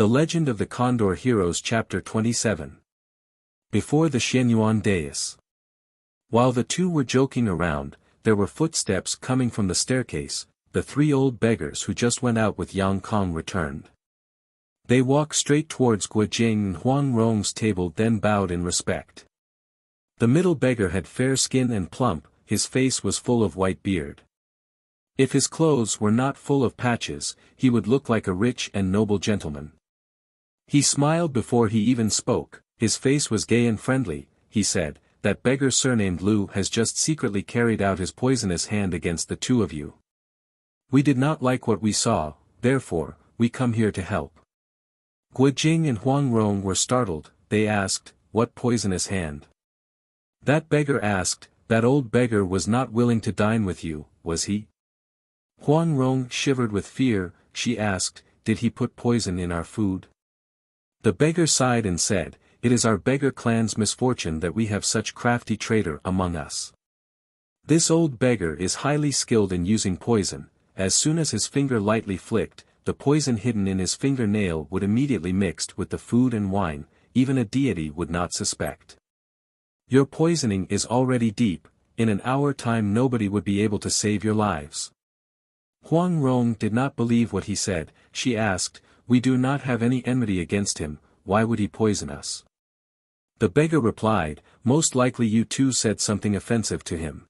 The Legend of the Condor Heroes Chapter 27. Before the Xianyuan dais. While the two were joking around, there were footsteps coming from the staircase. The three old beggars who just went out with Yang Kong returned. They walked straight towards Guojing and Huang Rong's table, then bowed in respect. The middle beggar had fair skin and plump, his face was full of white beard. If his clothes were not full of patches, he would look like a rich and noble gentleman. He smiled before he even spoke, his face was gay and friendly. He said, "That beggar surnamed Lu has just secretly carried out his poisonous hand against the two of you. We did not like what we saw, therefore, we come here to help." Guojing and Huang Rong were startled. They asked, "What poisonous hand?" That beggar asked, "That old beggar was not willing to dine with you, was he?" Huang Rong shivered with fear. She asked, "Did he put poison in our food?" The beggar sighed and said, "It is our beggar clan's misfortune that we have such crafty traitor among us. This old beggar is highly skilled in using poison. As soon as his finger lightly flicked, the poison hidden in his fingernail would immediately mix with the food and wine, even a deity would not suspect. Your poisoning is already deep, in an hour time nobody would be able to save your lives." Huang Rong did not believe what he said. She asked, "We do not have any enmity against him, why would he poison us?" The beggar replied, "Most likely you too said something offensive to him.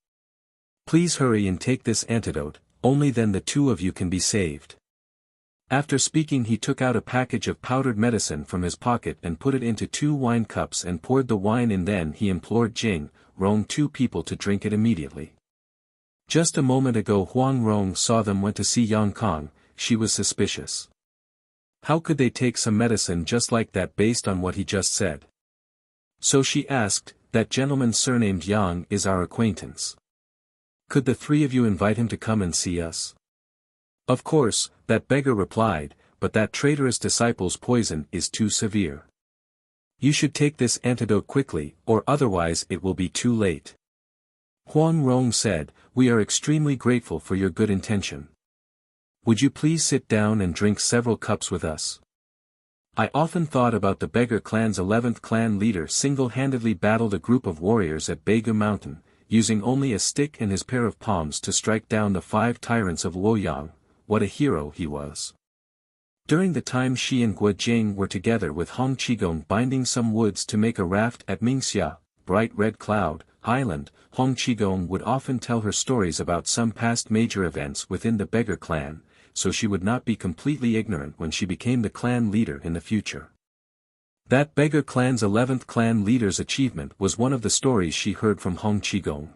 Please hurry and take this antidote, only then the two of you can be saved." After speaking he took out a package of powdered medicine from his pocket and put it into 2 wine cups and poured the wine in. Then he implored Jing, Rong 2 people to drink it immediately. Just a moment ago Huang Rong saw them went to see Yang Kong. She was suspicious. How could they take some medicine just like that based on what he just said? So she asked, "That gentleman surnamed Yang is our acquaintance. Could the three of you invite him to come and see us?" "Of course," that beggar replied, "but that traitorous disciple's poison is too severe. You should take this antidote quickly, or otherwise it will be too late." Huang Rong said, "We are extremely grateful for your good intention. Would you please sit down and drink several cups with us?" I often thought about the beggar clan's 11th clan leader single-handedly battled a group of warriors at Beigu Mountain, using only a stick and his pair of palms to strike down the 5 tyrants of Luoyang. What a hero he was. During the time she and Guojing were together with Hong Qigong binding some woods to make a raft at Mingxia, Bright Red Cloud, Island, Hong Qigong would often tell her stories about some past major events within the beggar clan, so she would not be completely ignorant when she became the clan leader in the future. That beggar clan's 11th clan leader's achievement was one of the stories she heard from Hong Qigong.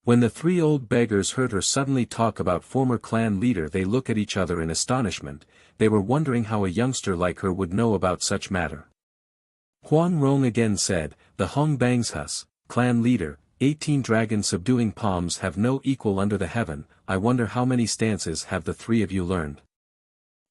When the 3 old beggars heard her suddenly talk about former clan leader, they looked at each other in astonishment. They were wondering how a youngster like her would know about such matter. Huang Rong again said, "The Hong Bangshus, clan leader, 18 dragon subduing palms have no equal under the heaven. I wonder how many stances have the 3 of you learned?"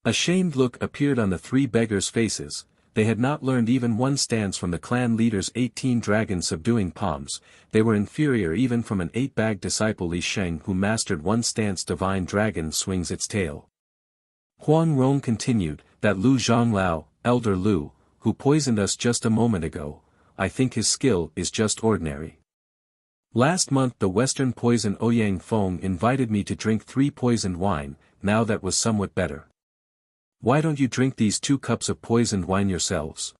A shamed look appeared on the 3 beggars' faces. They had not learned even 1 stance from the clan leader's 18 dragon subduing palms. They were inferior even from an 8-bag disciple Li Sheng who mastered 1 stance divine dragon swings its tail. Huang Rong continued, "That Lu Zhonglao, Elder Lu, who poisoned us just a moment ago, I think his skill is just ordinary. Last month the Western poison Ouyang Feng invited me to drink 3 poisoned wine, now that was somewhat better. Why don't you drink these 2 cups of poisoned wine yourselves?"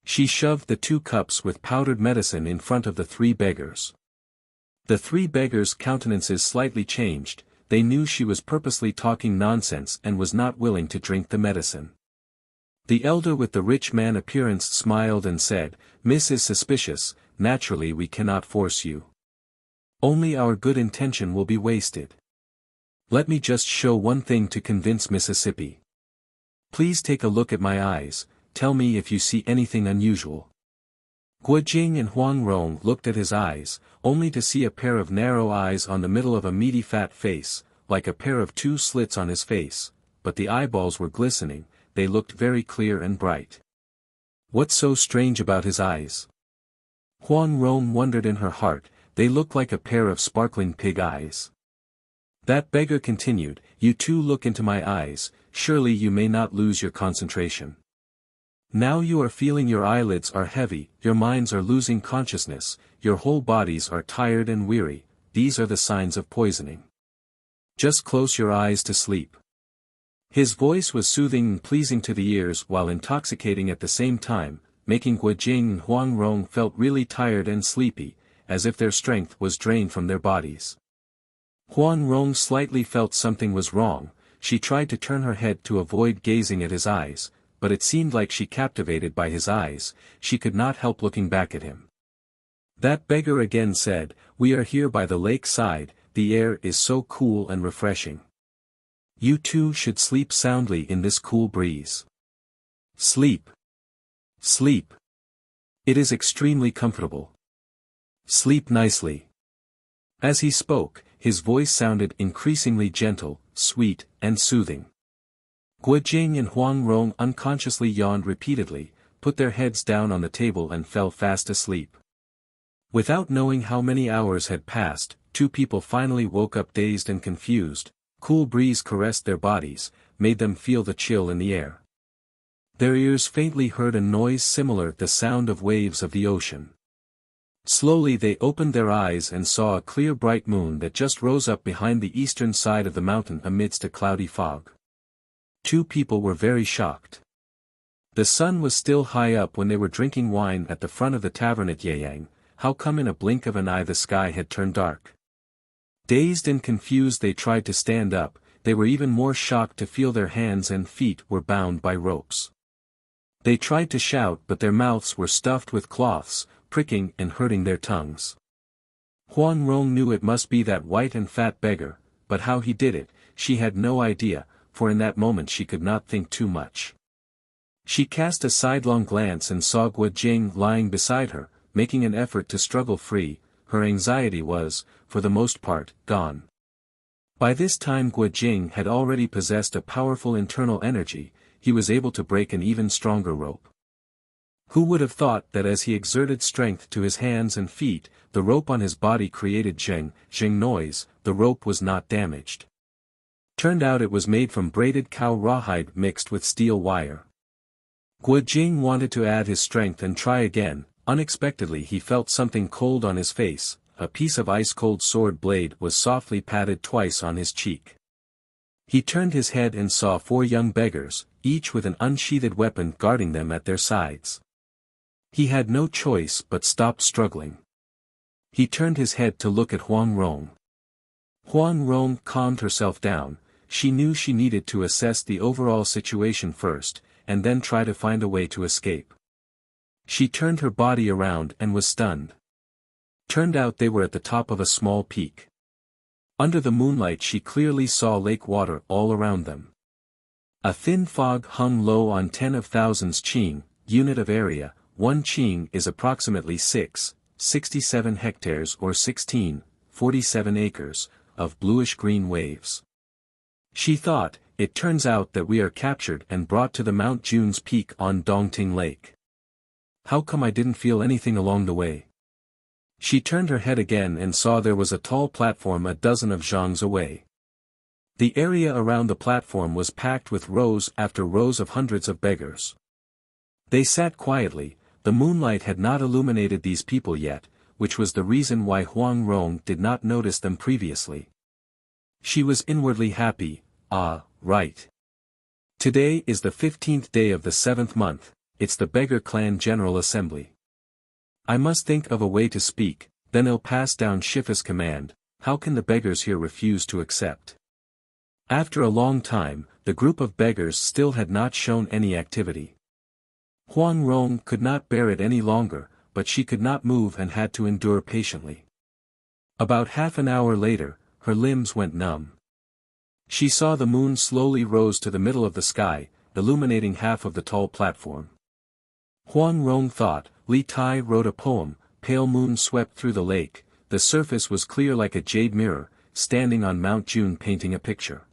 She shoved the 2 cups with powdered medicine in front of the 3 beggars. The 3 beggars' countenances slightly changed. They knew she was purposely talking nonsense and was not willing to drink the medicine. The elder with the rich man appearance smiled and said, "Miss is suspicious, naturally we cannot force you. Only our good intention will be wasted. Let me just show one thing to convince Mississippi. Please take a look at my eyes, tell me if you see anything unusual." Guojing and Huang Rong looked at his eyes, only to see a pair of narrow eyes on the middle of a meaty fat face, like a pair of 2 slits on his face, but the eyeballs were glistening, they looked very clear and bright. What's so strange about his eyes? Huang Rong wondered in her heart, they looked like a pair of sparkling pig eyes. That beggar continued, "You two look into my eyes, surely you may not lose your concentration. Now you are feeling your eyelids are heavy, your minds are losing consciousness, your whole bodies are tired and weary, these are the signs of poisoning. Just close your eyes to sleep. His voice was soothing and pleasing to the ears while intoxicating at the same time, making Guojing and Huang Rong felt really tired and sleepy, as if their strength was drained from their bodies. Huang Rong slightly felt something was wrong. She tried to turn her head to avoid gazing at his eyes, but it seemed like she captivated by his eyes, she could not help looking back at him. That beggar again said, "We are here by the lake side, the air is so cool and refreshing. You too should sleep soundly in this cool breeze. Sleep. Sleep. It is extremely comfortable. Sleep nicely." As he spoke, his voice sounded increasingly gentle, sweet, and soothing. Guojing and Huang Rong unconsciously yawned repeatedly, put their heads down on the table and fell fast asleep. Without knowing how many hours had passed, two people finally woke up dazed and confused. Cool breeze caressed their bodies, made them feel the chill in the air. Their ears faintly heard a noise similar to the sound of waves of the ocean. Slowly they opened their eyes and saw a clear bright moon that just rose up behind the eastern side of the mountain amidst a cloudy fog. Two people were very shocked. The sun was still high up when they were drinking wine at the front of the tavern at Yeyang. How come in a blink of an eye the sky had turned dark? Dazed and confused they tried to stand up, they were even more shocked to feel their hands and feet were bound by ropes. They tried to shout but their mouths were stuffed with cloths, pricking and hurting their tongues. Huang Rong knew it must be that white and fat beggar, but how he did it, she had no idea, for in that moment she could not think too much. She cast a sidelong glance and saw Guojing lying beside her, making an effort to struggle free. Her anxiety was, for the most part, gone. By this time Guojing had already possessed a powerful internal energy, he was able to break an even stronger rope. Who would have thought that as he exerted strength to his hands and feet, the rope on his body created zheng noise, the rope was not damaged. Turned out it was made from braided cow rawhide mixed with steel wire. Guojing wanted to add his strength and try again. Unexpectedly he felt something cold on his face, a piece of ice-cold sword blade was softly patted twice on his cheek. He turned his head and saw four young beggars, each with an unsheathed weapon guarding them at their sides. He had no choice but stopped struggling. He turned his head to look at Huang Rong. Huang Rong calmed herself down, she knew she needed to assess the overall situation first, and then try to find a way to escape. She turned her body around and was stunned. Turned out they were at the top of a small peak. Under the moonlight she clearly saw lake water all around them. A thin fog hung low on 10 of thousands qing, unit of area. 1 qing is approximately 6.67 hectares or 16.47 acres, of bluish-green waves. She thought, it turns out that we are captured and brought to the Mount June's peak on Dongting Lake. How come I didn't feel anything along the way? She turned her head again and saw there was a tall platform a dozen of zhangs away. The area around the platform was packed with rows after rows of hundreds of beggars. They sat quietly, the moonlight had not illuminated these people yet, which was the reason why Huang Rong did not notice them previously. She was inwardly happy, right. Today is the 15th day of the 7th month, it's the beggar clan general assembly. I must think of a way to speak, then I'll pass down Shifa's command. How can the beggars here refuse to accept? After a long time, the group of beggars still had not shown any activity. Huang Rong could not bear it any longer, but she could not move and had to endure patiently. About half an hour later, her limbs went numb. She saw the moon slowly rose to the middle of the sky, illuminating half of the tall platform. Huang Rong thought, Li Tai wrote a poem, pale moon swept through the lake, the surface was clear like a jade mirror, standing on Mount June painting a picture.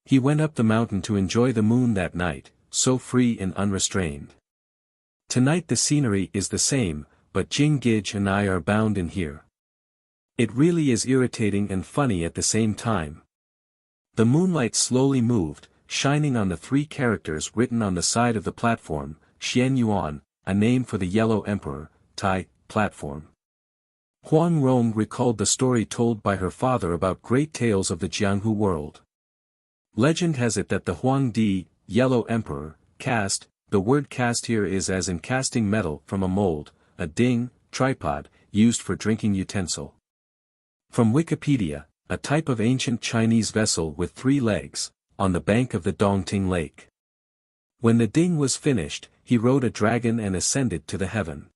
He went up the mountain to enjoy the moon that night, so free and unrestrained. Tonight the scenery is the same, but Jing Gij and I are bound in here. It really is irritating and funny at the same time. The moonlight slowly moved, shining on the three characters written on the side of the platform, Xian Yuan, a name for the Yellow Emperor, Tai, platform. Huang Rong recalled the story told by her father about great tales of the Jianghu world. Legend has it that the Huang Di, Yellow Emperor, cast, the word cast here is as in casting metal from a mold, a ding, tripod, used for drinking utensil. From Wikipedia, a type of ancient Chinese vessel with 3 legs, on the bank of the Dongting Lake. When the ding was finished, he rode a dragon and ascended to the heaven.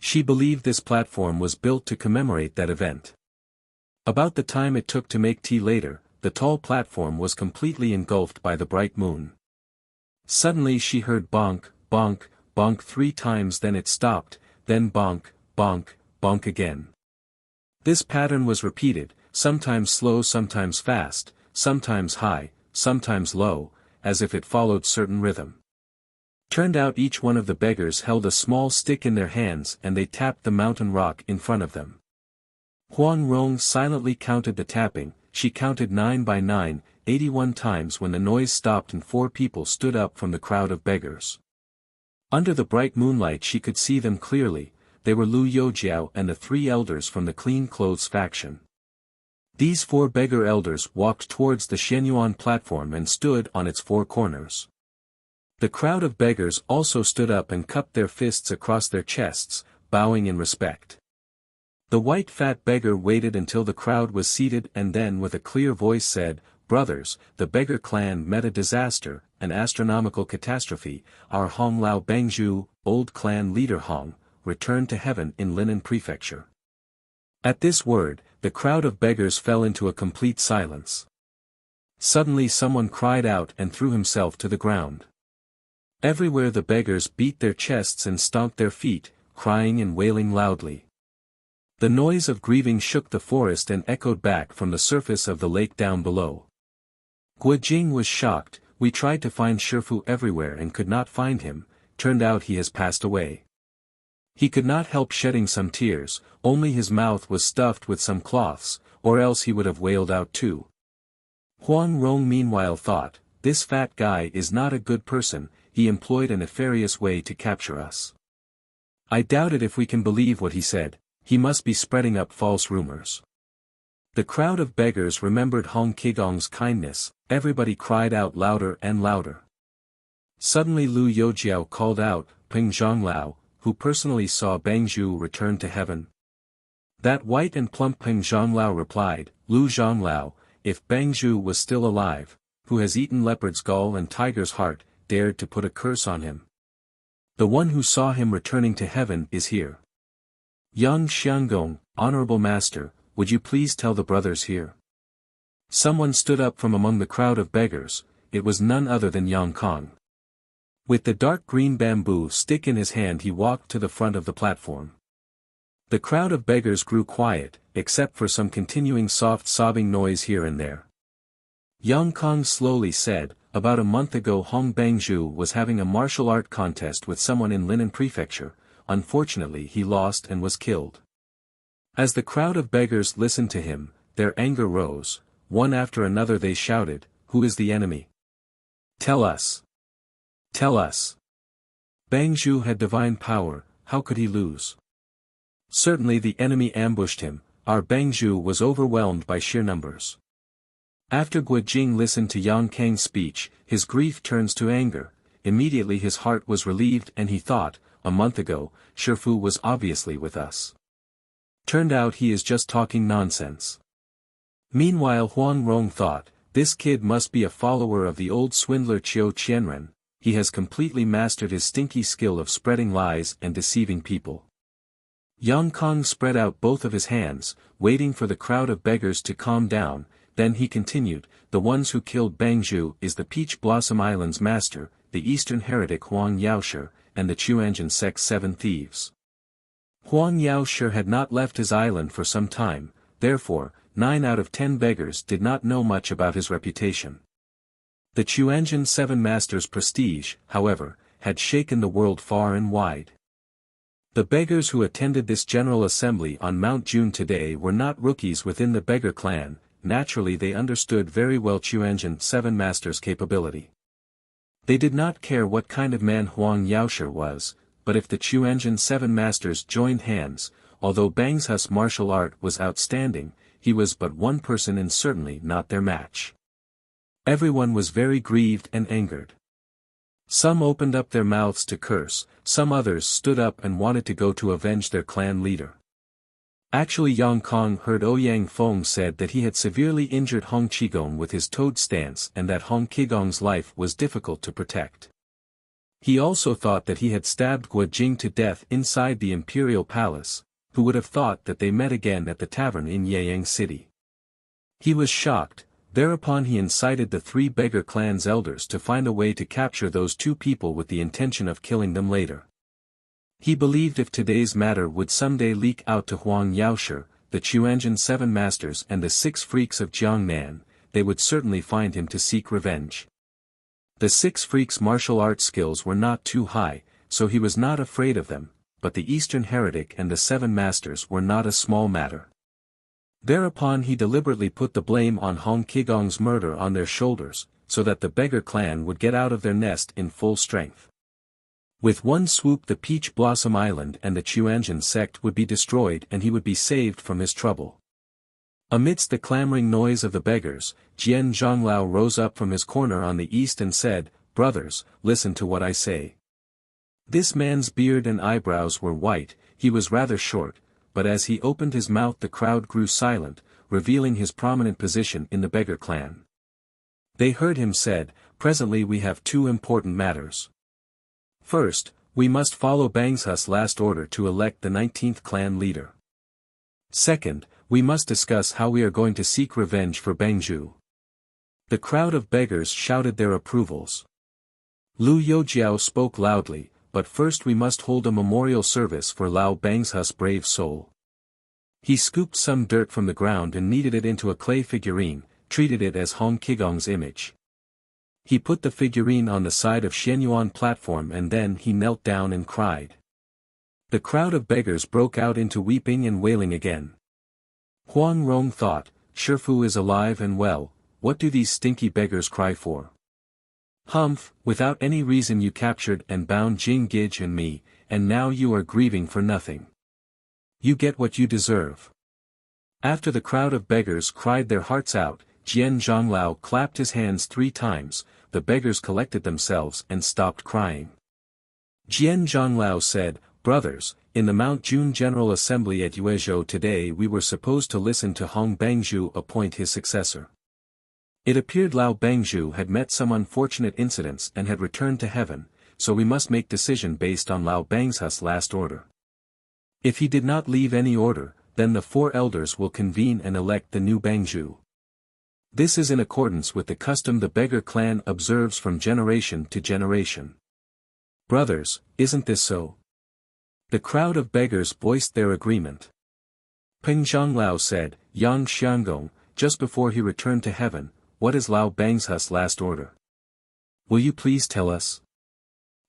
She believed this platform was built to commemorate that event. About the time it took to make tea later, the tall platform was completely engulfed by the bright moon. Suddenly she heard bonk, bonk, bonk 3 times, then it stopped, then bonk, bonk, bonk again. This pattern was repeated, sometimes slow, sometimes fast, sometimes high, sometimes low, as if it followed certain rhythm. Turned out each one of the beggars held a small stick in their hands and they tapped the mountain rock in front of them. Huang Rong silently counted the tapping. She counted 9 by 9, 81 times when the noise stopped and 4 people stood up from the crowd of beggars. Under the bright moonlight she could see them clearly. They were Lu Youjiao and the 3 elders from the clean clothes faction. These 4 beggar elders walked towards the Shenyuan platform and stood on its 4 corners. The crowd of beggars also stood up and cupped their fists across their chests, bowing in respect. The white fat beggar waited until the crowd was seated and then with a clear voice said, "Brothers, the beggar clan met a disaster, an astronomical catastrophe. Our Hong Lao Bangzhu, old clan leader Hong, returned to heaven in Linen Prefecture." At this word, the crowd of beggars fell into a complete silence. Suddenly someone cried out and threw himself to the ground. Everywhere the beggars beat their chests and stomped their feet, crying and wailing loudly. The noise of grieving shook the forest and echoed back from the surface of the lake down below. Guojing was shocked. "We tried to find Shifu everywhere and could not find him, turned out he has passed away." He could not help shedding some tears, only his mouth was stuffed with some cloths, or else he would have wailed out too. Huang Rong meanwhile thought, "This fat guy is not a good person, he employed a nefarious way to capture us. I doubt it if we can believe what he said, he must be spreading up false rumors." The crowd of beggars remembered Hong Qigong's kindness, everybody cried out louder and louder. Suddenly Lu Youjiao called out, "Peng Zhonglao, who personally saw Bangzhu return to heaven?" That white and plump Peng Zhonglao replied, "Lu Zhonglao, if Bangzhu was still alive, who has eaten leopard's gall and tiger's heart, dared to put a curse on him? The one who saw him returning to heaven is here. Yang Xiangong, honorable master, would you please tell the brothers here?" Someone stood up from among the crowd of beggars. It was none other than Yang Kong. With the dark green bamboo stick in his hand he walked to the front of the platform. The crowd of beggars grew quiet, except for some continuing soft sobbing noise here and there. Yang Kong slowly said, "About a month ago Hong Bangzhu was having a martial art contest with someone in Linen Prefecture. Unfortunately he lost and was killed." As the crowd of beggars listened to him, their anger rose. One after another they shouted, "Who is the enemy? Tell us! Tell us!" Bangzhu had divine power, how could he lose? Certainly the enemy ambushed him. Our Bangzhu was overwhelmed by sheer numbers. After Guojing listened to Yang Kang's speech, his grief turns to anger. Immediately his heart was relieved and he thought, a month ago, Shifu was obviously with us. Turned out he is just talking nonsense. Meanwhile Huang Rong thought, this kid must be a follower of the old swindler Qiu Qianren. He has completely mastered his stinky skill of spreading lies and deceiving people. Yang Kong spread out both of his hands, waiting for the crowd of beggars to calm down, then he continued, the ones who killed Bangzhu is the Peach Blossom Island's master, the eastern heretic Huang Yaoshi, and the Chuanjian sect's 7 thieves. Huang Yaoshi had not left his island for some time, therefore, 9 out of 10 beggars did not know much about his reputation. The Chuanjian 7 masters' prestige, however, had shaken the world far and wide. The beggars who attended this general assembly on Mount June today were not rookies within the beggar clan, naturally they understood very well Chuanjin Seven Masters' capability. They did not care what kind of man Huang Yaoshi was, but if the Chuanjin Seven Masters joined hands, although Bang's martial art was outstanding, he was but one person and certainly not their match. Everyone was very grieved and angered. Some opened up their mouths to curse, some others stood up and wanted to go to avenge their clan leader. Actually Yang Kong heard Ouyang Feng said that he had severely injured Hong Qigong with his toad stance and that Hong Qigong's life was difficult to protect. He also thought that he had stabbed Guo Jing to death inside the imperial palace, who would have thought that they met again at the tavern in Yeyang City. He was shocked, thereupon he incited the three beggar clan's elders to find a way to capture those two people with the intention of killing them later. He believed if today's matter would someday leak out to Huang Yaoshi, the Chuanjin Seven Masters and the Six Freaks of Jiangnan, they would certainly find him to seek revenge. The Six Freaks' martial arts skills were not too high, so he was not afraid of them, but the Eastern Heretic and the Seven Masters were not a small matter. Thereupon he deliberately put the blame on Hong Qigong's murder on their shoulders, so that the beggar clan would get out of their nest in full strength. With one swoop the Peach Blossom Island and the Chuanjin sect would be destroyed and he would be saved from his trouble. Amidst the clamoring noise of the beggars, Jian Zhonglao rose up from his corner on the east and said, "Brothers, listen to what I say." This man's beard and eyebrows were white, he was rather short, but as he opened his mouth the crowd grew silent, revealing his prominent position in the beggar clan. They heard him said, "Presently we have two important matters. First, we must follow Bang's last order to elect the 19th clan leader. Second, we must discuss how we are going to seek revenge for Bangzhu." The crowd of beggars shouted their approvals. Lu Youjiao spoke loudly, "But first we must hold a memorial service for Lao Bang's brave soul." He scooped some dirt from the ground and kneaded it into a clay figurine, treated it as Hong Qigong's image. He put the figurine on the side of Xianyuan platform and then he knelt down and cried. The crowd of beggars broke out into weeping and wailing again. Huang Rong thought, "Shifu is alive and well, what do these stinky beggars cry for? Humph, without any reason you captured and bound Jing Gij and me, and now you are grieving for nothing. You get what you deserve." After the crowd of beggars cried their hearts out, Jian Zhonglao clapped his hands 3 times, the beggars collected themselves and stopped crying. Jian Zhonglao said, "Brothers, in the Mount Jun General Assembly at Yuezhou today we were supposed to listen to Hong Bangzhu appoint his successor. It appeared Lao Bangzhu had met some unfortunate incidents and had returned to heaven, so we must make decision based on Lao Bang's last order. If he did not leave any order, then the 4 elders will convene and elect the new Bangzhu. This is in accordance with the custom the beggar clan observes from generation to generation. Brothers, isn't this so?" The crowd of beggars voiced their agreement. Peng Zhonglao said, "Yang Xiangong, just before he returned to heaven, what is Lao Bang's last order? Will you please tell us?"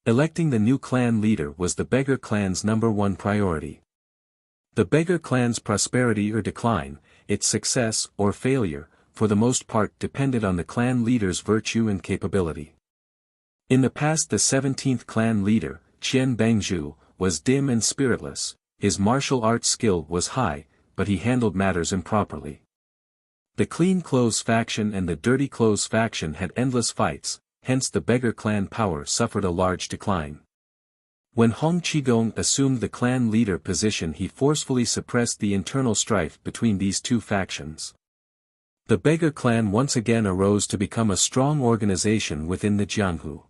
Electing the new clan leader was the beggar clan's #1 priority. The beggar clan's prosperity or decline, its success or failure, for the most part depended on the clan leader's virtue and capability. In the past the 17th clan leader, Qian Bangzhu, was dim and spiritless, his martial arts skill was high, but he handled matters improperly. The clean clothes faction and the dirty clothes faction had endless fights, hence the beggar clan power suffered a large decline. When Hong Qigong assumed the clan leader position he forcefully suppressed the internal strife between these two factions. The beggar clan once again arose to become a strong organization within the Jianghu.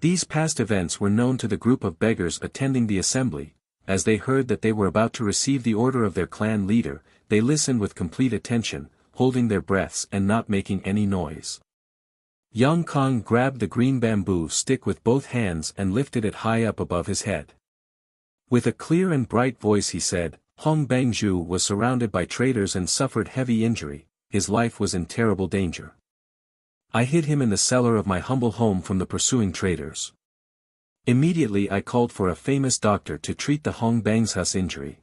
These past events were known to the group of beggars attending the assembly. As they heard that they were about to receive the order of their clan leader, they listened with complete attention, holding their breaths and not making any noise. Yang Kong grabbed the green bamboo stick with both hands and lifted it high up above his head. With a clear and bright voice he said, "Hong Bangzhu was surrounded by traitors and suffered heavy injury. His life was in terrible danger. I hid him in the cellar of my humble home from the pursuing traitors. Immediately I called for a famous doctor to treat the Hong Bang's injury.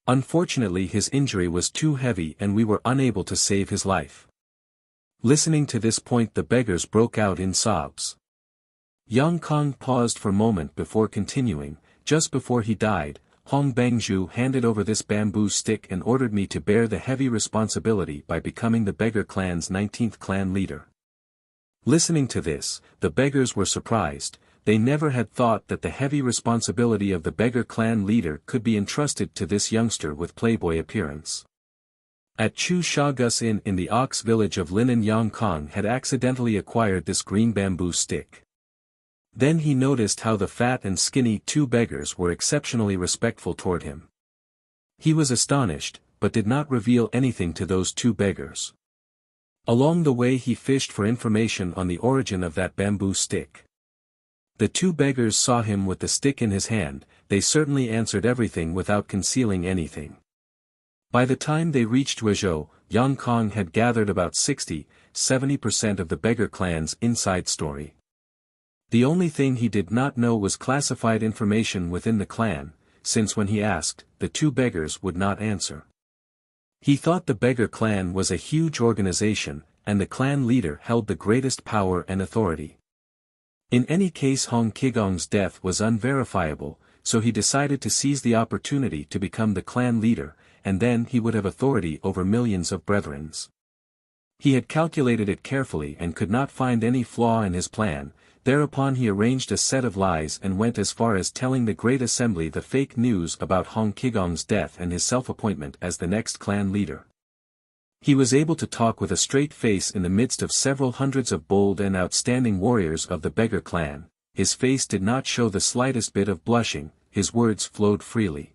Unfortunately his injury was too heavy and we were unable to save his life. Listening to this point the beggars broke out in sobs. Yang Kong paused for a moment before continuing. Just before he died, Hong Bangju handed over this bamboo stick and ordered me to bear the heavy responsibility by becoming the beggar clan's 19th clan leader. Listening to this, the beggars were surprised. They never had thought that the heavy responsibility of the beggar clan leader could be entrusted to this youngster with playboy appearance. At Chu Shagus Inn in the Ox village of Linan, Yang Kong had accidentally acquired this green bamboo stick. Then he noticed how the fat and skinny two beggars were exceptionally respectful toward him. He was astonished, but did not reveal anything to those two beggars. Along the way he fished for information on the origin of that bamboo stick. The two beggars saw him with the stick in his hand. They certainly answered everything without concealing anything. By the time they reached Huizhou, Yang Kong had gathered about 60–70% of the beggar clan's inside story. The only thing he did not know was classified information within the clan, since when he asked, the two beggars would not answer. He thought the beggar clan was a huge organization, and the clan leader held the greatest power and authority. In any case Hong Qigong's death was unverifiable, so he decided to seize the opportunity to become the clan leader, and then he would have authority over millions of brethrens. He had calculated it carefully and could not find any flaw in his plan. Thereupon he arranged a set of lies and went as far as telling the great assembly the fake news about Hong Qigong's death and his self-appointment as the next clan leader. He was able to talk with a straight face in the midst of several hundreds of bold and outstanding warriors of the beggar clan. His face did not show the slightest bit of blushing, his words flowed freely.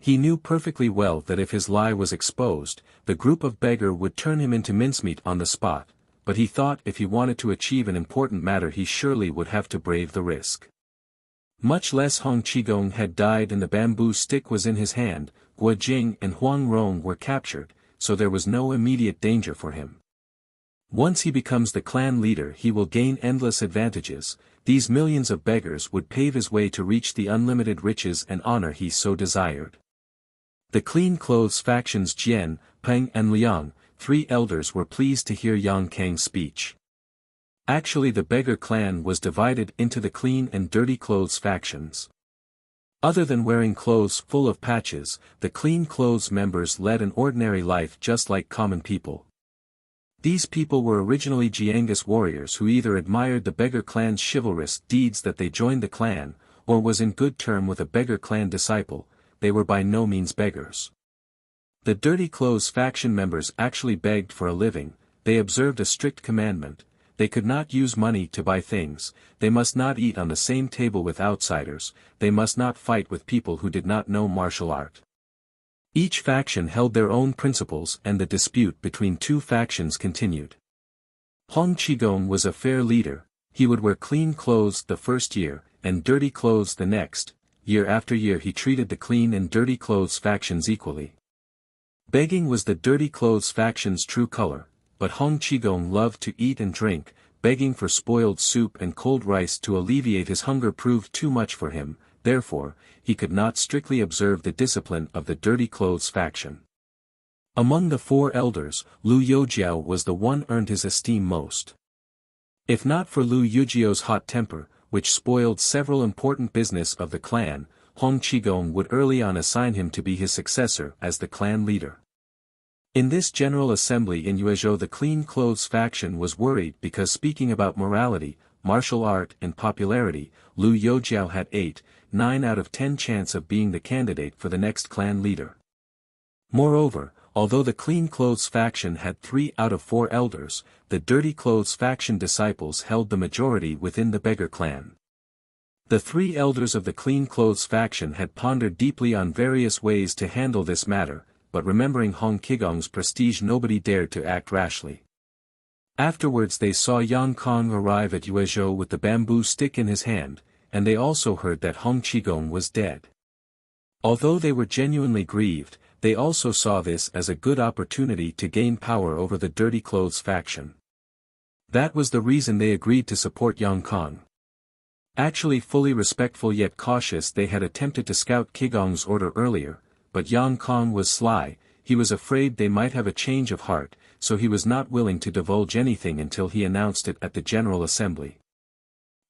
He knew perfectly well that if his lie was exposed, the group of beggar would turn him into mincemeat on the spot. But he thought if he wanted to achieve an important matter he surely would have to brave the risk. Much less Hong Qigong had died and the bamboo stick was in his hand. Guo Jing and Huang Rong were captured, so there was no immediate danger for him. Once he becomes the clan leader he will gain endless advantages. These millions of beggars would pave his way to reach the unlimited riches and honor he so desired. The clean clothes factions Jian, Peng and Liang, three elders were pleased to hear Yang Kang's speech. Actually the beggar clan was divided into the clean and dirty clothes factions. Other than wearing clothes full of patches, the clean clothes members led an ordinary life just like common people. These people were originally Jiangus warriors who either admired the beggar clan's chivalrous deeds that they joined the clan, or was in good term with a beggar clan disciple. They were by no means beggars. The dirty clothes faction members actually begged for a living. They observed a strict commandment. They could not use money to buy things, they must not eat on the same table with outsiders, they must not fight with people who did not know martial art. Each faction held their own principles and the dispute between two factions continued. Hong Qigong was a fair leader. He would wear clean clothes the first year, and dirty clothes the next. Year after year he treated the clean and dirty clothes factions equally. Begging was the dirty clothes faction's true color, but Hong Qigong loved to eat and drink. Begging for spoiled soup and cold rice to alleviate his hunger proved too much for him, therefore, he could not strictly observe the discipline of the dirty clothes faction. Among the four elders, Lu Youjiao was the one earned his esteem most. If not for Lu Youjiao's hot temper, which spoiled several important business of the clan, Hong Qigong would early on assign him to be his successor as the clan leader. In this general assembly in Huizhou the clean clothes faction was worried because speaking about morality, martial art and popularity, Lu Youjiao had 8–9 out of 10 chance of being the candidate for the next clan leader. Moreover, although the clean clothes faction had 3 out of 4 elders, the dirty clothes faction disciples held the majority within the beggar clan. The 3 elders of the clean clothes faction had pondered deeply on various ways to handle this matter, but remembering Hong Qigong's prestige nobody dared to act rashly. Afterwards they saw Yang Kong arrive at Huizhou with the bamboo stick in his hand, and they also heard that Hong Qigong was dead. Although they were genuinely grieved, they also saw this as a good opportunity to gain power over the dirty clothes faction. That was the reason they agreed to support Yang Kong. Actually fully respectful yet cautious they had attempted to scout Qigong's order earlier, but Yang Kong was sly. He was afraid they might have a change of heart, so he was not willing to divulge anything until he announced it at the General Assembly.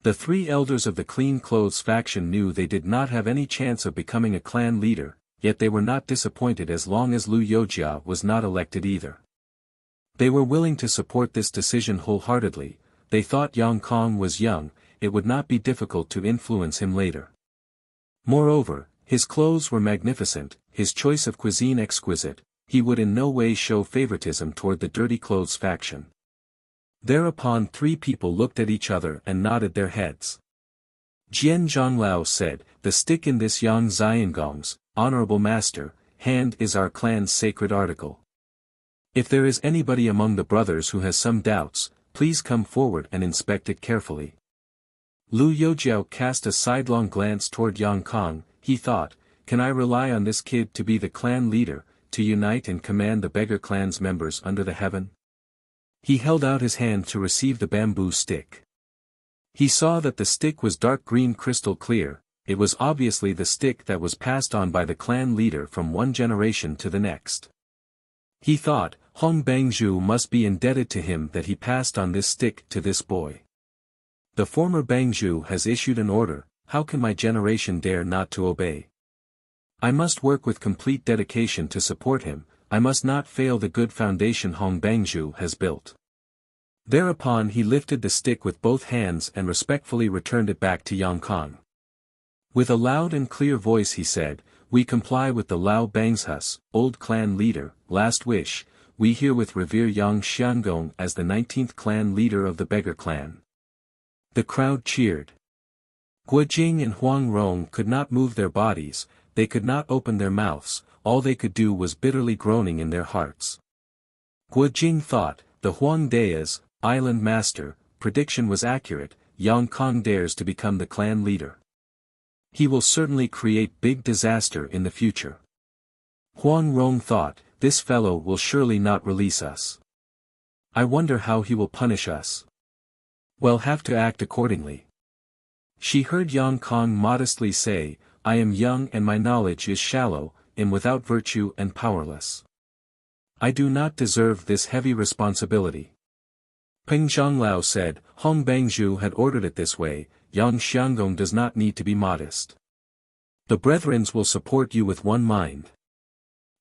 The 3 elders of the Clean Clothes faction knew they did not have any chance of becoming a clan leader, yet they were not disappointed as long as Lu Yojia was not elected either. They were willing to support this decision wholeheartedly. They thought Yang Kong was young, it would not be difficult to influence him later. Moreover, his clothes were magnificent, his choice of cuisine exquisite. He would in no way show favoritism toward the Dirty Clothes faction. Thereupon 3 people looked at each other and nodded their heads. Jian Zhonglao said, "The stick in this Yang Xiangong's, honorable master, hand is our clan's sacred article. If there is anybody among the brothers who has some doubts, please come forward and inspect it carefully." Lu Yojiao cast a sidelong glance toward Yang Kong. He thought, can I rely on this kid to be the clan leader, to unite and command the beggar clan's members under the heaven? He held out his hand to receive the bamboo stick. He saw that the stick was dark green crystal clear. It was obviously the stick that was passed on by the clan leader from one generation to the next. He thought, Hong Bangzhu must be indebted to him that he passed on this stick to this boy. The former Bangzhu has issued an order, how can my generation dare not to obey? I must work with complete dedication to support him, I must not fail the good foundation Hong Bangzhu has built. Thereupon he lifted the stick with both hands and respectfully returned it back to Yang Kong. With a loud and clear voice he said, we comply with the Lao Bangshus, old clan leader, last wish, we herewith revere Yang Xiangong as the 19th clan leader of the beggar clan. The crowd cheered. Guojing and Huang Rong could not move their bodies, they could not open their mouths, all they could do was bitterly groaning in their hearts. Guojing thought, the Huang Da's, island master, prediction was accurate, Yang Kong dares to become the clan leader. He will certainly create big disaster in the future. Huang Rong thought, this fellow will surely not release us. I wonder how he will punish us. We'll have to act accordingly. She heard Yang Kong modestly say, I am young and my knowledge is shallow, am without virtue and powerless. I do not deserve this heavy responsibility. Peng Zhonglao said, Hong Bangzhu had ordered it this way, Yang Xiangong does not need to be modest. The brethrens will support you with one mind.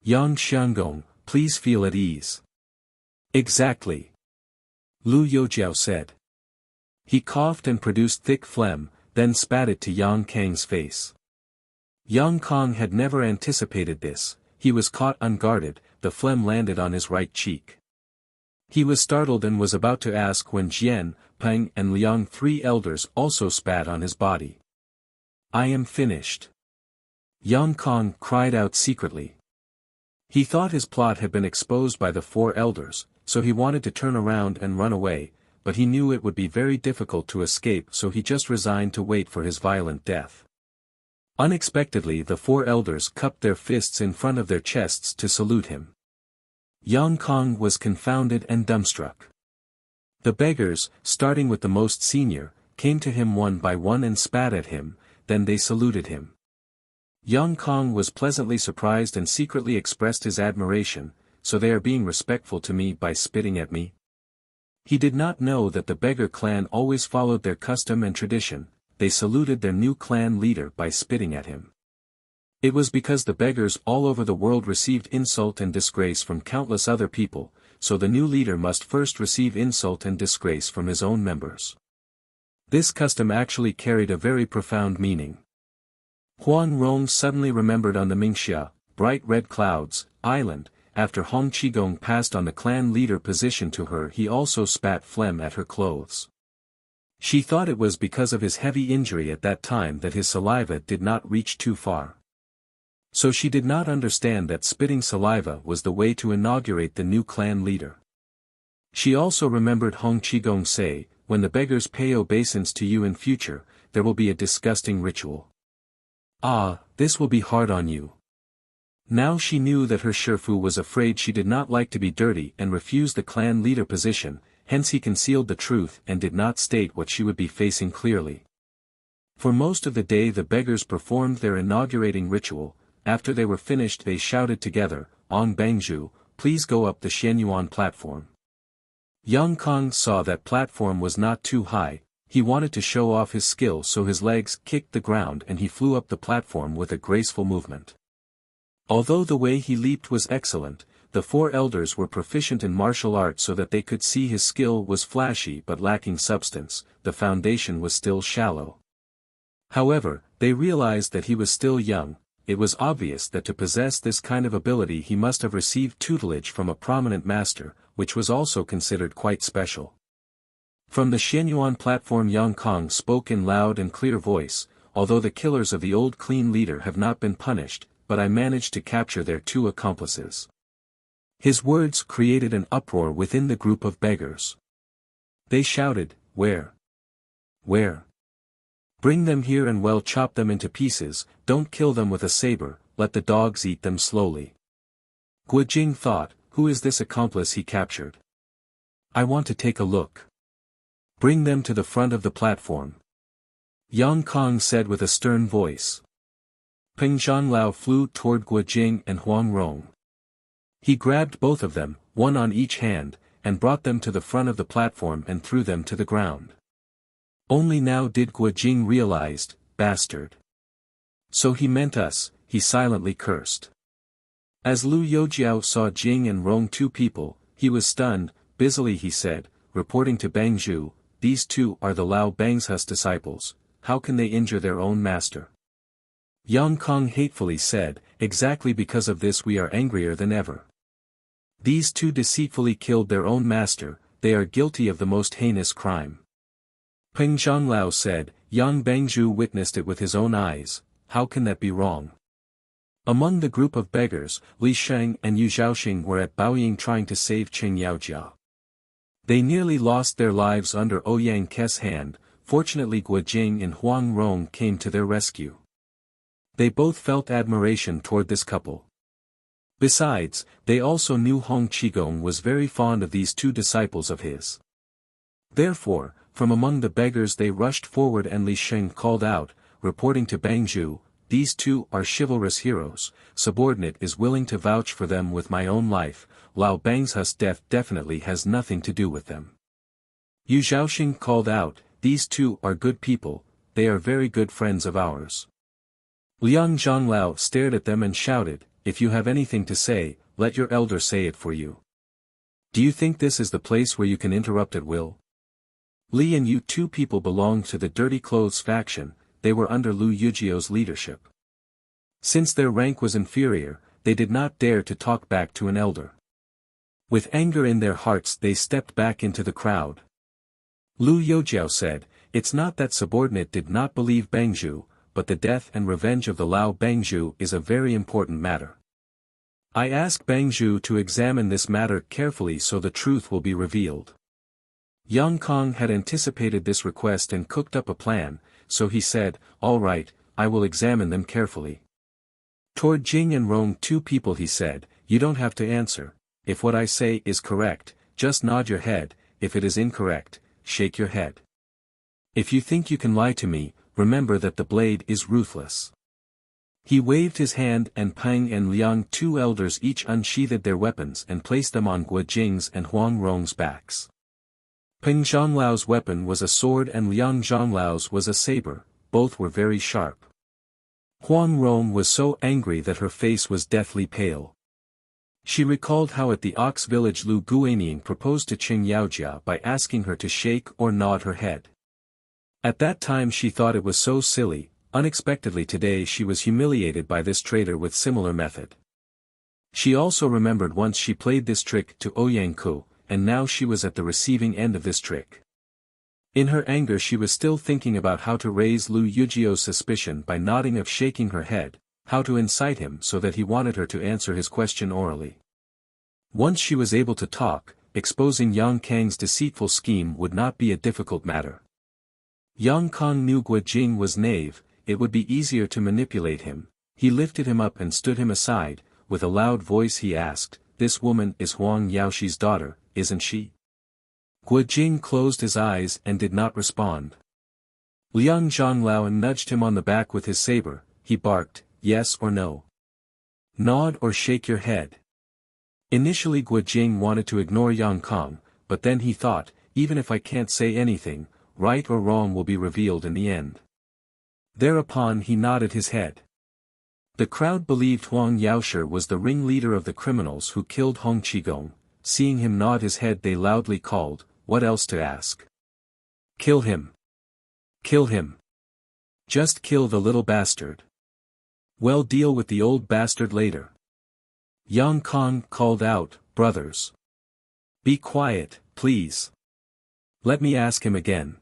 Yang Xiangong, please feel at ease. Exactly. Lu Yojiao said. He coughed and produced thick phlegm, then spat it to Yang Kang's face. Yang Kong had never anticipated this, he was caught unguarded, the phlegm landed on his right cheek. He was startled and was about to ask when Jian, Peng and Liang, 3 elders, also spat on his body. I am finished. Yang Kong cried out secretly. He thought his plot had been exposed by the 4 elders, so he wanted to turn around and run away, but he knew it would be very difficult to escape, so he just resigned to wait for his violent death. Unexpectedly the 4 elders cupped their fists in front of their chests to salute him. Yang Kong was confounded and dumbstruck. The beggars, starting with the most senior, came to him one by one and spat at him, then they saluted him. Yang Kong was pleasantly surprised and secretly expressed his admiration, so they are being respectful to me by spitting at me? He did not know that the beggar clan always followed their custom and tradition, they saluted their new clan leader by spitting at him. It was because the beggars all over the world received insult and disgrace from countless other people, so the new leader must first receive insult and disgrace from his own members. This custom actually carried a very profound meaning. Huang Rong suddenly remembered on the Mingxia, bright red clouds, island, after Hong Qigong passed on the clan leader position to her, he also spat phlegm at her clothes. She thought it was because of his heavy injury at that time that his saliva did not reach too far. So she did not understand that spitting saliva was the way to inaugurate the new clan leader. She also remembered Hong Qigong say, when the beggars pay obeisance to you in future, there will be a disgusting ritual. Ah, this will be hard on you. Now she knew that her Shifu was afraid she did not like to be dirty and refused the clan leader position, hence he concealed the truth and did not state what she would be facing clearly. For most of the day the beggars performed their inaugurating ritual, After they were finished they shouted together, "On Bangzhu, please go up the Xianyuan platform." Yang Kong saw that platform was not too high. He wanted to show off his skill, so his legs kicked the ground and he flew up the platform with a graceful movement. Although the way he leaped was excellent, the four elders were proficient in martial arts, so that they could see his skill was flashy but lacking substance. The foundation was still shallow. However, they realized that he was still young. It was obvious that to possess this kind of ability he must have received tutelage from a prominent master, which was also considered quite special. From the Xianyuan platform Yang Kong spoke in loud and clear voice, "Although the killers of the old clean leader have not been punished, but I managed to capture their two accomplices." His words created an uproar within the group of beggars. They shouted, "Where? Where? Bring them here and well chop them into pieces, don't kill them with a saber, let the dogs eat them slowly." Guojing thought, who is this accomplice he captured? I want to take a look. Bring them to the front of the platform. Yang Kong said with a stern voice. Peng Zhanglao flew toward Guojing and Huang Rong. He grabbed both of them, one on each hand, and brought them to the front of the platform and threw them to the ground. Only now did Guojing realized, bastard. So he meant us, he silently cursed. As Lu Youjiao saw Jing and Rong, two people, he was stunned. Busily he said, reporting to Bangzhu, "These two are the Lao Bang's disciples, how can they injure their own master?" Yang Kong hatefully said, "Exactly because of this we are angrier than ever. These two deceitfully killed their own master, they are guilty of the most heinous crime." Peng Zhanglao said, "Yang Bangzhu witnessed it with his own eyes, how can that be wrong?" Among the group of beggars, Li Sheng and Yu Zhaoxing were at Baoying trying to save Qing Yaojia. They nearly lost their lives under Ouyang Ke's hand. Fortunately Guojing and Huang Rong came to their rescue. They both felt admiration toward this couple. Besides, they also knew Hong Qigong was very fond of these two disciples of his. Therefore, from among the beggars they rushed forward and Li Sheng called out, reporting to Bangzhu, "These two are chivalrous heroes, subordinate is willing to vouch for them with my own life, Lao Bang's death definitely has nothing to do with them." Yu Zhaoxing called out, "These two are good people, they are very good friends of ours." Liang Zhanglao stared at them and shouted, "If you have anything to say, let your elder say it for you. Do you think this is the place where you can interrupt at will?" Li and Yu, two people belonged to the Dirty Clothes faction. They were under Lu Yujiao's leadership. Since their rank was inferior, they did not dare to talk back to an elder. With anger in their hearts they stepped back into the crowd. Lu Youjiao said, "It's not that subordinate did not believe Bangzhu, but the death and revenge of the Lao Bangzhu is a very important matter. I ask Bangzhu to examine this matter carefully so the truth will be revealed." Yang Kong had anticipated this request and cooked up a plan, so he said, "All right, I will examine them carefully." Toward Jing and Rong, two people, he said, "You don't have to answer. If what I say is correct, just nod your head, if it is incorrect, shake your head. If you think you can lie to me, remember that the blade is ruthless." He waved his hand and Peng and Liang, two elders, each unsheathed their weapons and placed them on Guojing's and Huang Rong's backs. Peng Zhanglao's weapon was a sword and Liang Zhanglao's was a saber, both were very sharp. Huang Rong was so angry that her face was deathly pale. She recalled how at the Ox village Lu Guanying proposed to Qing Yaojia by asking her to shake or nod her head. At that time she thought it was so silly. Unexpectedly today she was humiliated by this traitor with similar method. She also remembered once she played this trick to Ouyang Ke, and now she was at the receiving end of this trick. In her anger she was still thinking about how to raise Lu Yujiao's suspicion by nodding or shaking her head, how to incite him so that he wanted her to answer his question orally. Once she was able to talk, exposing Yang Kang's deceitful scheme would not be a difficult matter. Yang Kang knew Guojing was knave, it would be easier to manipulate him. He lifted him up and stood him aside. With a loud voice he asked, "This woman is Huang Yaoxi's daughter, isn't she?" Guojing closed his eyes and did not respond. Liang Zhanglao nudged him on the back with his saber. He barked, "Yes or no?" Nod or shake your head. Initially Guo Jing wanted to ignore Yang Kong, but then he thought, even if I can't say anything, right or wrong will be revealed in the end. Thereupon he nodded his head. The crowd believed Huang Yaoshi was the ringleader of the criminals who killed Hong Qigong. Seeing him nod his head, they loudly called, "What else to ask? Kill him! Kill him! Just kill the little bastard. We'll deal with the old bastard later." Yang Kong called out, "Brothers! Be quiet, please. Let me ask him again."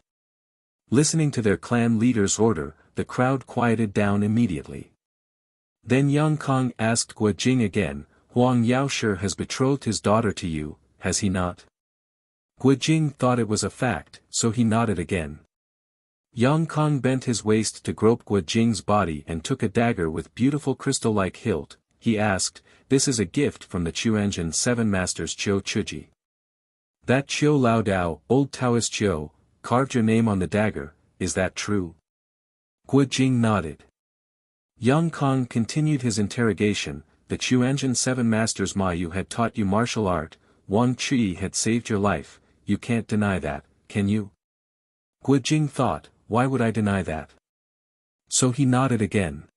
Listening to their clan leader's order, the crowd quieted down immediately. Then Yang Kong asked Guo Jing again, "Huang Yaoshi has betrothed his daughter to you, has he not?" Guo Jing thought it was a fact, so he nodded again. Yang Kong bent his waist to grope Guo Jing's body and took a dagger with beautiful crystal-like hilt. He asked, "This is a gift from the Chuanjin 7 Masters Qiu Chuji. That Qiu Lao Dao, old Taoist Qiu, carved your name on the dagger, is that true?" Guo Jing nodded. Yang Kong continued his interrogation. "The Chuanjin 7 Masters Mayu had taught you martial art, Wang Qi had saved your life, you can't deny that, can you?" Guo Jing thought, "Why would I deny that?" So he nodded again.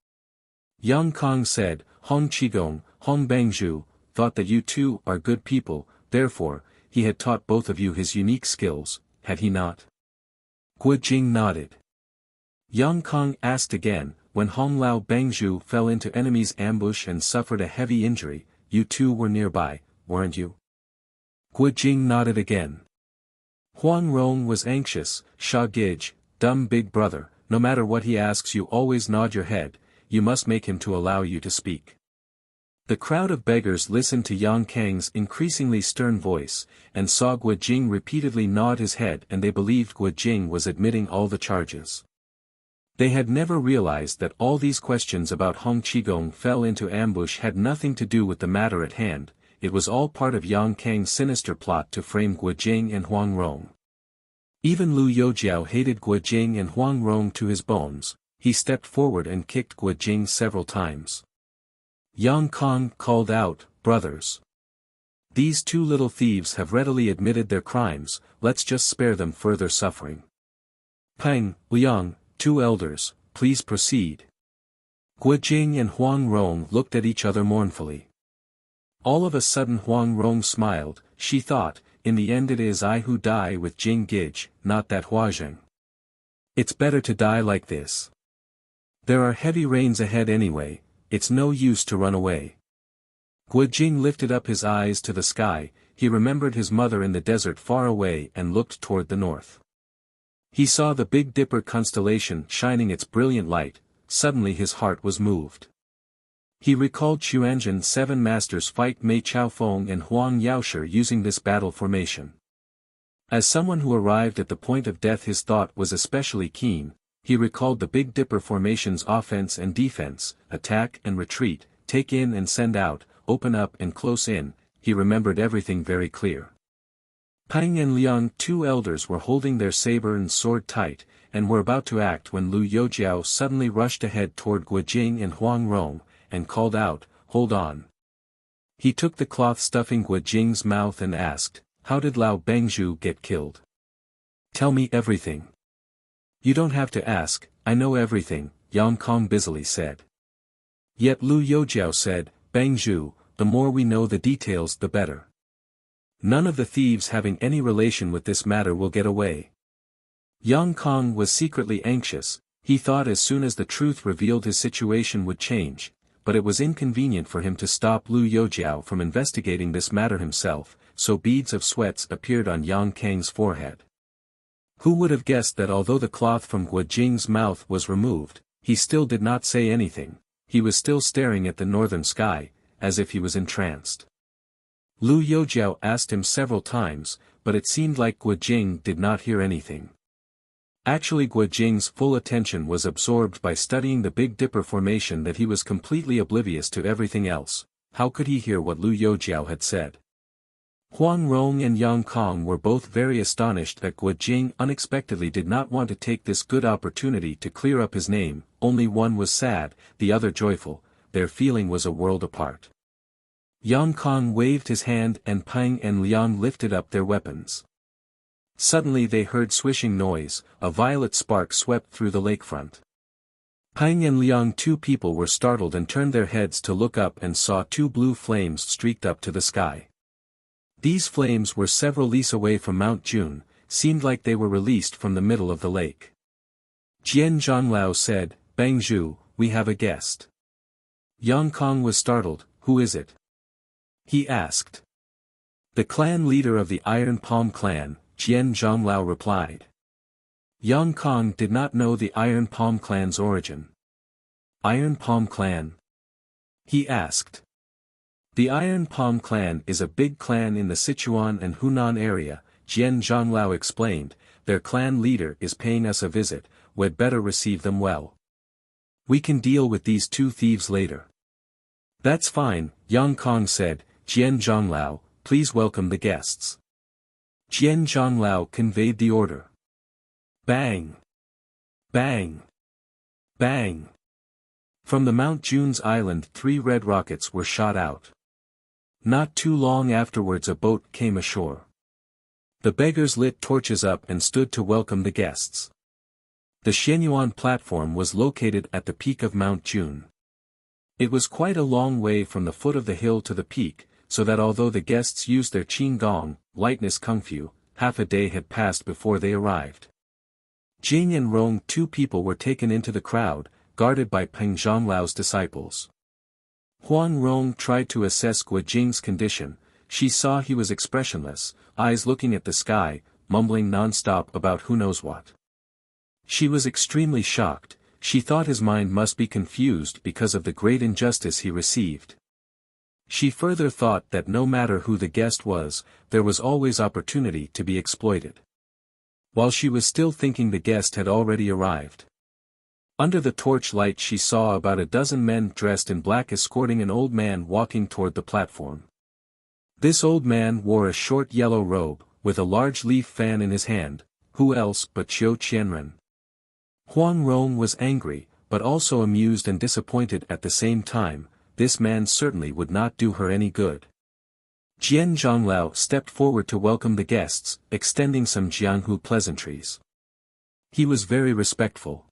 Yang Kong said, "Hong Qigong, Hong Bangzhu, thought that you two are good people, therefore, he had taught both of you his unique skills, had he not?" Guo Jing nodded. Yang Kong asked again, "When Hong Lao Bangzhu fell into enemy's ambush and suffered a heavy injury, you two were nearby, weren't you?" Guo Jing nodded again. Huang Rong was anxious. "Sha Gij, dumb big brother, no matter what he asks you always nod your head, you must make him to allow you to speak." The crowd of beggars listened to Yang Kang's increasingly stern voice, and saw Guo Jing repeatedly nod his head, and they believed Guo Jing was admitting all the charges. They had never realized that all these questions about Hong Qigong fell into ambush had nothing to do with the matter at hand. It was all part of Yang Kang's sinister plot to frame Guo Jing and Huang Rong. Even Lu Youjiao hated Guo Jing and Huang Rong to his bones. He stepped forward and kicked Guo Jing several times. Yang Kong called out, "Brothers! These two little thieves have readily admitted their crimes, let's just spare them further suffering. Peng, Liang, 2 elders, please proceed." Guo Jing and Huang Rong looked at each other mournfully. All of a sudden Huang Rong smiled. She thought, "In the end it is I who die with Jing Gij, not that Huazheng. It's better to die like this. There are heavy rains ahead anyway, it's no use to run away." Guo Jing lifted up his eyes to the sky. He remembered his mother in the desert far away and looked toward the north. He saw the Big Dipper constellation shining its brilliant light. Suddenly his heart was moved. He recalled Chuanjin 7 Masters fight Mei Chaofeng and Huang Yaoshi using this battle formation. As someone who arrived at the point of death, his thought was especially keen. He recalled the Big Dipper formation's offense and defense, attack and retreat, take in and send out, open up and close in. He remembered everything very clear. Peng and Liang, 2 elders, were holding their saber and sword tight, and were about to act when Lu Youjiao suddenly rushed ahead toward Guo Jing and Huang Rong, and called out, "Hold on." He took the cloth stuffing Guo Jing's mouth and asked, "How did Lao Bangzhu get killed? Tell me everything." "You don't have to ask, I know everything," Yang Kong busily said. Yet Lu Youjiao said, "Bangzhu, the more we know the details the better. None of the thieves having any relation with this matter will get away." Yang Kong was secretly anxious. He thought as soon as the truth revealed his situation would change, but it was inconvenient for him to stop Lu Youjiao from investigating this matter himself, so beads of sweats appeared on Yang Kang's forehead. Who would have guessed that although the cloth from Guo Jing's mouth was removed, he still did not say anything. He was still staring at the northern sky, as if he was entranced. Lu Youjiao asked him several times, but it seemed like Guo Jing did not hear anything. Actually, Guo Jing's full attention was absorbed by studying the Big Dipper formation that he was completely oblivious to everything else. How could he hear what Lu Youjiao had said? Huang Rong and Yang Kong were both very astonished that Guo Jing unexpectedly did not want to take this good opportunity to clear up his name. Only one was sad, the other joyful. their feeling was a world apart. Yang Kong waved his hand and Peng and Liang lifted up their weapons. Suddenly they heard swishing noise, a violet spark swept through the lakefront. Peng and Liang, two people, were startled and turned their heads to look up and saw two blue flames streaked up to the sky. These flames were several leagues away from Mount June, seemed like they were released from the middle of the lake. Jian Zhonglao said, "Bangzhu, we have a guest." Yang Kong was startled. "Who is it?" he asked. "The clan leader of the Iron Palm clan," Jian Zhonglao replied. Yang Kong did not know the Iron Palm clan's origin. "Iron Palm clan?" he asked. "The Iron Palm clan is a big clan in the Sichuan and Hunan area," Jian Zhonglao explained. "Their clan leader is paying us a visit, we'd better receive them well. We can deal with these two thieves later." "That's fine," Yang Kong said. "Jian Zhonglao, please welcome the guests." Jian Zhonglao conveyed the order. Bang! Bang! Bang! From the Mount June's island 3 red rockets were shot out. Not too long afterwards a boat came ashore. The beggars lit torches up and stood to welcome the guests. The Shenyuan platform was located at the peak of Mount June. It was quite a long way from the foot of the hill to the peak, so that although the guests used their qing gong, lightness kungfu, half a day had passed before they arrived. Jing and Rong, 2 people, were taken into the crowd, guarded by Peng Zhonglao's disciples. Huang Rong tried to assess Gua Jing's condition. She saw he was expressionless, eyes looking at the sky, mumbling non-stop about who knows what. She was extremely shocked. She thought his mind must be confused because of the great injustice he received. She further thought that no matter who the guest was, there was always opportunity to be exploited. While she was still thinking, the guest had already arrived. Under the torchlight she saw about a dozen men dressed in black escorting an old man walking toward the platform. This old man wore a short yellow robe, with a large leaf fan in his hand. Who else but Qiu Qianren? Huang Rong was angry, but also amused and disappointed at the same time. This man certainly would not do her any good. Jian Zhonglao stepped forward to welcome the guests, extending some Jianghu pleasantries. He was very respectful.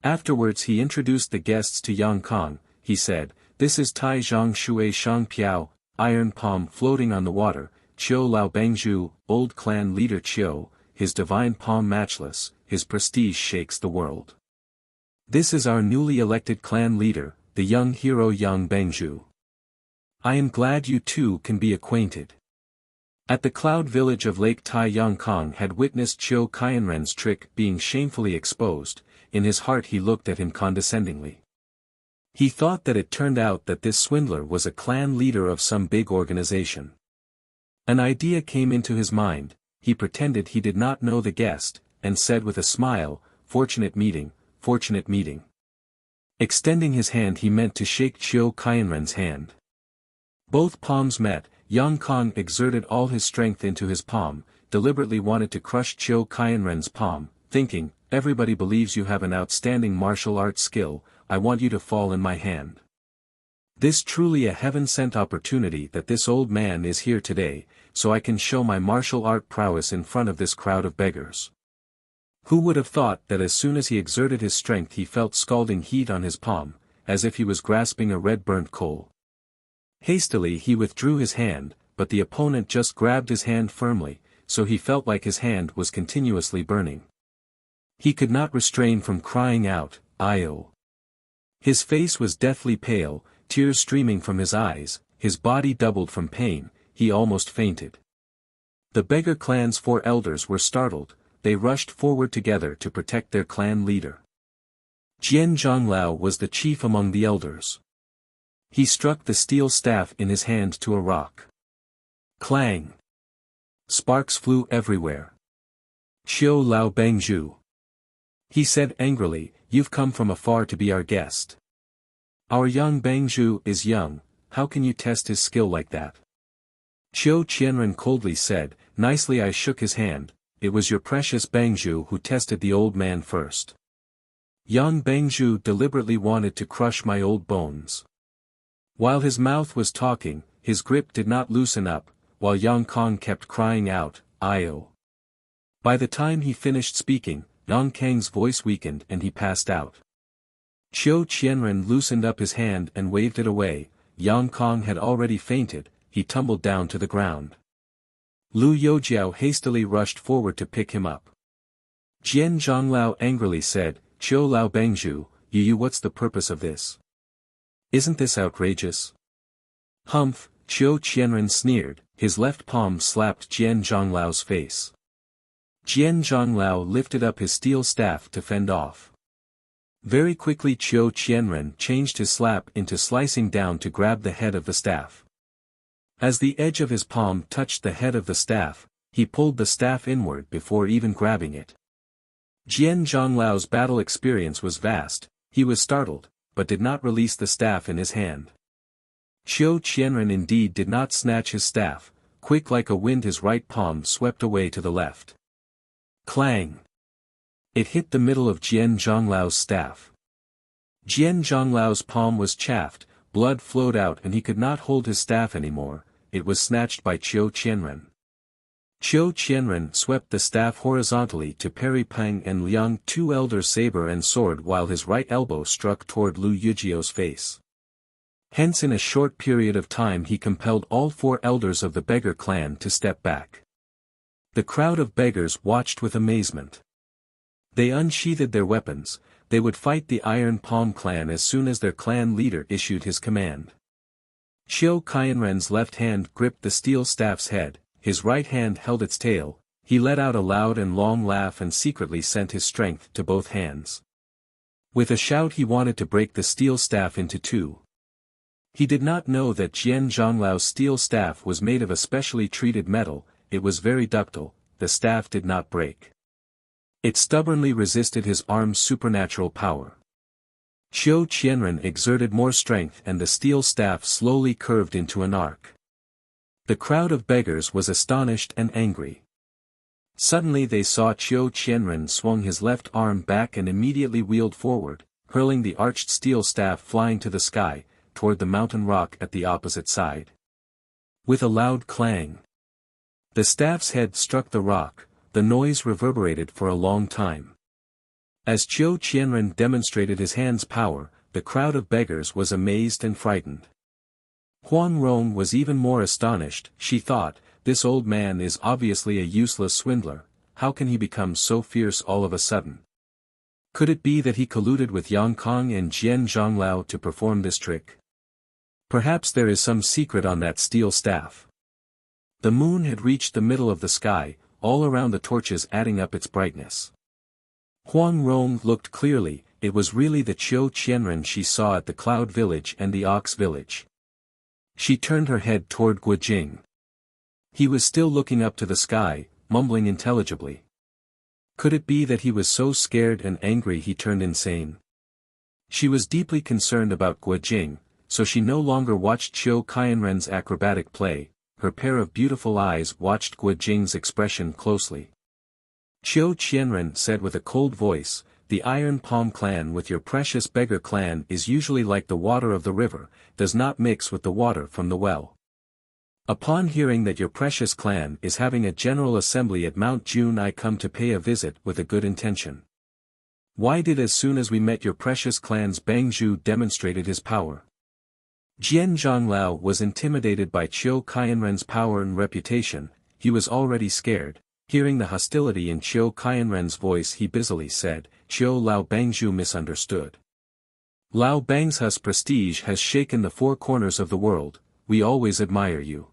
Afterwards he introduced the guests to Yang Kong. He said, "This is Tai Zhang Shui Shang Piao, Iron Palm floating on the water, Qiu Lao Bangzhu, old clan leader Qiu, his divine palm matchless, his prestige shakes the world. This is our newly elected clan leader, the young hero Yang Bangzhu. I am glad you two can be acquainted." At the cloud village of Lake Tai, Yang Kong had witnessed Qiu Qianren's trick being shamefully exposed. In his heart he looked at him condescendingly. He thought that it turned out that this swindler was a clan leader of some big organization. An idea came into his mind. He pretended he did not know the guest, and said with a smile, "Fortunate meeting, fortunate meeting." Extending his hand he meant to shake Qiu Qianren's hand. Both palms met. Yang Kong exerted all his strength into his palm, deliberately wanted to crush Qiu Qianren's palm, thinking, "Everybody believes you have an outstanding martial arts skill, I want you to fall in my hand." This truly a heaven-sent opportunity that this old man is here today, so I can show my martial art prowess in front of this crowd of beggars. Who would have thought that as soon as he exerted his strength he felt scalding heat on his palm, as if he was grasping a red burnt coal. Hastily he withdrew his hand, but the opponent just grabbed his hand firmly, so he felt like his hand was continuously burning. He could not restrain from crying out, "Ayo!" His face was deathly pale, tears streaming from his eyes, his body doubled from pain, he almost fainted. The beggar clan's 4 elders were startled, they rushed forward together to protect their clan leader. Jian Zhonglao was the chief among the elders. He struck the steel staff in his hand to a rock. Clang! Sparks flew everywhere. "Qiu Lao Bangzhu," he said angrily, "you've come from afar to be our guest. Our young Bangzhu is young, how can you test his skill like that?" Qiu Qianren coldly said, "Nicely." I shook his hand. "It was your precious Bangzhu who tested the old man first." Yang Bangzhu deliberately wanted to crush my old bones. While his mouth was talking, his grip did not loosen up, while Yang Kong kept crying out, "Io." By the time he finished speaking, Yang Kang's voice weakened and he passed out. Qiu Qianren loosened up his hand and waved it away. Yang Kong had already fainted, he tumbled down to the ground. Lu Youjiao hastily rushed forward to pick him up. Jian Zhonglao angrily said, "Qiu Lao Bangzhu, you what's the purpose of this? Isn't this outrageous?" "Humph," Qiu Qianren sneered, his left palm slapped Jian Zhonglao's face. Jian Zhonglao lifted up his steel staff to fend off. Very quickly Qiu Qianren changed his slap into slicing down to grab the head of the staff. As the edge of his palm touched the head of the staff, he pulled the staff inward before even grabbing it. Jian Zhonglao's battle experience was vast, he was startled, but did not release the staff in his hand. Qiu Qianren indeed did not snatch his staff, quick like a wind his right palm swept away to the left. Clang! It hit the middle of Jian Zhonglao's staff. Jian Zhonglao's palm was chafed, blood flowed out and he could not hold his staff anymore, it was snatched by Qiu Qianren. Qiu Qianren swept the staff horizontally to parry Peng and Liang two elders' saber and sword while his right elbow struck toward Lu Yujiao's face. Hence in a short period of time he compelled all four elders of the beggar clan to step back. The crowd of beggars watched with amazement. They unsheathed their weapons, they would fight the Iron Palm clan as soon as their clan leader issued his command. Qiu Qianren's left hand gripped the steel staff's head, his right hand held its tail, he let out a loud and long laugh and secretly sent his strength to both hands. With a shout he wanted to break the steel staff into two. He did not know that Jian Zhonglao's steel staff was made of a specially treated metal, it was very ductile, the staff did not break. It stubbornly resisted his arm's supernatural power. Qiu Qianren exerted more strength and the steel staff slowly curved into an arc. The crowd of beggars was astonished and angry. Suddenly they saw Qiu Qianren swung his left arm back and immediately wheeled forward, hurling the arched steel staff flying to the sky, toward the mountain rock at the opposite side. With a loud clang, the staff's head struck the rock, the noise reverberated for a long time. As Qiu Qianren demonstrated his hand's power, the crowd of beggars was amazed and frightened. Huang Rong was even more astonished, she thought, this old man is obviously a useless swindler, how can he become so fierce all of a sudden? Could it be that he colluded with Yang Kong and Jian Zhonglao to perform this trick? Perhaps there is some secret on that steel staff. The moon had reached the middle of the sky, all around the torches adding up its brightness. Huang Rong looked clearly, it was really the Qiu Qianren she saw at the Cloud Village and the Ox Village. She turned her head toward Guojing. He was still looking up to the sky, mumbling intelligibly. Could it be that he was so scared and angry he turned insane? She was deeply concerned about Guojing, so she no longer watched Qiu Qianren's acrobatic play, her pair of beautiful eyes watched Guojing's expression closely. Qiu Qianren said with a cold voice, "The Iron Palm clan with your precious beggar clan is usually like the water of the river, does not mix with the water from the well. Upon hearing that your precious clan is having a general assembly at Mount June I come to pay a visit with a good intention. Why did as soon as we met your precious clan's Bangzhu demonstrated his power?" Jian Zhonglao was intimidated by Qiu Qianren's power and reputation, he was already scared. Hearing the hostility in Qiu Qianren's voice he busily said, "Qiu Lao Bangzhu misunderstood. Lao Bangzhu's prestige has shaken the four corners of the world, we always admire you.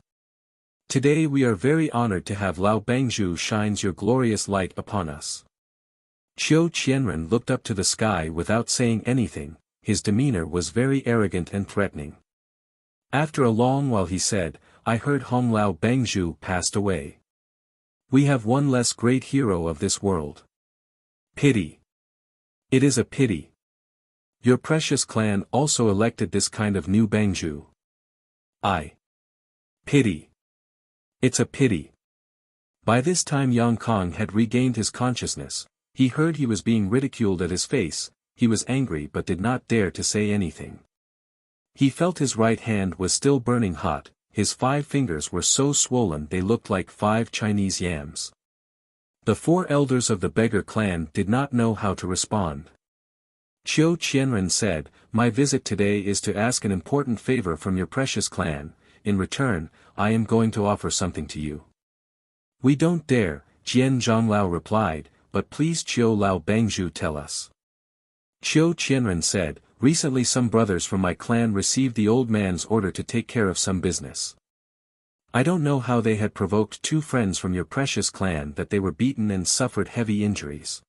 Today we are very honored to have Lao Bangzhu shines your glorious light upon us." Qiu Qianren looked up to the sky without saying anything, his demeanor was very arrogant and threatening. After a long while he said, "I heard Hong Lao Bangzhu passed away. We have one less great hero of this world. Pity. It is a pity. Your precious clan also elected this kind of new Bangzhu. Pity. It's a pity." By this time Yang Kong had regained his consciousness, he heard he was being ridiculed at his face, he was angry but did not dare to say anything. He felt his right hand was still burning hot, his 5 fingers were so swollen they looked like 5 Chinese yams. The 4 elders of the beggar clan did not know how to respond. Qiu Qianren said, "My visit today is to ask an important favor from your precious clan. In return, I am going to offer something to you." "We don't dare," Jian Zhonglao replied, "but please Qiu Lao Bangzhu tell us." Qiu Qianren said, "Recently some brothers from my clan received the old man's order to take care of some business. I don't know how they had provoked 2 friends from your precious clan that they were beaten and suffered heavy injuries.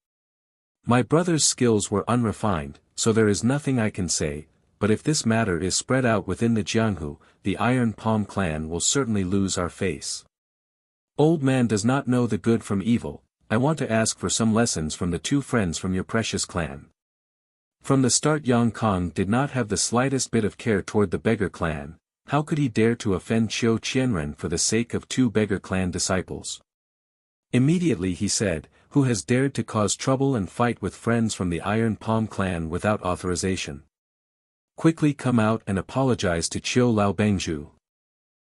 My brother's skills were unrefined, so there is nothing I can say, but if this matter is spread out within the Jianghu, the Iron Palm clan will certainly lose our face. Old man does not know the good from evil. I want to ask for some lessons from the 2 friends from your precious clan." From the start Yang Kong did not have the slightest bit of care toward the beggar clan. How could he dare to offend Qiu Qianren for the sake of 2 beggar clan disciples? Immediately he said, "Who has dared to cause trouble and fight with friends from the Iron Palm clan without authorization? Quickly come out and apologize to Qiu Lao Bangzhu."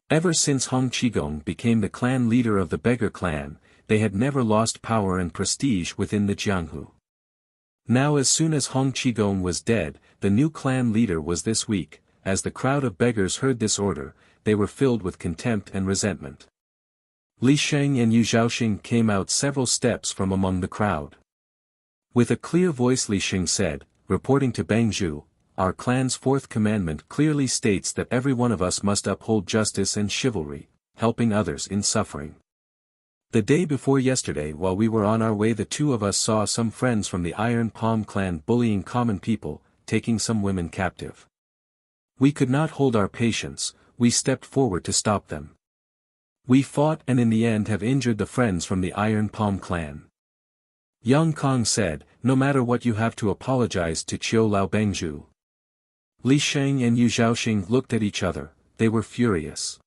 Ever since Hong Qigong became the clan leader of the beggar clan, they had never lost power and prestige within the Jianghu. Now as soon as Hong Qigong was dead, the new clan leader was this weak. As the crowd of beggars heard this order, they were filled with contempt and resentment. Li Sheng and Yu Zhaoxing came out several steps from among the crowd. With a clear voice Li Sheng said, reporting to Bangzhu, "Our clan's 4th commandment clearly states that every one of us must uphold justice and chivalry, helping others in suffering. The day before yesterday while we were on our way the 2 of us saw some friends from the Iron Palm clan bullying common people, taking some women captive. We could not hold our patience, we stepped forward to stop them. We fought and in the end have injured the friends from the Iron Palm clan." Yang Kong said, "No matter what you have to apologize to Qiu Lao Bangzhu." Li Sheng and Yu Zhaoxing looked at each other, they were furious.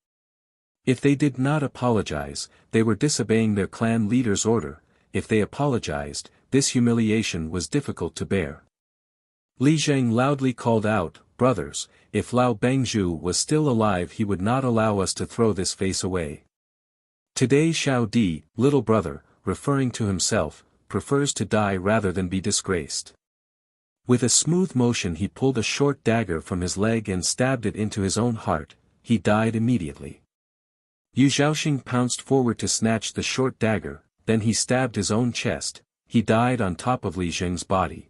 If they did not apologize, they were disobeying their clan leader's order. If they apologized, this humiliation was difficult to bear. Li Zheng loudly called out, "Brothers, if Lao Bangzhu was still alive he would not allow us to throw this face away. Today Xiao Di, little brother, referring to himself, prefers to die rather than be disgraced." With a smooth motion he pulled a short dagger from his leg and stabbed it into his own heart. He died immediately. Yu Zhaoxing pounced forward to snatch the short dagger, then he stabbed his own chest. He died on top of Li Zheng's body.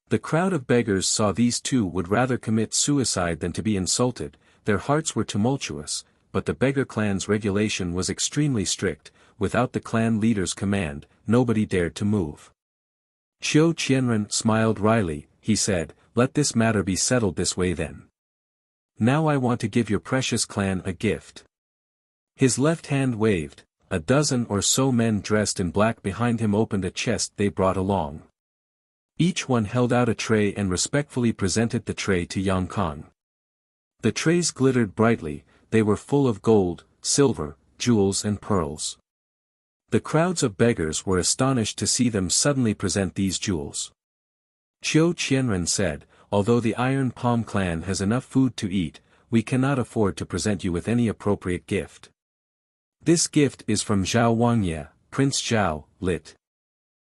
The crowd of beggars saw these 2 would rather commit suicide than to be insulted. Their hearts were tumultuous, but the beggar clan's regulation was extremely strict. Without the clan leader's command, nobody dared to move. Qiu Qianren smiled wryly. He said, "Let this matter be settled this way then. Now I want to give your precious clan a gift." His left hand waved. A dozen or so men dressed in black behind him opened a chest they brought along. Each one held out a tray and respectfully presented the tray to Yang Kong. The trays glittered brightly, they were full of gold, silver, jewels and pearls. The crowds of beggars were astonished to see them suddenly present these jewels. Qiu Qianren said, "Although the Iron Palm clan has enough food to eat, we cannot afford to present you with any appropriate gift. This gift is from Zhao Wangye, Prince Zhao, lit.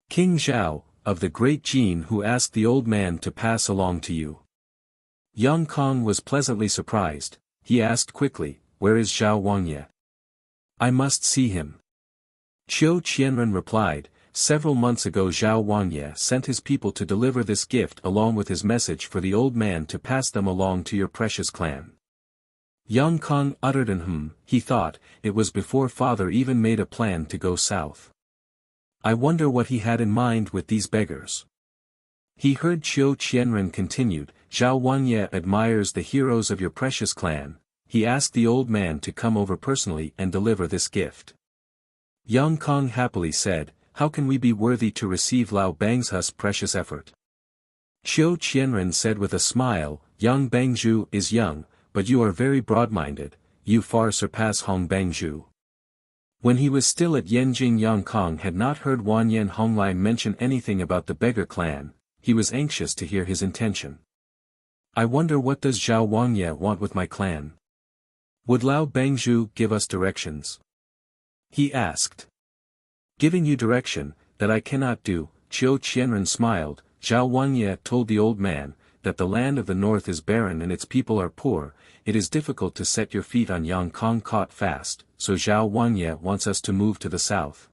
King Zhao, of the great Jin, who asked the old man to pass along to you." Yang Kong was pleasantly surprised. He asked quickly, "Where is Zhao Wangye? I must see him." Qiu Qianren replied, "Several months ago Zhao Wangye sent his people to deliver this gift along with his message for the old man to pass them along to your precious clan." Yang Kong uttered an he thought, it was before father even made a plan to go south. I wonder what he had in mind with these beggars. He heard Qiu Qianren continued, "Zhao Wangye admires the heroes of your precious clan. He asked the old man to come over personally and deliver this gift." Yang Kong happily said, "How can we be worthy to receive Lao Bangzhu's precious effort?" Qiu Qianren said with a smile, "Young Bangzhu is young, but you are very broad-minded, you far surpass Hong Bangzhu." When he was still at Yanjing, Yang Kong had not heard Wanyan Honglai mention anything about the beggar clan. he was anxious to hear his intention. I wonder what does Zhao Wangye want with my clan? Would Lao Bangzhu give us directions? He asked. Giving you direction, that I cannot do, Qiu Qianren smiled. Zhao Wangye told the old man, that the land of the north is barren and its people are poor, it is difficult to set your feet on Yangkang caught fast, so Zhao Wangye wants us to move to the south.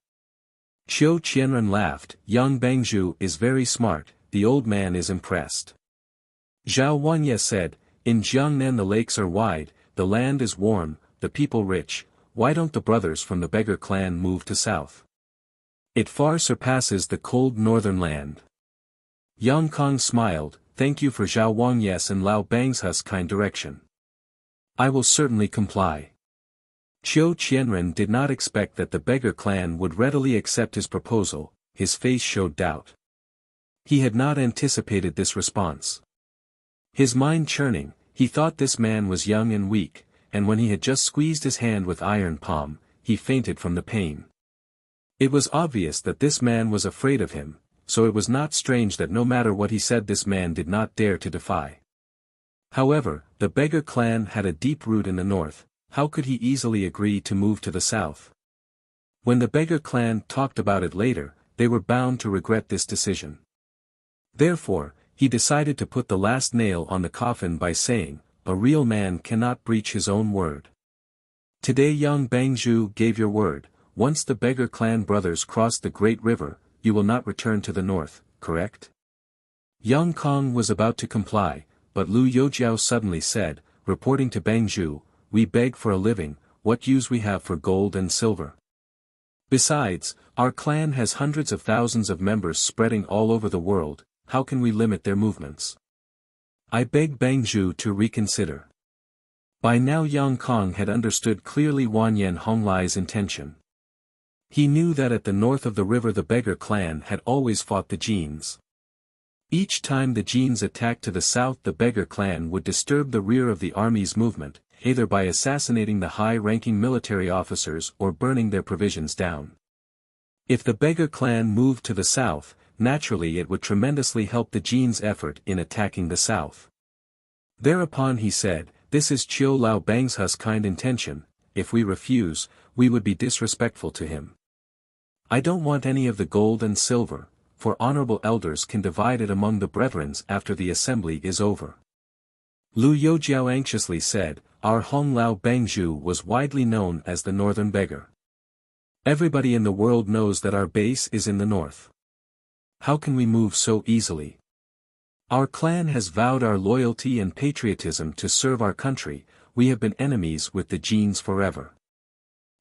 Qiu Qianren laughed. Yang Bangzhu is very smart, the old man is impressed. Zhao Wangye said, in Jiangnan the lakes are wide, the land is warm, the people rich, why don't the brothers from the beggar clan move to south? It far surpasses the cold northern land. Yang Kong smiled, thank you for Zhao Wangye's and Lao Bangzhu's kind direction. I will certainly comply. Qiu Qianren did not expect that the beggar clan would readily accept his proposal, his face showed doubt. He had not anticipated this response. His mind churning, he thought this man was young and weak, and when he had just squeezed his hand with iron palm, he fainted from the pain. It was obvious that this man was afraid of him, so it was not strange that no matter what he said this man did not dare to defy. However, the beggar clan had a deep root in the north, how could he easily agree to move to the south? When the beggar clan talked about it later, they were bound to regret this decision. Therefore, he decided to put the last nail on the coffin by saying, a real man cannot breach his own word. Today Yang Bangzhu gave your word, once the beggar clan brothers cross the great river, you will not return to the north, correct? Yang Kong was about to comply, but Lu Youjiao suddenly said, reporting to Bangzhu, we beg for a living, what use we have for gold and silver. Besides, our clan has hundreds of thousands of members spreading all over the world, how can we limit their movements? I beg Bangzhu to reconsider. By now Yang Kong had understood clearly Wanyan Honglai's intention. He knew that at the north of the river the beggar clan had always fought the Jeans. Each time the Jeans attacked to the south the beggar clan would disturb the rear of the army's movement, either by assassinating the high-ranking military officers or burning their provisions down. If the beggar clan moved to the south, naturally it would tremendously help the Jeans' effort in attacking the south. Thereupon he said, this is Qiu Lao Bangzhu's kind intention, if we refuse, we would be disrespectful to him. I don't want any of the gold and silver, for honorable elders can divide it among the brethren after the assembly is over. Lu Youjiao anxiously said, our Hong Lao Bangzhu was widely known as the northern beggar. Everybody in the world knows that our base is in the north. How can we move so easily? Our clan has vowed our loyalty and patriotism to serve our country, we have been enemies with the Jeans forever.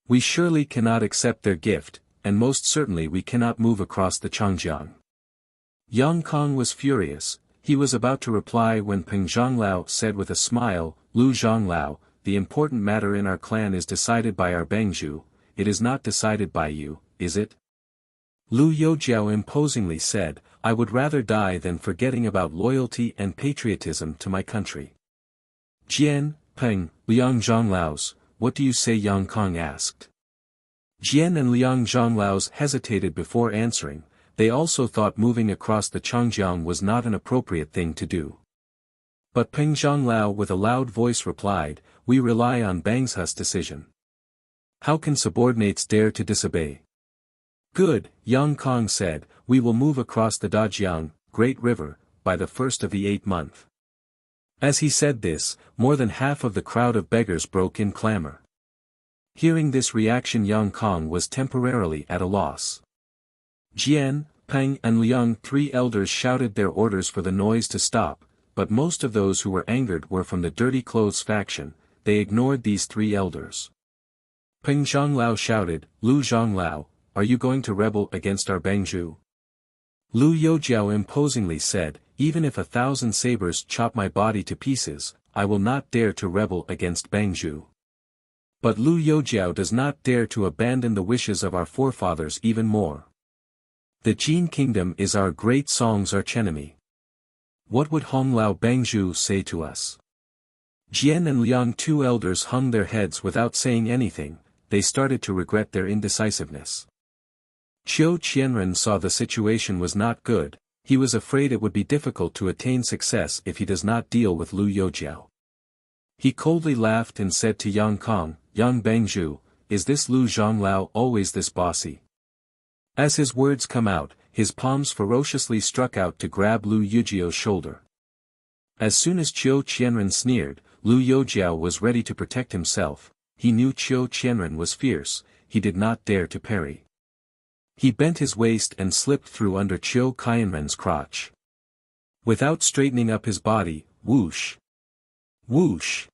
We surely cannot accept their gift, and most certainly we cannot move across the Changjiang. Yang Kong was furious, he was about to reply when Peng Zhonglao said with a smile, Lu Zhonglao, the important matter in our clan is decided by our Bangzhu, it is not decided by you, is it? Lu Youjiao imposingly said, I would rather die than forgetting about loyalty and patriotism to my country. Jian, Peng, Liang Zhonglao's, what do you say? Yang Kong asked. Jian and Liang Zhonglao's hesitated before answering, they also thought moving across the Changjiang was not an appropriate thing to do. But Peng Zhonglao with a loud voice replied, we rely on Bangzhu's decision. How can subordinates dare to disobey? Good, Yang Kong said, we will move across the Dajiang, Great River, by the 1st of the 8th month. As he said this, more than half of the crowd of beggars broke in clamor. Hearing this reaction Yang Kong was temporarily at a loss. Jian, Peng and Liang, 3 elders shouted their orders for the noise to stop, but most of those who were angered were from the dirty clothes faction, they ignored these 3 elders. Peng Zhonglao shouted, Lu Zhonglao, are you going to rebel against our Bangzhu? Lu Youjiao imposingly said, even if 1,000 sabers chop my body to pieces, I will not dare to rebel against Bangzhu. But Lu Youjiao does not dare to abandon the wishes of our forefathers even more. The Jin kingdom is our great song's archenemy. What would Hong Lao Bangzhu say to us? Jian and Liang, 2 elders, hung their heads without saying anything, they started to regret their indecisiveness. Qiu Qianren saw the situation was not good, He was afraid it would be difficult to attain success if he does not deal with Lu Youjiao. He coldly laughed and said to Yang Kong, "Yang Bangzhu, is this Lu Zhonglao always this bossy?" As his words come out, his palms ferociously struck out to grab Lu Yujiao's shoulder. As soon as Qiu Qianren sneered, Lu Youjiao was ready to protect himself. He knew Qiu Qianren was fierce, he did not dare to parry. He bent his waist and slipped through under Qiu Qianren's crotch. Without straightening up his body, whoosh! Whoosh!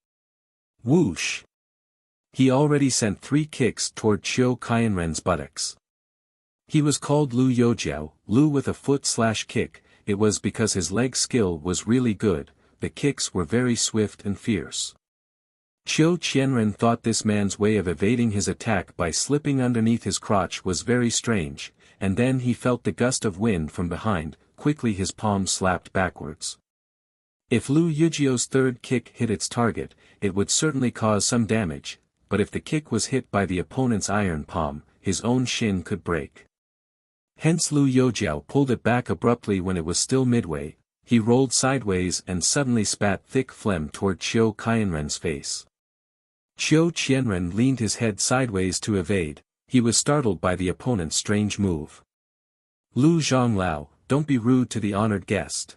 Whoosh! He already sent 3 kicks toward Qiu Qianren's buttocks. He was called Lu Youjiao, Lu with a foot/kick, it was because his leg skill was really good, the kicks were very swift and fierce. Qiu Qianren thought this man's way of evading his attack by slipping underneath his crotch was very strange, and then he felt the gust of wind from behind, quickly his palm slapped backwards. If Lu Yujiao's 3rd kick hit its target, it would certainly cause some damage, but if the kick was hit by the opponent's iron palm, his own shin could break. Hence Lu Youjiao pulled it back abruptly when it was still midway, he rolled sideways and suddenly spat thick phlegm toward Qiu Qianren's face. Qiu Qianren leaned his head sideways to evade, he was startled by the opponent's strange move. "Lu Zhonglao, don't be rude to the honored guest."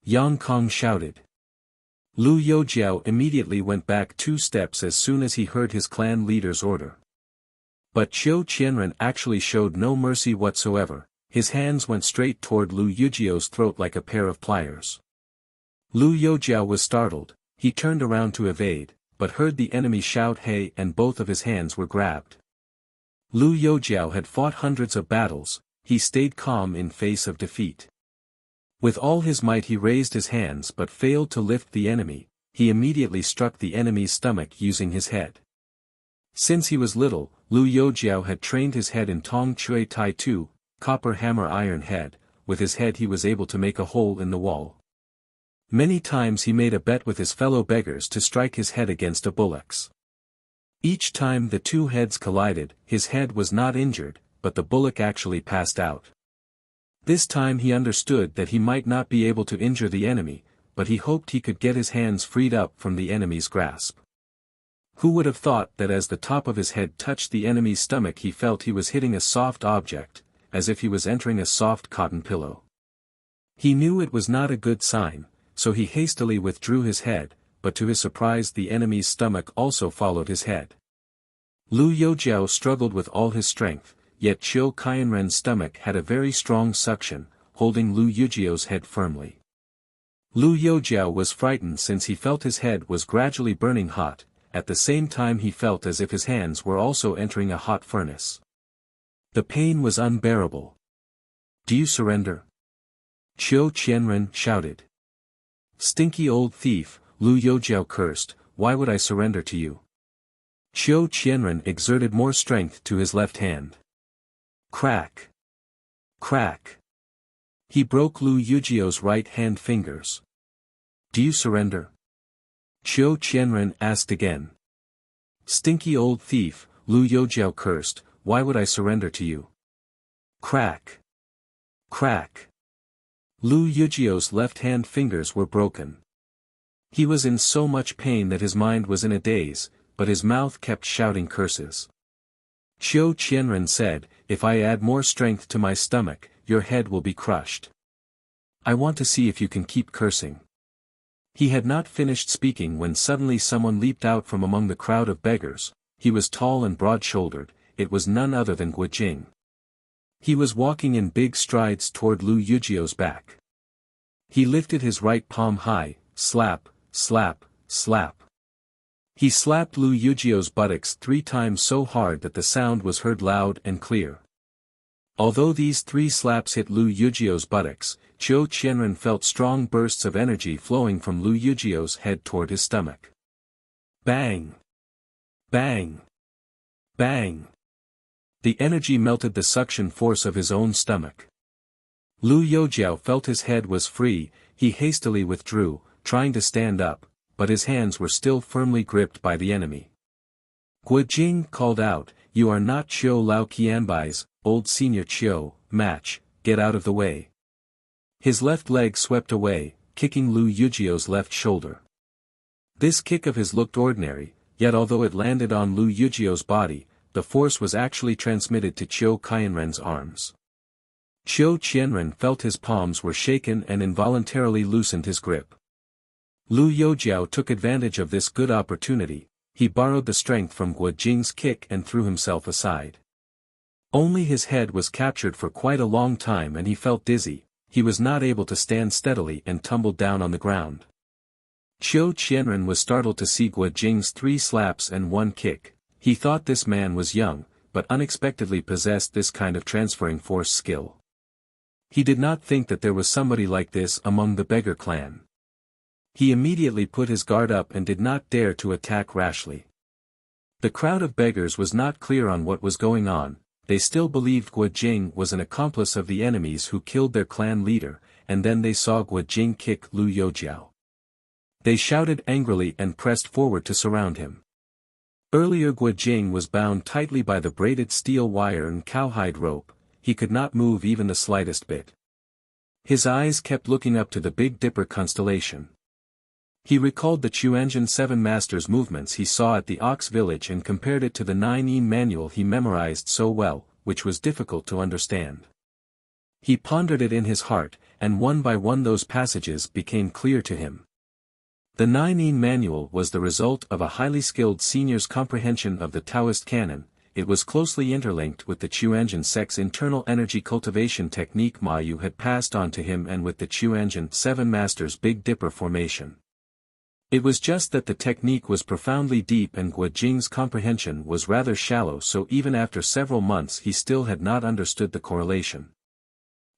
Yang Kong shouted. Lu Youjiao immediately went back 2 steps as soon as he heard his clan leader's order. But Qiu Qianren actually showed no mercy whatsoever, his hands went straight toward Lu Yujiao's throat like a pair of pliers. Lu Youjiao was startled, he turned around to evade, but heard the enemy shout "Hey!" and both of his hands were grabbed. Lu Youjiao had fought hundreds of battles, he stayed calm in face of defeat. With all his might he raised his hands but failed to lift the enemy, he immediately struck the enemy's stomach using his head. Since he was little, Lu Youjiao had trained his head in Tong Chui Tai Tu, copper hammer iron head, with his head he was able to make a hole in the wall. Many times he made a bet with his fellow beggars to strike his head against a bullock's. Each time the 2 heads collided, his head was not injured, but the bullock actually passed out. This time he understood that he might not be able to injure the enemy, but he hoped he could get his hands freed up from the enemy's grasp. Who would have thought that as the top of his head touched the enemy's stomach he felt he was hitting a soft object, as if he was entering a soft cotton pillow. He knew it was not a good sign, so he hastily withdrew his head, but to his surprise the enemy's stomach also followed his head. Lu Youjiao struggled with all his strength, yet Qiu Qianren's stomach had a very strong suction, holding Lu Yujiao's head firmly. Lu Youjiao was frightened since he felt his head was gradually burning hot, at the same time he felt as if his hands were also entering a hot furnace. The pain was unbearable. "Do you surrender?" Qiu Qianren shouted. "Stinky old thief," Lu Youjiao cursed, "why would I surrender to you?" Qiu Qianren exerted more strength to his left hand. Crack! Crack! He broke Lu Yujiao's right hand fingers. "Do you surrender?" Qiu Qianren asked again. "Stinky old thief," Lu Youjiao cursed, "why would I surrender to you?" Crack! Crack! Lu Yujiao's left-hand fingers were broken. He was in so much pain that his mind was in a daze, but his mouth kept shouting curses. Qiu Qianren said, "If I add more strength to my stomach, your head will be crushed. I want to see if you can keep cursing." He had not finished speaking when suddenly someone leaped out from among the crowd of beggars. He was tall and broad-shouldered, it was none other than Guojing. He was walking in big strides toward Lu Yujiao's back. He lifted his right palm high, slap, slap, slap. He slapped Lu Yujiao's buttocks 3 times so hard that the sound was heard loud and clear. Although these 3 slaps hit Lu Yujiao's buttocks, Qiu Qianren felt strong bursts of energy flowing from Lu Yujiao's head toward his stomach. Bang! Bang! Bang! The energy melted the suction force of his own stomach. Lu Youjiao felt his head was free, he hastily withdrew, trying to stand up, but his hands were still firmly gripped by the enemy. Guojing called out, "You are not Qiu Lao Qianbai's old senior Qiu, match, get out of the way." His left leg swept away, kicking Lu Yujio's left shoulder. This kick of his looked ordinary, yet although it landed on Lu Yujio's body, the force was actually transmitted to Qiu Qianren's arms. Qiu Qianren felt his palms were shaken and involuntarily loosened his grip. Lu Youjiao took advantage of this good opportunity. He borrowed the strength from Guo Jing's kick and threw himself aside. Only his head was captured for quite a long time and he felt dizzy. He was not able to stand steadily and tumbled down on the ground. Qiu Qianren was startled to see Guo Jing's 3 slaps and 1 kick. He thought this man was young, but unexpectedly possessed this kind of transferring force skill. He did not think that there was somebody like this among the beggar clan. He immediately put his guard up and did not dare to attack rashly. The crowd of beggars was not clear on what was going on. They still believed Guo Jing was an accomplice of the enemies who killed their clan leader, and then they saw Guo Jing kick Lu Youjiao. They shouted angrily and pressed forward to surround him. Earlier Guo Jing was bound tightly by the braided steel wire and cowhide rope. He could not move even the slightest bit. His eyes kept looking up to the Big Dipper constellation. He recalled the Chuanjin 7 Masters movements he saw at the Ox village and compared it to the 9-yin manual he memorized so well, which was difficult to understand. He pondered it in his heart, and one by one those passages became clear to him. The 9-yin manual was the result of a highly skilled senior's comprehension of the Taoist canon. It was closely interlinked with the Chuanjin sect's internal energy cultivation technique Ma Yu had passed on to him and with the Chuanjin 7 Masters Big Dipper formation. It was just that the technique was profoundly deep and Guo Jing's comprehension was rather shallow, so even after several months he still had not understood the correlation.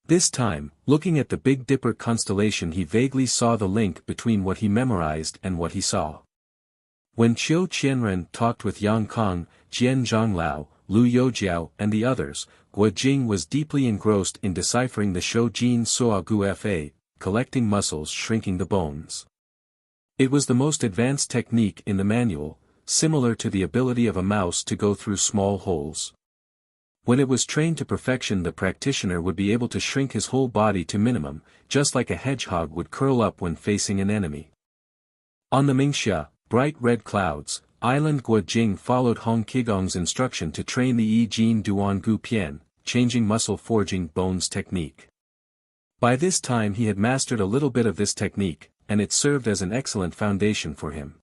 This time, looking at the Big Dipper constellation, he vaguely saw the link between what he memorized and what he saw. When Qiu Qianren talked with Yang Kong, Jian Zhonglao, Lu Youjiao and the others, Guo Jing was deeply engrossed in deciphering the Shoujin Suagu Fa, collecting muscles shrinking the bones. It was the most advanced technique in the manual, similar to the ability of a mouse to go through small holes. When it was trained to perfection, the practitioner would be able to shrink his whole body to minimum, just like a hedgehog would curl up when facing an enemy. On the Mingxia, bright red clouds, island, Guo Jing followed Hong Qigong's instruction to train the Yi Jin Duan Gu Pian, changing muscle forging bones technique. By this time he had mastered a little bit of this technique, and it served as an excellent foundation for him.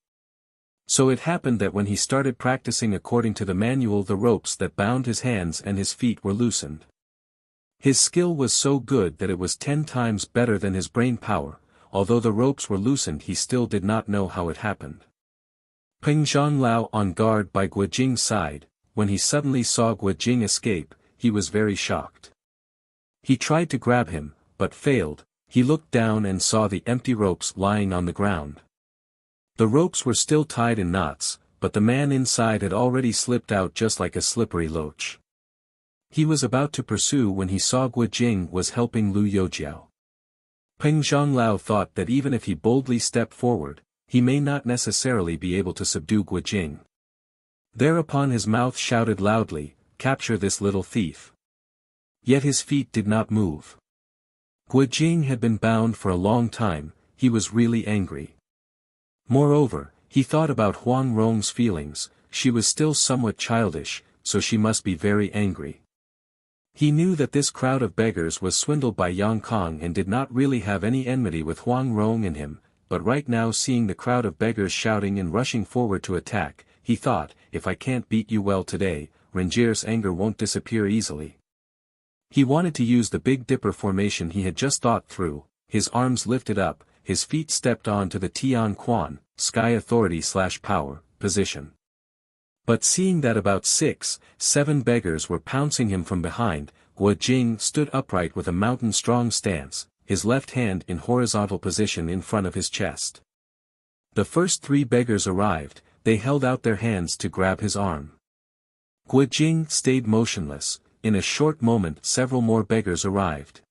So it happened that when he started practicing according to the manual, the ropes that bound his hands and his feet were loosened. His skill was so good that it was 10 times better than his brain power. Although the ropes were loosened, he still did not know how it happened. Peng Zhonglao, on guard by Guo Jing's side, when he suddenly saw Guo Jing escape, he was very shocked. He tried to grab him, but failed. He looked down and saw the empty ropes lying on the ground. The ropes were still tied in knots, but the man inside had already slipped out just like a slippery loach. He was about to pursue when he saw Guo Jing was helping Lu Youjiao. Peng Zhonglao thought that even if he boldly stepped forward, he may not necessarily be able to subdue Guo Jing. Thereupon his mouth shouted loudly, "Capture this little thief." Yet his feet did not move. Guo Jing had been bound for a long time. He was really angry. Moreover, he thought about Huang Rong's feelings. She was still somewhat childish, so she must be very angry. He knew that this crowd of beggars was swindled by Yang Kong and did not really have any enmity with Huang Rong in him, but right now, seeing the crowd of beggars shouting and rushing forward to attack, he thought, if I can't beat you well today, Rengier's anger won't disappear easily. He wanted to use the Big Dipper formation he had just thought through. His arms lifted up, his feet stepped on to the Tian Quan, Sky Authority/Power, position. But seeing that about 6-7 beggars were pouncing him from behind, Guo Jing stood upright with a mountain-strong stance, his left hand in horizontal position in front of his chest. The first 3 beggars arrived. They held out their hands to grab his arm. Guo Jing stayed motionless. In a short moment several more beggars arrived.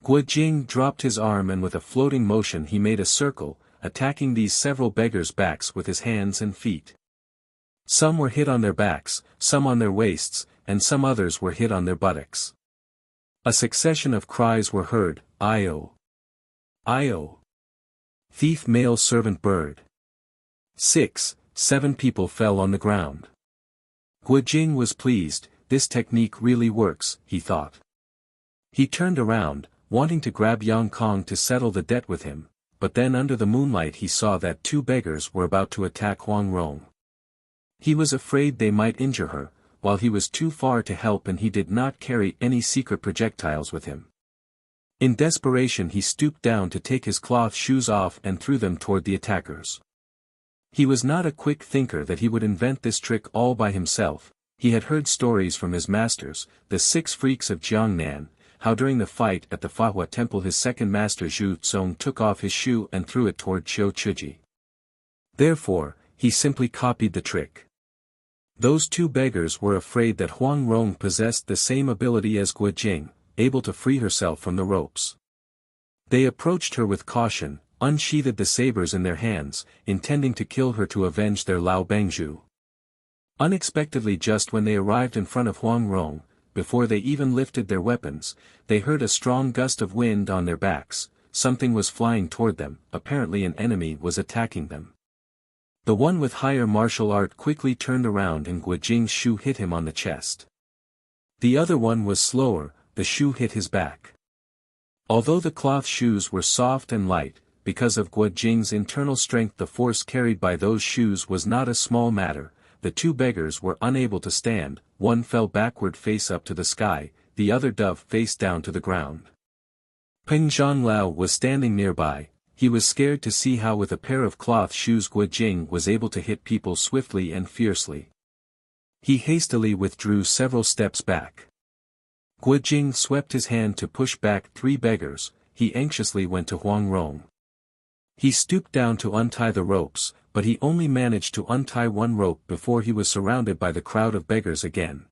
Guo Jing dropped his arm and with a floating motion he made a circle, attacking these several beggars' backs with his hands and feet. Some were hit on their backs, some on their waists, and some others were hit on their buttocks. A succession of cries were heard, Io. Io. Thief male servant bird. 6, 7 people fell on the ground. Guojing was pleased, this technique really works, he thought. He turned around, wanting to grab Yang Kong to settle the debt with him, but then under the moonlight he saw that 2 beggars were about to attack Huang Rong. He was afraid they might injure her, while he was too far to help and he did not carry any secret projectiles with him. In desperation he stooped down to take his cloth shoes off and threw them toward the attackers. He was not a quick thinker that he would invent this trick all by himself. He had heard stories from his masters, the 6 freaks of Jiangnan, how during the fight at the Fahua temple his second master Zhu Tsong took off his shoe and threw it toward Qiu Chuji. Therefore, he simply copied the trick. Those 2 beggars were afraid that Huang Rong possessed the same ability as Guojing, able to free herself from the ropes. They approached her with caution, unsheathed the sabers in their hands, intending to kill her to avenge their Lao Bangzhu. Unexpectedly just when they arrived in front of Huang Rong, before they even lifted their weapons, they heard a strong gust of wind on their backs, something was flying toward them, apparently an enemy was attacking them. The one with higher martial art quickly turned around and Guojing's shoe hit him on the chest. The other one was slower, the shoe hit his back. Although the cloth shoes were soft and light, because of Guojing's internal strength the force carried by those shoes was not a small matter. The 2 beggars were unable to stand, one fell backward face up to the sky, the other dove face down to the ground. Peng Zhonglao was standing nearby, he was scared to see how with a pair of cloth shoes Guojing was able to hit people swiftly and fiercely. He hastily withdrew several steps back. Guojing swept his hand to push back 3 beggars, he anxiously went to Huang Rong. He stooped down to untie the ropes, but he only managed to untie 1 rope before he was surrounded by the crowd of beggars again.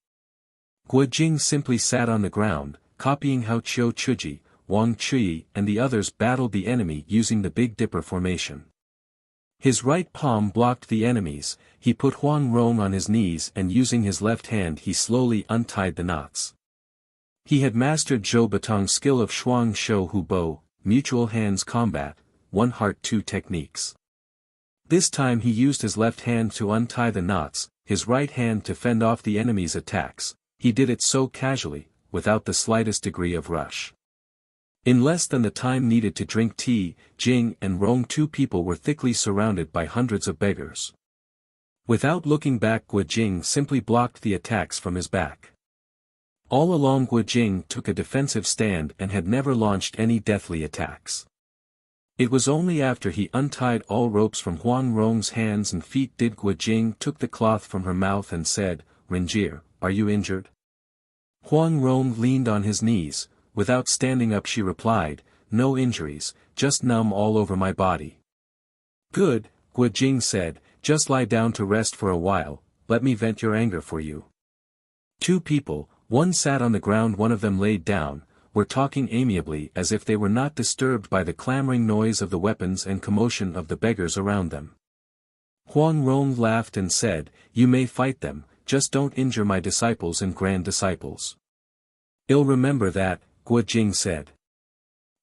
Guojing simply sat on the ground, copying how Qiu Chuji, Wang Chui and the others battled the enemy using the Big Dipper formation. His right palm blocked the enemies, he put Huang Rong on his knees and using his left hand he slowly untied the knots. He had mastered Zhou Batong's skill of Shuang Shou Hu Bo, mutual hands combat, 1 heart 2 techniques. This time he used his left hand to untie the knots, his right hand to fend off the enemy's attacks, he did it so casually, without the slightest degree of rush. In less than the time needed to drink tea, Jing and Rong 2 people were thickly surrounded by hundreds of beggars. Without looking back Guojing simply blocked the attacks from his back. All along Guojing took a defensive stand and had never launched any deathly attacks. It was only after he untied all ropes from Huang Rong's hands and feet did Guojing took the cloth from her mouth and said, "Renjie, are you injured?" Huang Rong leaned on his knees, without standing up she replied, "No injuries, just numb all over my body." "Good," Guojing said, "just lie down to rest for a while, let me vent your anger for you." 2 people, one sat on the ground one of them laid down, were talking amiably as if they were not disturbed by the clamoring noise of the weapons and commotion of the beggars around them. Huang Rong laughed and said, "You may fight them, just don't injure my disciples and grand disciples." "I'll remember that," Guojing said.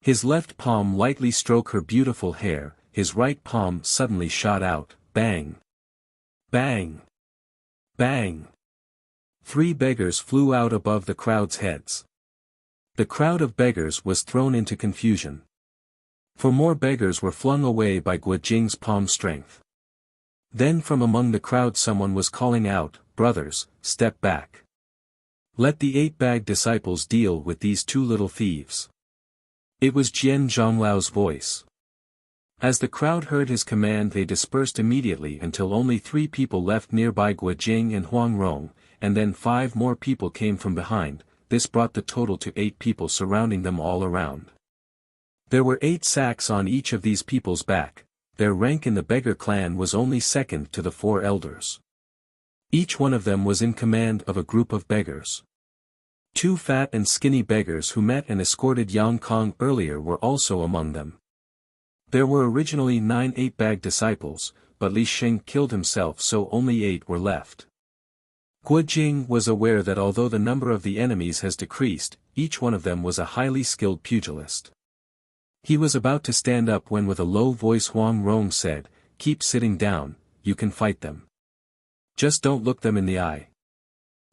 His left palm lightly stroked her beautiful hair, his right palm suddenly shot out, bang! Bang! Bang! 3 beggars flew out above the crowd's heads. The crowd of beggars was thrown into confusion. For more beggars were flung away by Guojing's palm strength. Then from among the crowd someone was calling out, "Brothers, step back. Let the 8-bag disciples deal with these 2 little thieves." It was Jian Zhonglao's voice. As the crowd heard his command they dispersed immediately until only 3 people left nearby Guojing and Huang Rong, and then 5 more people came from behind. This brought the total to 8 people surrounding them all around. There were 8 sacks on each of these people's back, their rank in the beggar clan was only second to the 4 elders. Each one of them was in command of a group of beggars. 2 fat and skinny beggars who met and escorted Yang Kong earlier were also among them. There were originally 9 8-bag disciples, but Li Sheng killed himself so only 8 were left. Guojing was aware that although the number of the enemies has decreased, each one of them was a highly skilled pugilist. He was about to stand up when with a low voice Huang Rong said, "Keep sitting down, you can fight them. Just don't look them in the eye."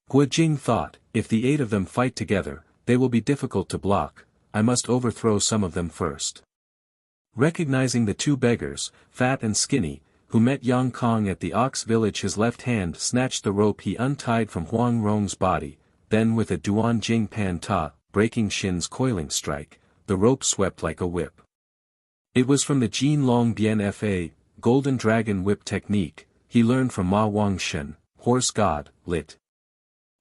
Guo Jing thought, if the 8 of them fight together, they will be difficult to block, I must overthrow some of them first. Recognizing the 2 beggars, fat and skinny, who met Yang Kong at the ox village, his left hand snatched the rope he untied from Huang Rong's body, then with a Duan Jing Pan Ta, breaking Shin's coiling strike, the rope swept like a whip. It was from the Jin Long Bien Fa, Golden Dragon Whip technique, he learned from Ma Wang Shen, Horse God, lit.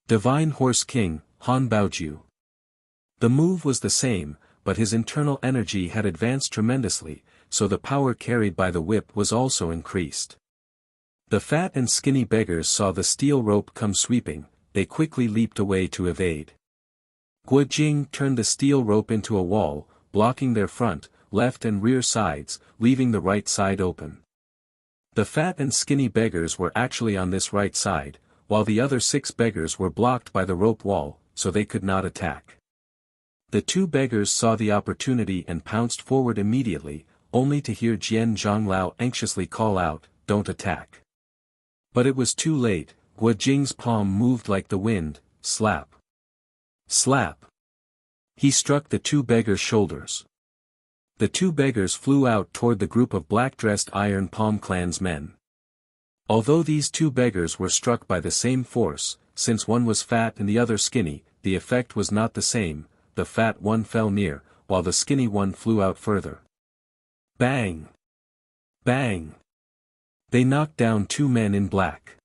Divine Horse King, Han Baoju. The move was the same, but his internal energy had advanced tremendously, so the power carried by the whip was also increased. The fat and skinny beggars saw the steel rope come sweeping, they quickly leaped away to evade. Guo Jing turned the steel rope into a wall, blocking their front, left and rear sides, leaving the right side open. The fat and skinny beggars were actually on this right side, while the other 6 beggars were blocked by the rope wall, so they could not attack. The 2 beggars saw the opportunity and pounced forward immediately, only to hear Jian Zhonglao anxiously call out, "Don't attack." But it was too late, Guo Jing's palm moved like the wind, slap. Slap. He struck the 2 beggars' shoulders. The 2 beggars flew out toward the group of black-dressed Iron Palm Clan's men. Although these 2 beggars were struck by the same force, since one was fat and the other skinny, the effect was not the same, the fat one fell near, while the skinny one flew out further. Bang! Bang! They knocked down 2 men in black.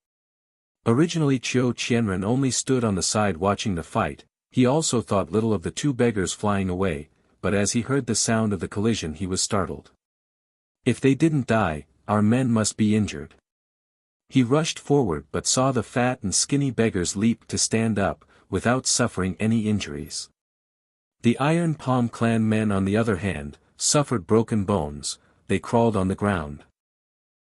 Originally Qiu Qianren only stood on the side watching the fight, he also thought little of the 2 beggars flying away, but as he heard the sound of the collision he was startled. If they didn't die, our men must be injured. He rushed forward but saw the fat and skinny beggars leap to stand up, without suffering any injuries. The Iron Palm Clan men on the other hand, suffered broken bones, they crawled on the ground.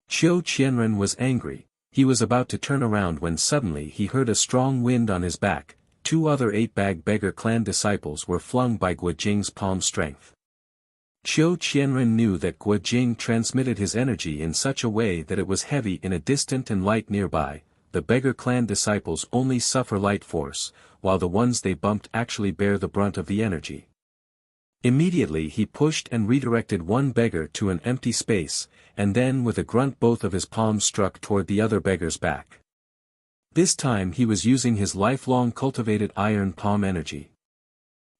Qiu Qianren was angry, he was about to turn around when suddenly he heard a strong wind on his back, 2 other 8-bag beggar clan disciples were flung by Guo Jing's palm strength. Qiu Qianren knew that Guo Jing transmitted his energy in such a way that it was heavy in a distant and light nearby, the beggar clan disciples only suffer light force, while the ones they bumped actually bear the brunt of the energy. Immediately he pushed and redirected one beggar to an empty space, and then with a grunt both of his palms struck toward the other beggar's back. This time he was using his lifelong cultivated iron palm energy.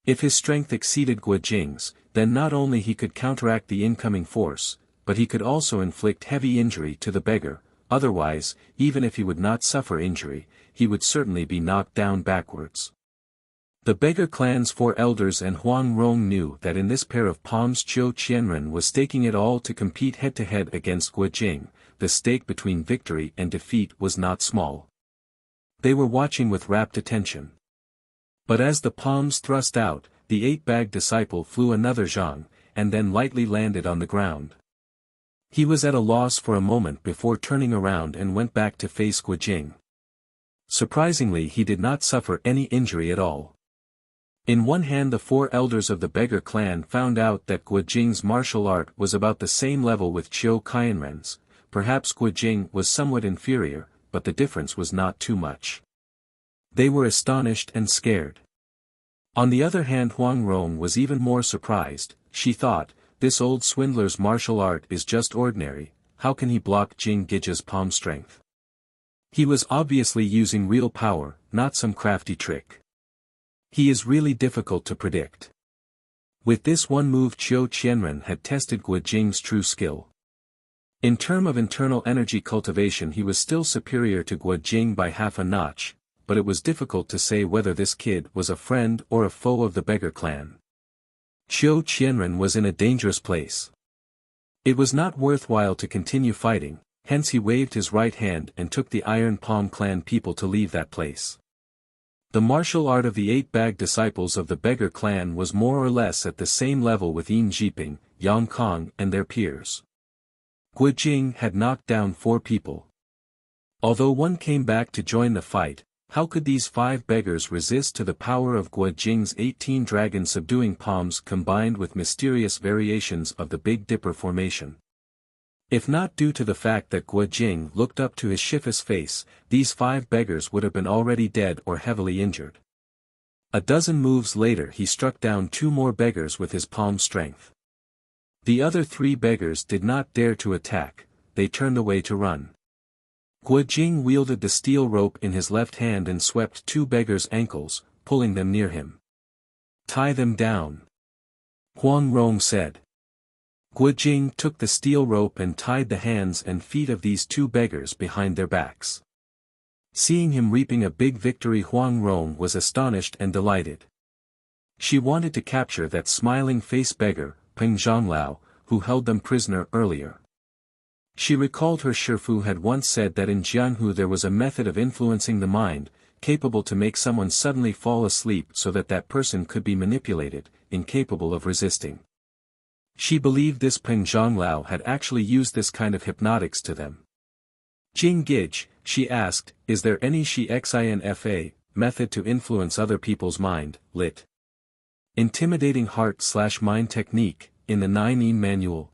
If his strength exceeded Guo Jing's, then not only he could counteract the incoming force, but he could also inflict heavy injury to the beggar, otherwise, even if he would not suffer injury, he would certainly be knocked down backwards. The beggar clan's 4 elders and Huang Rong knew that in this pair of palms Qiu Qianren was staking it all to compete head-to-head against Guo Jing, the stake between victory and defeat was not small. They were watching with rapt attention. But as the palms thrust out, the 8-bag disciple flew another zhang, and then lightly landed on the ground. He was at a loss for a moment before turning around and went back to face Guo Jing. Surprisingly he did not suffer any injury at all. In one hand the 4 elders of the beggar clan found out that Guo Jing's martial art was about the same level with Qiu Qianren's, perhaps Guo Jing was somewhat inferior, but the difference was not too much. They were astonished and scared. On the other hand Huang Rong was even more surprised, she thought, this old swindler's martial art is just ordinary, how can he block Jing Gija's palm strength? He was obviously using real power, not some crafty trick. He is really difficult to predict. With this one move Qiu Qianren had tested Guo Jing's true skill. In terms of internal energy cultivation he was still superior to Guo Jing by half a notch, but it was difficult to say whether this kid was a friend or a foe of the beggar clan. Qiu Qianren was in a dangerous place. It was not worthwhile to continue fighting, hence he waved his right hand and took the Iron Palm Clan people to leave that place. The martial art of the 8-bag disciples of the beggar clan was more or less at the same level with Yin Jiping, Yang Kong and their peers. Guo Jing had knocked down 4 people. Although one came back to join the fight, How could these 5 beggars resist to the power of Guo Jing's 18 dragon-subduing palms combined with mysterious variations of the Big Dipper formation? If not due to the fact that Guo Jing looked up to his Shifa's face, these 5 beggars would have been already dead or heavily injured. A dozen moves later he struck down 2 more beggars with his palm strength. The other 3 beggars did not dare to attack, they turned away to run. Guo Jing wielded the steel rope in his left hand and swept 2 beggars' ankles, pulling them near him. "Tie them down," Huang Rong said. Guo Jing took the steel rope and tied the hands and feet of these 2 beggars behind their backs. Seeing him reaping a big victory, Huang Rong was astonished and delighted. She wanted to capture that smiling face beggar, Peng Zhonglao, who held them prisoner earlier. She recalled her Shifu had once said that in Jianhu there was a method of influencing the mind, capable to make someone suddenly fall asleep so that that person could be manipulated, incapable of resisting. She believed this Peng Zhonglao had actually used this kind of hypnotics to them. "Jing Gij," she asked, "is there any XINFA method to influence other people's mind, lit. Intimidating heart/mind technique, in the 9E manual?"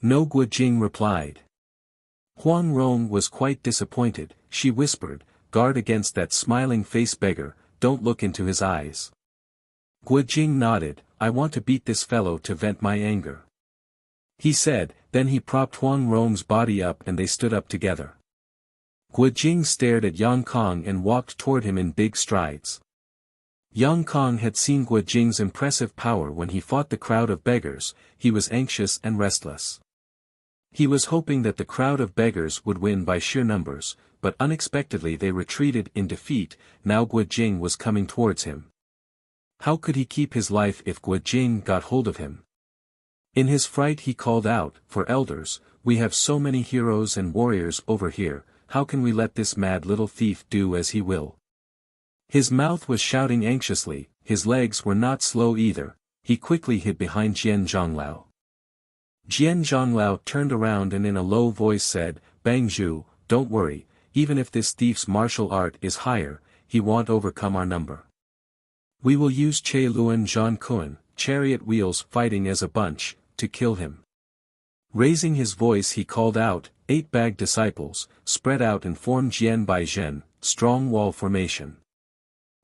"No," Guo Jing replied. Huang Rong was quite disappointed. She whispered, "Guard against that smiling face beggar, don't look into his eyes." Guo Jing nodded, "I want to beat this fellow to vent my anger," he said. Then he propped Huang Rong's body up and they stood up together. Guo Jing stared at Yang Kong and walked toward him in big strides. Yang Kong had seen Guo Jing's impressive power when he fought the crowd of beggars. He was anxious and restless. He was hoping that the crowd of beggars would win by sheer numbers, but unexpectedly they retreated in defeat. Now Guo Jing was coming towards him. How could he keep his life if Guo Jing got hold of him? In his fright he called out, "For elders, we have so many heroes and warriors over here, how can we let this mad little thief do as he will?" His mouth was shouting anxiously, his legs were not slow either. He quickly hid behind Jian Zhonglao. Jian Zhonglao turned around and in a low voice said, "Bang Zhu, don't worry, even if this thief's martial art is higher, he won't overcome our number. We will use Che Luan Zhan Kun, chariot wheels fighting as a bunch, to kill him." Raising his voice he called out, 8 bag disciples, spread out and form Jian Bai Zhen, strong wall formation.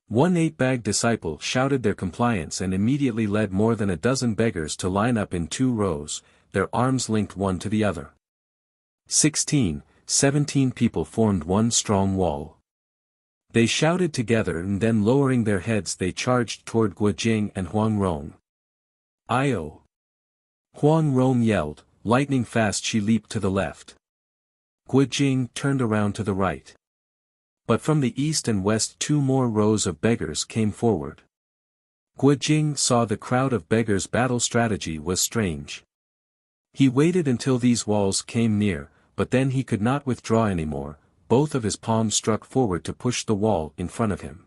1 8-bag disciple shouted their compliance and immediately led more than a dozen beggars to line up in 2 rows, their arms linked one to the other. 16, 17 people formed one strong wall. They shouted together and then lowering their heads they charged toward Guo Jing and Huang Rong. "Io!" Huang Rong yelled, lightning fast she leaped to the left. Guo Jing turned around to the right. But from the east and west 2 more rows of beggars came forward. Guo Jing saw the crowd of beggars' battle strategy was strange. He waited until these walls came near, but then he could not withdraw anymore. Both of his palms struck forward to push the wall in front of him.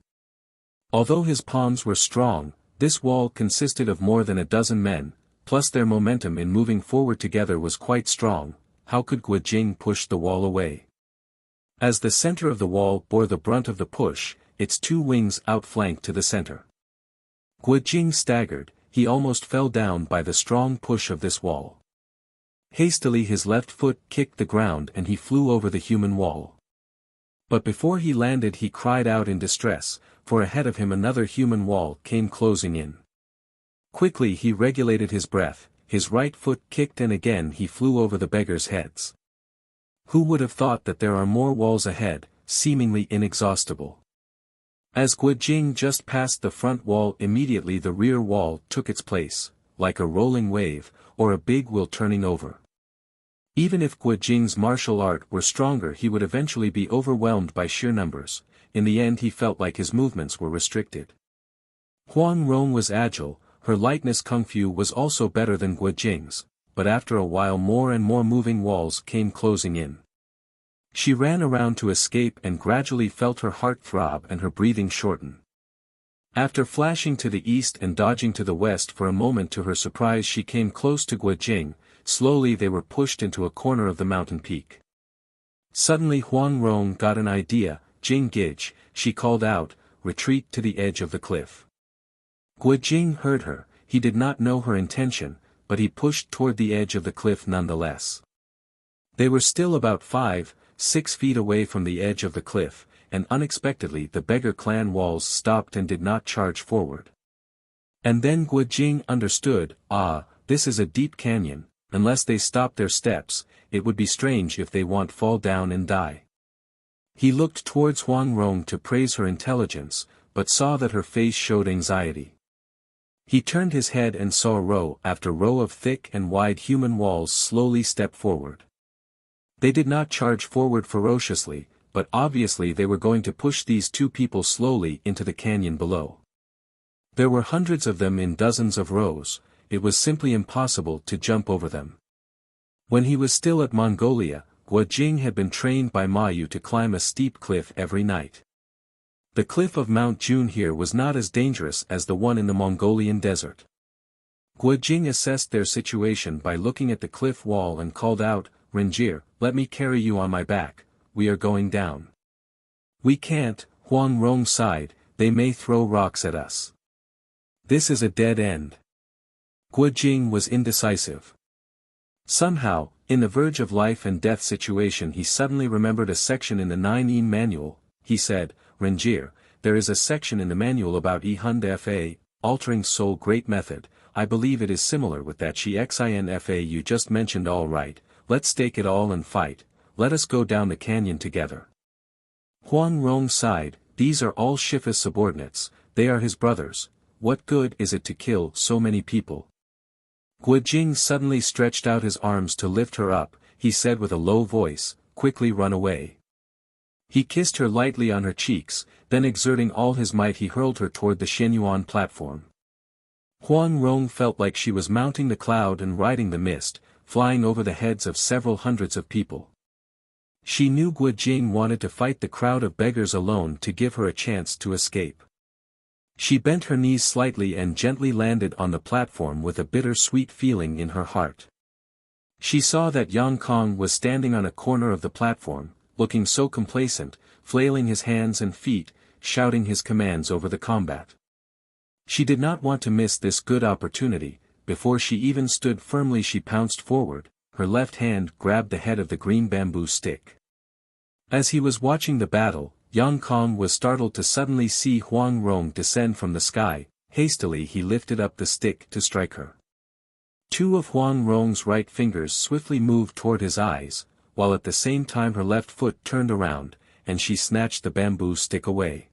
Although his palms were strong, this wall consisted of more than a dozen men, plus their momentum in moving forward together was quite strong. How could Guo Jing push the wall away? As the center of the wall bore the brunt of the push, its 2 wings outflanked to the center. Guo Jing staggered, he almost fell down by the strong push of this wall. Hastily his left foot kicked the ground and he flew over the human wall. But before he landed he cried out in distress, for ahead of him another human wall came closing in. Quickly he regulated his breath, his right foot kicked and again he flew over the beggars' heads. Who would have thought that there are more walls ahead, seemingly inexhaustible? As Guo Jing just passed the front wall immediately the rear wall took its place, like a rolling wave, or a big wheel turning over. Even if Guo Jing's martial art were stronger he would eventually be overwhelmed by sheer numbers. In the end he felt like his movements were restricted. Huang Rong was agile, her lightness kung fu was also better than Guo Jing's, but after a while more and more moving walls came closing in. She ran around to escape and gradually felt her heart throb and her breathing shorten. After flashing to the east and dodging to the west for a moment to her surprise she came close to Guo Jing. Slowly they were pushed into a corner of the mountain peak. Suddenly Huang Rong got an idea, Jing Gij, she called out, retreat to the edge of the cliff. Guo Jing heard her, he did not know her intention, but he pushed toward the edge of the cliff nonetheless. They were still about 5-6 feet away from the edge of the cliff, and unexpectedly the beggar clan walls stopped and did not charge forward. And then Guo Jing understood, this is a deep canyon, unless they stop their steps, it would be strange if they won't fall down and die. He looked towards Huang Rong to praise her intelligence, but saw that her face showed anxiety. He turned his head and saw row after row of thick and wide human walls slowly step forward. They did not charge forward ferociously, but obviously they were going to push these two people slowly into the canyon below. There were hundreds of them in dozens of rows, it was simply impossible to jump over them. When he was still at Mongolia, Guo Jing had been trained by Ma Yu to climb a steep cliff every night. The cliff of Mount June here was not as dangerous as the one in the Mongolian desert. Guo Jing assessed their situation by looking at the cliff wall and called out, Renjir, let me carry you on my back, we are going down. We can't, Huang Rong sighed, they may throw rocks at us. This is a dead end. Guo Jing was indecisive. Somehow, in the verge of life and death situation he suddenly remembered a section in the 9E manual. He said, Renjir, there is a section in the manual about Fa, altering soul great method, I believe it is similar with that Xin you just mentioned. All right, let's stake it all and fight, let us go down the canyon together. Huang Rong sighed, these are all Shifa's subordinates, they are his brothers, what good is it to kill so many people? Guo Jing suddenly stretched out his arms to lift her up, he said with a low voice, quickly run away. He kissed her lightly on her cheeks, then exerting all his might he hurled her toward the Shenyuan platform. Huang Rong felt like she was mounting the cloud and riding the mist, flying over the heads of several hundreds of people. She knew Guo Jing wanted to fight the crowd of beggars alone to give her a chance to escape. She bent her knees slightly and gently landed on the platform with a bitter-sweet feeling in her heart. She saw that Yang Kong was standing on a corner of the platform, looking so complacent, flailing his hands and feet, shouting his commands over the combat. She did not want to miss this good opportunity. Before she even stood firmly she pounced forward, her left hand grabbed the head of the green bamboo stick. As he was watching the battle, Yang Kong was startled to suddenly see Huang Rong descend from the sky. Hastily he lifted up the stick to strike her. Two of Huang Rong's right fingers swiftly moved toward his eyes, while at the same time her left foot turned around, and she snatched the bamboo stick away.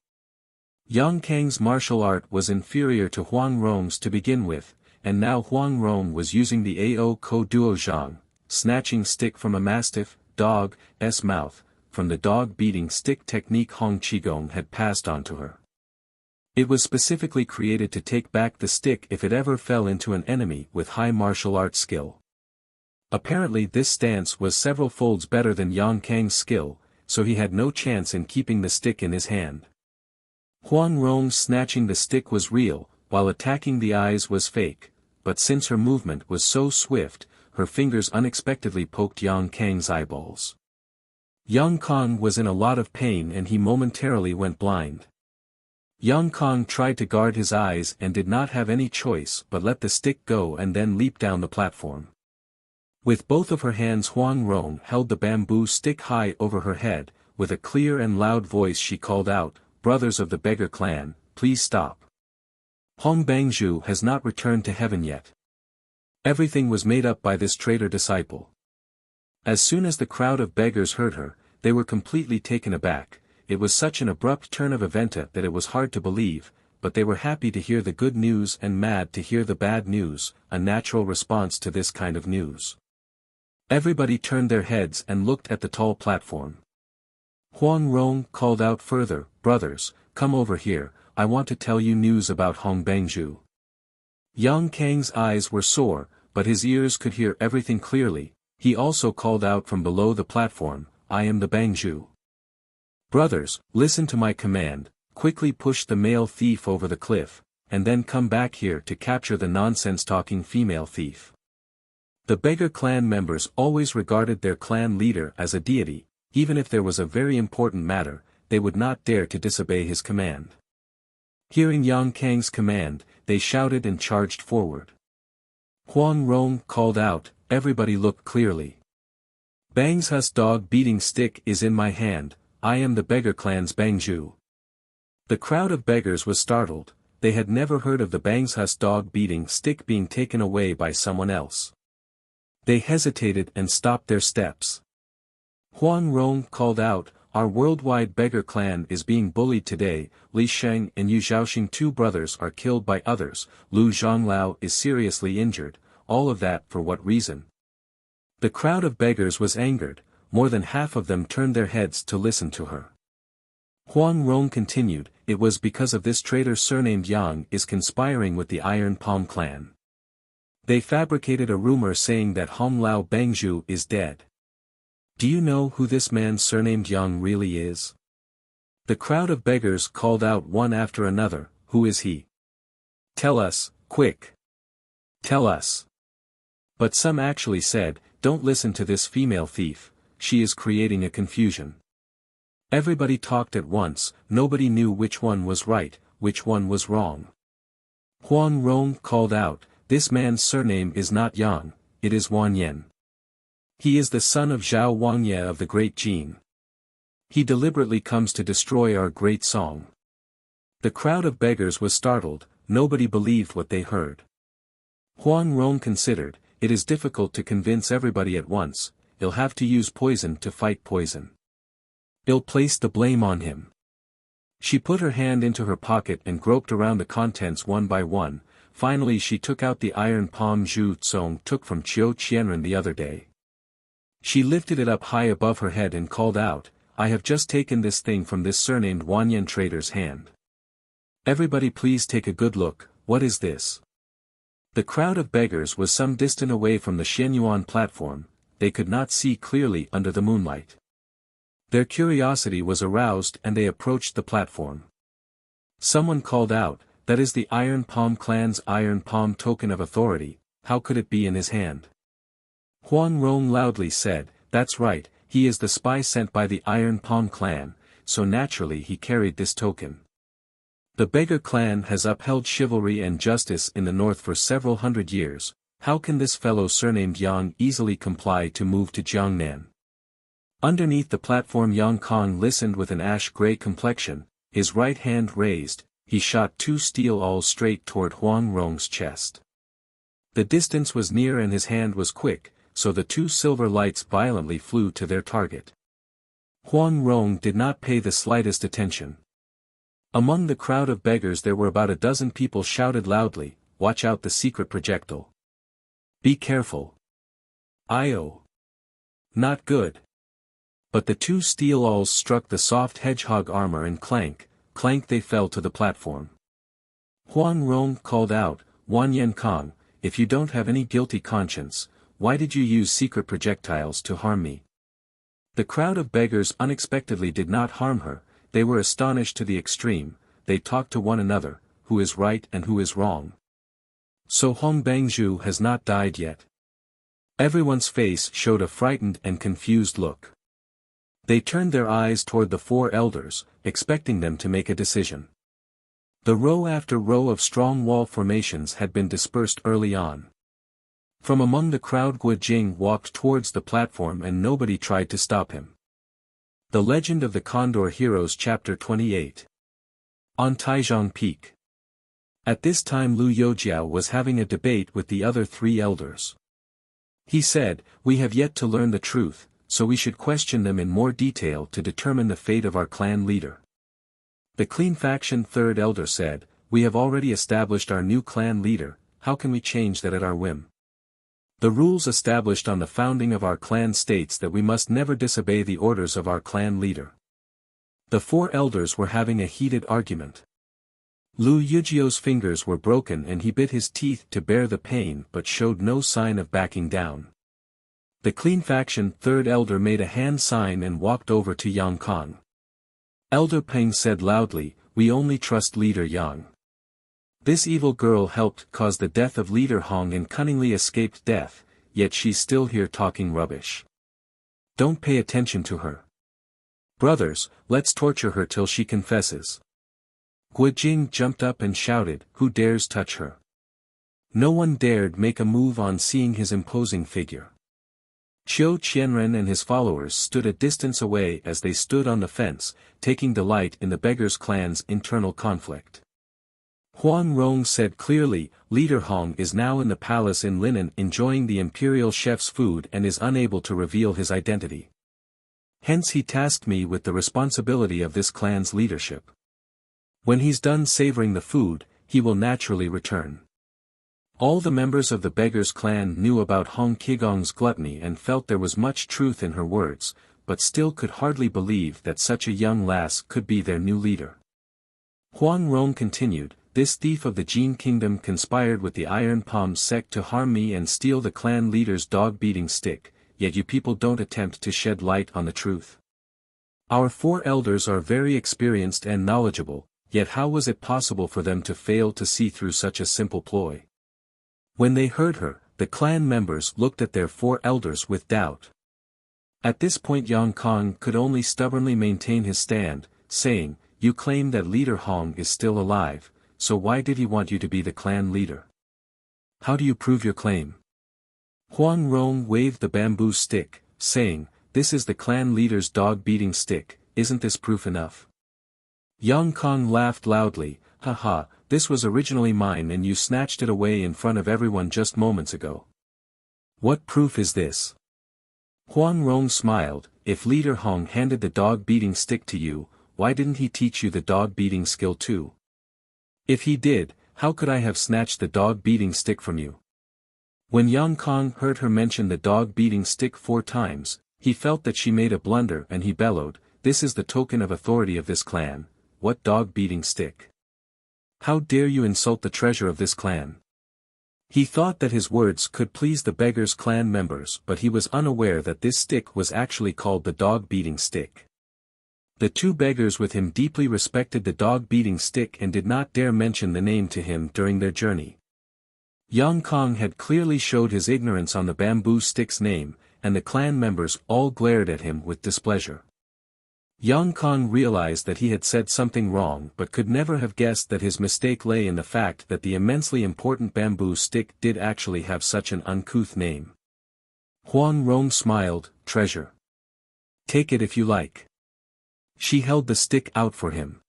Yang Kang's martial art was inferior to Huang Rong's to begin with, and now Huang Rong was using the Ao Ko Duo Zhang, snatching stick from a mastiff, dog's mouth, from the dog-beating stick technique Hong Qigong had passed on to her. It was specifically created to take back the stick if it ever fell into an enemy with high martial arts skill. Apparently this stance was several folds better than Yang Kang's skill, so he had no chance in keeping the stick in his hand. Huang Rong snatching the stick was real, while attacking the eyes was fake, but since her movement was so swift, her fingers unexpectedly poked Yang Kang's eyeballs. Yang Kong was in a lot of pain and he momentarily went blind. Yang Kong tried to guard his eyes and did not have any choice but let the stick go and then leap down the platform. With both of her hands Huang Rong held the bamboo stick high over her head, with a clear and loud voice she called out, brothers of the beggar clan, please stop. Hong Bangzhu has not returned to heaven yet. Everything was made up by this traitor disciple. As soon as the crowd of beggars heard her, they were completely taken aback. It was such an abrupt turn of events that it was hard to believe, but they were happy to hear the good news and mad to hear the bad news, a natural response to this kind of news. Everybody turned their heads and looked at the tall platform. Huang Rong called out further, brothers, come over here, I want to tell you news about Hong Bangzhu. Yang Kang's eyes were sore, but his ears could hear everything clearly. He also called out from below the platform, I am the Bangzhu. Brothers, listen to my command, quickly push the male thief over the cliff, and then come back here to capture the nonsense-talking female thief. The beggar clan members always regarded their clan leader as a deity, even if there was a very important matter, they would not dare to disobey his command. Hearing Yang Kang's command, they shouted and charged forward. Huang Rong called out, "Everybody look clearly. Bang's Hus dog beating stick is in my hand, I am the beggar clan's Bangju." The crowd of beggars was startled, they had never heard of the Bang's Hus dog beating stick being taken away by someone else. They hesitated and stopped their steps. Huang Rong called out, "Our worldwide beggar clan is being bullied today, Li Sheng and Yu Zhaoxing, two brothers, are killed by others, Lu Zhonglao is seriously injured, all of that for what reason?" The crowd of beggars was angered, more than half of them turned their heads to listen to her. Huang Rong continued, "It was because of this traitor surnamed Yang is conspiring with the Iron Palm clan. They fabricated a rumor saying that Hong Lao Bangju is dead. Do you know who this man surnamed Yang really is?" The crowd of beggars called out one after another, "Who is he? Tell us, quick! Tell us!" But some actually said, "Don't listen to this female thief, she is creating a confusion." Everybody talked at once, nobody knew which one was right, which one was wrong. Huang Rong called out, "This man's surname is not Yang, it is Wanyan. He is the son of Zhao Wangye of the Great Jin. He deliberately comes to destroy our great song." The crowd of beggars was startled, nobody believed what they heard. Huang Rong considered, "It is difficult to convince everybody at once, he'll have to use poison to fight poison. He'll place the blame on him." She put her hand into her pocket and groped around the contents one by one, finally she took out the iron palm Zhu Tsong took from Qiu Qianren the other day. She lifted it up high above her head and called out, "I have just taken this thing from this surnamed Wanyan trader's hand. Everybody please take a good look, what is this?" The crowd of beggars was some distance away from the Xianyuan platform, they could not see clearly under the moonlight. Their curiosity was aroused and they approached the platform. Someone called out, "That is the Iron Palm clan's Iron Palm token of authority, how could it be in his hand?" Huang Rong loudly said, "That's right, he is the spy sent by the Iron Palm clan, so naturally he carried this token. The beggar clan has upheld chivalry and justice in the north for several hundred years, how can this fellow surnamed Yang easily comply to move to Jiangnan?" Underneath the platform Yang Kong listened with an ash-gray complexion, his right hand raised, he shot two steel awls straight toward Huang Rong's chest. The distance was near and his hand was quick, so the two silver lights violently flew to their target. Huang Rong did not pay the slightest attention. Among the crowd of beggars there were about a dozen people shouted loudly, "Watch out the secret projectile. Be careful. Io. Not good." But the two steel awls struck the soft hedgehog armor and clank, clank they fell to the platform. Huang Rong called out, "Wanyan Kong, if you don't have any guilty conscience, why did you use secret projectiles to harm me?" The crowd of beggars unexpectedly did not harm her, they were astonished to the extreme, they talked to one another, who is right and who is wrong. So Hong Bangju has not died yet. Everyone's face showed a frightened and confused look. They turned their eyes toward the four elders, expecting them to make a decision. The row after row of strong wall formations had been dispersed early on. From among the crowd Guo Jing walked towards the platform and nobody tried to stop him. The Legend of the Condor Heroes Chapter 28. On Taijiang Peak. At this time Lu Youjiao was having a debate with the other three elders. He said, "We have yet to learn the truth, so we should question them in more detail to determine the fate of our clan leader." The Clean Faction third elder said, "We have already established our new clan leader, how can we change that at our whim? The rules established on the founding of our clan states that we must never disobey the orders of our clan leader." The four elders were having a heated argument. Lu Yujiao's fingers were broken and he bit his teeth to bear the pain but showed no sign of backing down. The Clean Faction third elder made a hand sign and walked over to Yang Kong. Elder Peng said loudly, "We only trust Leader Yang. This evil girl helped cause the death of Leader Hong and cunningly escaped death, yet she's still here talking rubbish. Don't pay attention to her." Brothers, let's torture her till she confesses. Guojing jumped up and shouted, who dares touch her? No one dared make a move on seeing his imposing figure. Qiu Qianren and his followers stood a distance away as they stood on the fence, taking delight in the beggars' clan's internal conflict. Huang Rong said clearly, Leader Hong is now in the palace in linen enjoying the imperial chef's food and is unable to reveal his identity. Hence he tasked me with the responsibility of this clan's leadership. When he's done savoring the food, he will naturally return. All the members of the beggars' clan knew about Hong Qigong's gluttony and felt there was much truth in her words, but still could hardly believe that such a young lass could be their new leader. Huang Rong continued, this thief of the Jin kingdom conspired with the Iron Palm sect to harm me and steal the clan leader's dog-beating stick, yet you people don't attempt to shed light on the truth. Our 4 elders are very experienced and knowledgeable, yet how was it possible for them to fail to see through such a simple ploy? When they heard her, the clan members looked at their 4 elders with doubt. At this point Yang Kong could only stubbornly maintain his stand, saying, you claim that Leader Hong is still alive, so why did he want you to be the clan leader? How do you prove your claim? Huang Rong waved the bamboo stick, saying, this is the clan leader's dog-beating stick, isn't this proof enough? Yang Kong laughed loudly, haha, this was originally mine and you snatched it away in front of everyone just moments ago. What proof is this? Huang Rong smiled, if Leader Hong handed the dog-beating stick to you, why didn't he teach you the dog-beating skill too? If he did, how could I have snatched the dog-beating stick from you? When Yang Kong heard her mention the dog-beating stick 4 times, he felt that she made a blunder and he bellowed, this is the token of authority of this clan, what dog-beating stick? How dare you insult the treasure of this clan? He thought that his words could please the beggars' clan members but he was unaware that this stick was actually called the dog-beating stick. The 2 beggars with him deeply respected the dog-beating stick and did not dare mention the name to him during their journey. Yang Kong had clearly showed his ignorance on the bamboo stick's name, and the clan members all glared at him with displeasure. Yang Kong realized that he had said something wrong but could never have guessed that his mistake lay in the fact that the immensely important bamboo stick did actually have such an uncouth name. Huang Rong smiled, treasure. Take it if you like. She held the stick out for him.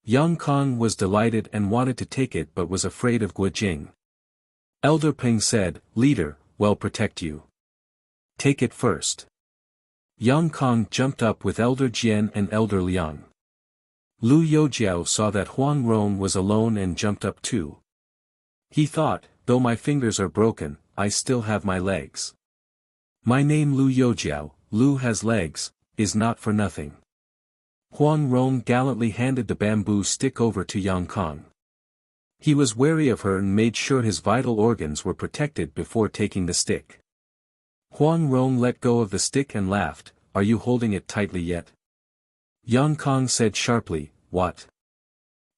Yang Kong was delighted and wanted to take it but was afraid of Guojing. Elder Peng said, Leader, well protect you. Take it first. Yang Kong jumped up with Elder Jian and Elder Liang. Lu Youjiao saw that Huang Rong was alone and jumped up too. He thought, though my fingers are broken, I still have my legs. My name Lu Youjiao, Lu has legs, is not for nothing. Huang Rong gallantly handed the bamboo stick over to Yang Kong. He was wary of her and made sure his vital organs were protected before taking the stick. Huang Rong let go of the stick and laughed, are you holding it tightly yet? Yang Kong said sharply, what?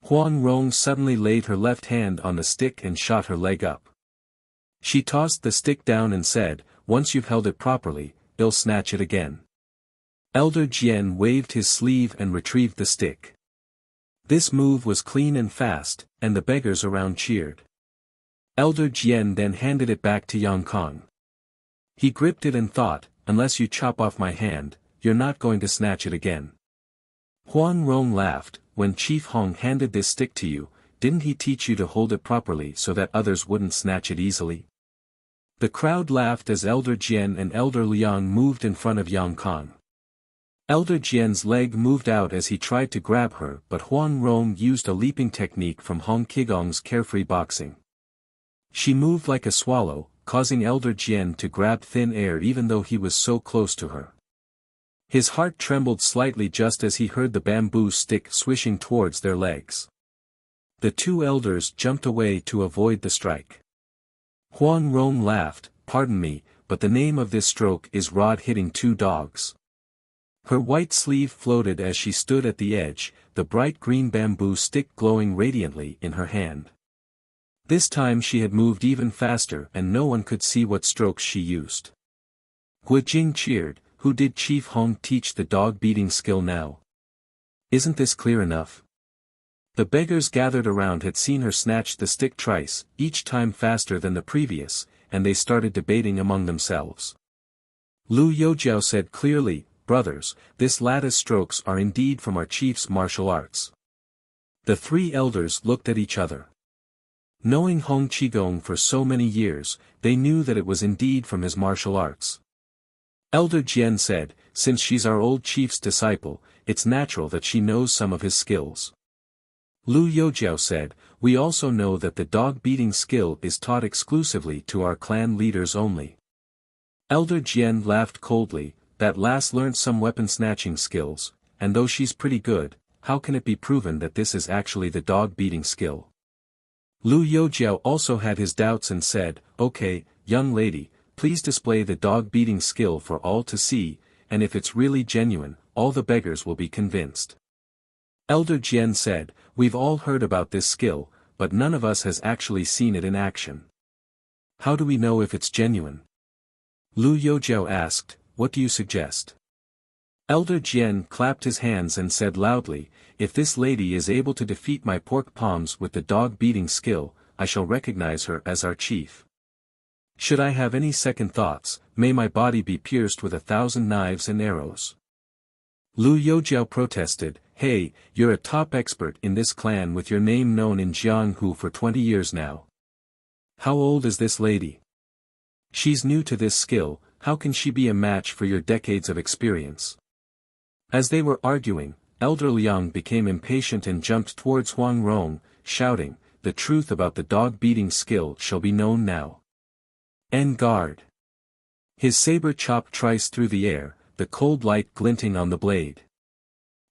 Huang Rong suddenly laid her left hand on the stick and shot her leg up. She tossed the stick down and said, once you've held it properly, I'll snatch it again. Elder Jian waved his sleeve and retrieved the stick. This move was clean and fast, and the beggars around cheered. Elder Jian then handed it back to Yang Kong. He gripped it and thought, unless you chop off my hand, you're not going to snatch it again. Huang Rong laughed, when Chief Hong handed this stick to you, didn't he teach you to hold it properly so that others wouldn't snatch it easily? The crowd laughed as Elder Jian and Elder Liang moved in front of Yang Kong. Elder Jian's leg moved out as he tried to grab her but Huang Rong used a leaping technique from Hong Qigong's carefree boxing. She moved like a swallow, causing Elder Jian to grab thin air even though he was so close to her. His heart trembled slightly just as he heard the bamboo stick swishing towards their legs. The 2 elders jumped away to avoid the strike. Huang Rong laughed, pardon me, but the name of this stroke is rod hitting 2 dogs. Her white sleeve floated as she stood at the edge, the bright green bamboo stick glowing radiantly in her hand. This time she had moved even faster and no one could see what strokes she used. Guojing cheered, who did Chief Hong teach the dog-beating skill now? Isn't this clear enough? The beggars gathered around had seen her snatch the stick twice, each time faster than the previous, and they started debating among themselves. Lu Youjiao said clearly, "Brothers, this lattice strokes are indeed from our chief's martial arts." The three elders looked at each other. Knowing Hong Qigong for so many years, they knew that it was indeed from his martial arts. Elder Jian said, "Since she's our old chief's disciple, it's natural that she knows some of his skills." Lu Youjiao said, "We also know that the dog-beating skill is taught exclusively to our clan leaders only." Elder Jian laughed coldly, "That lass learnt some weapon-snatching skills, and though she's pretty good, how can it be proven that this is actually the dog-beating skill?" Lu Youjiao also had his doubts and said, "Okay, young lady, please display the dog-beating skill for all to see, and if it's really genuine, all the beggars will be convinced." Elder Jian said, "We've all heard about this skill, but none of us has actually seen it in action. How do we know if it's genuine?" Lu Youjiao asked, "What do you suggest?" Elder Jian clapped his hands and said loudly, "If this lady is able to defeat my pork palms with the dog-beating skill, I shall recognize her as our chief. Should I have any second thoughts, may my body be pierced with 1,000 knives and arrows." Lu Youjiao protested, "Hey, you're a top expert in this clan with your name known in Jianghu for 20 years now. How old is this lady? She's new to this skill, how can she be a match for your decades of experience?" As they were arguing, Elder Liang became impatient and jumped towards Huang Rong, shouting, "The truth about the dog-beating skill shall be known now. En garde!" His saber chopped thrice through the air, the cold light glinting on the blade.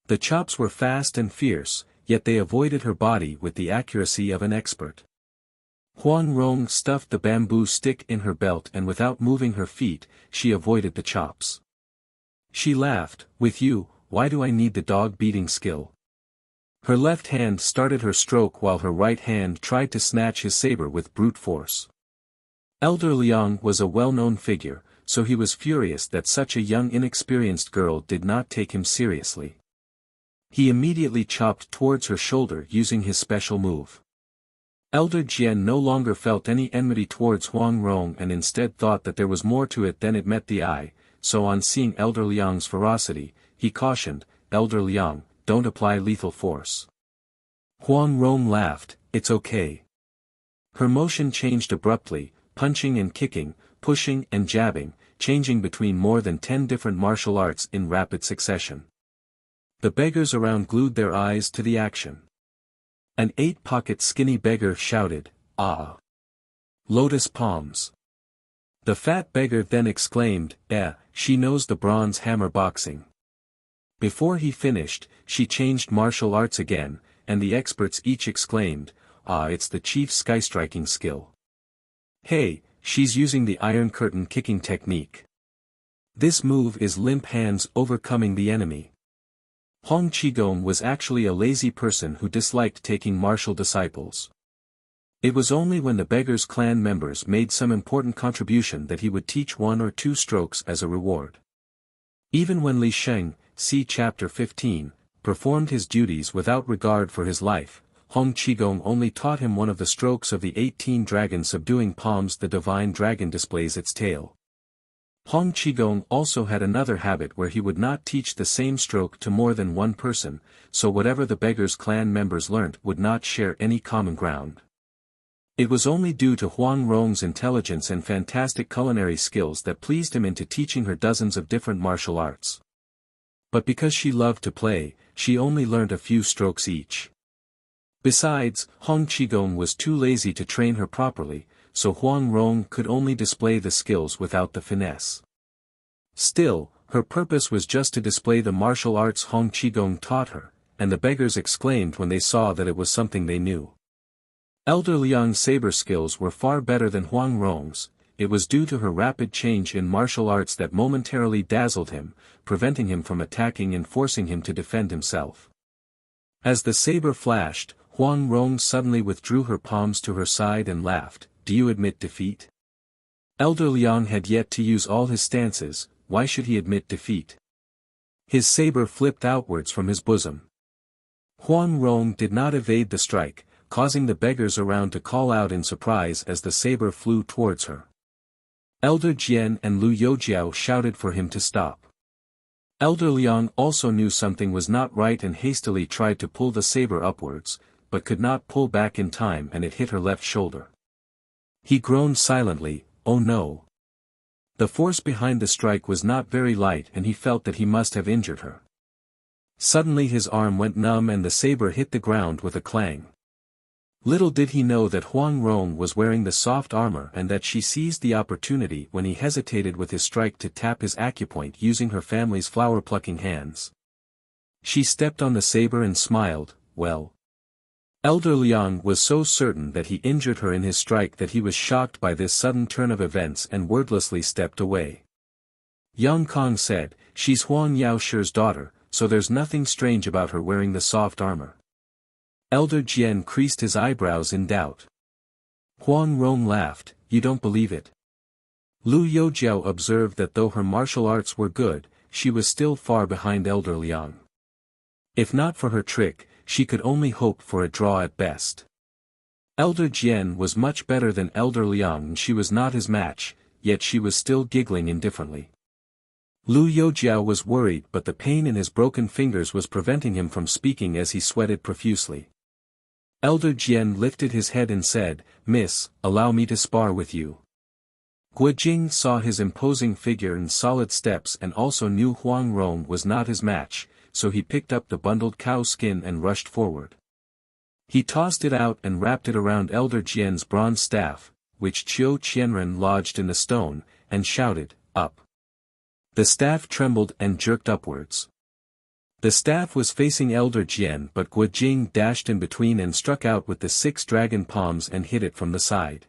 The chops were fast and fierce, yet they avoided her body with the accuracy of an expert. Huang Rong stuffed the bamboo stick in her belt and without moving her feet, she avoided the chops. She laughed, "With you, why do I need the dog-beating skill?" Her left hand started her stroke while her right hand tried to snatch his saber with brute force. Elder Liang was a well-known figure, so he was furious that such a young inexperienced girl did not take him seriously. He immediately chopped towards her shoulder using his special move. Elder Jian no longer felt any enmity towards Huang Rong and instead thought that there was more to it than it met the eye, so on seeing Elder Liang's ferocity, he cautioned, "Elder Liang, don't apply lethal force." Huang Rong laughed, "It's okay." Her motion changed abruptly, punching and kicking, pushing and jabbing, changing between more than 10 different martial arts in rapid succession. The beggars around glued their eyes to the action. An 8-pocket skinny beggar shouted, "Ah! Lotus palms!" The fat beggar then exclaimed, She knows the bronze hammer boxing." Before he finished, she changed martial arts again, and the experts each exclaimed, "Ah, it's the chief's sky-striking skill. Hey, she's using the iron curtain kicking technique. This move is limp hands overcoming the enemy." Hong Qigong was actually a lazy person who disliked taking martial disciples. It was only when the beggar's clan members made some important contribution that he would teach 1 or 2 strokes as a reward. Even when Li Sheng, see chapter 15, performed his duties without regard for his life, Hong Qigong only taught him one of the strokes of the 18 dragon subduing palms. The divine dragon displays its tail. Hong Qigong also had another habit where he would not teach the same stroke to more than one person, so whatever the beggar's clan members learnt would not share any common ground. It was only due to Huang Rong's intelligence and fantastic culinary skills that pleased him into teaching her dozens of different martial arts. But because she loved to play, she only learnt a few strokes each. Besides, Hong Qigong was too lazy to train her properly, so Huang Rong could only display the skills without the finesse. Still, her purpose was just to display the martial arts Hong Qigong taught her, and the beggars exclaimed when they saw that it was something they knew. Elder Liang's saber skills were far better than Huang Rong's. It was due to her rapid change in martial arts that momentarily dazzled him, preventing him from attacking and forcing him to defend himself. As the saber flashed, Huang Rong suddenly withdrew her palms to her side and laughed, "Do you admit defeat?" Elder Liang had yet to use all his stances, why should he admit defeat? His saber flipped outwards from his bosom. Huang Rong did not evade the strike, causing the beggars around to call out in surprise as the saber flew towards her. Elder Jian and Lu Youjiao shouted for him to stop. Elder Liang also knew something was not right and hastily tried to pull the saber upwards, but could not pull back in time and it hit her left shoulder. He groaned silently, "Oh no." The force behind the strike was not very light and he felt that he must have injured her. Suddenly his arm went numb and the saber hit the ground with a clang. Little did he know that Huang Rong was wearing the soft armor and that she seized the opportunity when he hesitated with his strike to tap his acupoint using her family's flower-plucking hands. She stepped on the saber and smiled, "Well." Elder Liang was so certain that he injured her in his strike that he was shocked by this sudden turn of events and wordlessly stepped away. Yang Kong said, "She's Huang Yaoshi's daughter, so there's nothing strange about her wearing the soft armor." Elder Jian creased his eyebrows in doubt. Huang Rong laughed, "You don't believe it?" Lu Youjiao observed that though her martial arts were good, she was still far behind Elder Liang. If not for her trick, she could only hope for a draw at best. Elder Jian was much better than Elder Liang and she was not his match, yet she was still giggling indifferently. Lu Youjiao was worried but the pain in his broken fingers was preventing him from speaking as he sweated profusely. Elder Jian lifted his head and said, "Miss, allow me to spar with you." Guojing saw his imposing figure and solid steps and also knew Huang Rong was not his match, so he picked up the bundled cow skin and rushed forward. He tossed it out and wrapped it around Elder Jian's bronze staff, which Qiu Qianren lodged in the stone, and shouted, "Up." The staff trembled and jerked upwards. The staff was facing Elder Jian but Guojing dashed in between and struck out with the 6 dragon palms and hit it from the side.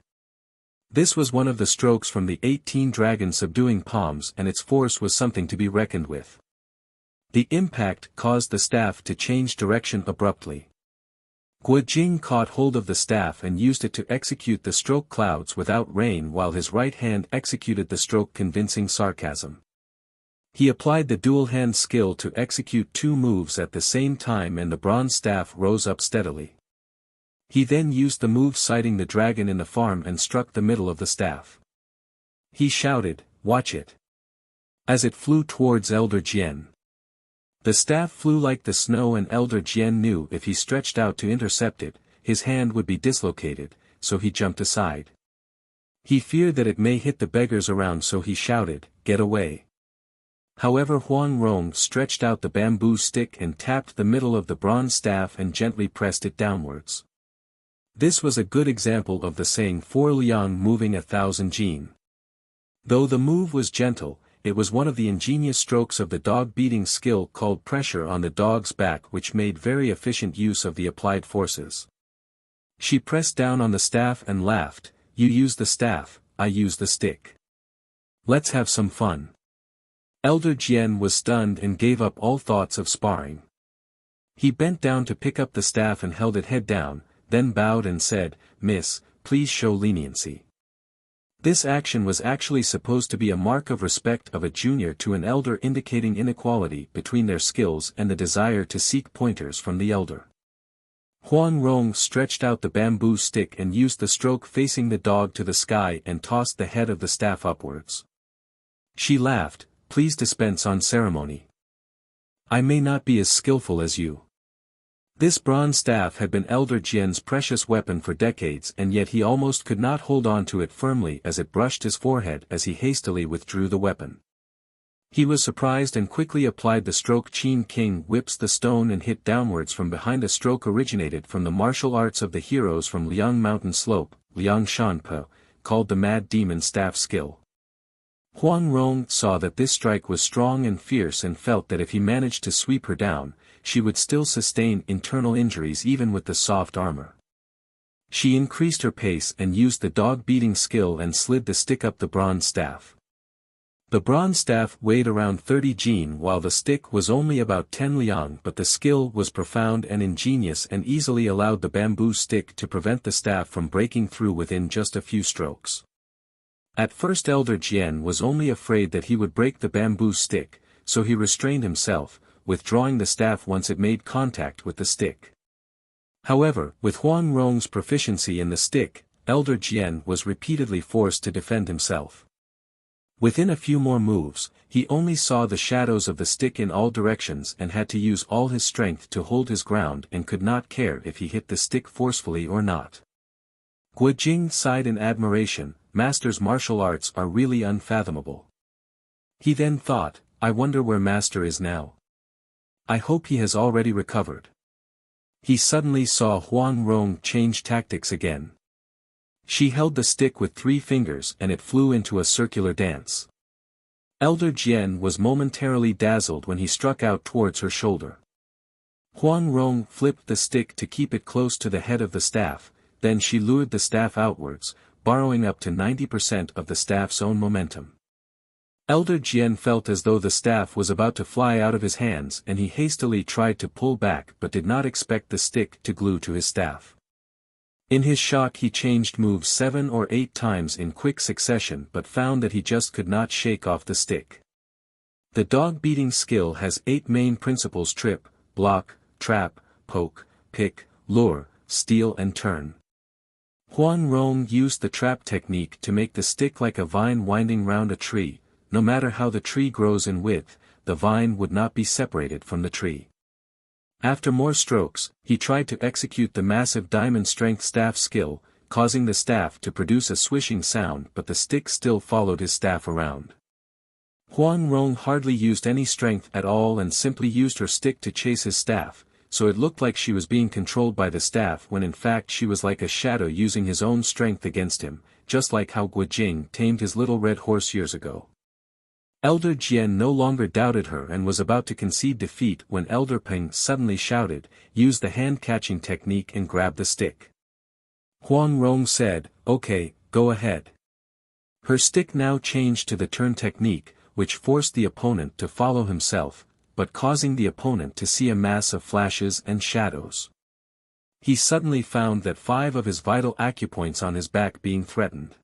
This was one of the strokes from the 18 dragon subduing palms and its force was something to be reckoned with. The impact caused the staff to change direction abruptly. Guojing caught hold of the staff and used it to execute the stroke clouds without rain while his right hand executed the stroke convincing sarcasm. He applied the dual-hand skill to execute 2 moves at the same time and the bronze staff rose up steadily. He then used the move sighting the dragon in the farm and struck the middle of the staff. He shouted, "Watch it!" as it flew towards Elder Jian. The staff flew like the snow and Elder Jian knew if he stretched out to intercept it, his hand would be dislocated, so he jumped aside. He feared that it may hit the beggars around so he shouted, "Get away!" However Huang Rong stretched out the bamboo stick and tapped the middle of the bronze staff and gently pressed it downwards. This was a good example of the saying 4 liang moving 1,000 jin. Though the move was gentle, it was one of the ingenious strokes of the dog beating skill called pressure on the dog's back which made very efficient use of the applied forces. She pressed down on the staff and laughed, "You use the staff, I use the stick. Let's have some fun." Elder Jian was stunned and gave up all thoughts of sparring. He bent down to pick up the staff and held it head down, then bowed and said, "Miss, please show leniency." This action was actually supposed to be a mark of respect of a junior to an elder indicating inequality between their skills and the desire to seek pointers from the elder. Huang Rong stretched out the bamboo stick and used the stroke facing the dog to the sky and tossed the head of the staff upwards. She laughed, "Please dispense on ceremony. I may not be as skillful as you." This bronze staff had been Elder Jian's precious weapon for decades and yet he almost could not hold on to it firmly as it brushed his forehead as he hastily withdrew the weapon. He was surprised and quickly applied the stroke Qin King whips the stone and hit downwards from behind. A stroke originated from the martial arts of the heroes from Liang Mountain Slope, Liang Shanpo, called the Mad Demon Staff skill. Huang Rong saw that this strike was strong and fierce and felt that if he managed to sweep her down, she would still sustain internal injuries even with the soft armor. She increased her pace and used the dog-beating skill and slid the stick up the bronze staff. The bronze staff weighed around 30 jin while the stick was only about 10 liang, but the skill was profound and ingenious and easily allowed the bamboo stick to prevent the staff from breaking through within just a few strokes. At first Elder Jian was only afraid that he would break the bamboo stick, so he restrained himself, withdrawing the staff once it made contact with the stick. However, with Huang Rong's proficiency in the stick, Elder Jian was repeatedly forced to defend himself. Within a few more moves, he only saw the shadows of the stick in all directions and had to use all his strength to hold his ground and could not care if he hit the stick forcefully or not. Guo Jing sighed in admiration. Master's martial arts are really unfathomable. He then thought, I wonder where Master is now. I hope he has already recovered. He suddenly saw Huang Rong change tactics again. She held the stick with 3 fingers and it flew into a circular dance. Elder Jian was momentarily dazzled when he struck out towards her shoulder. Huang Rong flipped the stick to keep it close to the head of the staff, then she lured the staff outwards, borrowing up to 90% of the staff's own momentum. Elder Jian felt as though the staff was about to fly out of his hands and he hastily tried to pull back but did not expect the stick to glue to his staff. In his shock he changed moves 7 or 8 times in quick succession but found that he just could not shake off the stick. The dog-beating skill has 8 main principles: trip, block, trap, poke, pick, lure, steal and turn. Huang Rong used the trap technique to make the stick like a vine winding round a tree. No matter how the tree grows in width, the vine would not be separated from the tree. After more strokes, he tried to execute the massive diamond strength staff skill, causing the staff to produce a swishing sound but the stick still followed his staff around. Huang Rong hardly used any strength at all and simply used her stick to chase his staff, so it looked like she was being controlled by the staff when in fact she was like a shadow using his own strength against him, just like how Guo Jing tamed his little red horse years ago. Elder Jian no longer doubted her and was about to concede defeat when Elder Peng suddenly shouted, "Use the hand-catching technique and grab the stick." Huang Rong said, "Okay, go ahead." Her stick now changed to the turn technique, which forced the opponent to follow himself, but causing the opponent to see a mass of flashes and shadows. He suddenly found that 5 of his vital acupoints on his back being threatened.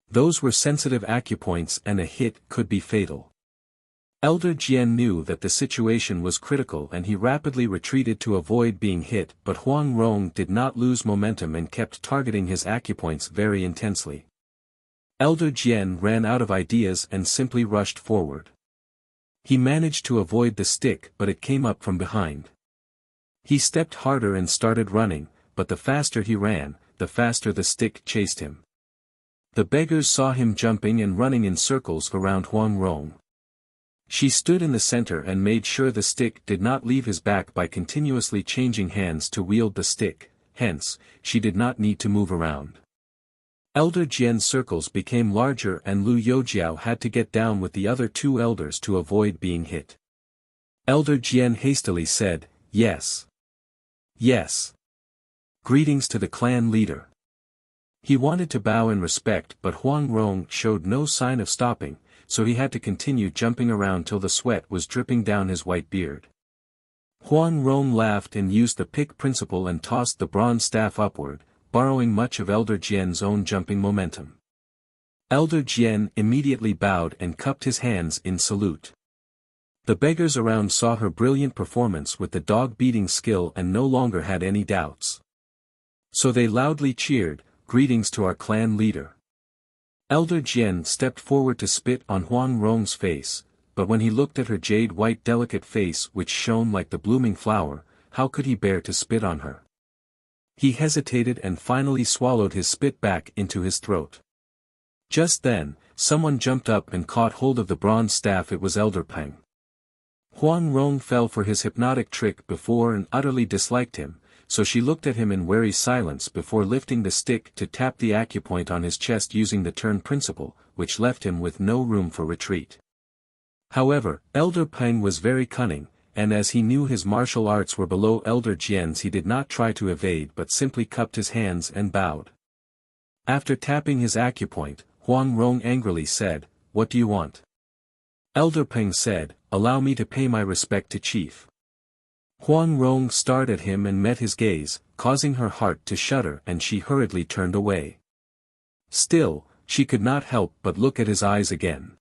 Those were sensitive acupoints and a hit could be fatal. Elder Jian knew that the situation was critical and he rapidly retreated to avoid being hit, but Huang Rong did not lose momentum and kept targeting his acupoints very intensely. Elder Jian ran out of ideas and simply rushed forward. He managed to avoid the stick but it came up from behind. He stepped harder and started running, but the faster he ran, the faster the stick chased him. The beggars saw him jumping and running in circles around Huang Rong. She stood in the center and made sure the stick did not leave his back by continuously changing hands to wield the stick, hence, she did not need to move around. Elder Jian's circles became larger and Lu Youjiao had to get down with the other 2 elders to avoid being hit. Elder Jian hastily said, "Yes. Yes. Greetings to the clan leader." He wanted to bow in respect but Huang Rong showed no sign of stopping, so he had to continue jumping around till the sweat was dripping down his white beard. Huang Rong laughed and used the pick principle and tossed the bronze staff upward, borrowing much of Elder Jian's own jumping momentum. Elder Jian immediately bowed and cupped his hands in salute. The beggars around saw her brilliant performance with the dog-beating skill and no longer had any doubts. So they loudly cheered, "Greetings to our clan leader." Elder Jian stepped forward to spit on Huang Rong's face, but when he looked at her jade-white delicate face which shone like the blooming flower, how could he bear to spit on her? He hesitated and finally swallowed his spit back into his throat. Just then, someone jumped up and caught hold of the bronze staff. It was Elder Peng. Huang Rong fell for his hypnotic trick before and utterly disliked him, so she looked at him in wary silence before lifting the stick to tap the acupoint on his chest using the turn principle, which left him with no room for retreat. However, Elder Peng was very cunning, and as he knew his martial arts were below Elder Jian's, he did not try to evade but simply cupped his hands and bowed. After tapping his acupoint, Huang Rong angrily said, "What do you want?" Elder Peng said, "Allow me to pay my respect to Chief." Huang Rong stared at him and met his gaze, causing her heart to shudder and she hurriedly turned away. Still, She could not help but look at his eyes again.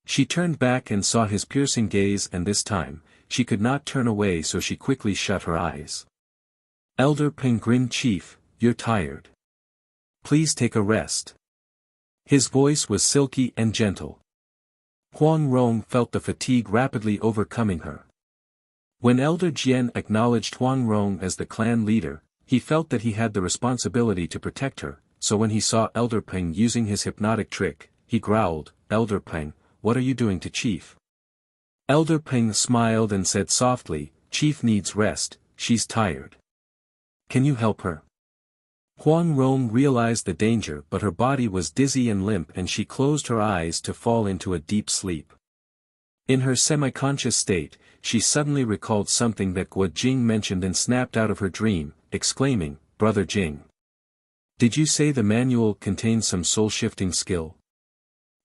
She turned back and saw his piercing gaze, and this time, she could not turn away, so she quickly shut her eyes. Elder Peng grinned. Chief, you're tired. Please take a rest. His voice was silky and gentle. Huang Rong felt the fatigue rapidly overcoming her. When Elder Jian acknowledged Huang Rong as the clan leader, he felt that he had the responsibility to protect her, so when he saw Elder Peng using his hypnotic trick, he growled, "Elder Peng, what are you doing to Chief?" Elder Peng smiled and said softly, "Chief needs rest, she's tired. Can you help her?" Huang Rong realized the danger, but her body was dizzy and limp, and she closed her eyes to fall into a deep sleep. In her semi-conscious state, she suddenly recalled something that Guo Jing mentioned and snapped out of her dream, exclaiming, "Brother Jing. Did you say the manual contains some soul-shifting skill?"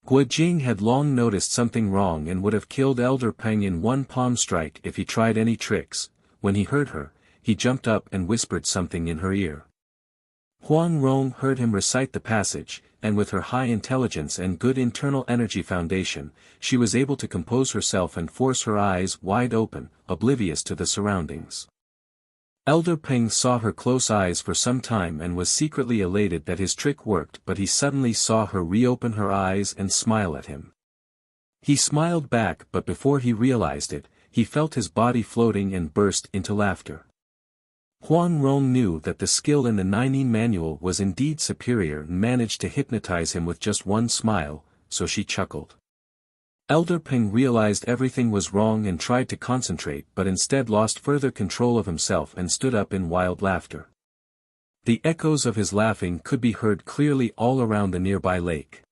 Guo Jing had long noticed something wrong and would have killed Elder Peng in one palm strike if he tried any tricks. When he heard her, he jumped up and whispered something in her ear. Huang Rong heard him recite the passage, and with her high intelligence and good internal energy foundation, she was able to compose herself and force her eyes wide open, oblivious to the surroundings. Elder Peng saw her close eyes for some time and was secretly elated that his trick worked, but he suddenly saw her reopen her eyes and smile at him. He smiled back, but before he realized it, he felt his body floating and burst into laughter. Huang Rong knew that the skill in the Ninin manual was indeed superior and managed to hypnotize him with just one smile, so she chuckled. Elder Peng realized everything was wrong and tried to concentrate, but instead lost further control of himself and stood up in wild laughter. The echoes of his laughing could be heard clearly all around the nearby lake.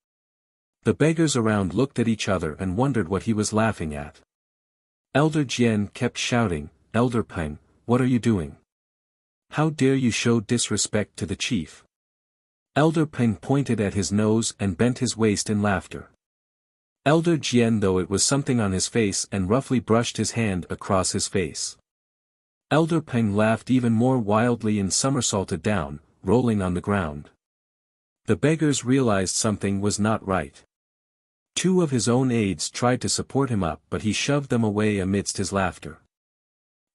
The beggars around looked at each other and wondered what he was laughing at. Elder Jian kept shouting, "Elder Peng, what are you doing? How dare you show disrespect to the chief?" Elder Peng pointed at his nose and bent his waist in laughter. Elder Jian, though it was something on his face, and roughly brushed his hand across his face. Elder Peng laughed even more wildly and somersaulted down, rolling on the ground. The beggars realized something was not right. Two of his own aides tried to support him up, but he shoved them away amidst his laughter.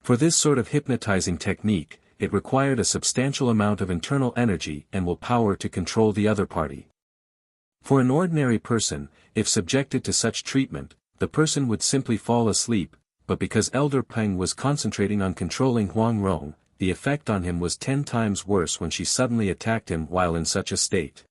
For this sort of hypnotizing technique, it required a substantial amount of internal energy and willpower to control the other party. For an ordinary person, if subjected to such treatment, the person would simply fall asleep, but because Elder Peng was concentrating on controlling Huang Rong, the effect on him was 10 times worse when she suddenly attacked him while in such a state.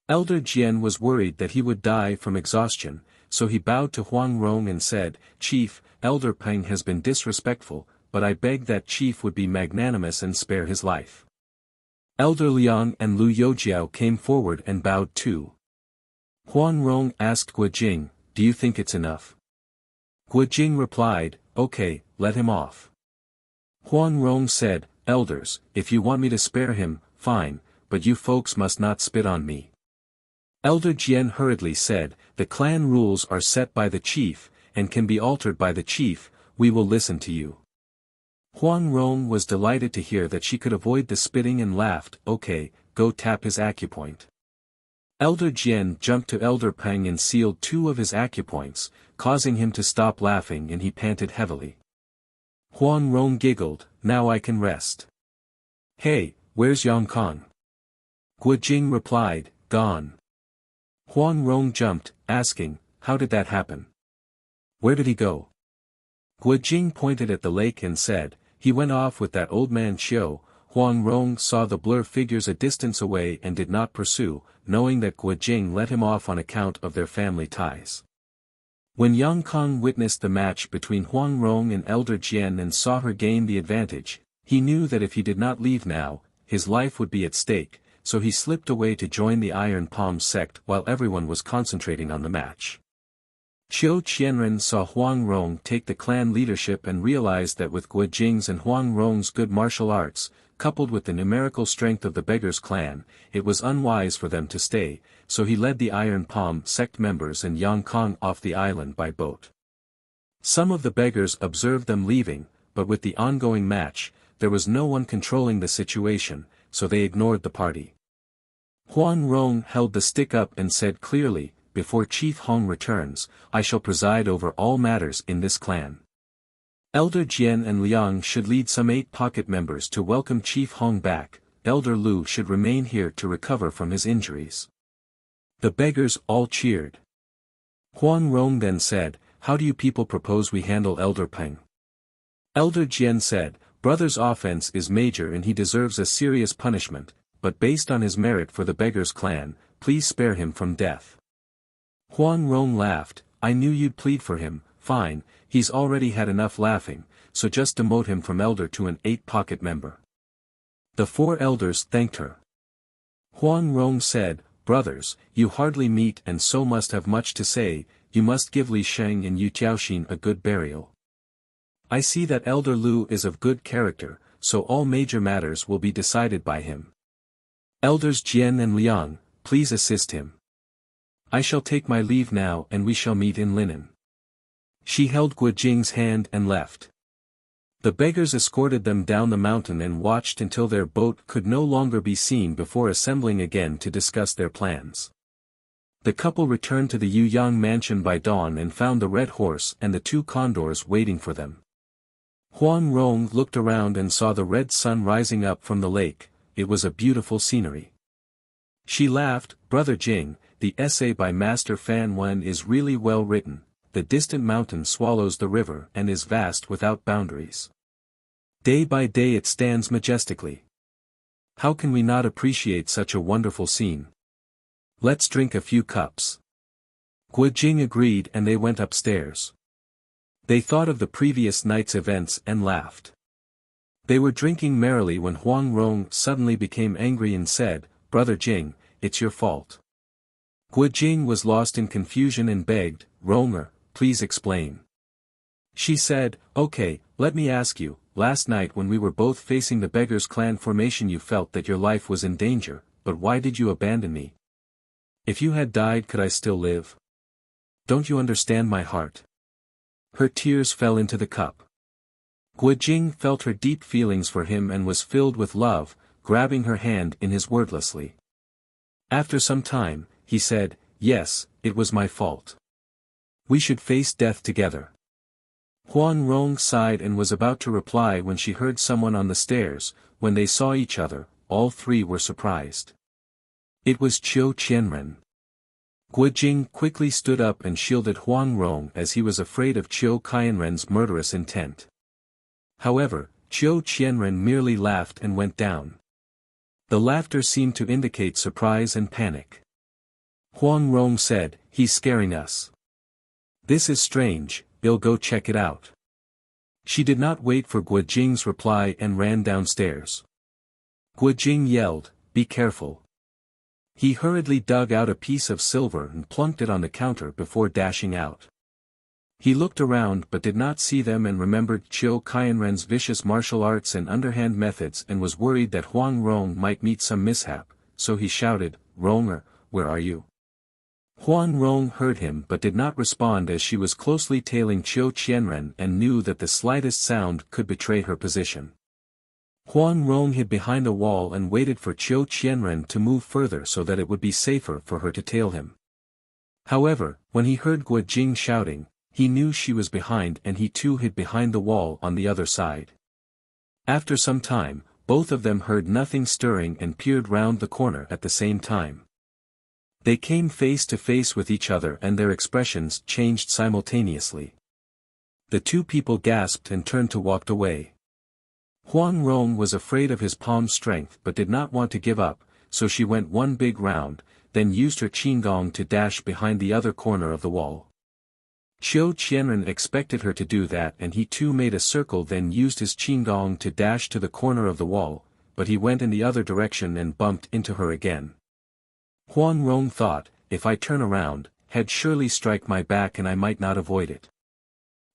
Elder Jian was worried that he would die from exhaustion, so he bowed to Huang Rong and said, "Chief, Elder Peng has been disrespectful, but I beg that Chief would be magnanimous and spare his life." Elder Liang and Lu Youjiao came forward and bowed too. Huang Rong asked Guo Jing, "Do you think it's enough?" Guo Jing replied, "Okay, let him off." Huang Rong said, "Elders, if you want me to spare him, fine, but you folks must not spit on me." Elder Jian hurriedly said, "The clan rules are set by the chief, and can be altered by the chief. We will listen to you." Huang Rong was delighted to hear that she could avoid the spitting and laughed, "Okay, go tap his acupoint." Elder Jian jumped to Elder Peng and sealed 2 of his acupoints, causing him to stop laughing, and he panted heavily. Huang Rong giggled, "Now I can rest." "Hey, where's Yang Kong?" Guo Jing replied, "Gone." Huang Rong jumped, asking, "How did that happen? Where did he go?" Guo Jing pointed at the lake and said, "He went off with that old man Qiu." Huang Rong saw the blur figures a distance away and did not pursue, knowing that Guo Jing let him off on account of their family ties. When Yang Kong witnessed the match between Huang Rong and Elder Jian and saw her gain the advantage, he knew that if he did not leave now, his life would be at stake, so he slipped away to join the Iron Palm sect while everyone was concentrating on the match. Qiu Qianren saw Huang Rong take the clan leadership and realized that with Guo Jing's and Huang Rong's good martial arts, coupled with the numerical strength of the Beggars clan, it was unwise for them to stay, so he led the Iron Palm sect members and Yang Kong off the island by boat. Some of the beggars observed them leaving, but with the ongoing match, there was no one controlling the situation, so they ignored the party. Huang Rong held the stick up and said clearly, before Chief Hong returns, I shall preside over all matters in this clan. Elder Jian and Liang should lead some 8 pocket members to welcome Chief Hong back, Elder Lu should remain here to recover from his injuries. The beggars all cheered. Huang Rong then said, how do you people propose we handle Elder Peng? Elder Jian said, brother's offense is major and he deserves a serious punishment, but based on his merit for the beggars' clan, please spare him from death. Huang Rong laughed, I knew you'd plead for him, fine, he's already had enough laughing, so just demote him from elder to an 8-pocket member. The 4 elders thanked her. Huang Rong said, brothers, you hardly meet and so must have much to say, you must give Li Sheng and Yu Tiaoxin a good burial. I see that Elder Lu is of good character, so all major matters will be decided by him. Elders Jian and Liang, please assist him. I shall take my leave now and we shall meet in linen. She held Guo Jing's hand and left. The beggars escorted them down the mountain and watched until their boat could no longer be seen before assembling again to discuss their plans. The couple returned to the Yuyang mansion by dawn and found the red horse and the 2 condors waiting for them. Huang Rong looked around and saw the red sun rising up from the lake, it was a beautiful scenery. She laughed, Brother Jing, the essay by Master Fan Wen is really well written, the distant mountain swallows the river and is vast without boundaries. Day by day it stands majestically. How can we not appreciate such a wonderful scene? Let's drink a few cups. Guo Jing agreed and they went upstairs. They thought of the previous night's events and laughed. They were drinking merrily when Huang Rong suddenly became angry and said, Brother Jing, it's your fault. Guo Jing was lost in confusion and begged, Ronger, please explain. She said, okay, let me ask you, last night when we were both facing the beggars' clan formation you felt that your life was in danger, but why did you abandon me? If you had died could I still live? Don't you understand my heart? Her tears fell into the cup. Guo Jing felt her deep feelings for him and was filled with love, grabbing her hand in his wordlessly. After some time, he said, yes, it was my fault. We should face death together. Huang Rong sighed and was about to reply when she heard someone on the stairs. When they saw each other, all 3 were surprised. It was Qiu Qianren. Guo Jing quickly stood up and shielded Huang Rong as he was afraid of Qiu Qianren's murderous intent. However, Qiu Qianren merely laughed and went down. The laughter seemed to indicate surprise and panic. Huang Rong said, he's scaring us. This is strange, I'll go check it out. She did not wait for Guo Jing's reply and ran downstairs. Guo Jing yelled, be careful. He hurriedly dug out a piece of silver and plunked it on the counter before dashing out. He looked around but did not see them and remembered Qiu Qianren's vicious martial arts and underhand methods and was worried that Huang Rong might meet some mishap, so he shouted, Ronger, where are you? Huang Rong heard him but did not respond as she was closely tailing Qiu Qianren and knew that the slightest sound could betray her position. Huang Rong hid behind a wall and waited for Qiu Qianren to move further so that it would be safer for her to tail him. However, when he heard Guo Jing shouting, he knew she was behind and he too hid behind the wall on the other side. After some time, both of them heard nothing stirring and peered round the corner at the same time. They came face to face with each other and their expressions changed simultaneously. The 2 people gasped and turned to walk away. Huang Rong was afraid of his palm's strength but did not want to give up, so she went one big round, then used her qinggong to dash behind the other corner of the wall. Qiu Qianren expected her to do that and he too made a circle then used his qinggong to dash to the corner of the wall, but he went in the other direction and bumped into her again. Huang Rong thought, if I turn around, he'd surely strike my back and I might not avoid it.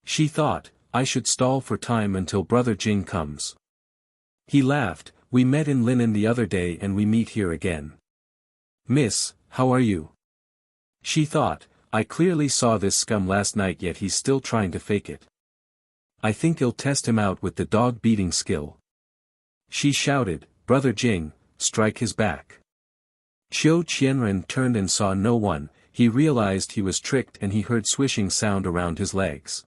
She thought, I should stall for time until Brother Jing comes. He laughed, we met in linen the other day and we meet here again. Miss, how are you? She thought, I clearly saw this scum last night yet he's still trying to fake it. I think I'll test him out with the dog beating skill. She shouted, Brother Jing, strike his back. Qiu Qianren turned and saw no one. He realized he was tricked and he heard swishing sound around his legs.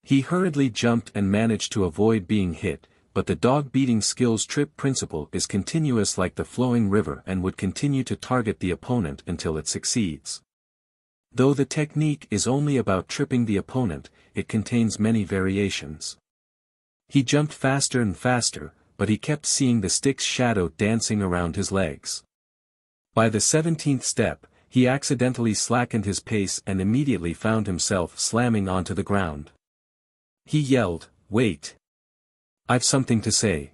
He hurriedly jumped and managed to avoid being hit, but the dog-beating skills trip principle is continuous like the flowing river and would continue to target the opponent until it succeeds. Though the technique is only about tripping the opponent, it contains many variations. He jumped faster and faster, but he kept seeing the stick's shadow dancing around his legs. By the 17th step, he accidentally slackened his pace and immediately found himself slamming onto the ground. He yelled, "Wait! I've something to say."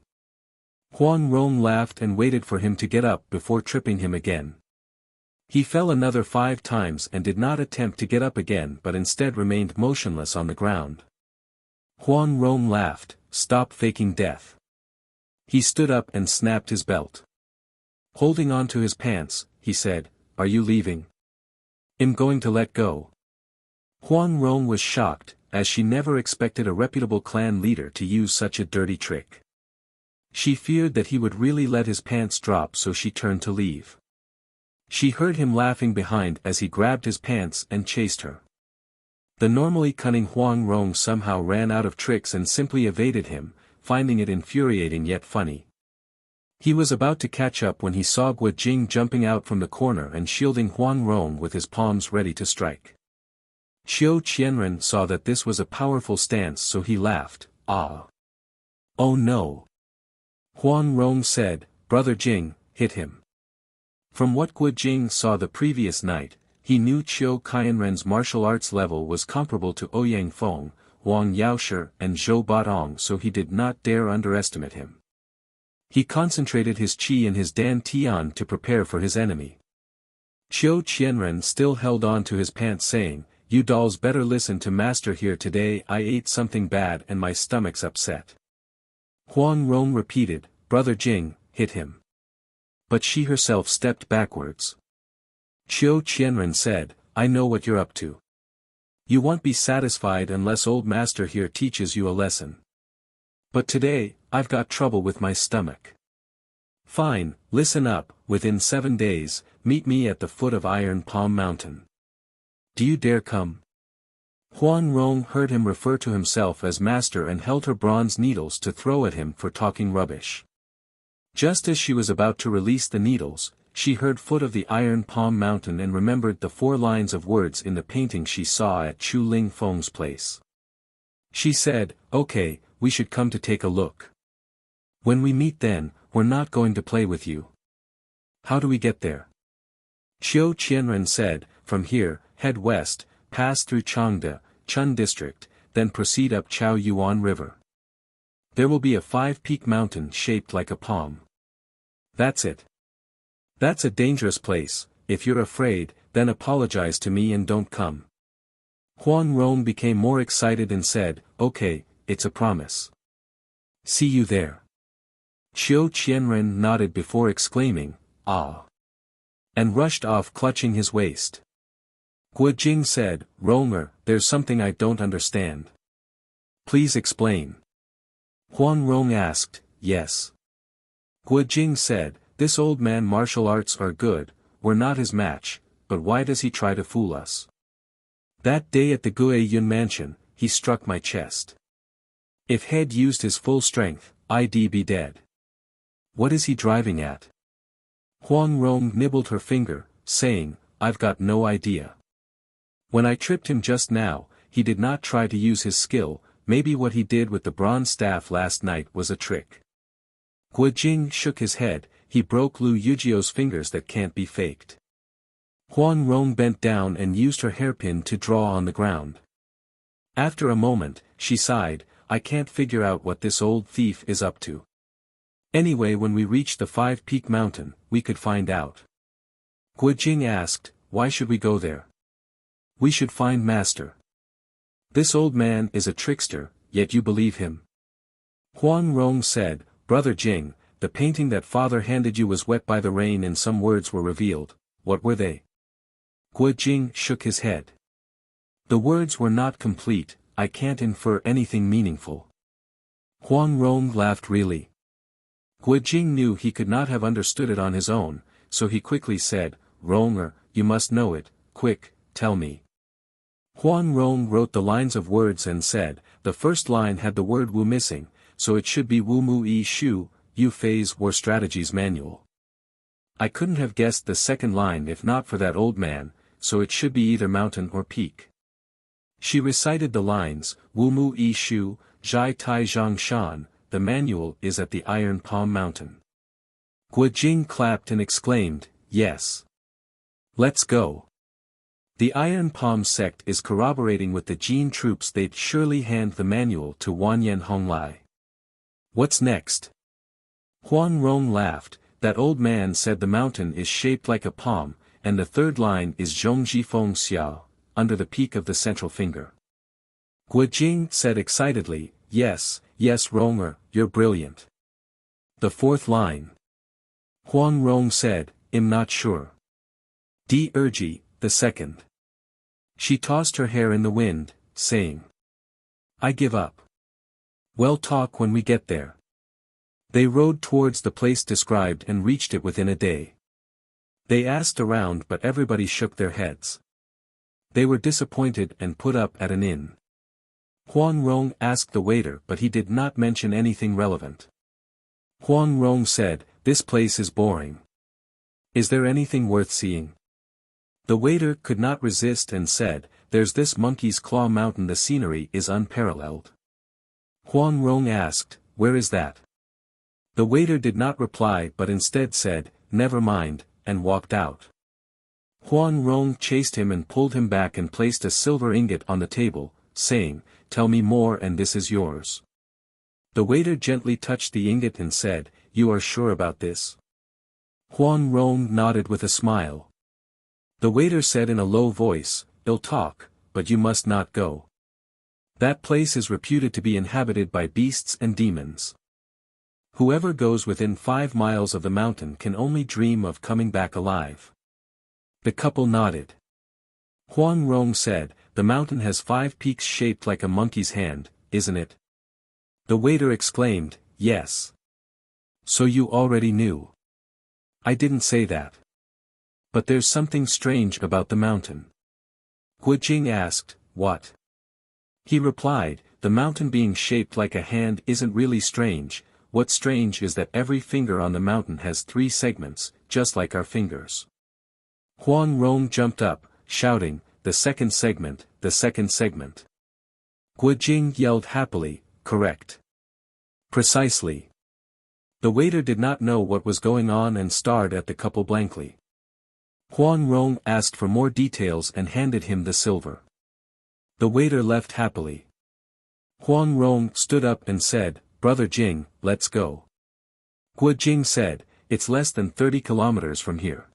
Huang Rong laughed and waited for him to get up before tripping him again. He fell another 5 times and did not attempt to get up again but instead remained motionless on the ground. Huang Rong laughed, "Stop faking death." He stood up and snapped his belt. Holding on to his pants, he said, "Are you leaving? I'm going to let go." Huang Rong was shocked, as she never expected a reputable clan leader to use such a dirty trick. She feared that he would really let his pants drop, so she turned to leave. She heard him laughing behind as he grabbed his pants and chased her. The normally cunning Huang Rong somehow ran out of tricks and simply evaded him, finding it infuriating yet funny. He was about to catch up when he saw Guo Jing jumping out from the corner and shielding Huang Rong with his palms ready to strike. Qiu Qianren saw that this was a powerful stance, so he laughed, "Ah! Oh no!" Huang Rong said, "Brother Jing, hit him." From what Guo Jing saw the previous night, he knew Qiu Qianren's martial arts level was comparable to Ouyang Feng, Wang Yaoshi and Zhou Batong, so he did not dare underestimate him. He concentrated his qi and his Dan Tian to prepare for his enemy. Qiu Qianren still held on to his pants saying, "You dolls better listen to master here today. I ate something bad and my stomach's upset." Huang Rong repeated, "Brother Jing, hit him." But she herself stepped backwards. Qiu Qianren said, "I know what you're up to. You won't be satisfied unless old master here teaches you a lesson. But today, I've got trouble with my stomach. Fine, listen up, within 7 days, meet me at the foot of Iron Palm Mountain. Do you dare come?" Huang Rong heard him refer to himself as master and held her bronze needles to throw at him for talking rubbish. Just as she was about to release the needles, she heard foot of the Iron Palm Mountain and remembered the 4 lines of words in the painting she saw at Chu Ling Feng's place. She said, "Okay, we should come to take a look. When we meet then, we're not going to play with you. How do we get there?" Qiu Qianren said, "From here, head west, pass through Changde, Chun district, then proceed up Chao Yuan River. There will be a 5-peak mountain shaped like a palm. That's it. That's a dangerous place. If you're afraid, then apologize to me and don't come." Huang Rong became more excited and said, "Okay, it's a promise. See you there." Qiu Qianren nodded before exclaiming, "Ah!" and rushed off clutching his waist. Guo Jing said, "Ronger, there's something I don't understand. Please explain." Huang Rong asked, "Yes." Guo Jing said, "This old man martial arts are good, we're not his match, but why does he try to fool us? That day at the Gue Yun mansion, he struck my chest. If Head used his full strength, I'd be dead. What is he driving at?" Huang Rong nibbled her finger, saying, "I've got no idea. When I tripped him just now, he did not try to use his skill. Maybe what he did with the bronze staff last night was a trick." Guo Jing shook his head, "He broke Lu Yujio's fingers that can't be faked." Huang Rong bent down and used her hairpin to draw on the ground. After a moment, she sighed, "I can't figure out what this old thief is up to. Anyway, when we reach the 5-peak mountain, we could find out." Guo Jing asked, "Why should we go there?" "We should find master. This old man is a trickster, yet you believe him." Huang Rong said, "Brother Jing, the painting that father handed you was wet by the rain and some words were revealed. What were they?" Guo Jing shook his head. "The words were not complete, I can't infer anything meaningful." Huang Rong laughed. "Really?" Guo Jing knew he could not have understood it on his own, so he quickly said, "Ronger, you must know it, quick, tell me." Huan Rong wrote the lines of words and said, the first line had the word Wu missing, so it should be Wu Mu Yi Shu, Yu Fei's War Strategies Manual. I couldn't have guessed the second line if not for that old man, so it should be either mountain or peak. She recited the lines, Wu Mu Yi Shu, Zhai Tai Zhang Shan, the manual is at the Iron Palm Mountain. Guo Jing clapped and exclaimed, yes. Let's go. The Iron Palm sect is corroborating with the Jin troops they'd surely hand the manual to Wanyan Honglai. What's next? Huan Rong laughed, that old man said the mountain is shaped like a palm, and the third line is Zhongji Feng Xiao, under the peak of the central finger. Guo Jing said excitedly, yes, yes Ronger, you're brilliant. The fourth line. Huan Rong said, I'm not sure. Di Erji, the second. She tossed her hair in the wind, saying, I give up. We'll talk when we get there. They rode towards the place described and reached it within a day. They asked around but everybody shook their heads. They were disappointed and put up at an inn. Huan Rong asked the waiter but he did not mention anything relevant. Huan Rong said, this place is boring. Is there anything worth seeing? The waiter could not resist and said, there's this Monkey's Claw Mountain, the scenery is unparalleled. Huan Rong asked, where is that? The waiter did not reply but instead said, never mind, and walked out. Huan Rong chased him and pulled him back and placed a silver ingot on the table, saying, tell me more and this is yours. The waiter gently touched the ingot and said, you are sure about this? Huan Rong nodded with a smile. The waiter said in a low voice, I'll talk, but you must not go. That place is reputed to be inhabited by beasts and demons. Whoever goes within 5 miles of the mountain can only dream of coming back alive. The couple nodded. Huan Rong said, the mountain has 5 peaks shaped like a monkey's hand, isn't it? The waiter exclaimed, yes. So you already knew. I didn't say that. But there's something strange about the mountain. Guo Jing asked, what? He replied, the mountain being shaped like a hand isn't really strange, what's strange is that every finger on the mountain has 3 segments, just like our fingers. Huan Rong jumped up, shouting, the second segment, the second segment. Guo Jing yelled happily, correct. Precisely. The waiter did not know what was going on and stared at the couple blankly. Huan Rong asked for more details and handed him the silver. The waiter left happily. Huan Rong stood up and said, Brother Jing, let's go. Guo Jing said, it's less than 30 kilometers from here.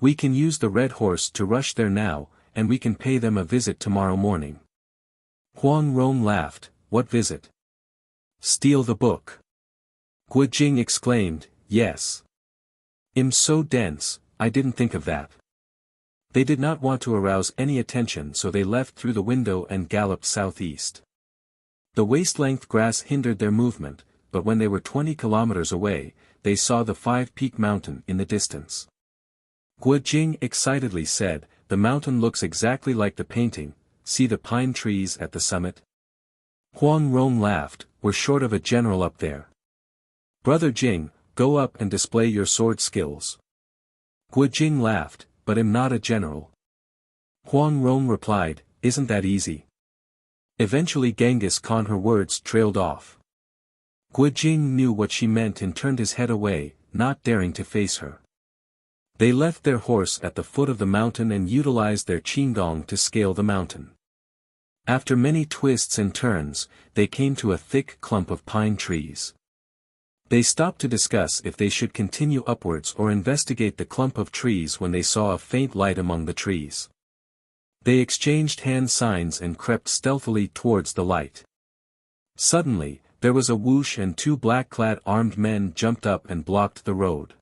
We can use the red horse to rush there now, and we can pay them a visit tomorrow morning. Huan Rong laughed, what visit? Steal the book. Guo Jing exclaimed, yes. I'm so dense, I didn't think of that. They did not want to arouse any attention so they left through the window and galloped southeast. The waist-length grass hindered their movement, but when they were 20 kilometers away, they saw the 5-peak mountain in the distance. Guo Jing excitedly said, the mountain looks exactly like the painting, see the pine trees at the summit? Huan Rong laughed, we're short of a general up there. Brother Jing, go up and display your sword skills. Guo Jing laughed, but I'm not a general. Huan Rong replied, isn't that easy? Eventually Genghis Khan, her words trailed off. Guo Jing knew what she meant and turned his head away, not daring to face her. They left their horse at the foot of the mountain and utilized their qingdong to scale the mountain. After many twists and turns, they came to a thick clump of pine trees. They stopped to discuss if they should continue upwards or investigate the clump of trees when they saw a faint light among the trees. They exchanged hand signs and crept stealthily towards the light. Suddenly, there was a whoosh and 2 black-clad armed men jumped up and blocked the road.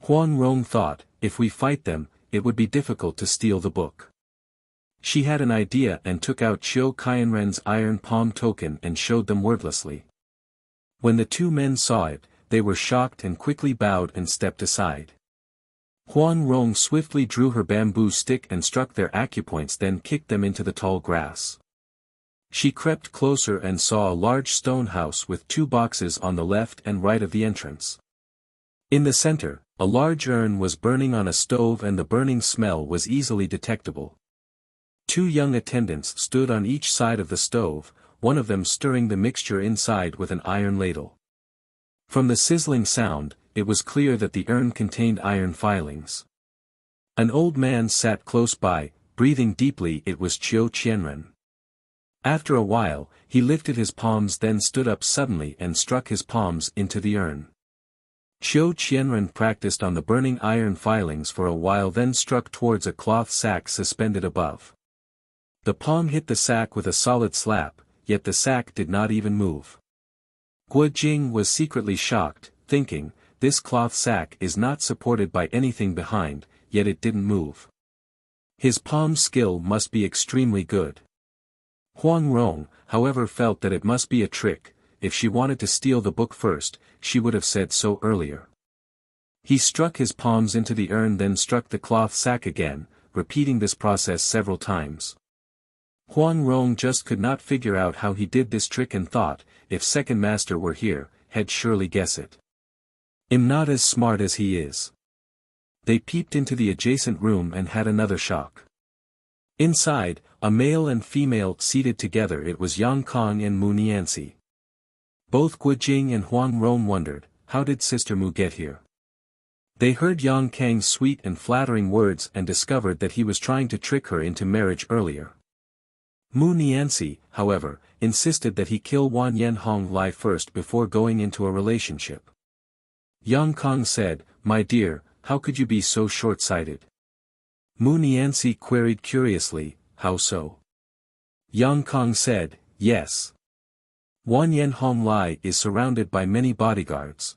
Huan Rong thought, if we fight them, it would be difficult to steal the book. She had an idea and took out Chiu Qianren's iron palm token and showed them wordlessly. When the 2 men saw it, they were shocked and quickly bowed and stepped aside. Huang Rong swiftly drew her bamboo stick and struck their acupoints, then kicked them into the tall grass. She crept closer and saw a large stone house with 2 boxes on the left and right of the entrance. In the center, a large urn was burning on a stove and the burning smell was easily detectable. 2 young attendants stood on each side of the stove, one of them stirring the mixture inside with an iron ladle. From the sizzling sound, it was clear that the urn contained iron filings. An old man sat close by, breathing deeply. It was Qiu Qianren. After a while, he lifted his palms, then stood up suddenly and struck his palms into the urn. Qiu Qianren practiced on the burning iron filings for a while, then struck towards a cloth sack suspended above. The palm hit the sack with a solid slap, yet the sack did not even move. Guo Jing was secretly shocked, thinking, this cloth sack is not supported by anything behind, yet it didn't move. His palm skill must be extremely good. Huang Rong, however, felt that it must be a trick. If she wanted to steal the book first, she would have said so earlier. He struck his palms into the urn, then struck the cloth sack again, repeating this process several times. Huang Rong just could not figure out how he did this trick and thought, if second master were here, he'd surely guess it. I'm not as smart as he is. They peeped into the adjacent room and had another shock. Inside, a male and female seated together. It was Yang Kong and Mu Nianxi. Both Guo Jing and Huang Rong wondered, how did Sister Mu get here? They heard Yang Kang's sweet and flattering words and discovered that he was trying to trick her into marriage earlier. Mu Nianxi, however, insisted that he kill Wan Yen Hong Lai first before going into a relationship. Yang Kong said, "My dear, how could you be so short-sighted?" Mu Nianxi queried curiously, "How so?" Yang Kong said, "Yes. Wan Yen Hong Lai is surrounded by many bodyguards.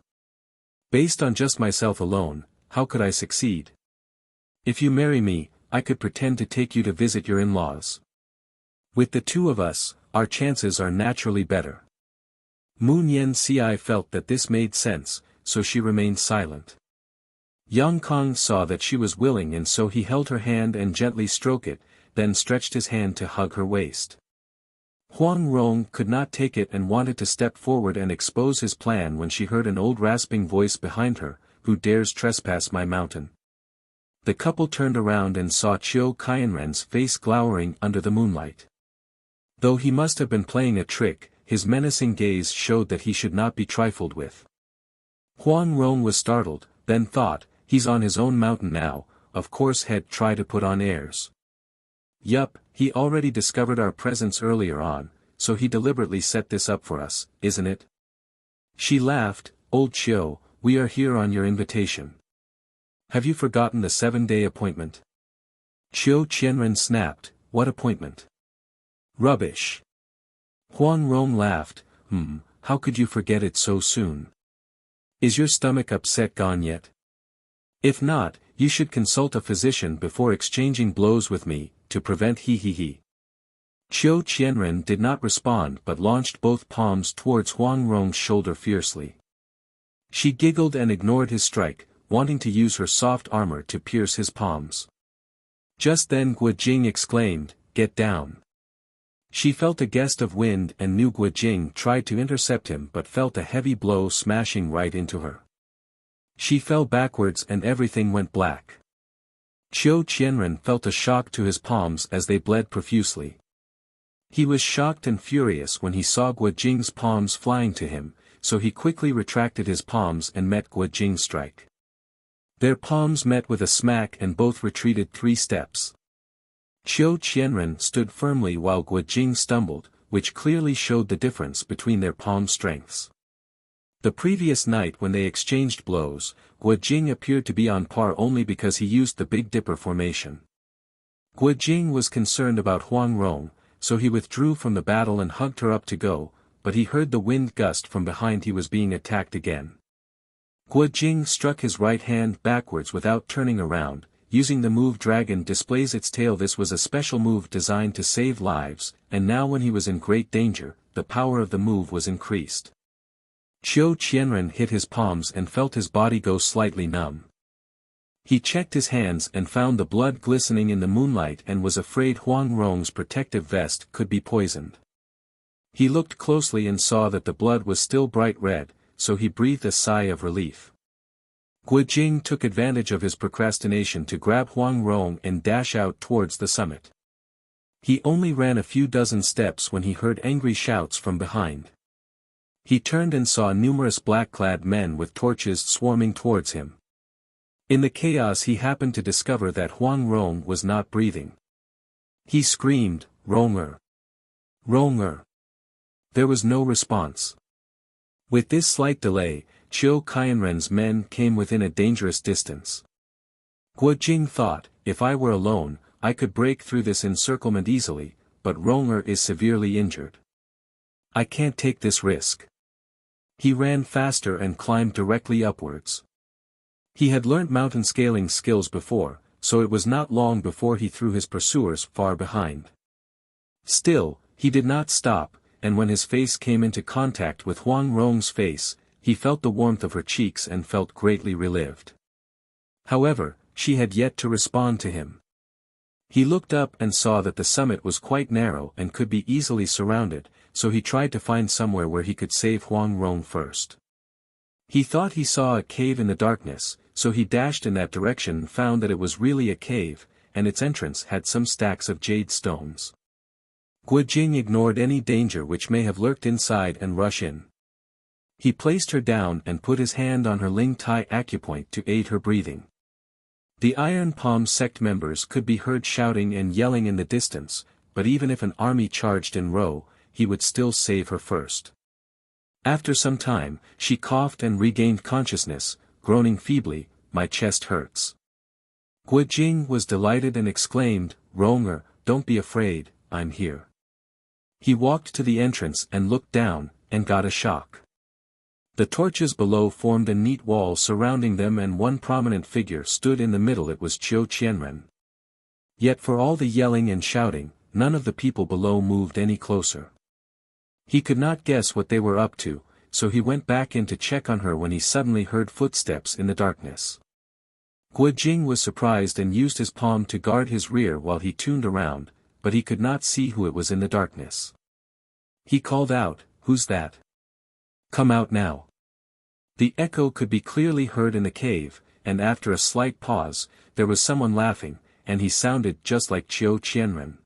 Based on just myself alone, how could I succeed? If you marry me, I could pretend to take you to visit your in-laws. With the 2 of us, our chances are naturally better." Mu Nianxi felt that this made sense, so she remained silent. Yang Kong saw that she was willing, and so he held her hand and gently stroked it, then stretched his hand to hug her waist. Huang Rong could not take it and wanted to step forward and expose his plan when she heard an old rasping voice behind her, "Who dares trespass my mountain?" The couple turned around and saw Qiu Qianren's face glowering under the moonlight. Though he must have been playing a trick, his menacing gaze showed that he should not be trifled with. Huang Rong was startled, then thought, he's on his own mountain now, of course he'd try to put on airs. Yup, he already discovered our presence earlier on, so he deliberately set this up for us, isn't it? She laughed, "Old Qiu, we are here on your invitation. Have you forgotten the 7-day appointment?" Qiu Qianren snapped, "What appointment?" "Rubbish." Huang Rong laughed, How could you forget it so soon? Is your stomach upset gone yet? If not, you should consult a physician before exchanging blows with me, to prevent he. Qiu Qianren did not respond but launched both palms towards Huang Rong's shoulder fiercely. She giggled and ignored his strike, wanting to use her soft armor to pierce his palms. Just then Guo Jing exclaimed, "Get down." She felt a gust of wind and knew Guo Jing tried to intercept him but felt a heavy blow smashing right into her. She fell backwards and everything went black. Qiu Qianren felt a shock to his palms as they bled profusely. He was shocked and furious when he saw Guo Jing's palms flying to him, so he quickly retracted his palms and met Guo Jing's strike. Their palms met with a smack and both retreated 3 steps. Qiu Qianren stood firmly while Guo Jing stumbled, which clearly showed the difference between their palm strengths. The previous night when they exchanged blows, Guo Jing appeared to be on par only because he used the Big Dipper formation. Guo Jing was concerned about Huang Rong, so he withdrew from the battle and hugged her up to go, but he heard the wind gust from behind. He was being attacked again. Guo Jing struck his right hand backwards without turning around, using the move Dragon displays its tail. This was a special move designed to save lives, and now when he was in great danger, the power of the move was increased. Qiu Qianren hit his palms and felt his body go slightly numb. He checked his hands and found the blood glistening in the moonlight and was afraid Huang Rong's protective vest could be poisoned. He looked closely and saw that the blood was still bright red, so he breathed a sigh of relief. Guojing took advantage of his procrastination to grab Huang Rong and dash out towards the summit. He only ran a few dozen steps when he heard angry shouts from behind. He turned and saw numerous black-clad men with torches swarming towards him. In the chaos he happened to discover that Huang Rong was not breathing. He screamed, "Ronger! Ronger!" There was no response. With this slight delay, Qiu Qianren's men came within a dangerous distance. Guojing thought, if I were alone, I could break through this encirclement easily, but Ronger is severely injured. I can't take this risk. He ran faster and climbed directly upwards. He had learnt mountain scaling skills before, so it was not long before he threw his pursuers far behind. Still, he did not stop, and when his face came into contact with Huang Rong's face, he felt the warmth of her cheeks and felt greatly relieved. However, she had yet to respond to him. He looked up and saw that the summit was quite narrow and could be easily surrounded, so he tried to find somewhere where he could save Huang Rong first. He thought he saw a cave in the darkness, so he dashed in that direction and found that it was really a cave, and its entrance had some stacks of jade stones. Guojing ignored any danger which may have lurked inside and rushed in. He placed her down and put his hand on her Ling Tai acupoint to aid her breathing. The Iron Palm sect members could be heard shouting and yelling in the distance, but even if an army charged in row, he would still save her first. After some time, she coughed and regained consciousness, groaning feebly, "My chest hurts." Guojing was delighted and exclaimed, "Ronger, don't be afraid, I'm here." He walked to the entrance and looked down, and got a shock. The torches below formed a neat wall surrounding them and one prominent figure stood in the middle. It was Qiu Qianren. Yet for all the yelling and shouting, none of the people below moved any closer. He could not guess what they were up to, so he went back in to check on her when he suddenly heard footsteps in the darkness. Guojing was surprised and used his palm to guard his rear while he tuned around, but he could not see who it was in the darkness. He called out, "Who's that? Come out now." The echo could be clearly heard in the cave, and after a slight pause, there was someone laughing, and he sounded just like Qiu Qianren.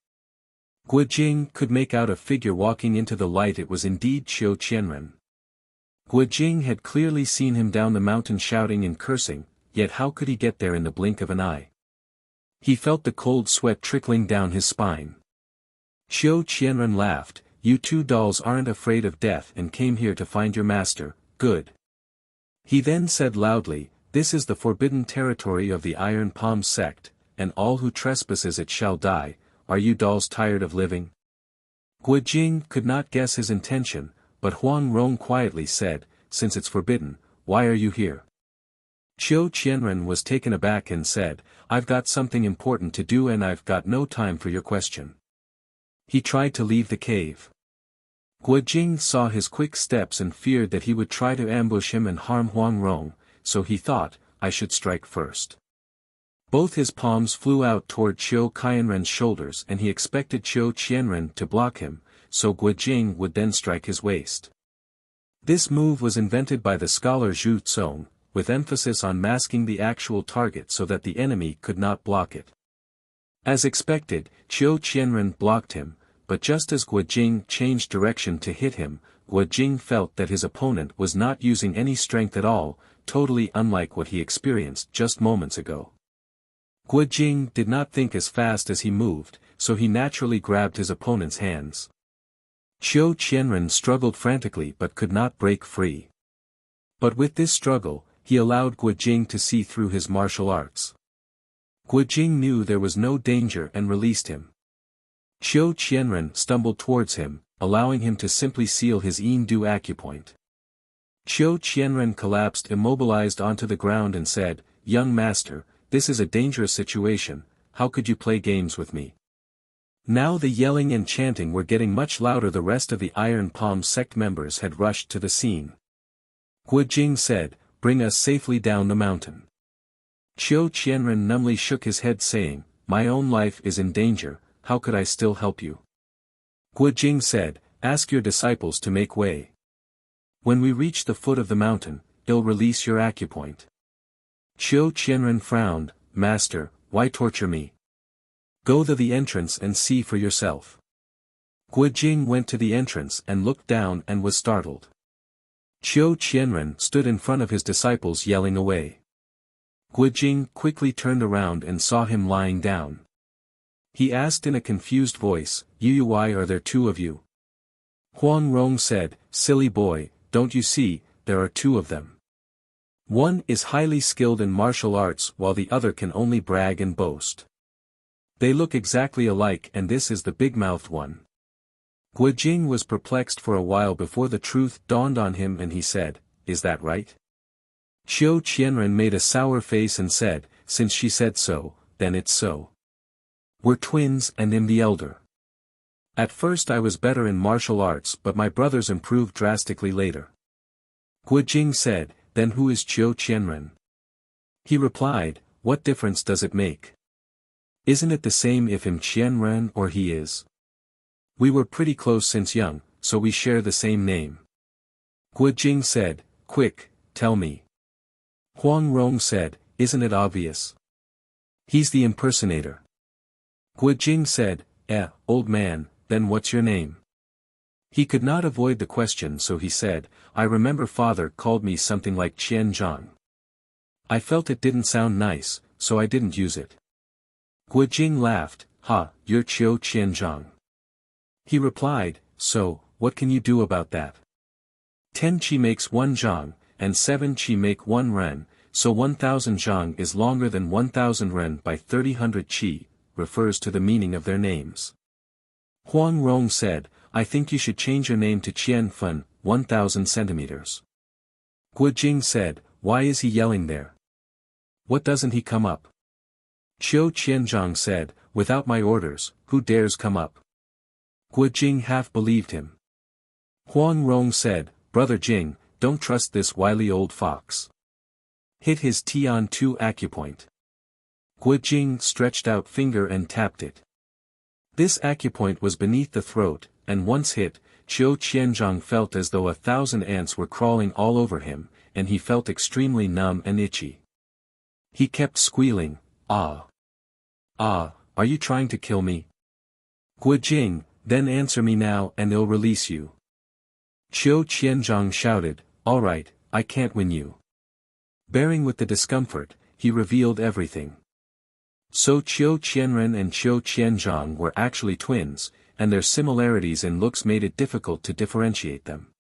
Guojing could make out a figure walking into the light. It was indeed Qiu Qianren. Guojing had clearly seen him down the mountain shouting and cursing, yet how could he get there in the blink of an eye? He felt the cold sweat trickling down his spine. Qiu Qianren laughed, "You two dolls aren't afraid of death and came here to find your master, good." He then said loudly, "This is the forbidden territory of the Iron Palm sect, and all who trespasses it shall die. Are you dolls tired of living?" Guojing could not guess his intention, but Huang Rong quietly said, "Since it's forbidden, why are you here?" Qiu Qianren was taken aback and said, "I've got something important to do and I've got no time for your question." He tried to leave the cave. Guojing saw his quick steps and feared that he would try to ambush him and harm Huang Rong, so he thought, "I should strike first." Both his palms flew out toward Qiu Qianren's shoulders and he expected Qiu Qianren to block him, so Guojing would then strike his waist. This move was invented by the scholar Zhu Tsong, with emphasis on masking the actual target so that the enemy could not block it. As expected, Qiu Qianren blocked him, but just as Guojing changed direction to hit him, Guojing felt that his opponent was not using any strength at all, totally unlike what he experienced just moments ago. Guojing did not think as fast as he moved, so he naturally grabbed his opponent's hands. Qiu Qianren struggled frantically but could not break free. But with this struggle, he allowed Guojing to see through his martial arts. Guojing knew there was no danger and released him. Qiu Qianren stumbled towards him, allowing him to simply seal his Yin Du acupoint. Qiu Qianren collapsed immobilized onto the ground and said, "Young master, this is a dangerous situation, how could you play games with me?" Now the yelling and chanting were getting much louder. The rest of the Iron Palm sect members had rushed to the scene. Guojing said, "Bring us safely down the mountain." Qiu Qianren numbly shook his head saying, "My own life is in danger, how could I still help you?" Gu Jing said, "Ask your disciples to make way. When we reach the foot of the mountain, I'll release your acupoint." Qiu Qianren frowned, "Master, why torture me? Go to the entrance and see for yourself." Gu Jing went to the entrance and looked down and was startled. Qiu Qianren stood in front of his disciples yelling away. Gu Jing quickly turned around and saw him lying down. He asked in a confused voice, "Why are there two of you?" Huang Rong said, "Silly boy, don't you see, there are two of them. One is highly skilled in martial arts while the other can only brag and boast. They look exactly alike and this is the big-mouthed one." Gu Jing was perplexed for a while before the truth dawned on him and he said, "Is that right?" Qiu Qianren made a sour face and said, "Since she said so, then it's so. We're twins and I'm the elder. At first I was better in martial arts but my brothers improved drastically later." Gu Jing said, "Then who is Qiu Qianren?" He replied, "What difference does it make? Isn't it the same if I'm Qianren or he is? We were pretty close since young, so we share the same name." Gu Jing said, "Quick, tell me." Huang Rong said, "Isn't it obvious? He's the impersonator." Gu Jing said, Old man, then what's your name?" He could not avoid the question so he said, "I remember father called me something like Qian Zhang. I felt it didn't sound nice, so I didn't use it." Gu Jing laughed, "Ha, you're Qiu Qian Zhang." He replied, "So, what can you do about that? 10 qi makes 1 zhang, and 7 qi make 1 ren, so 1,000 zhang is longer than 1,000 ren by 30,000 qi, refers to the meaning of their names." Huang Rong said, "I think you should change your name to Qian Fen, 1,000 centimeters." Gu Jing said, "Why is he yelling there? What doesn't he come up?" Qiu Qianzhang said, "Without my orders, who dares come up?" Gu Jing half believed him. Huang Rong said, "Brother Jing, don't trust this wily old fox. Hit his Tian Tu acupoint." Gu Jing stretched out finger and tapped it. This acupoint was beneath the throat, and once hit, Qiu Qianzhang felt as though 1,000 ants were crawling all over him, and he felt extremely numb and itchy. He kept squealing, "Ah! Ah, are you trying to kill me? Gu Jing, then answer me now and I'll release you." Qiu Qianzhang shouted, "All right, I can't win you." Bearing with the discomfort, he revealed everything. So Qiu Qianren and Qiu Qianzhang were actually twins, and their similarities in looks made it difficult to differentiate them.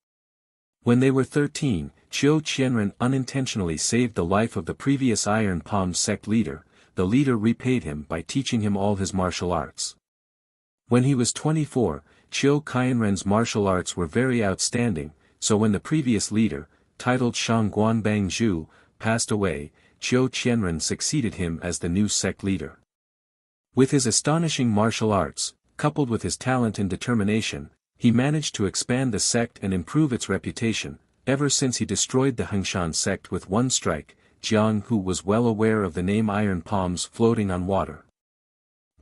When they were 13, Qiu Qianren unintentionally saved the life of the previous Iron Palm sect leader. The leader repaid him by teaching him all his martial arts. When he was 24, Qiu Qianren's martial arts were very outstanding, so when the previous leader, titled Shang Guanbang Zhu, passed away, Qiu Qianren succeeded him as the new sect leader. With his astonishing martial arts, coupled with his talent and determination, he managed to expand the sect and improve its reputation. Ever since he destroyed the Hengshan sect with one strike, Jiang Hu was well aware of the name Iron Palms floating on water.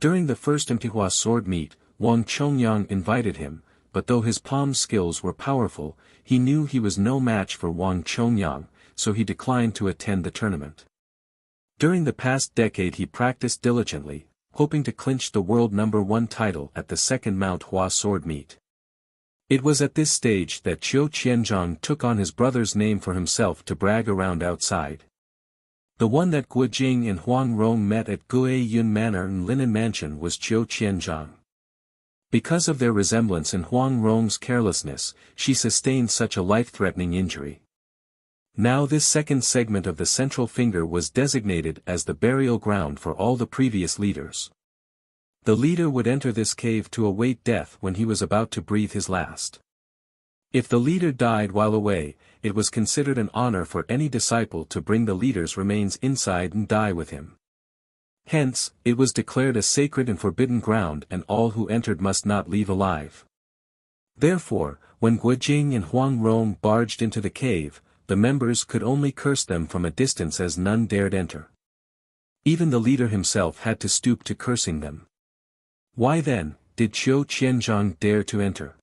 During the first Mtihua sword meet, Wang Chongyang invited him, but though his palm skills were powerful, he knew he was no match for Wang Chongyang, so he declined to attend the tournament. During the past decade he practiced diligently, hoping to clinch the world #1 title at the second Mount Hua sword meet. It was at this stage that Qiu Qianzhang took on his brother's name for himself to brag around outside. The one that Gu Jing and Huang Rong met at Gue Yun Manor and Linen Mansion was Qiu Qianzhang. Because of their resemblance and Huang Rong's carelessness, she sustained such a life-threatening injury. Now this second segment of the central finger was designated as the burial ground for all the previous leaders. The leader would enter this cave to await death when he was about to breathe his last. If the leader died while away, it was considered an honor for any disciple to bring the leader's remains inside and die with him. Hence, it was declared a sacred and forbidden ground and all who entered must not leave alive. Therefore, when Gu Jing and Huang Rong barged into the cave, the members could only curse them from a distance as none dared enter. Even the leader himself had to stoop to cursing them. Why then, did Qiu Qianzhang dare to enter?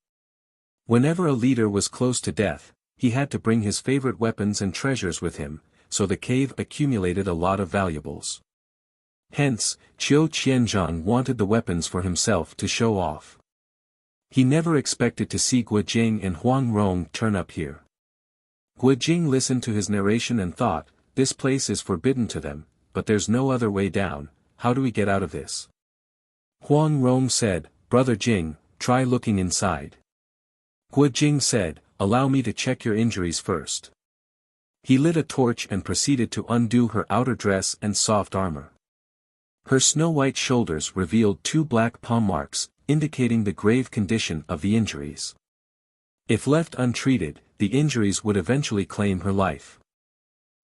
Whenever a leader was close to death, he had to bring his favorite weapons and treasures with him, so the cave accumulated a lot of valuables. Hence, Qiu Qianzhang wanted the weapons for himself to show off. He never expected to see Guojing and Huang Rong turn up here. Guojing listened to his narration and thought, this place is forbidden to them, but there's no other way down. How do we get out of this? Huang Rong said, Brother Jing, try looking inside. Guojing said, allow me to check your injuries first. He lit a torch and proceeded to undo her outer dress and soft armor. Her snow-white shoulders revealed 2 black palm marks, indicating the grave condition of the injuries. If left untreated, the injuries would eventually claim her life.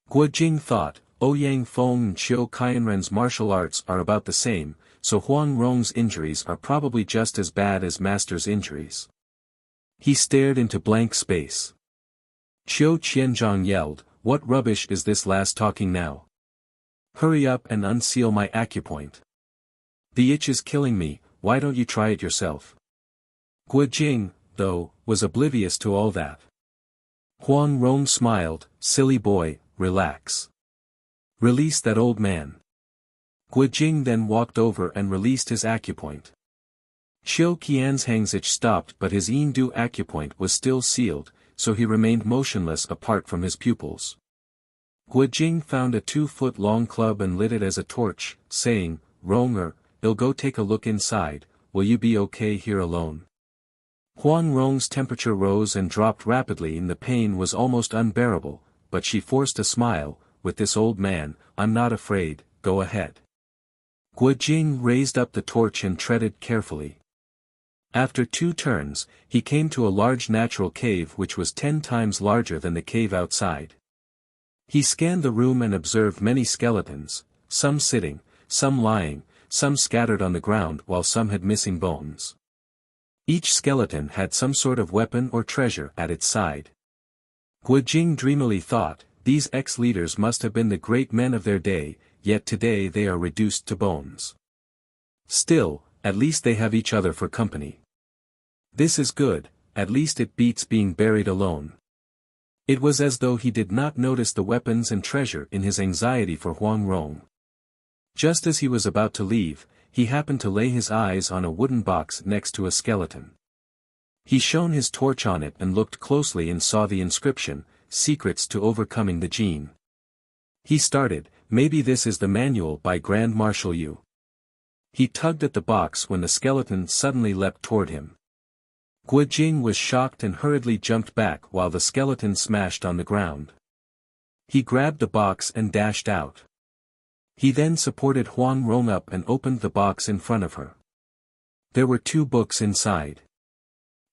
Guojing thought, Ouyang Feng and Qiu Qianren's martial arts are about the same, so Huang Rong's injuries are probably just as bad as Master's injuries. He stared into blank space. Qiu Qianzhang yelled, what rubbish is this last talking now? Hurry up and unseal my acupoint. The itch is killing me, why don't you try it yourself? Guojing, though, was oblivious to all that. Huang Rong smiled, silly boy, relax. Release that old man. Guojing then walked over and released his acupoint. Qiu Qianzhang's itch stopped, but his Yindu acupoint was still sealed, so he remained motionless apart from his pupils. Guojing found a 2-foot-long club and lit it as a torch, saying, Ronger, I'll go take a look inside, will you be okay here alone? Huang Rong's temperature rose and dropped rapidly and the pain was almost unbearable, but she forced a smile, with this old man, I'm not afraid, go ahead. Guojing raised up the torch and treaded carefully. After 2 turns, he came to a large natural cave which was 10 times larger than the cave outside. He scanned the room and observed many skeletons, some sitting, some lying, some scattered on the ground while some had missing bones. Each skeleton had some sort of weapon or treasure at its side. Guojing dreamily thought, these ex-leaders must have been the great men of their day, yet today they are reduced to bones. Still, at least they have each other for company. This is good, at least it beats being buried alone. It was as though he did not notice the weapons and treasure in his anxiety for Huang Rong. Just as he was about to leave, he happened to lay his eyes on a wooden box next to a skeleton. He shone his torch on it and looked closely and saw the inscription, Secrets to Overcoming the Gene. He started, maybe this is the manual by Grand Marshal Yu. He tugged at the box when the skeleton suddenly leapt toward him. Guojing was shocked and hurriedly jumped back while the skeleton smashed on the ground. He grabbed the box and dashed out. He then supported Huang Rong up and opened the box in front of her. There were 2 books inside.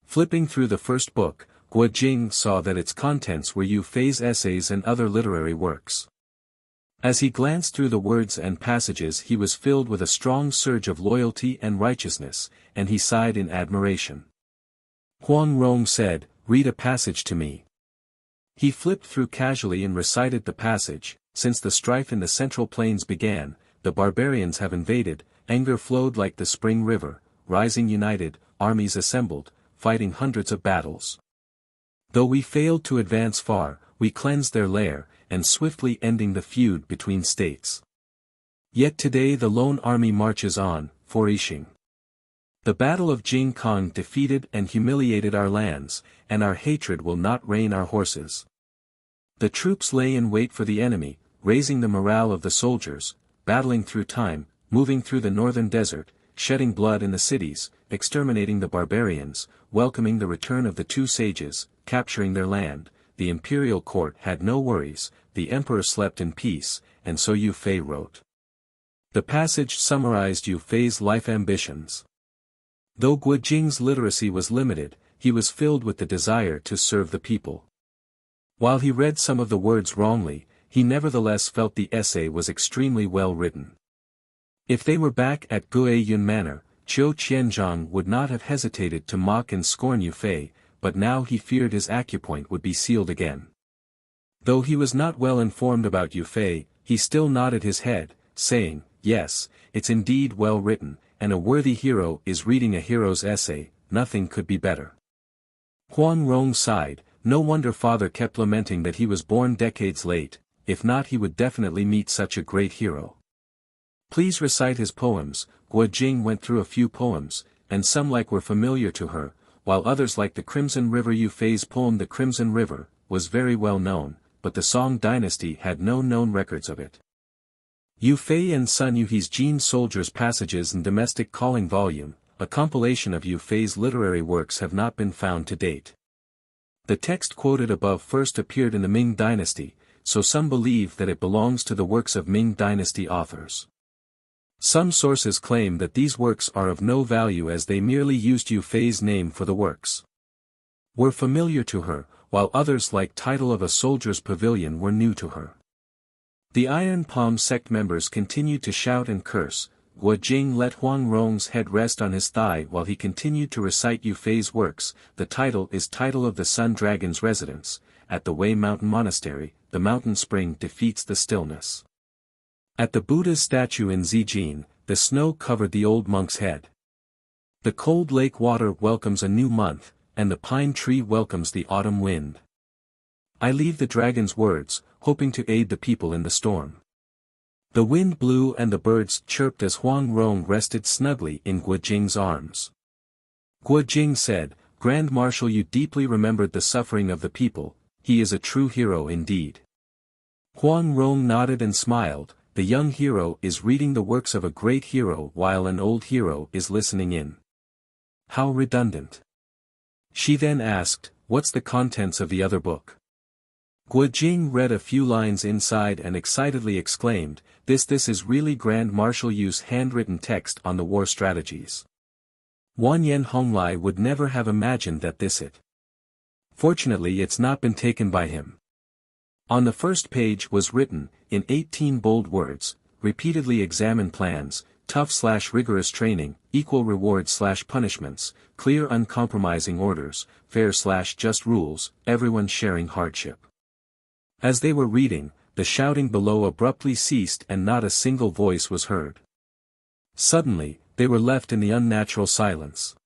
Flipping through the first book, Guojing saw that its contents were Yu Fei's essays and other literary works. As he glanced through the words and passages he was filled with a strong surge of loyalty and righteousness, and he sighed in admiration. Huang Rong said, read a passage to me. He flipped through casually and recited the passage, since the strife in the Central Plains began, the barbarians have invaded, anger flowed like the spring river, rising united, armies assembled, fighting hundreds of battles. Though we failed to advance far, we cleansed their lair, and swiftly ending the feud between states. Yet today the lone army marches on, for Yixing. The battle of Jing Kong defeated and humiliated our lands, and our hatred will not rein our horses. The troops lay in wait for the enemy, raising the morale of the soldiers, battling through time, moving through the northern desert, shedding blood in the cities, exterminating the barbarians, welcoming the return of the 2 sages, capturing their land. The imperial court had no worries, the emperor slept in peace, and so Yu Fei wrote. The passage summarized Yu Fei's life ambitions. Though Guojing's literacy was limited, he was filled with the desire to serve the people. While he read some of the words wrongly, he nevertheless felt the essay was extremely well written. If they were back at Guiyun Manor, Qiu Qianzhang would not have hesitated to mock and scorn Yu Fei, but now he feared his acupoint would be sealed again. Though he was not well informed about Yu Fei, he still nodded his head, saying, "Yes, it's indeed well written, and a worthy hero is reading a hero's essay, nothing could be better." Huang Rong sighed, no wonder father kept lamenting that he was born decades late, if not he would definitely meet such a great hero. "Please recite his poems." Guo Jing went through a few poems, and some like were familiar to her, while others like the Crimson River. Yu Fei's poem The Crimson River was very well known, but the Song dynasty had no known records of it. Yu Fei and Sun Yuhi's Jin Soldiers Passages and Domestic Calling Volume, a compilation of Yu Fei's literary works, have not been found to date. The text quoted above first appeared in the Ming dynasty, so some believe that it belongs to the works of Ming dynasty authors. Some sources claim that these works are of no value as they merely used Yu Fei's name for the works. Were familiar to her, while others like Title of a Soldier's Pavilion were new to her. The Iron Palm sect members continued to shout and curse. Guo Jing let Huang Rong's head rest on his thigh while he continued to recite Yu Fei's works. The title is Title of the Sun Dragon's Residence. At the Wei Mountain Monastery, the mountain spring defeats the stillness. At the Buddha's statue in Zijin, the snow covered the old monk's head. The cold lake water welcomes a new month, and the pine tree welcomes the autumn wind. I leave the dragon's words, hoping to aid the people in the storm. The wind blew and the birds chirped as Huang Rong rested snugly in Guo Jing's arms. Guo Jing said, "Grand Marshal, you deeply remembered the suffering of the people, he is a true hero indeed." Huang Rong nodded and smiled. The young hero is reading the works of a great hero while an old hero is listening in. How redundant. She then asked, "What's the contents of the other book?" Guo Jing read a few lines inside and excitedly exclaimed, This is really Grand Marshal Yu's handwritten text on the war strategies. Wanyan Honglai would never have imagined that this it. Fortunately it's not been taken by him. On the first page was written, in 18 bold words, repeatedly examine plans, tough/rigorous training, equal rewards/punishments, clear uncompromising orders, fair/just rules, everyone sharing hardship. As they were reading, the shouting below abruptly ceased and not a single voice was heard. Suddenly, they were left in the unnatural silence.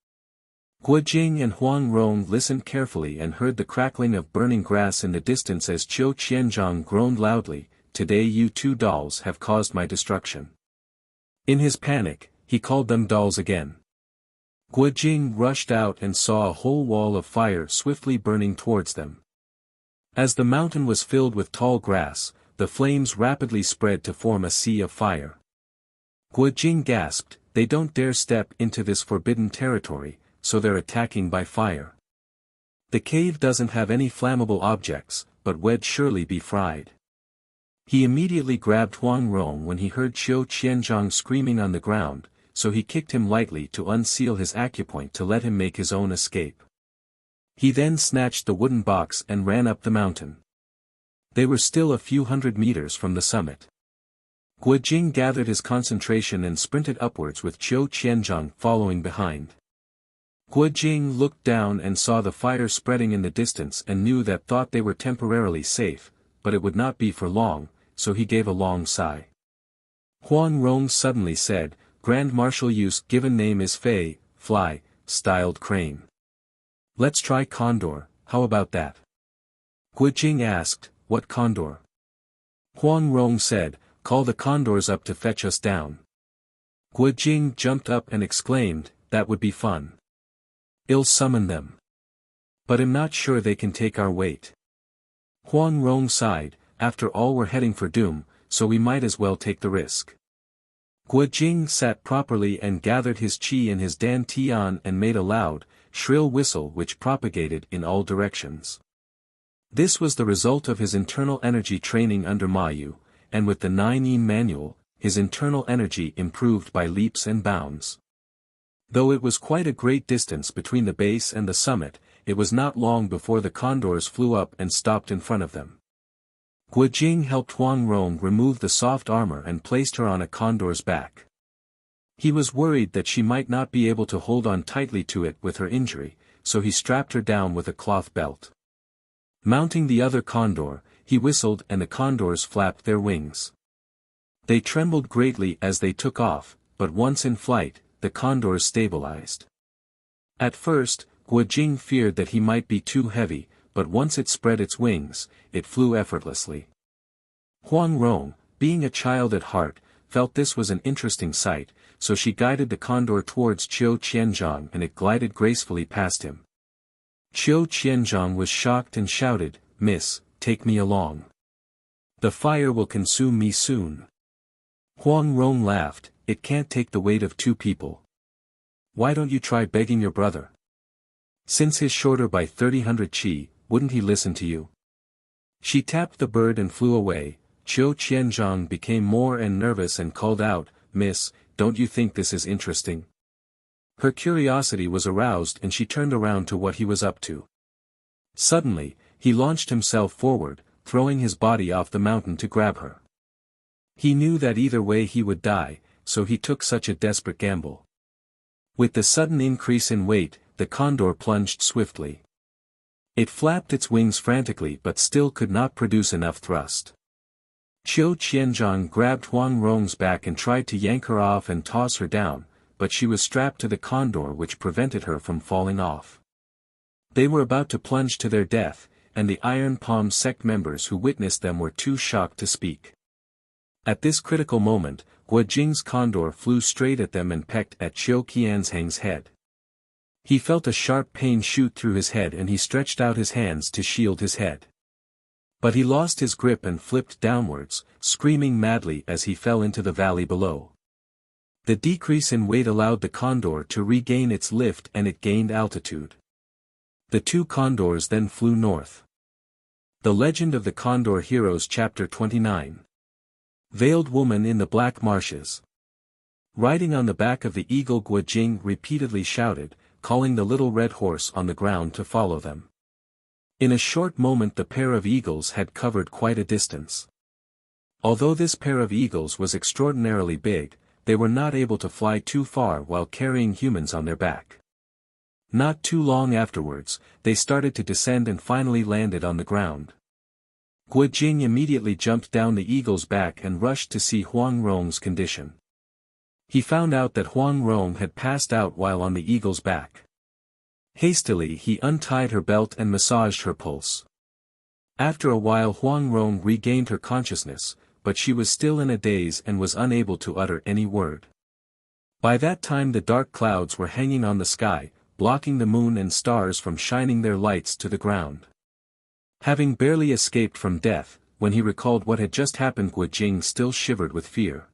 Guo Jing and Huang Rong listened carefully and heard the crackling of burning grass in the distance as Qiu Qianzhang groaned loudly, "Today you two dolls have caused my destruction." In his panic, he called them dolls again. Guo Jing rushed out and saw a whole wall of fire swiftly burning towards them. As the mountain was filled with tall grass, the flames rapidly spread to form a sea of fire. Guo Jing gasped, "They don't dare step into this forbidden territory, so they're attacking by fire. The cave doesn't have any flammable objects, but would surely be fried." He immediately grabbed Huang Rong when he heard Qiu Qianzhang screaming on the ground, so he kicked him lightly to unseal his acupoint to let him make his own escape. He then snatched the wooden box and ran up the mountain. They were still a few hundred meters from the summit. Guo Jing gathered his concentration and sprinted upwards with Qiu Qianzhang following behind. Guo Jing looked down and saw the fire spreading in the distance and knew that thought they were temporarily safe, but it would not be for long, so he gave a long sigh. Huang Rong suddenly said, "Grand Marshal Yu's given name is Fei, fly, styled crane. Let's try Condor, how about that?" Guo Jing asked, "What Condor?" Huang Rong said, "Call the Condors up to fetch us down." Guo Jing jumped up and exclaimed, "That would be fun. I'll summon them. But I'm not sure they can take our weight." Huang Rong sighed, "After all we're heading for doom, so we might as well take the risk." Guo Jing sat properly and gathered his qi in his Dan Tian and made a loud, shrill whistle which propagated in all directions. This was the result of his internal energy training under Ma Yu, and with the 9-yin manual, his internal energy improved by leaps and bounds. Though it was quite a great distance between the base and the summit, it was not long before the condors flew up and stopped in front of them. Guo Jing helped Huang Rong remove the soft armor and placed her on a condor's back. He was worried that she might not be able to hold on tightly to it with her injury, so he strapped her down with a cloth belt. Mounting the other condor, he whistled and the condors flapped their wings. They trembled greatly as they took off, but once in flight, the condors stabilized. At first, Guojing feared that he might be too heavy, but once it spread its wings, it flew effortlessly. Huang Rong, being a child at heart, felt this was an interesting sight, so she guided the condor towards Qiu Qianzhang and it glided gracefully past him. Qiu Qianzhang was shocked and shouted, "Miss, take me along. The fire will consume me soon." Huang Rong laughed, "It can't take the weight of two people. Why don't you try begging your brother? Since he's shorter by 30 qi, wouldn't he listen to you?" She tapped the bird and flew away. Qiu Qianzhang became more and nervous and called out, "Miss, don't you think this is interesting?" Her curiosity was aroused and she turned around to what he was up to. Suddenly, he launched himself forward, throwing his body off the mountain to grab her. He knew that either way he would die, so he took such a desperate gamble. With the sudden increase in weight, the condor plunged swiftly. It flapped its wings frantically but still could not produce enough thrust. Qiu Qianzhang grabbed Huang Rong's back and tried to yank her off and toss her down, but she was strapped to the condor which prevented her from falling off. They were about to plunge to their death, and the Iron Palm sect members who witnessed them were too shocked to speak. At this critical moment, Guojing's condor flew straight at them and pecked at Qiu Qianzhang's head. He felt a sharp pain shoot through his head and he stretched out his hands to shield his head. But he lost his grip and flipped downwards, screaming madly as he fell into the valley below. The decrease in weight allowed the condor to regain its lift and it gained altitude. The two condors then flew north. The Legend of the Condor Heroes Chapter 29. Veiled Woman in the Black Marshes. Riding on the back of the eagle, Guojing repeatedly shouted, calling the little red horse on the ground to follow them. In a short moment the pair of eagles had covered quite a distance. Although this pair of eagles was extraordinarily big, they were not able to fly too far while carrying humans on their back. Not too long afterwards, they started to descend and finally landed on the ground. Guojing immediately jumped down the eagle's back and rushed to see Huang Rong's condition. He found out that Huang Rong had passed out while on the eagle's back. Hastily he untied her belt and massaged her pulse. After a while Huang Rong regained her consciousness, but she was still in a daze and was unable to utter any word. By that time the dark clouds were hanging on the sky, blocking the moon and stars from shining their lights to the ground. Having barely escaped from death, when he recalled what had just happened, Guojing still shivered with fear.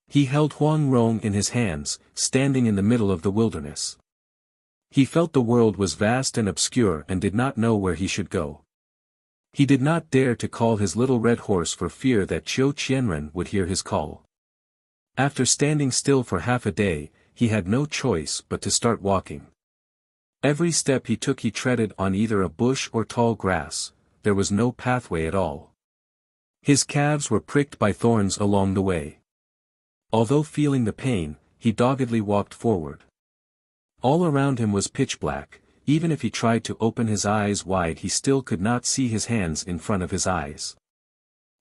He held Huang Rong in his hands, standing in the middle of the wilderness. He felt the world was vast and obscure and did not know where he should go. He did not dare to call his little red horse for fear that Qiu Qianren would hear his call. After standing still for half a day, he had no choice but to start walking. Every step he took he treaded on either a bush or tall grass, there was no pathway at all. His calves were pricked by thorns along the way. Although feeling the pain, he doggedly walked forward. All around him was pitch black, even if he tried to open his eyes wide he still could not see his hands in front of his eyes.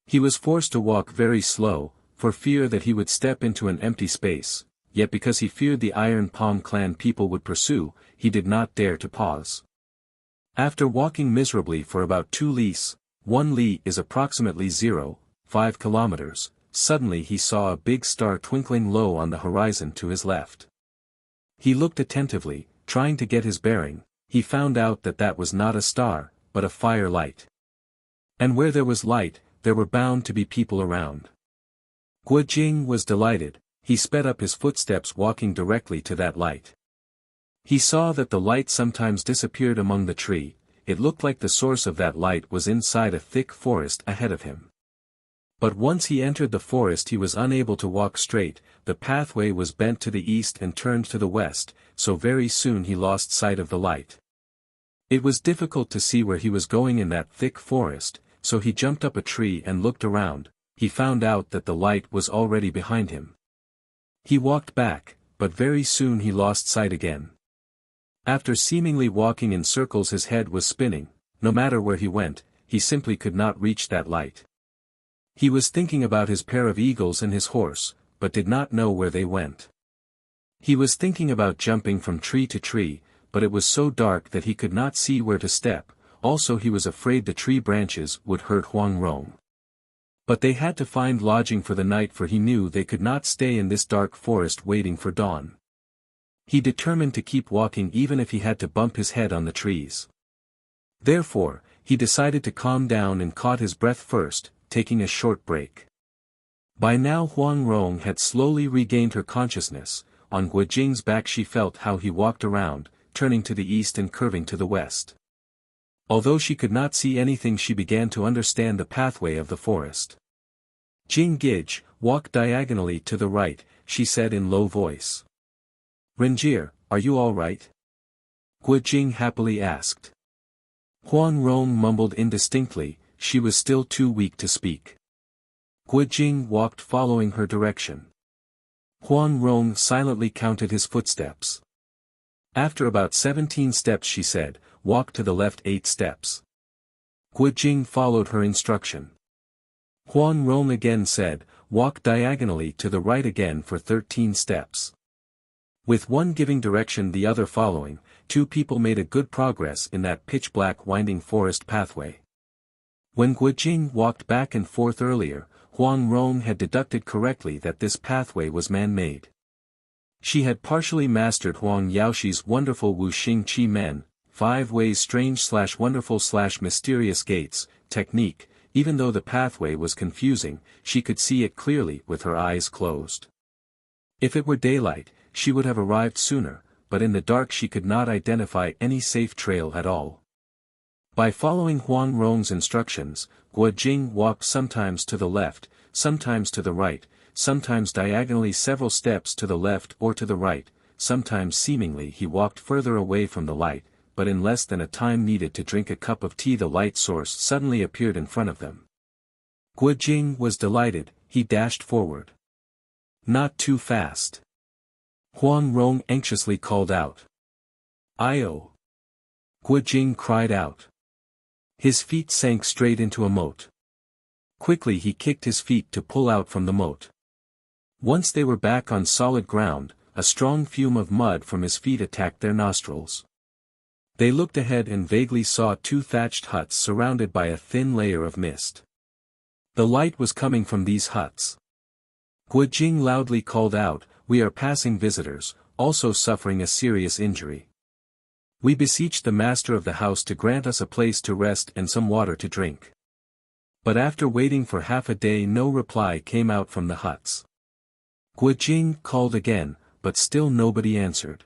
He was forced to walk very slow, for fear that he would step into an empty space, yet because he feared the Iron Palm clan people would pursue, he did not dare to pause. After walking miserably for about 2 lis, 1 li is approximately 0.5 kilometers, suddenly he saw a big star twinkling low on the horizon to his left. He looked attentively, trying to get his bearing. He found out that that was not a star, but a fire light. And where there was light, there were bound to be people around. Guojing was delighted, he sped up his footsteps walking directly to that light. He saw that the light sometimes disappeared among the tree, it looked like the source of that light was inside a thick forest ahead of him. But once he entered the forest he was unable to walk straight, the pathway was bent to the east and turned to the west, so very soon he lost sight of the light. It was difficult to see where he was going in that thick forest, so he jumped up a tree and looked around. He found out that the light was already behind him. He walked back, but very soon he lost sight again. After seemingly walking in circles his head was spinning, no matter where he went, he simply could not reach that light. He was thinking about his pair of eagles and his horse, but did not know where they went. He was thinking about jumping from tree to tree, but it was so dark that he could not see where to step, also he was afraid the tree branches would hurt Huang Rong. But they had to find lodging for the night, for he knew they could not stay in this dark forest waiting for dawn. He determined to keep walking even if he had to bump his head on the trees. Therefore, he decided to calm down and caught his breath first, taking a short break. By now Huang Rong had slowly regained her consciousness. On Guojing's back she felt how he walked around, turning to the east and curving to the west. Although she could not see anything, she began to understand the pathway of the forest. "Jing Gij, walk diagonally to the right," she said in low voice. "Renjir, are you all right?" Guojing happily asked. Huang Rong mumbled indistinctly, she was still too weak to speak. Guojing walked following her direction. Huang Rong silently counted his footsteps. After about 17 steps she said, "Walk to the left 8 steps." Guojing followed her instruction. Huang Rong again said, "Walk diagonally to the right again for 13 steps." With one giving direction the other following, two people made a good progress in that pitch-black winding forest pathway. When Guojing walked back and forth earlier, Huang Rong had deducted correctly that this pathway was man-made. She had partially mastered Huang Yaoxi's wonderful Wu Xing Qi Men, 5 ways strange/wonderful/mysterious gates, technique. Even though the pathway was confusing, she could see it clearly with her eyes closed. If it were daylight, she would have arrived sooner, but in the dark she could not identify any safe trail at all. By following Huang Rong's instructions, Guojing walked sometimes to the left, sometimes to the right, sometimes diagonally several steps to the left or to the right, sometimes seemingly he walked further away from the light, but in less than a time needed to drink a cup of tea the light source suddenly appeared in front of them. Guojing was delighted, he dashed forward. "Not too fast." Huang Rong anxiously called out. "Io!" Guojing cried out. His feet sank straight into a moat. Quickly he kicked his feet to pull out from the moat. Once they were back on solid ground, a strong fume of mud from his feet attacked their nostrils. They looked ahead and vaguely saw 2 thatched huts surrounded by a thin layer of mist. The light was coming from these huts. Guojing loudly called out, "We are passing visitors, also suffering a serious injury. We beseech the master of the house to grant us a place to rest and some water to drink." But after waiting for half a day no reply came out from the huts. Guojing called again, but still nobody answered.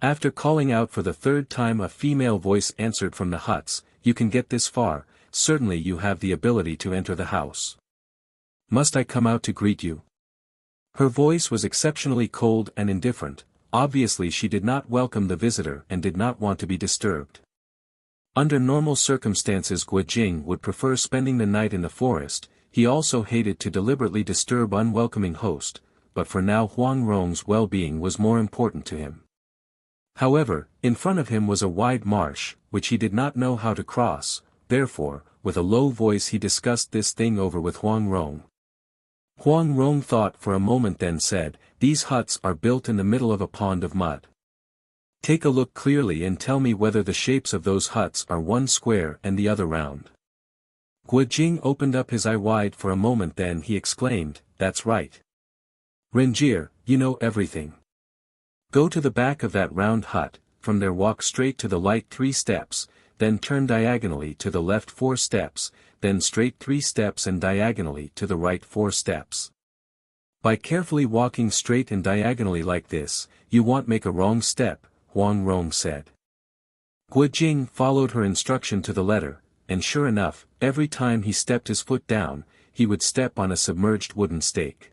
After calling out for the 3rd time a female voice answered from the huts, "You can get this far, certainly you have the ability to enter the house. Must I come out to greet you?" Her voice was exceptionally cold and indifferent. Obviously she did not welcome the visitor and did not want to be disturbed. Under normal circumstances Guojing would prefer spending the night in the forest, he also hated to deliberately disturb unwelcoming host, but for now Huang Rong's well-being was more important to him. However, in front of him was a wide marsh, which he did not know how to cross, therefore, with a low voice he discussed this thing over with Huang Rong. Huang Rong thought for a moment then said, "These huts are built in the middle of a pond of mud. Take a look clearly and tell me whether the shapes of those huts are one square and the other round." Guojing opened up his eye wide for a moment, then he exclaimed, "That's right. Renjir, you know everything. Go to the back of that round hut, from there walk straight to the light 3 steps, then turn diagonally to the left 4 steps, then straight 3 steps and diagonally to the right 4 steps. By carefully walking straight and diagonally like this, you won't make a wrong step," Huang Rong said. Guojing followed her instruction to the letter, and sure enough, every time he stepped his foot down, he would step on a submerged wooden stake.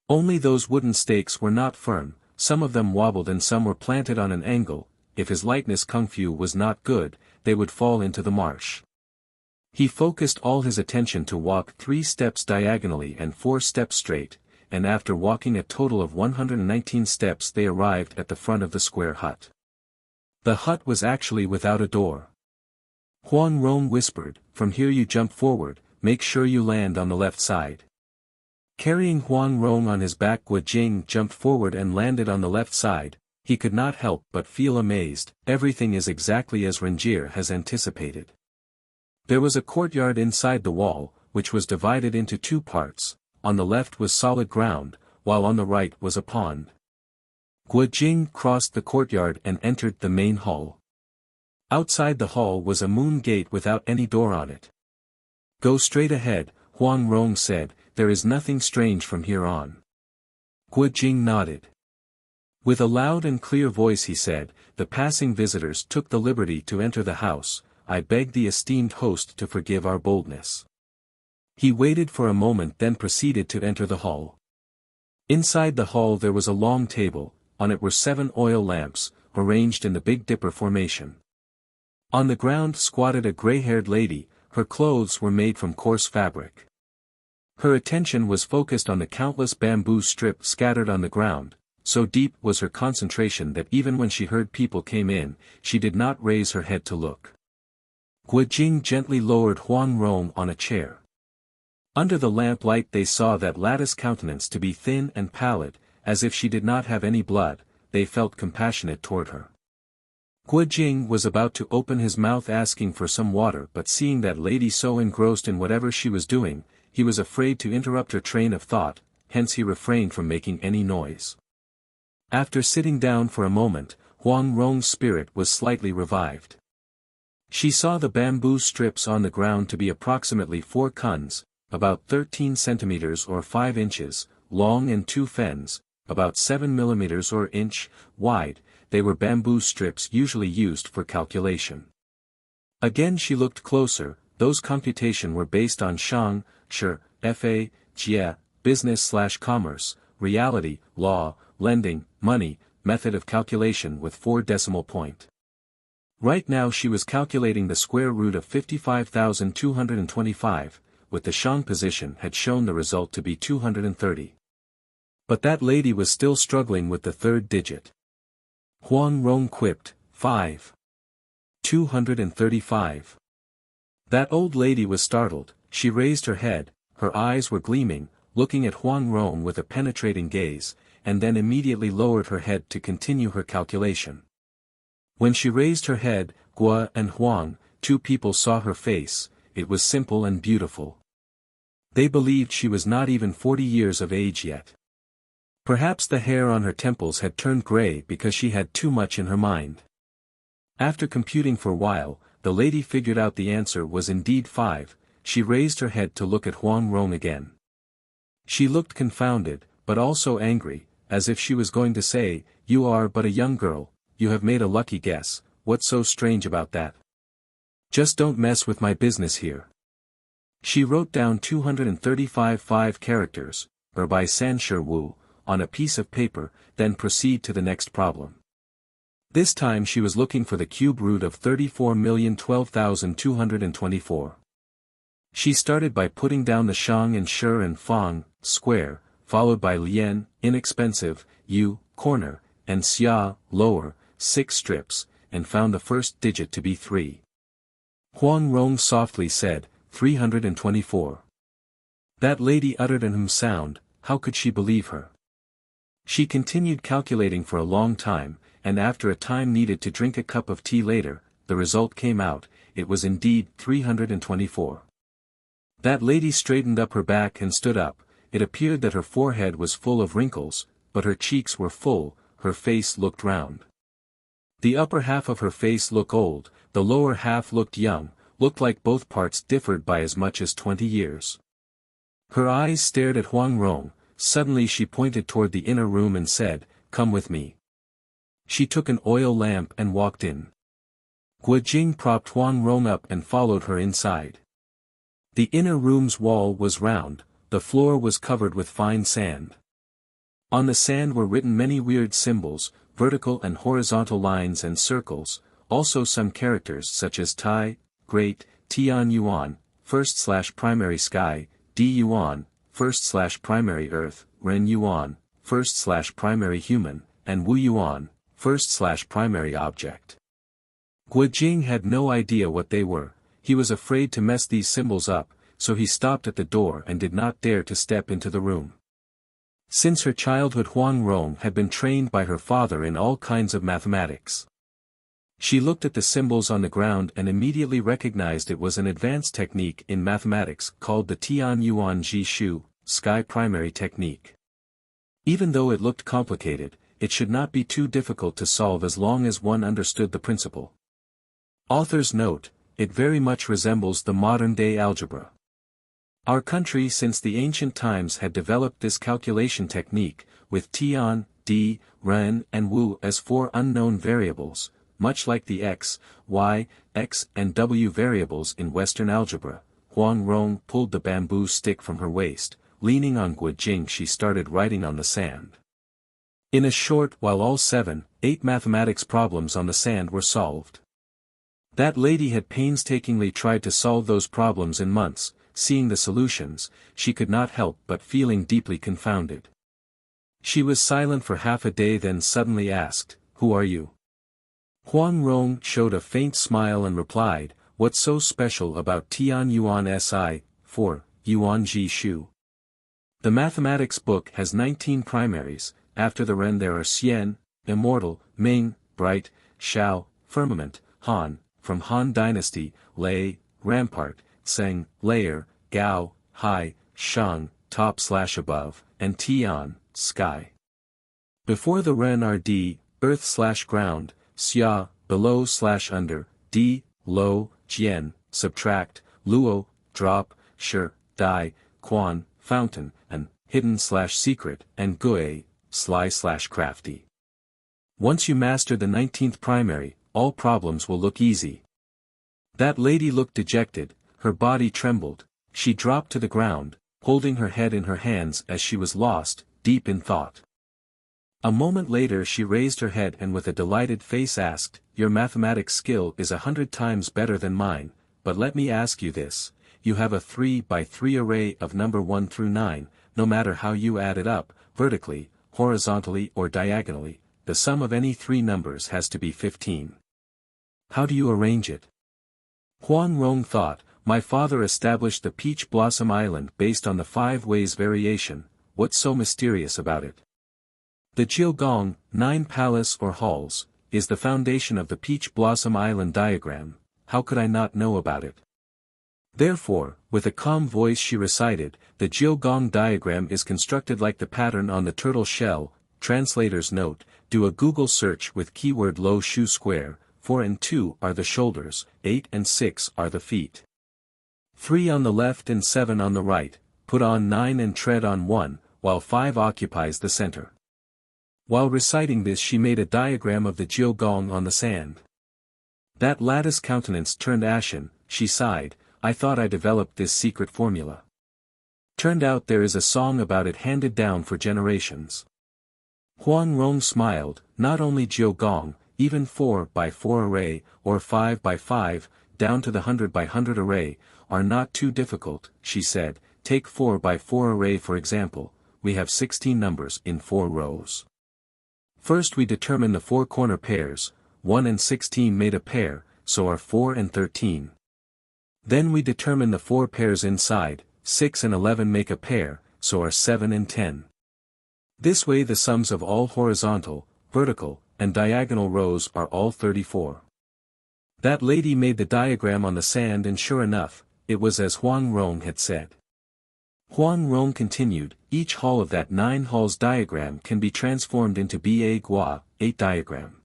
Only those wooden stakes were not firm, some of them wobbled and some were planted on an angle. If his lightness kung fu was not good, they would fall into the marsh. He focused all his attention to walk 3 steps diagonally and 4 steps straight, and after walking a total of 119 steps they arrived at the front of the square hut. The hut was actually without a door. Huang Rong whispered, "From here you jump forward, make sure you land on the left side. Carrying Huang Rong on his back, Guo Jing jumped forward and landed on the left side. He could not help but feel amazed. Everything is exactly as Rengier has anticipated. There was a courtyard inside the wall, which was divided into two parts. On the left was solid ground, while on the right was a pond. Guo Jing crossed the courtyard and entered the main hall. Outside the hall was a moon gate without any door on it. Go straight ahead, Huang Rong said, there is nothing strange from here on. Guo Jing nodded. With a loud and clear voice he said, the passing visitors took the liberty to enter the house. I beg the esteemed host to forgive our boldness. He waited for a moment, then proceeded to enter the hall. Inside the hall there was a long table, on it were 7 oil lamps, arranged in the Big Dipper formation. On the ground squatted a gray-haired lady, her clothes were made from coarse fabric. Her attention was focused on the countless bamboo strips scattered on the ground. So deep was her concentration that even when she heard people came in, she did not raise her head to look. Guo Jing gently lowered Huang Rong on a chair. Under the lamplight they saw that lattice countenance to be thin and pallid, as if she did not have any blood. They felt compassionate toward her. Guo Jing was about to open his mouth asking for some water, but seeing that lady so engrossed in whatever she was doing, he was afraid to interrupt her train of thought, hence he refrained from making any noise. After sitting down for a moment, Huang Rong's spirit was slightly revived. She saw the bamboo strips on the ground to be approximately 4 kuns, about 13 centimeters or 5 inches, long, and 2 fens, about 7 millimeters or inch, wide. They were bamboo strips usually used for calculation. Again she looked closer. Those computation were based on Shang, Shi, Fa, Jie, business/commerce, reality, law, lending, money, method of calculation with 4 decimal point. Right now she was calculating the square root of 55,225, with the Shang position had shown the result to be 230. But that lady was still struggling with the 3rd digit. Huang Rong quipped, 5. 235. That old lady was startled. She raised her head, her eyes were gleaming, looking at Huang Rong with a penetrating gaze, and then immediately lowered her head to continue her calculation. When she raised her head, Guo and Huang, 2 people saw her face. It was simple and beautiful. They believed she was not even 40 years of age yet. Perhaps the hair on her temples had turned gray because she had too much in her mind. After computing for a while, the lady figured out the answer was indeed 5. She raised her head to look at Huang Rong again. She looked confounded, but also angry, as if she was going to say, you are but a young girl, you have made a lucky guess, what's so strange about that? Just don't mess with my business here. She wrote down 235 5 characters, or by Sanshi Wu, on a piece of paper, then proceed to the next problem. This time she was looking for the cube root of 34,012,224. She started by putting down the Shang and Shi and Fang, square, followed by Lian, inexpensive, Yu, corner, and Xia, lower, 6 strips, and found the first digit to be 3. Huang Rong softly said, 324. That lady uttered an sound. How could she believe her? She continued calculating for a long time, and after a time needed to drink a cup of tea later, the result came out. It was indeed 324. That lady straightened up her back and stood up. It appeared that her forehead was full of wrinkles, but her cheeks were full, her face looked round. The upper half of her face looked old, the lower half looked young, looked like both parts differed by as much as 20 years. Her eyes stared at Huang Rong. Suddenly she pointed toward the inner room and said, come with me. She took an oil lamp and walked in. Guo Jing propped Huang Rong up and followed her inside. The inner room's wall was round, the floor was covered with fine sand. On the sand were written many weird symbols, vertical and horizontal lines and circles, also some characters such as Tai, Great, Tian Yuan, first/primary sky, Di Yuan, first/primary earth, Ren Yuan, first/primary human, and Wu Yuan, first/primary object. Guo Jing had no idea what they were. He was afraid to mess these symbols up, so he stopped at the door and did not dare to step into the room. Since her childhood Huang Rong had been trained by her father in all kinds of mathematics. She looked at the symbols on the ground and immediately recognized it was an advanced technique in mathematics called the Tian Yuan Ji Shu, Sky Primary Technique. Even though it looked complicated, it should not be too difficult to solve as long as one understood the principle. Author's note, it very much resembles the modern-day algebra. Our country since the ancient times had developed this calculation technique, with Tian, Di, Ren and Wu as four unknown variables, much like the x, y, x and w variables in Western algebra. Huang Rong pulled the bamboo stick from her waist, leaning on Guo Jing she started writing on the sand. In a short while all 8 mathematics problems on the sand were solved. That lady had painstakingly tried to solve those problems in months. Seeing the solutions, she could not help but feeling deeply confounded. She was silent for half a day then suddenly asked, "Who are you?" Huang Rong showed a faint smile and replied, "What's so special about Tian Yuan Si, 4, Yuan Ji Shu?" The mathematics book has 19 primaries. After the Ren there are Xian, immortal, Ming, bright, Shao, firmament, Han, from Han dynasty, Lei, rampart, Seng, layer, Gao, high, Shang, top/above, and Tian, sky. Before the Ren are Di, earth/ground, Xia, below/under, Di, low, Jian, subtract, Luo, drop, Shi, die, Quan, fountain, and hidden/secret, and Gui, sly/crafty. Once you master the 19th primary, all problems will look easy. That lady looked dejected. Her body trembled, she dropped to the ground, holding her head in her hands as she was lost, deep in thought. A moment later she raised her head and with a delighted face asked, "Your mathematics skill is 100 times better than mine, but let me ask you this, you have a 3 by 3 array of number 1 through 9, no matter how you add it up, vertically, horizontally or diagonally, the sum of any 3 numbers has to be 15. How do you arrange it?" Huang Rong thought, "My father established the Peach Blossom Island based on the 5 ways variation, what's so mysterious about it? The Jiugong, 9 palace or halls, is the foundation of the Peach Blossom Island diagram, how could I not know about it?" Therefore, with a calm voice she recited, "The Jiugong diagram is constructed like the pattern on the turtle shell." Translator's note, do a Google search with keyword Lo Shu square, 4 and 2 are the shoulders, 8 and 6 are the feet. 3 on the left and 7 on the right, put on 9 and tread on 1, while 5 occupies the center. While reciting this she made a diagram of the Jiugong on the sand. That lattice countenance turned ashen, she sighed, "I thought I developed this secret formula. Turned out there is a song about it handed down for generations." Huang Rong smiled, not only Jiugong, even 4 by 4 array, or 5 by 5, down to the 100 by 100 array, are not too difficult, she said. Take 4 by 4 array for example, we have 16 numbers in 4 rows. First we determine the 4 corner pairs, 1 and 16 made a pair, so are 4 and 13. Then we determine the 4 pairs inside, 6 and 11 make a pair, so are 7 and 10. This way the sums of all horizontal, vertical, and diagonal rows are all 34. That lady made the diagram on the sand and sure enough, it was as Huang Rong had said. Huang Rong continued, each hall of that 9 halls diagram can be transformed into Ba Gua, 8 diagram.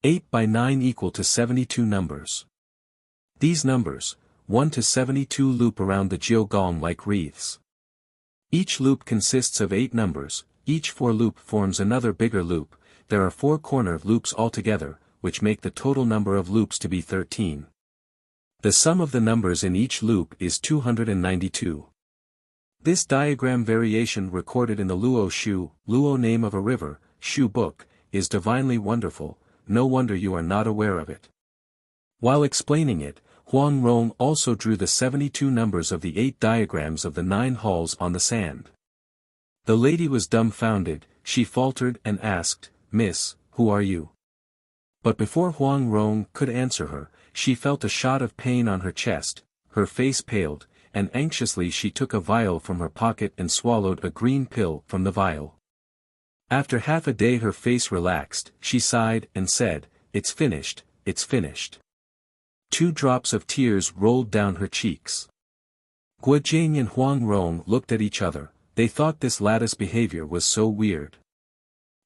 8 by 9 equal to 72 numbers. These numbers, 1 to 72 loop around the Jiugong like wreaths. Each loop consists of 8 numbers, each 4 loop forms another bigger loop, there are 4 corner loops altogether, which make the total number of loops to be 13. The sum of the numbers in each loop is 292. This diagram variation recorded in the Luo name of a river, Shu book, is divinely wonderful, no wonder you are not aware of it. While explaining it, Huang Rong also drew the 72 numbers of the 8 diagrams of the 9 halls on the sand. The lady was dumbfounded, she faltered and asked, "Miss, who are you?" But before Huang Rong could answer her, she felt a shot of pain on her chest, her face paled, and anxiously she took a vial from her pocket and swallowed a green pill from the vial. After half a day her face relaxed, she sighed and said, "It's finished, it's finished." 2 drops of tears rolled down her cheeks. Guo Jing and Huang Rong looked at each other, they thought this latter's behavior was so weird.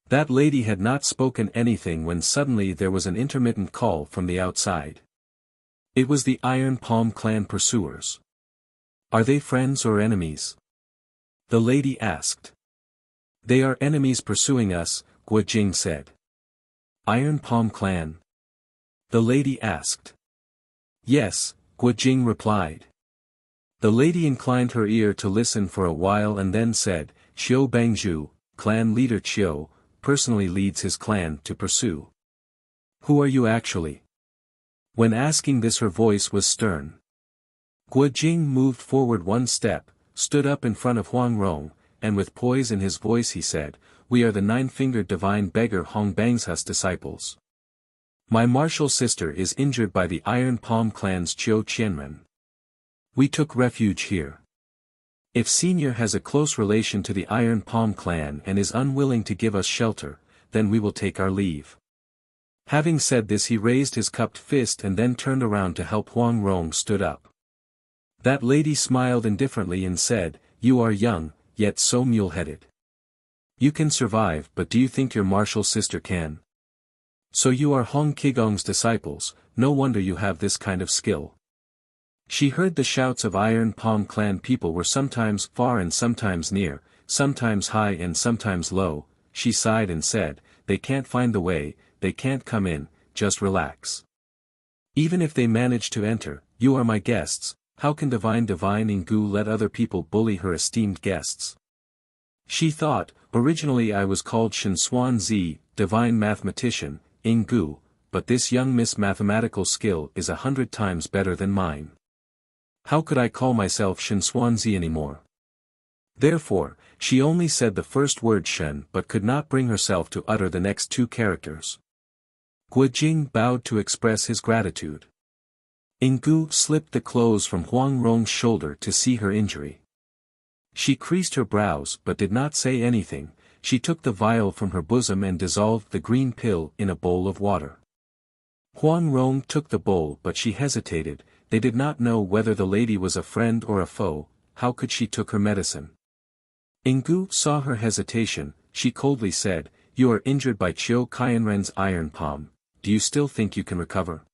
That lady had not spoken anything when suddenly there was an intermittent call from the outside. It was the Iron Palm clan pursuers. "Are they friends or enemies?" the lady asked. "They are enemies pursuing us," Guo Jing said. "Iron Palm clan?" the lady asked. "Yes," Guo Jing replied. The lady inclined her ear to listen for a while and then said, "Xiao Bangzhu, clan leader Qiu, personally leads his clan to pursue." "Who are you actually?" When asking this her voice was stern. Guo Jing moved forward 1 step, stood up in front of Huang Rong, and with poise in his voice he said, "We are the 9-fingered divine beggar Hong Bang's disciples. My martial sister is injured by the Iron Palm clan's Qiu Qianren. We took refuge here. If Senior has a close relation to the Iron Palm clan and is unwilling to give us shelter, then we will take our leave." Having said this he raised his cupped fist and then turned around to help Huang Rong stood up. That lady smiled indifferently and said, "You are young, yet so mule-headed. You can survive, but do you think your martial sister can? So you are Hong Qigong's disciples, no wonder you have this kind of skill." She heard the shouts of Iron Palm clan people were sometimes far and sometimes near, sometimes high and sometimes low. She sighed and said, "They can't find the way, they can't come in, just relax. Even if they manage to enter, you are my guests, how can divine Ingu let other people bully her esteemed guests?" She thought, originally I was called Shen Xuan Zi, divine mathematician, Ingu, but this young Miss mathematical skill is 100 times better than mine. How could I call myself Shen Xuanzi anymore? Therefore, she only said the first word Shen but could not bring herself to utter the next 2 characters. Guo Jing bowed to express his gratitude. Ingu slipped the clothes from Huang Rong's shoulder to see her injury. She creased her brows but did not say anything. She took the vial from her bosom and dissolved the green pill in a bowl of water. Huang Rong took the bowl but she hesitated. They did not know whether the lady was a friend or a foe. How could she took her medicine? Ingu saw her hesitation, she coldly said, "You are injured by Qiu Qianren's Iron Palm, do you still think you can recover?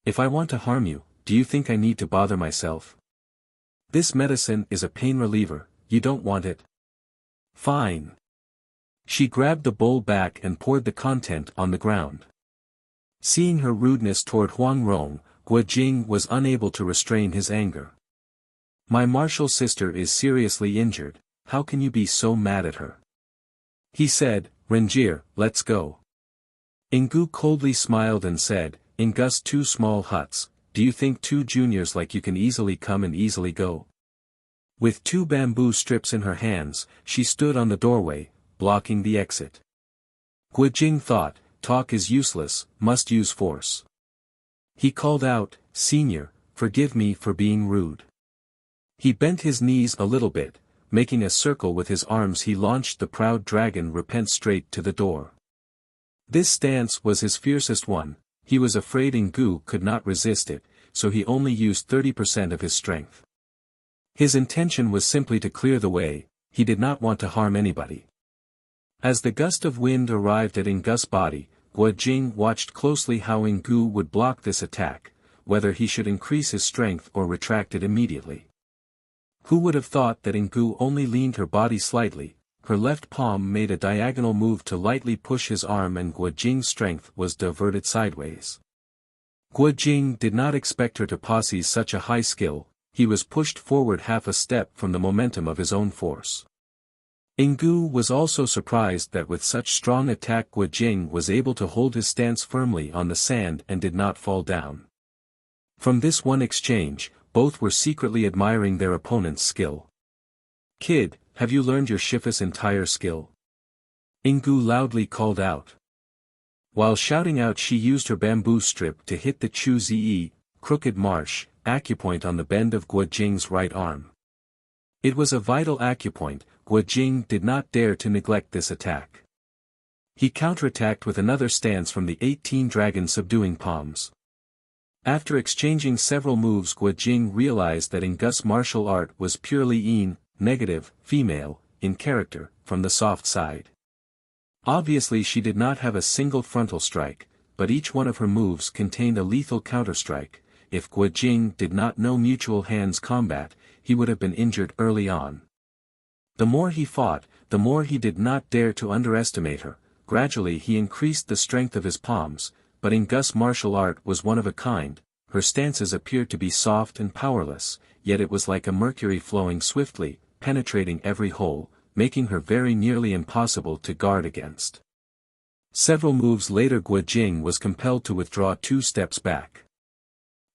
If I want to harm you, do you think I need to bother myself? This medicine is a pain reliever, you don't want it? Fine." She grabbed the bowl back and poured the content on the ground. Seeing her rudeness toward Huang Rong, Guo Jing was unable to restrain his anger. "My martial sister is seriously injured, how can you be so mad at her?" He said, "Renjir, let's go." Ingu coldly smiled and said, "In Gus 2 small huts, do you think 2 juniors like you can easily come and easily go?" With 2 bamboo strips in her hands, she stood on the doorway, blocking the exit. Guo Jing thought, talk is useless, must use force. He called out, "Senior, forgive me for being rude." He bent his knees a little bit, making a circle with his arms he launched the proud dragon repent straight to the door. This stance was his fiercest one, he was afraid Ingu could not resist it, so he only used 30% of his strength. His intention was simply to clear the way, he did not want to harm anybody. As the gust of wind arrived at Ingu's body, Guo Jing watched closely how Ingu would block this attack, whether he should increase his strength or retract it immediately. Who would have thought that Ingu only leaned her body slightly, her left palm made a diagonal move to lightly push his arm and Guo Jing's strength was diverted sideways. Guo Jing did not expect her to possess such a high skill, he was pushed forward half a step from the momentum of his own force. Ingu was also surprised that with such strong attack Guo Jing was able to hold his stance firmly on the sand and did not fall down. From this one exchange, both were secretly admiring their opponent's skill. "Kid, have you learned your Shifu's entire skill?" Ingu loudly called out. While shouting out she used her bamboo strip to hit the Chu Zi, crooked marsh, acupoint on the bend of Guo Jing's right arm. It was a vital acupoint. Guo Jing did not dare to neglect this attack. He counterattacked with another stance from the 18 dragon subduing palms. After exchanging several moves, Guo Jing realized that Ingus's martial art was purely yin, negative, female, in character, from the soft side. Obviously she did not have a single frontal strike, but each one of her moves contained a lethal counterstrike. If Guo Jing did not know mutual hands combat, he would have been injured early on. The more he fought, the more he did not dare to underestimate her. Gradually he increased the strength of his palms, but Ingus's martial art was one of a kind. Her stances appeared to be soft and powerless, yet it was like a mercury flowing swiftly, penetrating every hole, making her very nearly impossible to guard against. Several moves later Guo Jing was compelled to withdraw 2 steps back.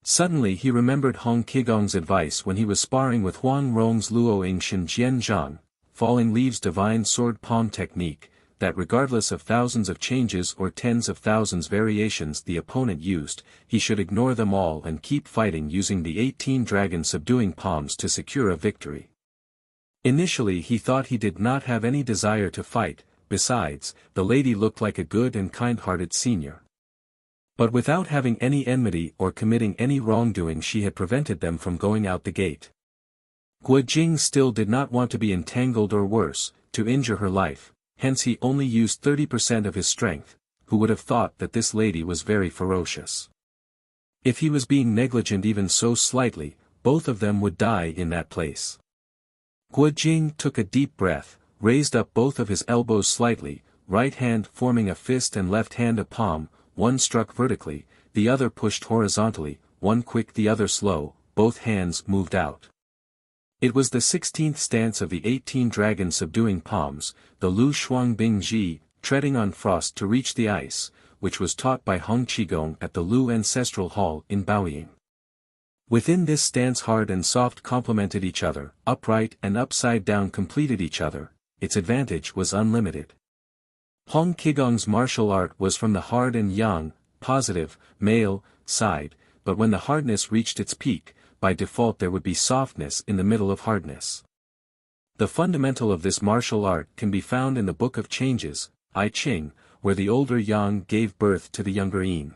Suddenly he remembered Hong Qigong's advice when he was sparring with Huang Rong's Luo Yingshan Jian Zhang, Falling Leaves divine sword palm technique, that regardless of thousands of changes or tens of thousands variations the opponent used, he should ignore them all and keep fighting using the 18 dragon subduing palms to secure a victory. Initially he thought he did not have any desire to fight. Besides, the lady looked like a good and kind-hearted senior. But without having any enmity or committing any wrongdoing she had prevented them from going out the gate. Guo Jing still did not want to be entangled or worse, to injure her life, hence he only used 30% of his strength. Who would have thought that this lady was very ferocious? If he was being negligent even so slightly, both of them would die in that place. Guo Jing took a deep breath, raised up both of his elbows slightly, right hand forming a fist and left hand a palm, one struck vertically, the other pushed horizontally, one quick the other slow, both hands moved out. It was the 16th stance of the 18 dragon subduing palms, the Lu Shuang Bing Ji, treading on frost to reach the ice, which was taught by Hong Qigong at the Lu Ancestral Hall in Baoying. Within this stance hard and soft complemented each other, upright and upside down completed each other. Its advantage was unlimited. Hong Qigong's martial art was from the hard and yang, positive, male, side, but when the hardness reached its peak, by default there would be softness in the middle of hardness. The fundamental of this martial art can be found in the Book of Changes, I Ching, where the older yang gave birth to the younger yin.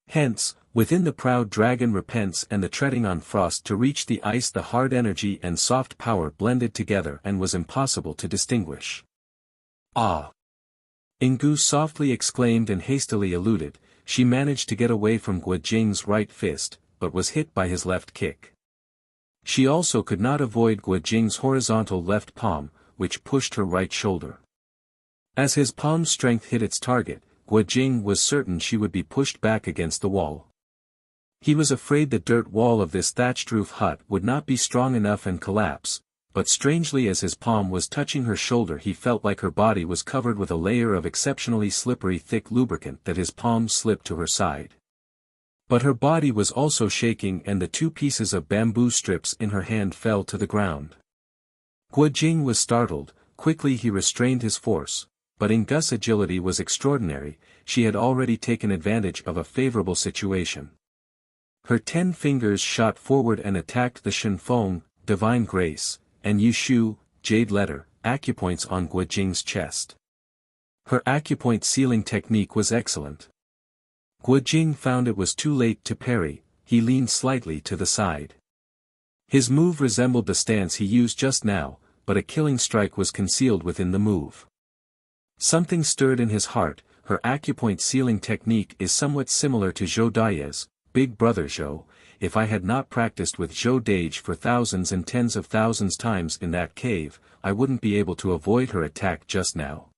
Hence, within the proud dragon repents and the treading on frost to reach the ice the hard energy and soft power blended together and was impossible to distinguish. Ah! Ingu softly exclaimed and hastily eluded. She managed to get away from Guo Jing's right fist, but was hit by his left kick. She also could not avoid Guo Jing's horizontal left palm, which pushed her right shoulder. As his palm's strength hit its target, Guo Jing was certain she would be pushed back against the wall. He was afraid the dirt wall of this thatched roof hut would not be strong enough and collapse, but strangely as his palm was touching her shoulder he felt like her body was covered with a layer of exceptionally slippery thick lubricant that his palm slipped to her side. But her body was also shaking and the 2 pieces of bamboo strips in her hand fell to the ground. Guo Jing was startled. Quickly he restrained his force, but Ingus's agility was extraordinary. She had already taken advantage of a favorable situation. Her 10 fingers shot forward and attacked the Shenfeng, divine grace, and Yushu, jade letter, acupoints on Guo Jing's chest. Her acupoint sealing technique was excellent. Guo Jing found it was too late to parry. He leaned slightly to the side. His move resembled the stance he used just now, but a killing strike was concealed within the move. Something stirred in his heart. Her acupoint sealing technique is somewhat similar to Zhou Dai's, Big Brother Zhou. If I had not practiced with Zhou Dage for thousands and tens of thousands times in that cave, I wouldn't be able to avoid her attack just now.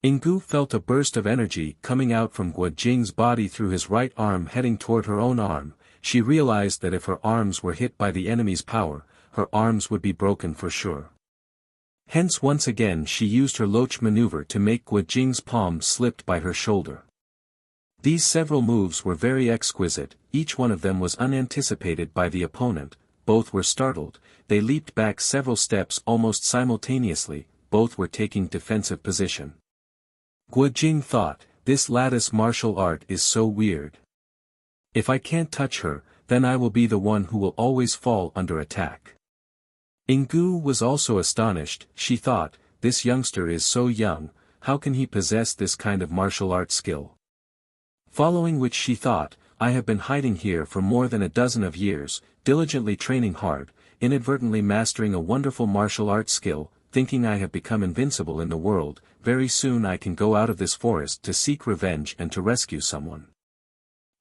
Ingu felt a burst of energy coming out from Guo Jing's body through his right arm heading toward her own arm. She realized that if her arms were hit by the enemy's power, her arms would be broken for sure. Hence once again she used her Loach maneuver to make Guo Jing's palm slipped by her shoulder. These several moves were very exquisite, each one of them was unanticipated by the opponent, both were startled, they leaped back several steps almost simultaneously, both were taking defensive position. Guo Jing thought, this lattice martial art is so weird. If I can't touch her, then I will be the one who will always fall under attack. Ingu was also astonished. She thought, this youngster is so young, how can he possess this kind of martial arts skill? Following which she thought, I have been hiding here for more than a dozen of years, diligently training hard, inadvertently mastering a wonderful martial arts skill, thinking I have become invincible in the world. Very soon I can go out of this forest to seek revenge and to rescue someone.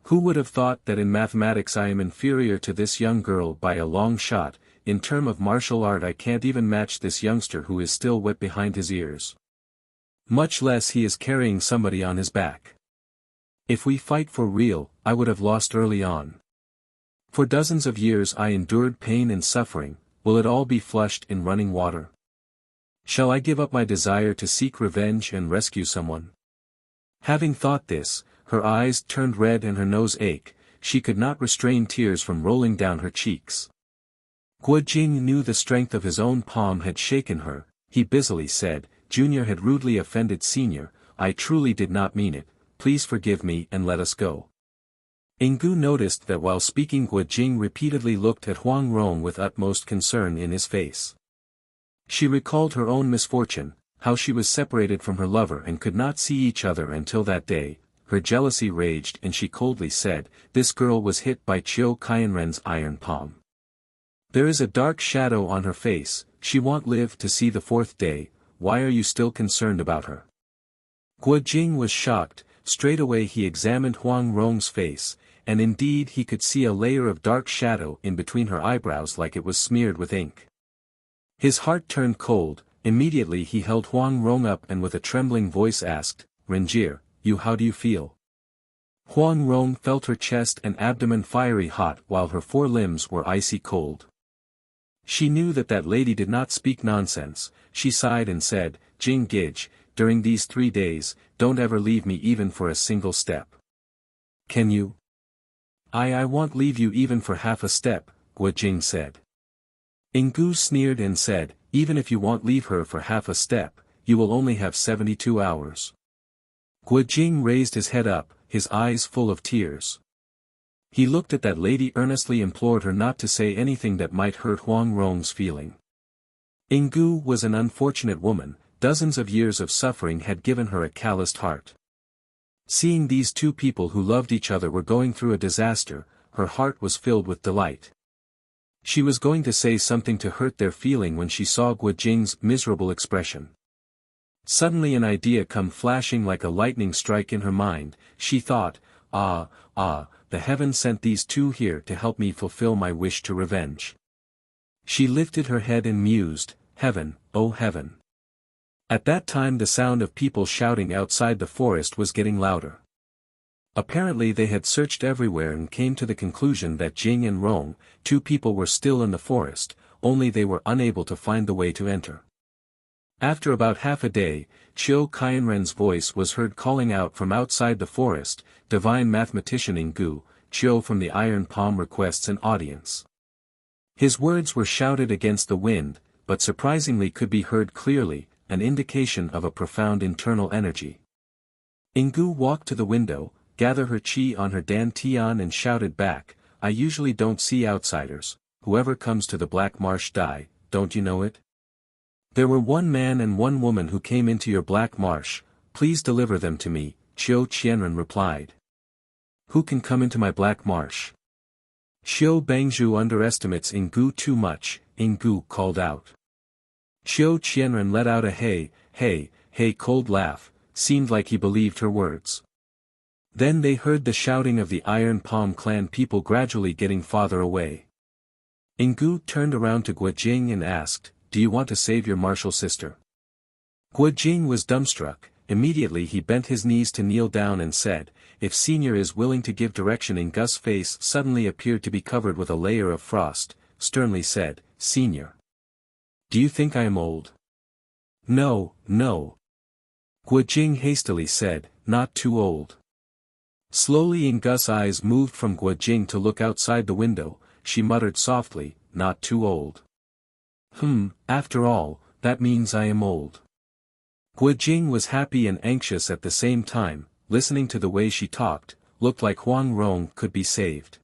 Who would have thought that in mathematics I am inferior to this young girl by a long shot? In term of martial art I can't even match this youngster who is still wet behind his ears. Much less he is carrying somebody on his back. If we fight for real, I would have lost early on. For dozens of years I endured pain and suffering, will it all be flushed in running water? Shall I give up my desire to seek revenge and rescue someone? Having thought this, her eyes turned red and her nose ached, she could not restrain tears from rolling down her cheeks. Guo Jing knew the strength of his own palm had shaken her. He busily said, Junior had rudely offended Senior, I truly did not mean it, please forgive me and let us go. Ingu noticed that while speaking Guo Jing repeatedly looked at Huang Rong with utmost concern in his face. She recalled her own misfortune, how she was separated from her lover and could not see each other until that day. Her jealousy raged and she coldly said, this girl was hit by Chiu Qianren's iron palm. There is a dark shadow on her face, she won't live to see the fourth day, why are you still concerned about her? Guo Jing was shocked. Straight away he examined Huang Rong's face, and indeed he could see a layer of dark shadow in between her eyebrows like it was smeared with ink. His heart turned cold. Immediately he held Huang Rong up and with a trembling voice asked, Renjie, how do you feel? Huang Rong felt her chest and abdomen fiery hot while her forelimbs were icy cold. She knew that lady did not speak nonsense. She sighed and said, Jing Gij, during these 3 days, don't ever leave me even for a single step. Can you? I won't leave you even for half a step, Guo Jing said. Ingu sneered and said, even if you won't leave her for half a step, you will only have 72 hours. Guo Jing raised his head up, his eyes full of tears. He looked at that lady earnestly implored her not to say anything that might hurt Huang Rong's feeling. Ingu was an unfortunate woman, dozens of years of suffering had given her a calloused heart. Seeing these two people who loved each other were going through a disaster, her heart was filled with delight. She was going to say something to hurt their feeling when she saw Guo Jing's miserable expression. Suddenly an idea come flashing like a lightning strike in her mind. She thought, the heavens sent these two here to help me fulfill my wish to revenge. She lifted her head and mused, heaven, oh heaven. At that time the sound of people shouting outside the forest was getting louder. Apparently they had searched everywhere and came to the conclusion that Jing and Rong, two people were still in the forest, only they were unable to find the way to enter. After about half a day, Chiu Qianren's voice was heard calling out from outside the forest, divine mathematician Ingu, Chiu from the Iron Palm requests an audience. His words were shouted against the wind, but surprisingly could be heard clearly, an indication of a profound internal energy. Ingu walked to the window, gathered her qi on her dantian and shouted back, I usually don't see outsiders, whoever comes to the Black Marsh die, don't you know it? There were 1 man and 1 woman who came into your Black Marsh, please deliver them to me, Chiu Qianren replied. Who can come into my Black Marsh? Xiu Bangzhu underestimates Ingu too much, Ingu called out. Chiu Qianren let out a hey cold laugh, seemed like he believed her words. Then they heard the shouting of the Iron Palm clan people gradually getting farther away. Ingu turned around to Guo Jing and asked, do you want to save your martial sister? Guo Jing was dumbstruck. Immediately he bent his knees to kneel down and said, if Senior is willing to give direction. Ingu's face suddenly appeared to be covered with a layer of frost, sternly said, Senior. Do you think I am old? No. Guo Jing hastily said, not too old. Slowly Ingu's eyes moved from Guo Jing to look outside the window, she muttered softly, not too old. After all, that means I am old. Guo Jing was happy and anxious at the same time, listening to the way she talked, looked like Huang Rong could be saved.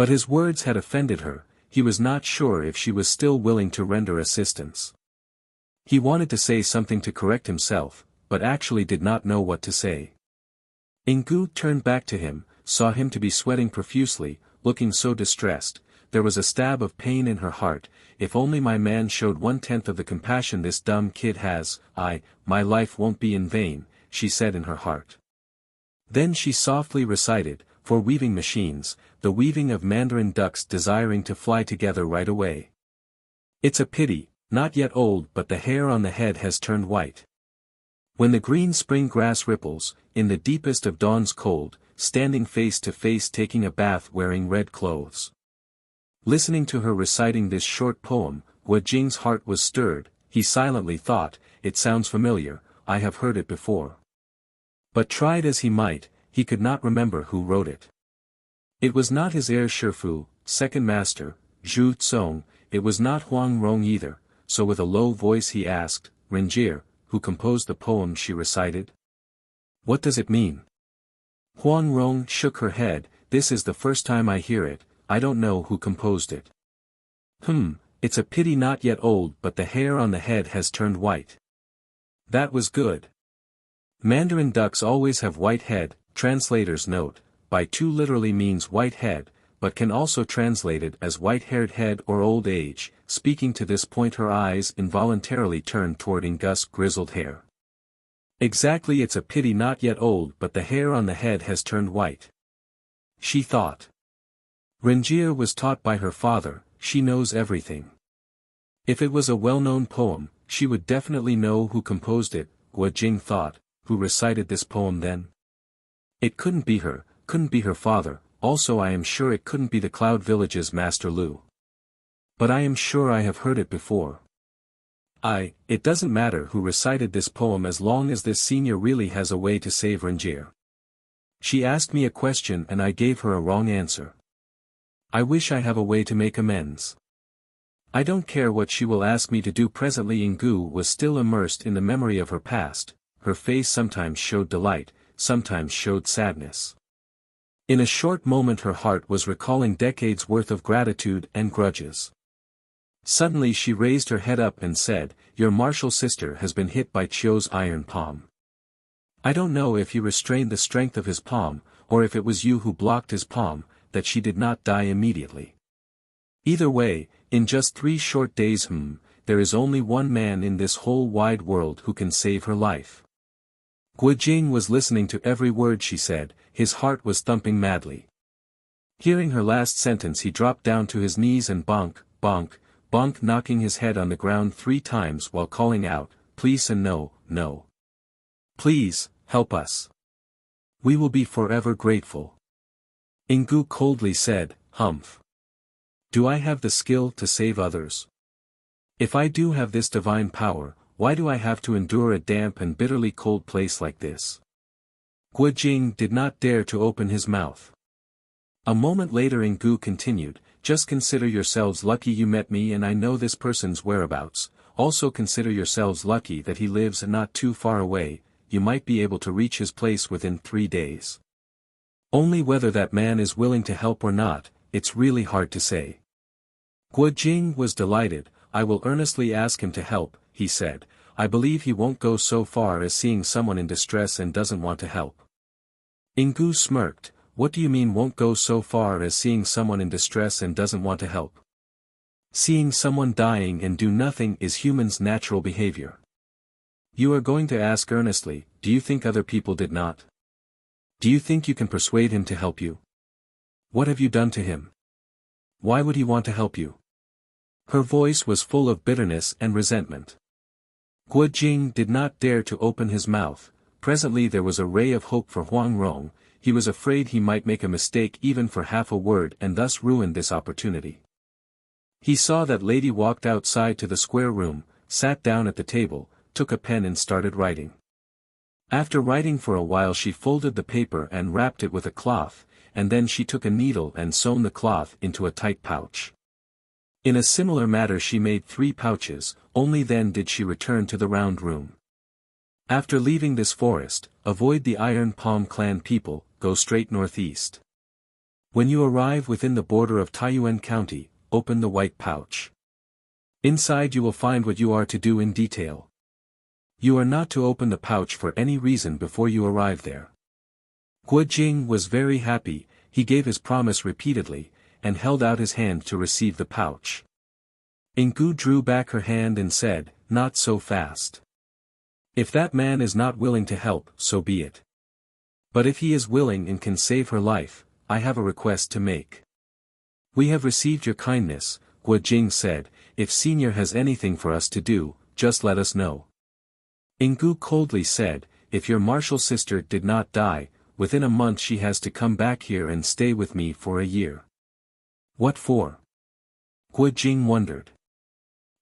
But his words had offended her. He was not sure if she was still willing to render assistance. He wanted to say something to correct himself, but actually did not know what to say. Ingu turned back to him, saw him to be sweating profusely, looking so distressed. There was a stab of pain in her heart. If only my man showed 1/10 of the compassion this dumb kid has, my life won't be in vain, she said in her heart. Then she softly recited, for weaving machines, the weaving of mandarin ducks desiring to fly together right away. It's a pity, not yet old but the hair on the head has turned white. When the green spring grass ripples, in the deepest of dawn's cold, standing face to face taking a bath wearing red clothes. Listening to her reciting this short poem, Wu Jing's heart was stirred. He silently thought, it sounds familiar, I have heard it before. But tried as he might, he could not remember who wrote it. It was not his heir Shifu, second master, Zhu Tsong, it was not Huang Rong either, so with a low voice he asked, Renjie, who composed the poem she recited? What does it mean? Huang Rong shook her head, this is the first time I hear it, I don't know who composed it. It's a pity not yet old but the hair on the head has turned white. That was good. Mandarin ducks always have white head, translator's note, by two literally means white head, but can also translate it as white-haired head or old age. Speaking to this point her eyes involuntarily turned toward Ingu's grizzled hair. Exactly, it's a pity not yet old but the hair on the head has turned white. She thought. Renjie was taught by her father, she knows everything. If it was a well-known poem, she would definitely know who composed it. Wu Jing thought, who recited this poem then? It couldn't be her father, also I am sure it couldn't be the Cloud Village's Master Lu. But I am sure I have heard it before. It doesn't matter who recited this poem as long as this senior really has a way to save Renjie. She asked me a question and I gave her a wrong answer. I wish I have a way to make amends. I don't care what she will ask me to do. Presently Ingu was still immersed in the memory of her past, her face sometimes showed delight, sometimes showed sadness. In a short moment her heart was recalling decades worth of gratitude and grudges. Suddenly she raised her head up and said, your martial sister has been hit by Chio's iron palm. I don't know if you restrained the strength of his palm, or if it was you who blocked his palm, that she did not die immediately. Either way, in just 3 short days there is only one man in this whole wide world who can save her life. Wu Jing was listening to every word she said, his heart was thumping madly. Hearing her last sentence he dropped down to his knees and bonk, bonk, bonk, knocking his head on the ground 3 times while calling out, please and no, no. Please, help us. We will be forever grateful. Ingu coldly said, humph. Do I have the skill to save others? If I do have this divine power, why do I have to endure a damp and bitterly cold place like this? Wu Jing did not dare to open his mouth. A moment later Ingu continued, just consider yourselves lucky you met me and I know this person's whereabouts, also consider yourselves lucky that he lives not too far away, you might be able to reach his place within 3 days. Only whether that man is willing to help or not, it's really hard to say. Wu Jing was delighted, I will earnestly ask him to help, he said, I believe he won't go so far as seeing someone in distress and doesn't want to help. Ingu smirked, what do you mean won't go so far as seeing someone in distress and doesn't want to help? Seeing someone dying and do nothing is humans' natural behavior. You are going to ask earnestly, do you think other people did not? Do you think you can persuade him to help you? What have you done to him? Why would he want to help you? Her voice was full of bitterness and resentment. Wu Jing did not dare to open his mouth. Presently there was a ray of hope for Huang Rong. He was afraid he might make a mistake even for half a word and thus ruin this opportunity. He saw that lady walked outside to the square room, sat down at the table, took a pen and started writing. After writing for a while she folded the paper and wrapped it with a cloth, and then she took a needle and sewn the cloth into a tight pouch. In a similar manner she made 3 pouches, only then did she return to the round room. After leaving this forest, avoid the Iron Palm clan people, go straight northeast. When you arrive within the border of Taiyuan County, open the white pouch. Inside you will find what you are to do in detail. You are not to open the pouch for any reason before you arrive there. Guo Jing was very happy. He gave his promise repeatedly, and held out his hand to receive the pouch. Ingu drew back her hand and said, "Not so fast. If that man is not willing to help, so be it. But if he is willing and can save her life, I have a request to make." "We have received your kindness," Guo Jing said. "If Senior has anything for us to do, just let us know." Ingu coldly said, "If your martial sister did not die, within a month she has to come back here and stay with me for a year." "What for?" Guo Jing wondered.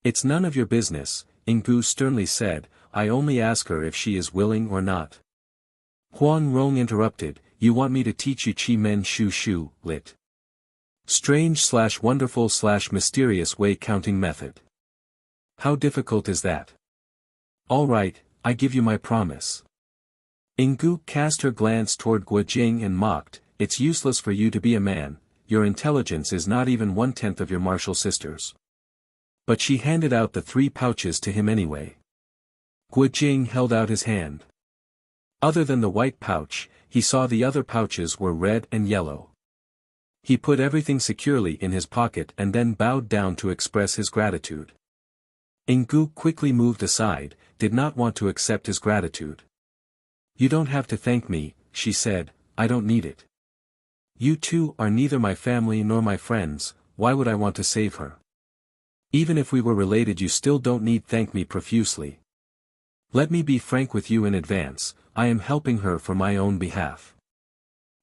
"It's none of your business," Ingu sternly said. "I only ask her if she is willing or not." Huang Rong interrupted, "You want me to teach you Qi Men Shu Shu, lit. Strange/wonderful/mysterious way counting method. How difficult is that?" "All right, I give you my promise." Ingu cast her glance toward Guo Jing and mocked, "It's useless for you to be a man, your intelligence is not even 1/10 of your martial sister's." But she handed out the 3 pouches to him anyway. Guo Jing held out his hand. Other than the white pouch, he saw the other pouches were red and yellow. He put everything securely in his pocket and then bowed down to express his gratitude. Ingu quickly moved aside, did not want to accept his gratitude. "You don't have to thank me," she said, "I don't need it. You two are neither my family nor my friends, why would I want to save her? Even if we were related you still don't need thank me profusely. Let me be frank with you in advance, I am helping her for my own behalf.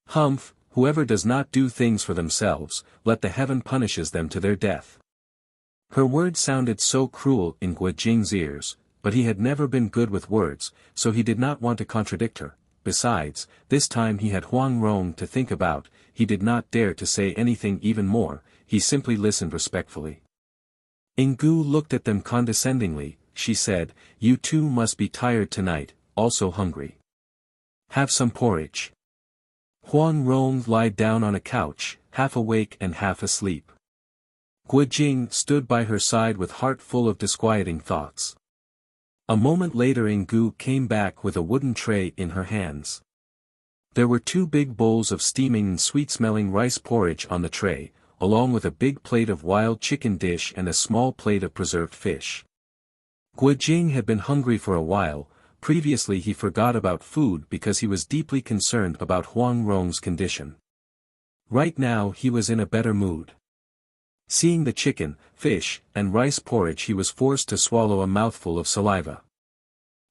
Humph, whoever does not do things for themselves, let the heaven punishes them to their death." Her words sounded so cruel in Guo Jing's ears, but he had never been good with words, so he did not want to contradict her. Besides, this time he had Huang Rong to think about, he did not dare to say anything even more, he simply listened respectfully. Ingu looked at them condescendingly. She said, "You two must be tired tonight, also hungry. Have some porridge." Huang Rong lied down on a couch, half awake and half asleep. Guo Jing stood by her side with heart full of disquieting thoughts. A moment later Ingu came back with a wooden tray in her hands. There were 2 big bowls of steaming and sweet-smelling rice porridge on the tray, along with a big plate of wild chicken dish and a small plate of preserved fish. Guo Jing had been hungry for a while. Previously he forgot about food because he was deeply concerned about Huang Rong's condition. Right now he was in a better mood. Seeing the chicken, fish, and rice porridge he was forced to swallow a mouthful of saliva.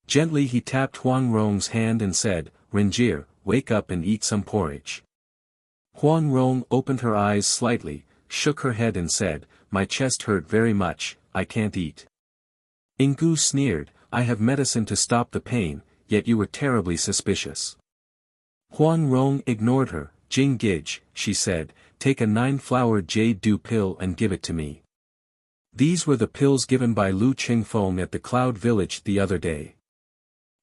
Gently he tapped Huang Rong's hand and said, "Renjie, wake up and eat some porridge." Huang Rong opened her eyes slightly, shook her head and said, "My chest hurt very much, I can't eat." Ingu sneered, "I have medicine to stop the pain, yet you were terribly suspicious." Huang Rong ignored her. "Jing Gij," she said, "take a 9-flower jade dew pill and give it to me." These were the pills given by Lu Qingfeng at the Cloud Village the other day.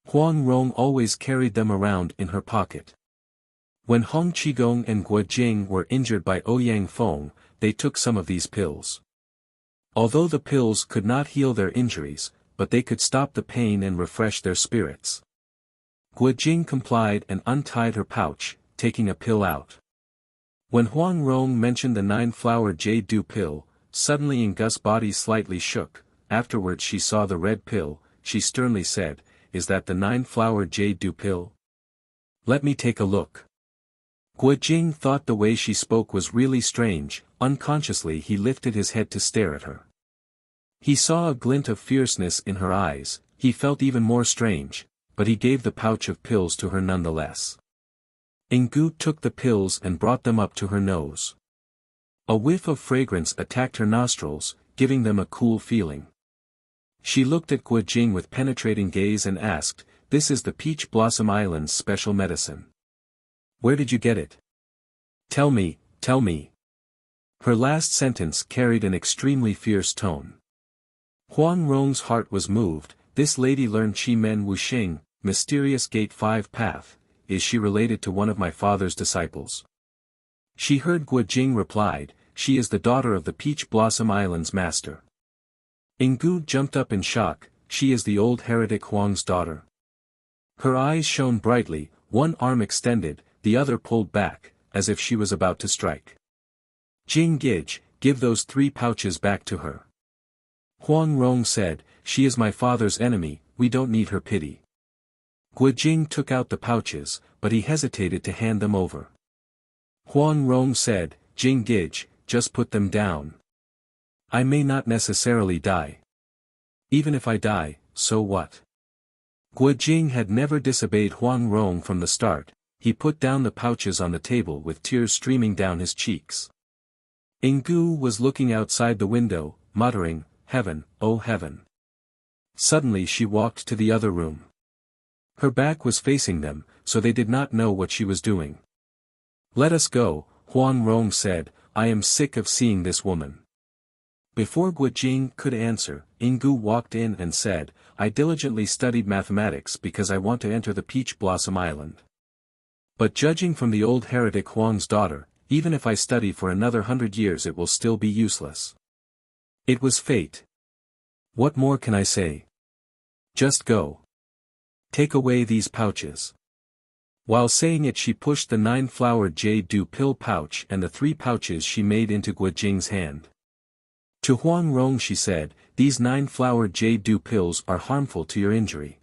Huang Rong always carried them around in her pocket. When Hong Qigong and Guo Jing were injured by Ouyang Feng, they took some of these pills. Although the pills could not heal their injuries, but they could stop the pain and refresh their spirits. Guo Jing complied and untied her pouch, taking a pill out. When Huang Rong mentioned the 9-flower jade dew pill, suddenly Ingu's body slightly shook. Afterwards she saw the red pill. She sternly said, "Is that the 9-flower jade dew pill? Let me take a look." Guo Jing thought the way she spoke was really strange. Unconsciously he lifted his head to stare at her. He saw a glint of fierceness in her eyes. He felt even more strange, but he gave the pouch of pills to her nonetheless. Ingu took the pills and brought them up to her nose. A whiff of fragrance attacked her nostrils, giving them a cool feeling. She looked at Guo Jing with penetrating gaze and asked, "This is the Peach Blossom Island's special medicine. Where did you get it? Tell me, tell me." Her last sentence carried an extremely fierce tone. Huang Rong's heart was moved. This lady learned Qi Men Wuxing, mysterious Gate 5 path. Is she related to one of my father's disciples? She heard Guo Jing replied, "She is the daughter of the Peach Blossom Island's master." Ingu jumped up in shock, "She is the old heretic Huang's daughter." Her eyes shone brightly, one arm extended, the other pulled back, as if she was about to strike. "Jing Gij, give those 3 pouches back to her." Huang Rong said, "She is my father's enemy, we don't need her pity." Guo Jing took out the pouches, but he hesitated to hand them over. Huang Rong said, "Jing Gij, just put them down. I may not necessarily die. Even if I die, so what?" Guo Jing had never disobeyed Huang Rong from the start. He put down the pouches on the table with tears streaming down his cheeks. Ingu was looking outside the window, muttering, "Heaven, oh heaven." Suddenly she walked to the other room. Her back was facing them, so they did not know what she was doing. "Let us go," Huang Rong said, "I am sick of seeing this woman." Before Guo Jing could answer, Ingu walked in and said, "I diligently studied mathematics because I want to enter the Peach Blossom Island. But judging from the old heretic Huang's daughter, even if I study for another 100 years it will still be useless. It was fate. What more can I say? Just go. Take away these pouches." While saying it she pushed the 9-flowered jade dew pill pouch and the 3 pouches she made into Guo Jing's hand. To Huang Rong she said, "These 9-flowered jade dew pills are harmful to your injury.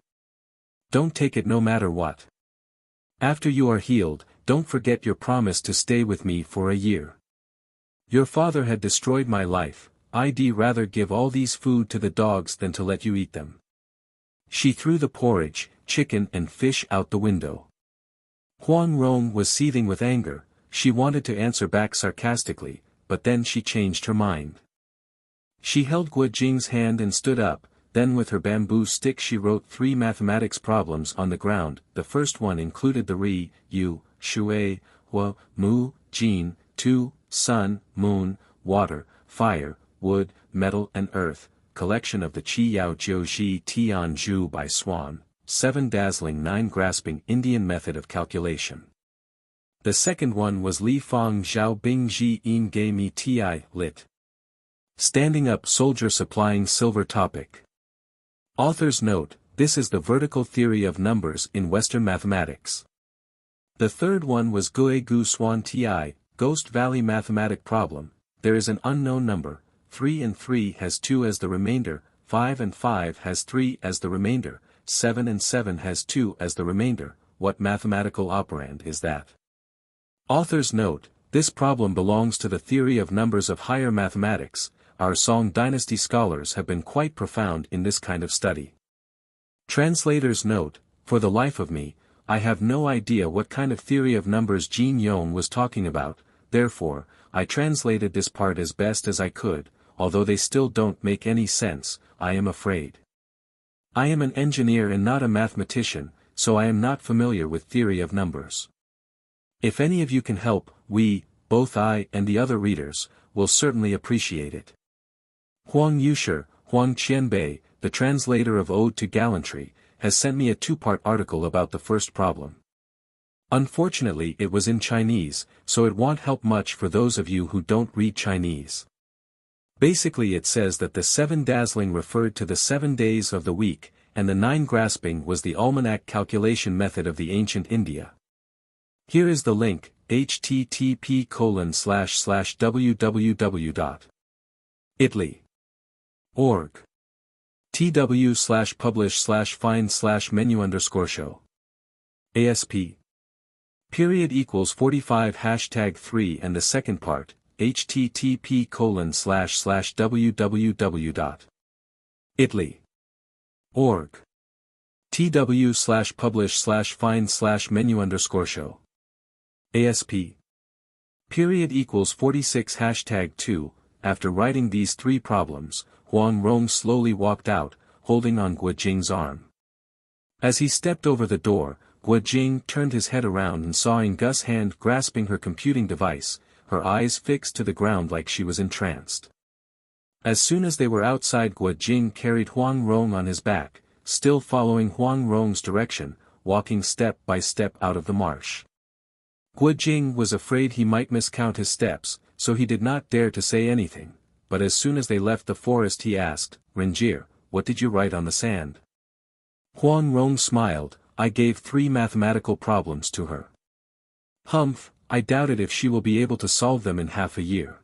Don't take it no matter what. After you are healed, don't forget your promise to stay with me for a year. Your father had destroyed my life, I'd rather give all these food to the dogs than to let you eat them." She threw the porridge, chicken and fish out the window. Huang Rong was seething with anger. She wanted to answer back sarcastically, but then she changed her mind. She held Guo Jing's hand and stood up, then with her bamboo stick she wrote 3 mathematics problems on the ground. The first one included the Ri, Yu, Shui, Hua, Mu, Jin, 2, sun, moon, water, fire, wood, metal and earth, collection of the Qi Yao Jiu Ji Tian Zhu by Swan, 7 dazzling 9 grasping Indian method of calculation. The second one was Li Fang Zhao Bing Ji In Ge Mi Ti, lit. Standing up soldier supplying silver topic. Author's note, this is the vertical theory of numbers in Western mathematics. The third one was Gue Gu Swan Ti, Ghost Valley mathematic problem. There is an unknown number, 3 and 3 has 2 as the remainder, 5 and 5 has 3 as the remainder, 7 and 7 has 2 as the remainder. What mathematical operand is that? Author's note, this problem belongs to the theory of numbers of higher mathematics. Our Song Dynasty scholars have been quite profound in this kind of study. Translator's note, for the life of me, I have no idea what kind of theory of numbers Jin Yong was talking about, therefore, I translated this part as best as I could, although they still don't make any sense, I am afraid. I am an engineer and not a mathematician, so I am not familiar with theory of numbers. If any of you can help, we, both I and the other readers, will certainly appreciate it. Huang Yushi, Huang Qianbei, the translator of Ode to Gallantry, has sent me a 2-part article about the first problem. Unfortunately it was in Chinese, so it won't help much for those of you who don't read Chinese. Basically it says that the 7 dazzling referred to the 7 days of the week, and the 9 grasping was the almanac calculation method of the ancient India. Here is the link, http://www.itly.org. tw/publish/find/menu_show. ASP. Period equals 45 #3 and the second part, http://www.itly.org. tw/publish/find/menu_show. ASP. Period equals 46 #2. After writing these 3 problems, Huang Rong slowly walked out, holding on Guo Jing's arm. As he stepped over the door, Guo Jing turned his head around and saw Ngu's hand grasping her computing device, her eyes fixed to the ground like she was entranced. As soon as they were outside, Guo Jing carried Huang Rong on his back, still following Huang Rong's direction, walking step by step out of the marsh. Guo Jing was afraid he might miscount his steps, so he did not dare to say anything, but as soon as they left the forest he asked, "Renjir, what did you write on the sand?" Huang Rong smiled, "I gave 3 mathematical problems to her. Humph, I doubted if she will be able to solve them in half a year.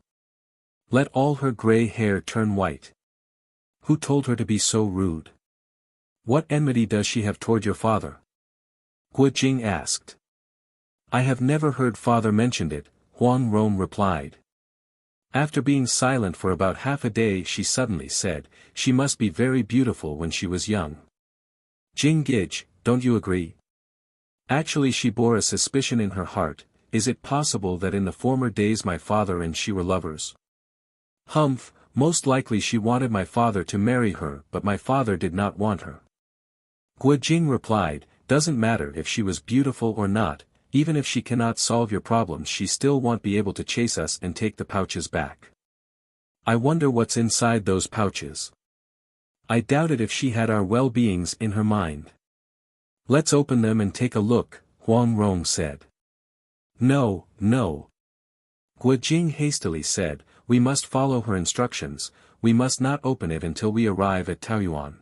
Let all her gray hair turn white. Who told her to be so rude? What enmity does she have toward your father?" Guo Jing asked. "I have never heard father mentioned it," Huang Rong replied. After being silent for about half a day she suddenly said, "She must be very beautiful when she was young. Jing Gij, don't you agree? Actually she bore a suspicion in her heart, is it possible that in the former days my father and she were lovers? Humph, most likely she wanted my father to marry her but my father did not want her." Guo Jing replied, "Doesn't matter if she was beautiful or not, even if she cannot solve your problems she still won't be able to chase us and take the pouches back. I wonder what's inside those pouches. I doubted if she had our well-beings in her mind." "Let's open them and take a look," Huang Rong said. "No, no." Guo Jing hastily said, "We must follow her instructions, we must not open it until we arrive at Taoyuan."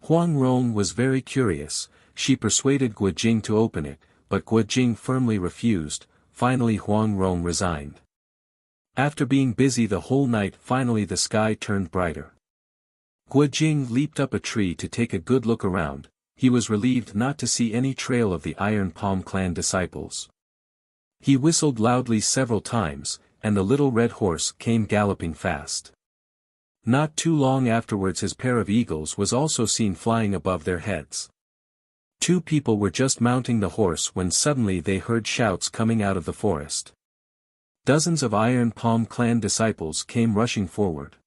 Huang Rong was very curious, she persuaded Guo Jing to open it, but Guo Jing firmly refused. Finally Huang Rong resigned. After being busy the whole night finally the sky turned brighter. Guo Jing leaped up a tree to take a good look around, he was relieved not to see any trail of the Iron Palm clan disciples. He whistled loudly several times, and the little red horse came galloping fast. Not too long afterwards his pair of eagles was also seen flying above their heads. 2 people were just mounting the horse when suddenly they heard shouts coming out of the forest. Dozens of Iron Palm clan disciples came rushing forward.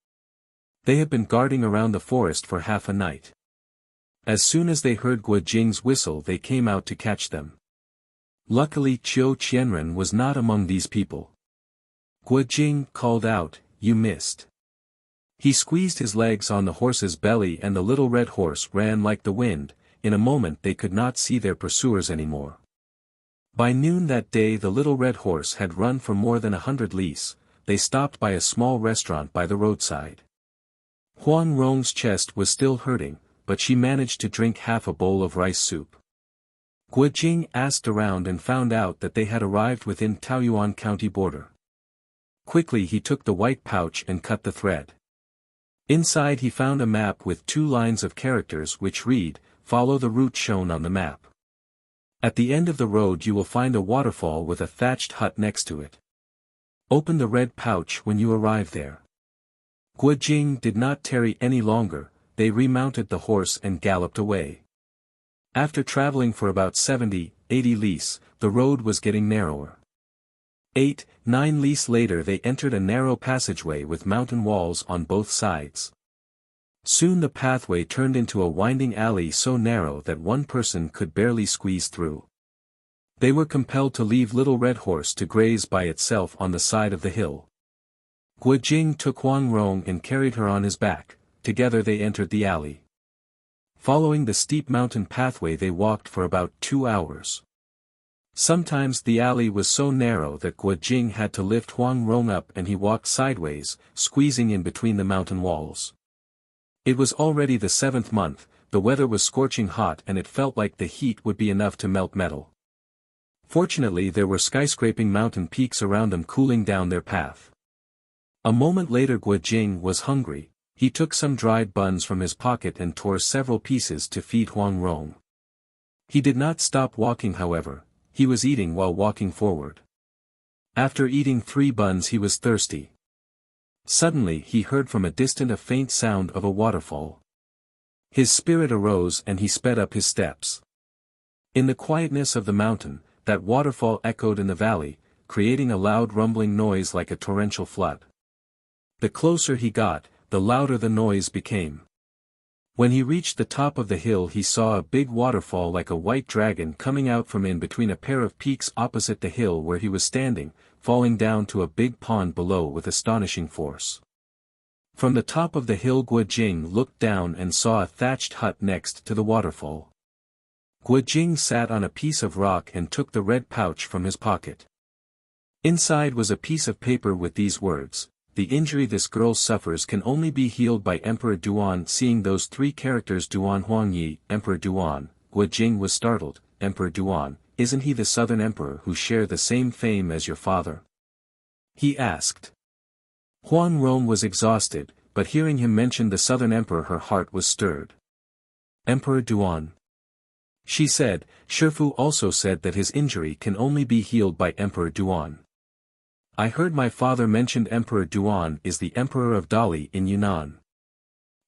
They had been guarding around the forest for half a night. As soon as they heard Guo Jing's whistle they came out to catch them. Luckily Qiu Qianren was not among these people. Guo Jing called out, "You missed." He squeezed his legs on the horse's belly and the little red horse ran like the wind, in a moment they could not see their pursuers anymore. By noon that day the little red horse had run for more than 100 lis, they stopped by a small restaurant by the roadside. Huang Rong's chest was still hurting, but she managed to drink half a bowl of rice soup. Guo Jing asked around and found out that they had arrived within Taoyuan County border. Quickly he took the white pouch and cut the thread. Inside he found a map with 2 lines of characters which read, "Follow the route shown on the map. At the end of the road you will find a waterfall with a thatched hut next to it. Open the red pouch when you arrive there." Guo Jing did not tarry any longer, they remounted the horse and galloped away. After traveling for about 70-80 lis, the road was getting narrower. 8-9 lis later they entered a narrow passageway with mountain walls on both sides. Soon the pathway turned into a winding alley so narrow that one person could barely squeeze through. They were compelled to leave Little Red Horse to graze by itself on the side of the hill. Guo Jing took Huang Rong and carried her on his back, together they entered the alley. Following the steep mountain pathway they walked for about 2 hours. Sometimes the alley was so narrow that Guo Jing had to lift Huang Rong up and he walked sideways, squeezing in between the mountain walls. It was already the 7th month, the weather was scorching hot and it felt like the heat would be enough to melt metal. Fortunately there were skyscraping mountain peaks around them cooling down their path. A moment later Guo Jing was hungry, he took some dried buns from his pocket and tore several pieces to feed Huang Rong. He did not stop walking however. He was eating while walking forward. After eating 3 buns he was thirsty. Suddenly he heard from a distance a faint sound of a waterfall. His spirit arose and he sped up his steps. In the quietness of the mountain, that waterfall echoed in the valley, creating a loud rumbling noise like a torrential flood. The closer he got, the louder the noise became. When he reached the top of the hill he saw a big waterfall like a white dragon coming out from in between a pair of peaks opposite the hill where he was standing, falling down to a big pond below with astonishing force. From the top of the hill Guo Jing looked down and saw a thatched hut next to the waterfall. Guo Jing sat on a piece of rock and took the red pouch from his pocket. Inside was a piece of paper with these words: "The injury this girl suffers can only be healed by Emperor Duan." Seeing those 3 characters, Duan Huangyi, Emperor Duan, Guo Jing was startled. "Emperor Duan, isn't he the southern emperor who shared the same fame as your father?" he asked. Huang Rong was exhausted, but hearing him mention the southern emperor, her heart was stirred. "Emperor Duan," she said. "Shifu also said that his injury can only be healed by Emperor Duan. I heard my father mentioned Emperor Duan is the emperor of Dali in Yunnan.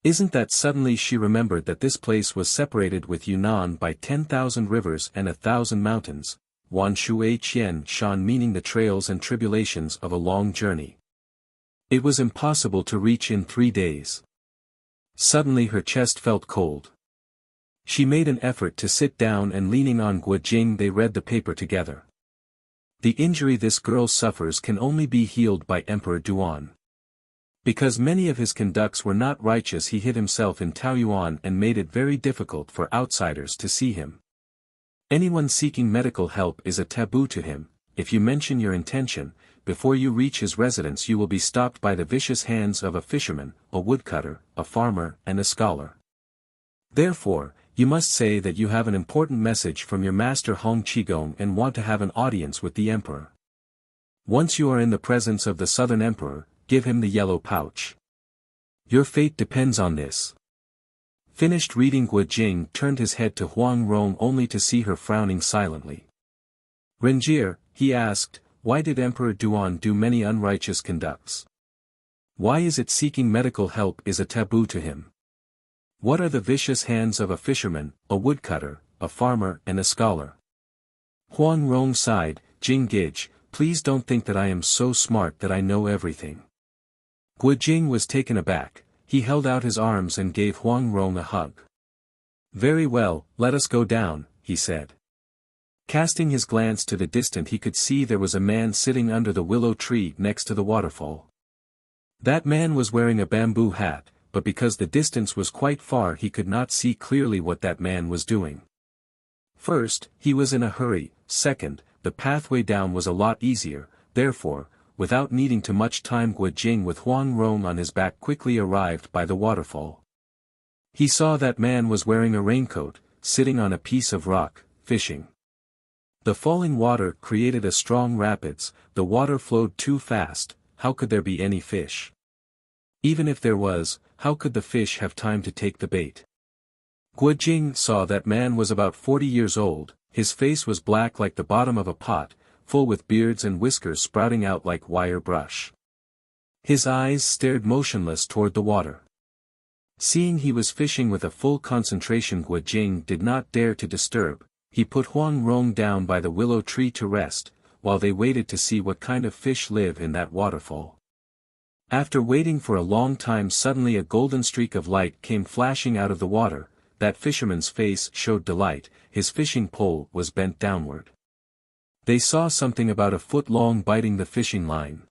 Isn't that?" Suddenly she remembered that this place was separated with Yunnan by 10,000 rivers and 1,000 mountains, Wan Shui Qian Shan, meaning the trails and tribulations of a long journey. It was impossible to reach in 3 days. Suddenly her chest felt cold. She made an effort to sit down, and leaning on Guo Jing they read the paper together. "The injury this girl suffers can only be healed by Emperor Duan. Because many of his conducts were not righteous, he hid himself in Taoyuan and made it very difficult for outsiders to see him. Anyone seeking medical help is a taboo to him. If you mention your intention, before you reach his residence you will be stopped by the vicious hands of a fisherman, a woodcutter, a farmer, and a scholar. Therefore, you must say that you have an important message from your master Hong Qigong and want to have an audience with the emperor. Once you are in the presence of the southern emperor, give him the yellow pouch. Your fate depends on this." Finished reading, Guo Jing turned his head to Huang Rong only to see her frowning silently. "Renjie," he asked, "why did Emperor Duan do many unrighteous conducts? Why is it seeking medical help is a taboo to him? What are the vicious hands of a fisherman, a woodcutter, a farmer, and a scholar?" Huang Rong sighed. "Jing Gij, please don't think that I am so smart that I know everything." Guo Jing was taken aback. He held out his arms and gave Huang Rong a hug. "Very well, let us go down," he said. Casting his glance to the distance, he could see there was a man sitting under the willow tree next to the waterfall. That man was wearing a bamboo hat, but because the distance was quite far he could not see clearly what that man was doing. First, he was in a hurry. Second, the pathway down was a lot easier. Therefore, without needing too much time, Guo Jing with Huang Rong on his back quickly arrived by the waterfall. He saw that man was wearing a raincoat, sitting on a piece of rock, fishing. The falling water created a strong rapids. The water flowed too fast. How could there be any fish? Even if there was, how could the fish have time to take the bait? Guo Jing saw that man was about 40 years old. His face was black like the bottom of a pot, full with beards and whiskers sprouting out like wire brush. His eyes stared motionless toward the water. Seeing he was fishing with a full concentration, Guo Jing did not dare to disturb. He put Huang Rong down by the willow tree to rest, while they waited to see what kind of fish live in that waterfall. After waiting for a long time, suddenly a golden streak of light came flashing out of the water. That fisherman's face showed delight. His fishing pole was bent downward. They saw something about a foot long biting the fishing line.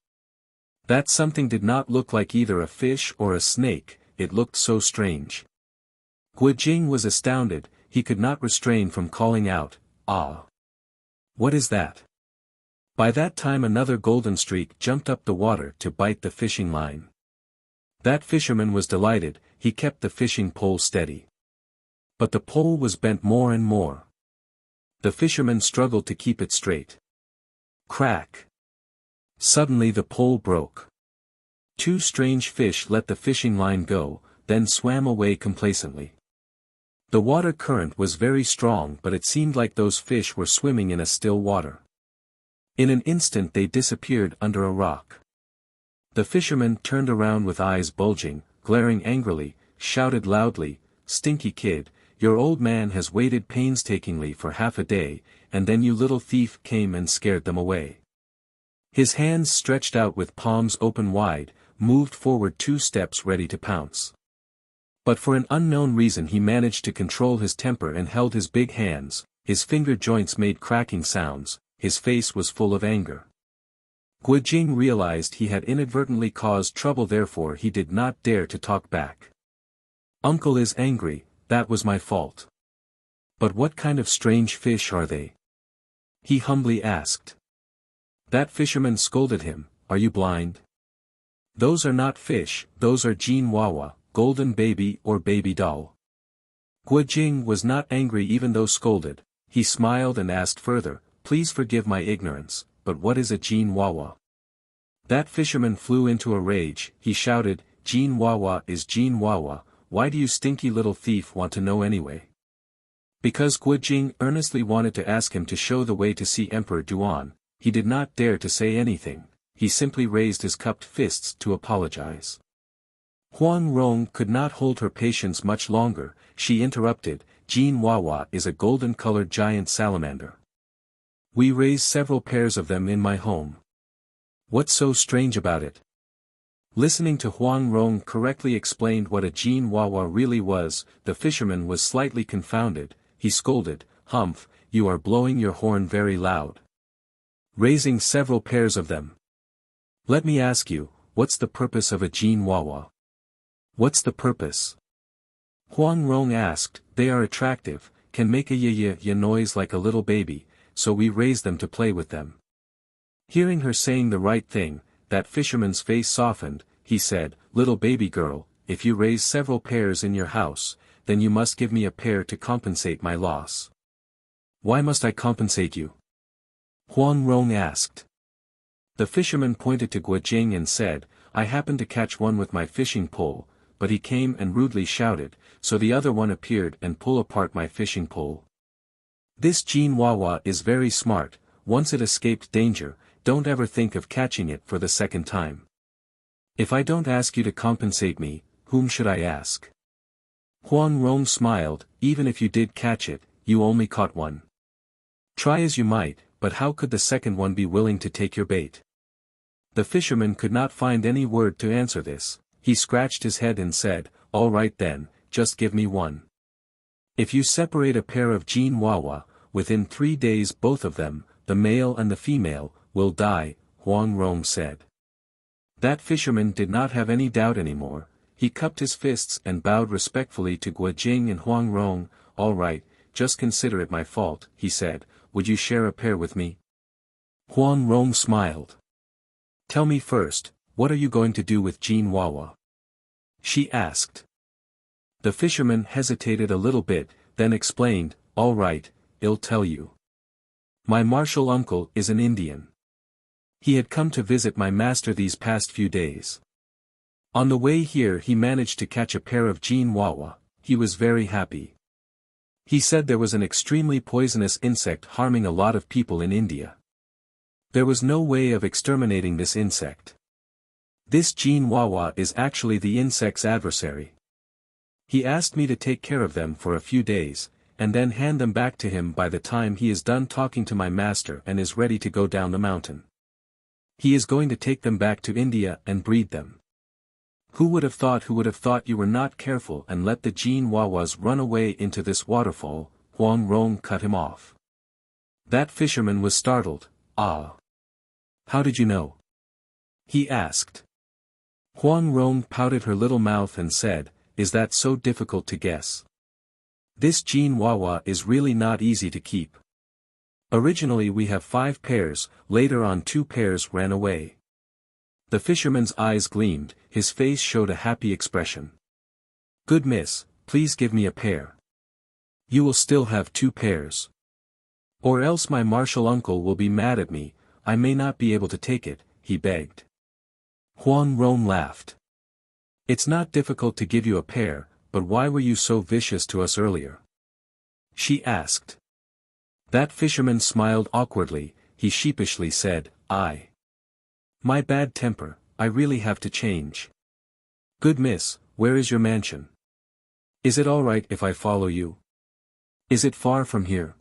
That something did not look like either a fish or a snake, it looked so strange. Guo Jing was astounded. He could not restrain from calling out, "Ah! What is that?" By that time another golden streak jumped up the water to bite the fishing line. That fisherman was delighted. He kept the fishing pole steady. But the pole was bent more and more. The fisherman struggled to keep it straight. Crack! Suddenly the pole broke. 2 strange fish let the fishing line go, then swam away complacently. The water current was very strong, but it seemed like those fish were swimming in a still water. In an instant they disappeared under a rock. The fisherman turned around with eyes bulging, glaring angrily, shouted loudly, "Stinky kid, your old man has waited painstakingly for half a day, and then you little thief came and scared them away." His hands stretched out with palms open wide, moved forward 2 steps ready to pounce. But for an unknown reason he managed to control his temper and held his big hands. His finger joints made cracking sounds. His face was full of anger. Guo Jing realized he had inadvertently caused trouble, therefore he did not dare to talk back. "Uncle is angry, that was my fault. But what kind of strange fish are they? He humbly asked. That fisherman scolded him, are you blind? Those are not fish, those are Jin Wawa, golden baby or baby doll. Guojing was not angry even though scolded, he smiled and asked further, please forgive my ignorance, but what is a Jin Wawa? That fisherman flew into a rage, he shouted, Jin Wawa is Jin Wawa, why do you stinky little thief want to know anyway? Because Guojing earnestly wanted to ask him to show the way to see Emperor Duan, he did not dare to say anything, he simply raised his cupped fists to apologize. Huang Rong could not hold her patience much longer, she interrupted, Jin Wawa is a golden-colored giant salamander. We raise several pairs of them in my home. What's so strange about it? Listening to Huang Rong correctly explained what a Jin Wawa really was, the fisherman was slightly confounded, he scolded, Humph, you are blowing your horn very loud. Raising several pairs of them. Let me ask you, what's the purpose of a Jin Wawa? What's the purpose? Huang Rong asked, they are attractive, can make a y-y-y noise like a little baby, so we raise them to play with them. Hearing her saying the right thing, that fisherman's face softened, he said, little baby girl, if you raise several pairs in your house, then you must give me a pair to compensate my loss. Why must I compensate you? Huang Rong asked. The fisherman pointed to Guojing and said, I happened to catch one with my fishing pole, but he came and rudely shouted, so the other one appeared and pulled apart my fishing pole. This Jin Wawa is very smart, once it escaped danger, don't ever think of catching it for the second time. If I don't ask you to compensate me, whom should I ask? Huang Rong smiled, even if you did catch it, you only caught one. Try as you might, but how could the second one be willing to take your bait? The fisherman could not find any word to answer this, he scratched his head and said, all right then, just give me one. If you separate a pair of Jin Wawa, within 3 days both of them, the male and the female, will die, Huang Rong said. That fisherman did not have any doubt anymore, he cupped his fists and bowed respectfully to Guojing and Huang Rong, all right, just consider it my fault, he said, would you share a pair with me? Huang Rong smiled. Tell me first, what are you going to do with Jin Wawa? She asked. The fisherman hesitated a little bit, then explained, all right, I'll tell you. My martial uncle is an Indian. He had come to visit my master these past few days. On the way here he managed to catch a pair of Jin Wawa, he was very happy. He said there was an extremely poisonous insect harming a lot of people in India. There was no way of exterminating this insect. This Jin Wawa is actually the insect's adversary. He asked me to take care of them for a few days, and then hand them back to him by the time he is done talking to my master and is ready to go down the mountain. He is going to take them back to India and breed them. Who would have thought you were not careful and let the Jin Wawas run away into this waterfall, Huang Rong cut him off. That fisherman was startled, ah. How did you know? He asked. Huang Rong pouted her little mouth and said, is that so difficult to guess? This Jin Wawa is really not easy to keep. Originally we have 5 pairs, later on 2 pairs ran away. The fisherman's eyes gleamed, his face showed a happy expression. Good miss, please give me a pair. You will still have 2 pairs. Or else my martial uncle will be mad at me, I may not be able to take it, he begged. Huang Rong laughed. It's not difficult to give you a pair, but why were you so vicious to us earlier? She asked. That fisherman smiled awkwardly, he sheepishly said, My bad temper, I really have to change. Good miss, where is your mansion? Is it all right if I follow you? Is it far from here?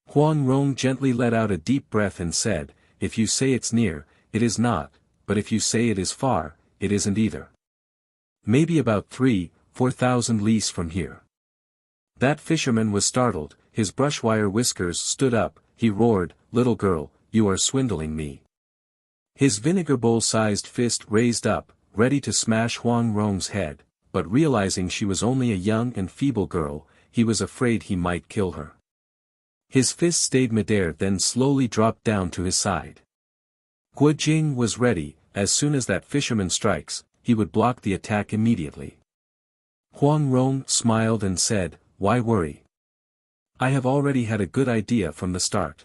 Huang Rong gently let out a deep breath and said, if you say it's near, it is not, but if you say it is far, it isn't either. Maybe about 3,000-4,000 leagues from here. That fisherman was startled, his brushwire whiskers stood up, he roared, little girl, you are swindling me. His vinegar bowl-sized fist raised up, ready to smash Huang Rong's head, but realizing she was only a young and feeble girl, he was afraid he might kill her. His fist stayed midair then slowly dropped down to his side. Guo Jing was ready, as soon as that fisherman strikes, he would block the attack immediately. Huang Rong smiled and said, "Why worry? I have already had a good idea from the start.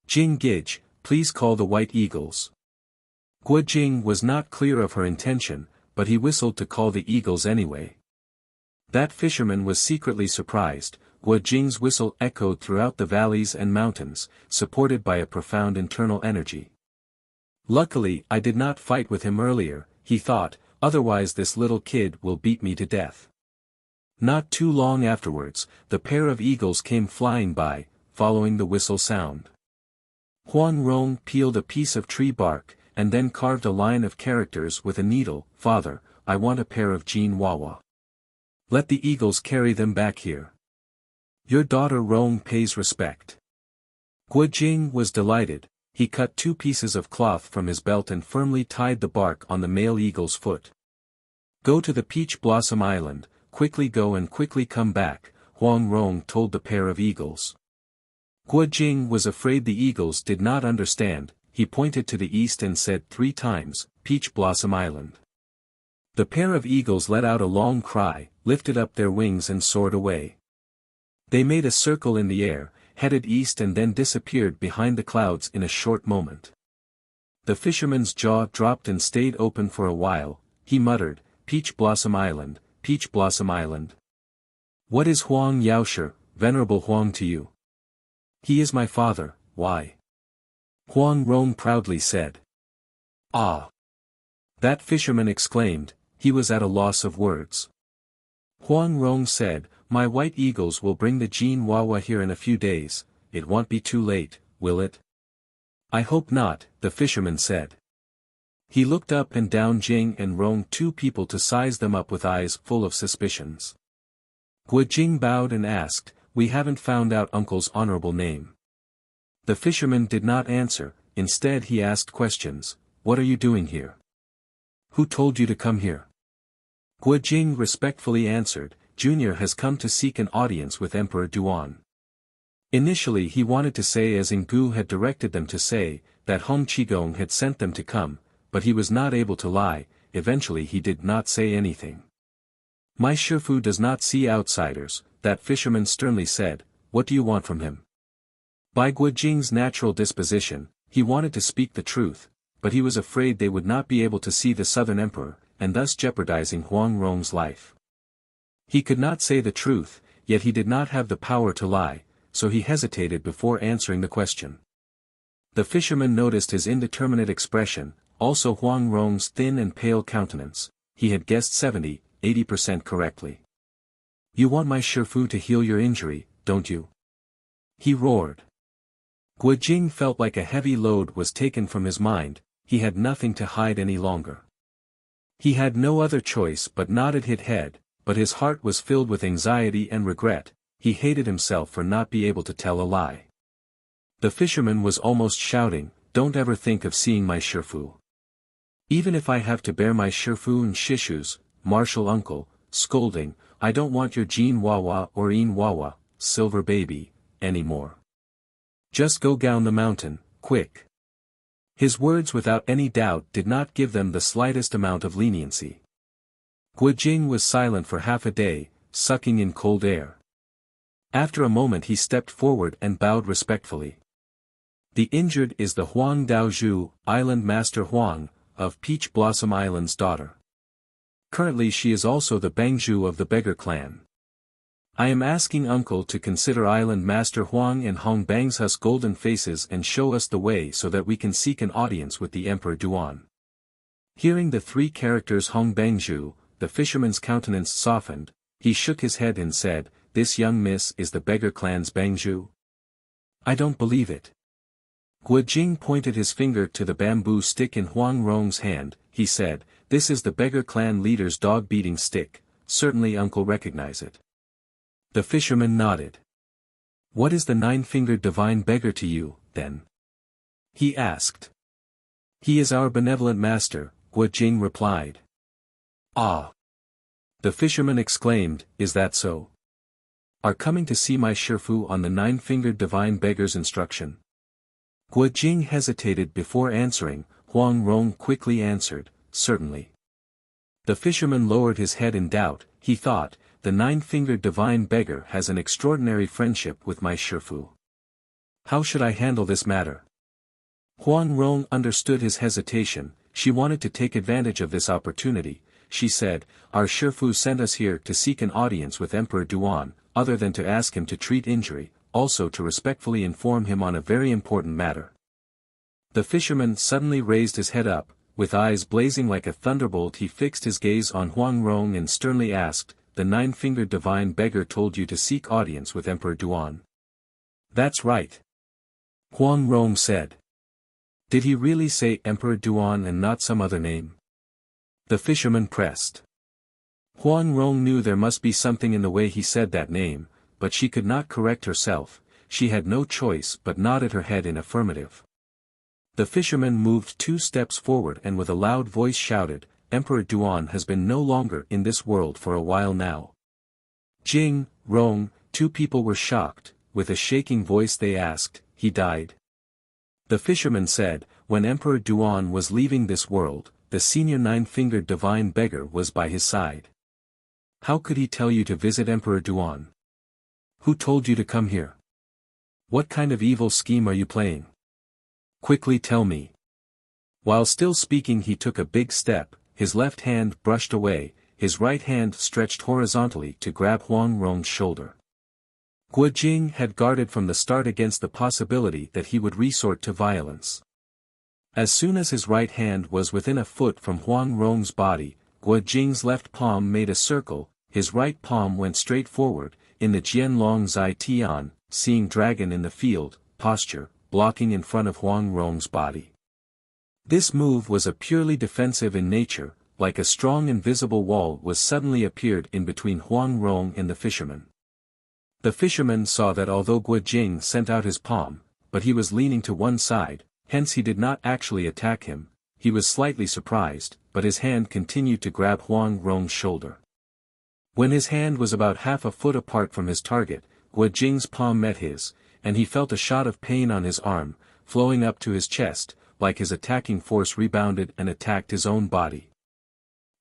Jing Gij, please call the White Eagles." Guo Jing was not clear of her intention, but he whistled to call the eagles anyway. That fisherman was secretly surprised. Guo Jing's whistle echoed throughout the valleys and mountains, supported by a profound internal energy. Luckily I did not fight with him earlier, he thought, otherwise this little kid will beat me to death. Not too long afterwards, the pair of eagles came flying by, following the whistle sound. Huang Rong peeled a piece of tree bark, and then carved a line of characters with a needle. "Father, I want a pair of Jin Wawa. Let the eagles carry them back here. Your daughter Rong pays respect." Guo Jing was delighted. He cut 2 pieces of cloth from his belt and firmly tied the bark on the male eagle's foot. "Go to the Peach Blossom Island, quickly go and quickly come back," Huang Rong told the pair of eagles. Guo Jing was afraid the eagles did not understand. He pointed to the east and said 3 times, "Peach Blossom Island." The pair of eagles let out a long cry, lifted up their wings and soared away. They made a circle in the air, headed east and then disappeared behind the clouds in a short moment. The fisherman's jaw dropped and stayed open for a while. He muttered, "Peach Blossom Island, Peach Blossom Island. What is Huang Yaoshe, Venerable Huang to you?" "He is my father." "Why?" Huang Rong proudly said. "Ah!" That fisherman exclaimed. He was at a loss of words. Huang Rong said, "My white eagles will bring the Jin Wawa here in a few days. It won't be too late, will it?" "I hope not," the fisherman said. He looked up and down Jing and Rong, 2 people to size them up with eyes full of suspicions. Guo Jing bowed and asked, "We haven't found out uncle's honorable name." The fisherman did not answer. Instead he asked questions. "What are you doing here? Who told you to come here?" Guo Jing respectfully answered, "Junior has come to seek an audience with Emperor Duan." Initially he wanted to say as Ngu had directed them to say, that Hong Qigong had sent them to come, but he was not able to lie. Eventually he did not say anything. "My Shifu does not see outsiders," that fisherman sternly said. "What do you want from him?" By Guo Jing's natural disposition, he wanted to speak the truth, but he was afraid they would not be able to see the Southern Emperor, and thus jeopardizing Huang Rong's life. He could not say the truth, yet he did not have the power to lie, so he hesitated before answering the question. The fisherman noticed his indeterminate expression, also Huang Rong's thin and pale countenance. He had guessed 70–80% correctly. "You want my Shifu to heal your injury, don't you?" he roared. Guo Jing felt like a heavy load was taken from his mind. He had nothing to hide any longer. He had no other choice but nodded his head, but his heart was filled with anxiety and regret. He hated himself for not being able to tell a lie. The fisherman was almost shouting, "Don't ever think of seeing my Shifu. Even if I have to bear my Shifu and Shishu's, martial uncle, scolding, I don't want your Jin Wawa or In Wawa, silver baby, anymore. Just go down the mountain, quick." His words without any doubt did not give them the slightest amount of leniency. Guo Jing was silent for half a day, sucking in cold air. After a moment he stepped forward and bowed respectfully. "The injured is the Huang Daozhu, Island Master Huang, of Peach Blossom Island's daughter. Currently she is also the Bangzhu of the beggar clan. I am asking uncle to consider Island Master Huang and Hong Bang's golden faces and show us the way so that we can seek an audience with the Emperor Duan." Hearing the 3 characters Hong Bangzhu, the fisherman's countenance softened. He shook his head and said, "This young miss is the beggar clan's Bangzhu? I don't believe it." Guo Jing pointed his finger to the bamboo stick in Huang Rong's hand. He said, "This is the beggar clan leader's dog-beating stick, certainly uncle recognize it." The fisherman nodded. "What is the 9-fingered divine beggar to you, then?" he asked. "He is our benevolent master," Guo Jing replied. "Ah!" the fisherman exclaimed, "Is that so?" are coming to see my Shifu on the nine-fingered divine beggar's instruction. Guo Jing hesitated before answering. Huang Rong quickly answered, certainly. The fisherman lowered his head in doubt. He thought, the nine-fingered divine beggar has an extraordinary friendship with my Shifu. How should I handle this matter? Huang Rong understood his hesitation. She wanted to take advantage of this opportunity. She said, our Shifu sent us here to seek an audience with Emperor Duan, other than to ask him to treat injury, also to respectfully inform him on a very important matter. The fisherman suddenly raised his head up. With eyes blazing like a thunderbolt he fixed his gaze on Huang Rong and sternly asked, the nine-fingered divine beggar told you to seek audience with Emperor Duan. That's right. Huang Rong said. Did he really say Emperor Duan and not some other name? The fisherman pressed. Huang Rong knew there must be something in the way he said that name, but she could not correct herself. She had no choice but nodded her head in affirmative. The fisherman moved 2 steps forward and with a loud voice shouted, Emperor Duan has been no longer in this world for a while now. Jing, Rong, 2 people were shocked. With a shaking voice they asked, he died? The fisherman said, when Emperor Duan was leaving this world, the senior nine-fingered divine beggar was by his side. How could he tell you to visit Emperor Duan? Who told you to come here? What kind of evil scheme are you playing? Quickly tell me. While still speaking he took a big step, his left hand brushed away, his right hand stretched horizontally to grab Huang Rong's shoulder. Guo Jing had guarded from the start against the possibility that he would resort to violence. As soon as his right hand was within a foot from Huang Rong's body, Guo Jing's left palm made a circle, his right palm went straight forward, in the Jianlong Zai Tian, seeing dragon in the field, posture, blocking in front of Huang Rong's body. This move was a purely defensive in nature, like a strong invisible wall was suddenly appeared in between Huang Rong and the fisherman. The fisherman saw that although Guo Jing sent out his palm, but he was leaning to one side, hence he did not actually attack him. He was slightly surprised, but his hand continued to grab Huang Rong's shoulder. When his hand was about half a foot apart from his target, Guo Jing's palm met his, and he felt a shot of pain on his arm, flowing up to his chest, like his attacking force rebounded and attacked his own body.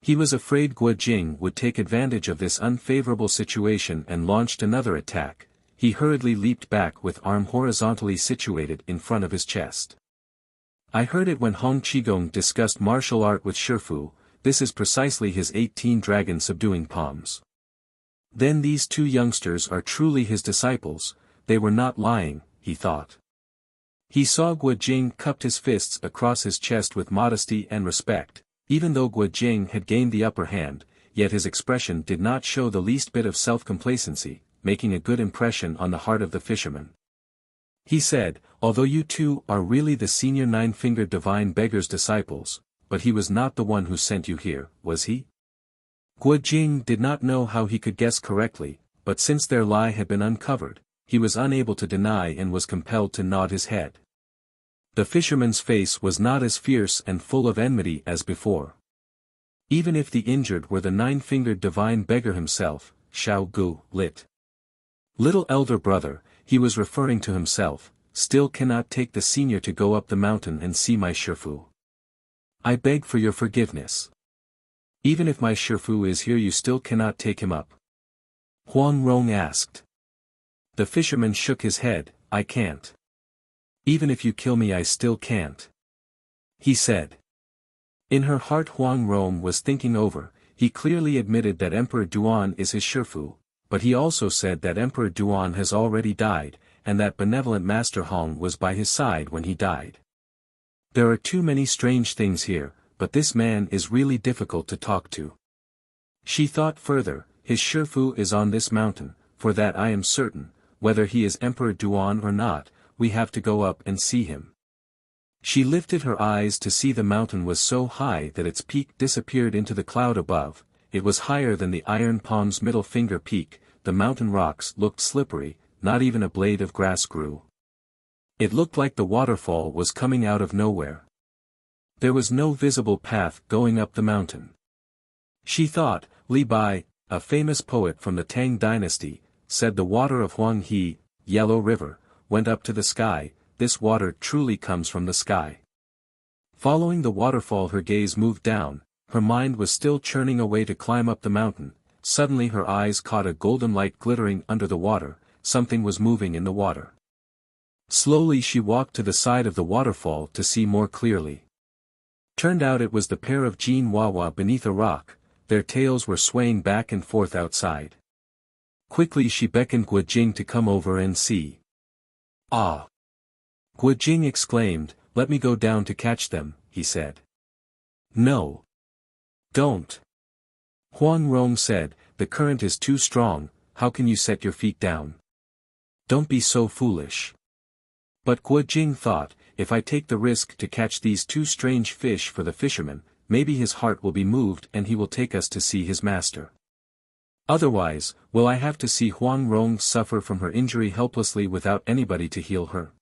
He was afraid Guo Jing would take advantage of this unfavorable situation and launched another attack. He hurriedly leaped back with arm horizontally situated in front of his chest. I heard it when Hong Qigong discussed martial art with Shifu. This is precisely his 18 dragon subduing palms. Then these 2 youngsters are truly his disciples. They were not lying, he thought. He saw Guo Jing cupped his fists across his chest with modesty and respect. Even though Guo Jing had gained the upper hand, yet his expression did not show the least bit of self-complacency, making a good impression on the heart of the fisherman. He said, although you 2 are really the senior nine-fingered divine beggar's disciples, but he was not the one who sent you here, was he? Guo Jing did not know how he could guess correctly, but since their lie had been uncovered, he was unable to deny and was compelled to nod his head. The fisherman's face was not as fierce and full of enmity as before. Even if the injured were the nine-fingered divine beggar himself, Xiao Gu, lit. Little elder brother, he was referring to himself, still cannot take the senior to go up the mountain and see my Shifu. I beg for your forgiveness. Even if my Shifu is here you still cannot take him up? Huang Rong asked. The fisherman shook his head, I can't. Even if you kill me I still can't. He said. In her heart Huang Rong was thinking over. He clearly admitted that Emperor Duan is his Shifu, but he also said that Emperor Duan has already died, and that benevolent Master Hong was by his side when he died. There are too many strange things here, but this man is really difficult to talk to. She thought further, his Shifu is on this mountain, for that I am certain, whether he is Emperor Duan or not, we have to go up and see him. She lifted her eyes to see the mountain was so high that its peak disappeared into the cloud above. It was higher than the iron palm's middle finger peak. The mountain rocks looked slippery, not even a blade of grass grew. It looked like the waterfall was coming out of nowhere. There was no visible path going up the mountain. She thought, Li Bai, a famous poet from the Tang dynasty, said the water of Huang He, Yellow River, went up to the sky, this water truly comes from the sky. Following the waterfall her gaze moved down, her mind was still churning away to climb up the mountain, suddenly her eyes caught a golden light glittering under the water, something was moving in the water. Slowly she walked to the side of the waterfall to see more clearly. Turned out it was the pair of Jin Wawa beneath a rock, their tails were swaying back and forth outside. Quickly she beckoned Guojing to come over and see. Ah! Guojing exclaimed, let me go down to catch them, he said. No. Don't. Huang Rong said, the current is too strong, how can you set your feet down? Don't be so foolish. But Guojing thought, if I take the risk to catch these two strange fish for the fisherman, maybe his heart will be moved and he will take us to see his master. Otherwise, will I have to see Huang Rong suffer from her injury helplessly without anybody to heal her?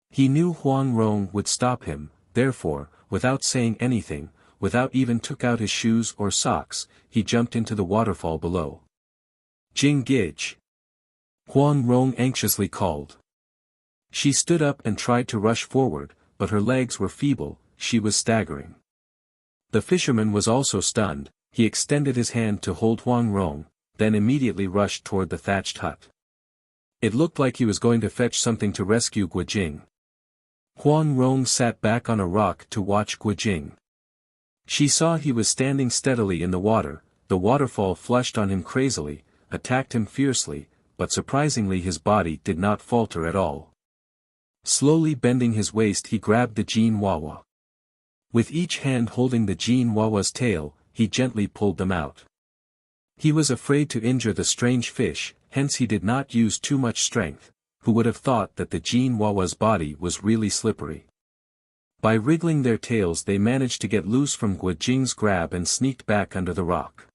He knew Huang Rong would stop him, therefore, without saying anything, without even took out his shoes or socks, he jumped into the waterfall below. Jing Gij! Huang Rong anxiously called. She stood up and tried to rush forward, but her legs were feeble, she was staggering. The fisherman was also stunned, he extended his hand to hold Huang Rong, then immediately rushed toward the thatched hut. It looked like he was going to fetch something to rescue Guojing. Huang Rong sat back on a rock to watch Guojing. She saw he was standing steadily in the water, the waterfall flushed on him crazily, attacked him fiercely, but surprisingly his body did not falter at all. Slowly bending his waist he grabbed the Jin Wawa. With each hand holding the Jin Wawa's tail, he gently pulled them out. He was afraid to injure the strange fish, hence he did not use too much strength, who would have thought that the Jin Wawa's body was really slippery. By wriggling their tails they managed to get loose from Guojing's grab and sneaked back under the rock.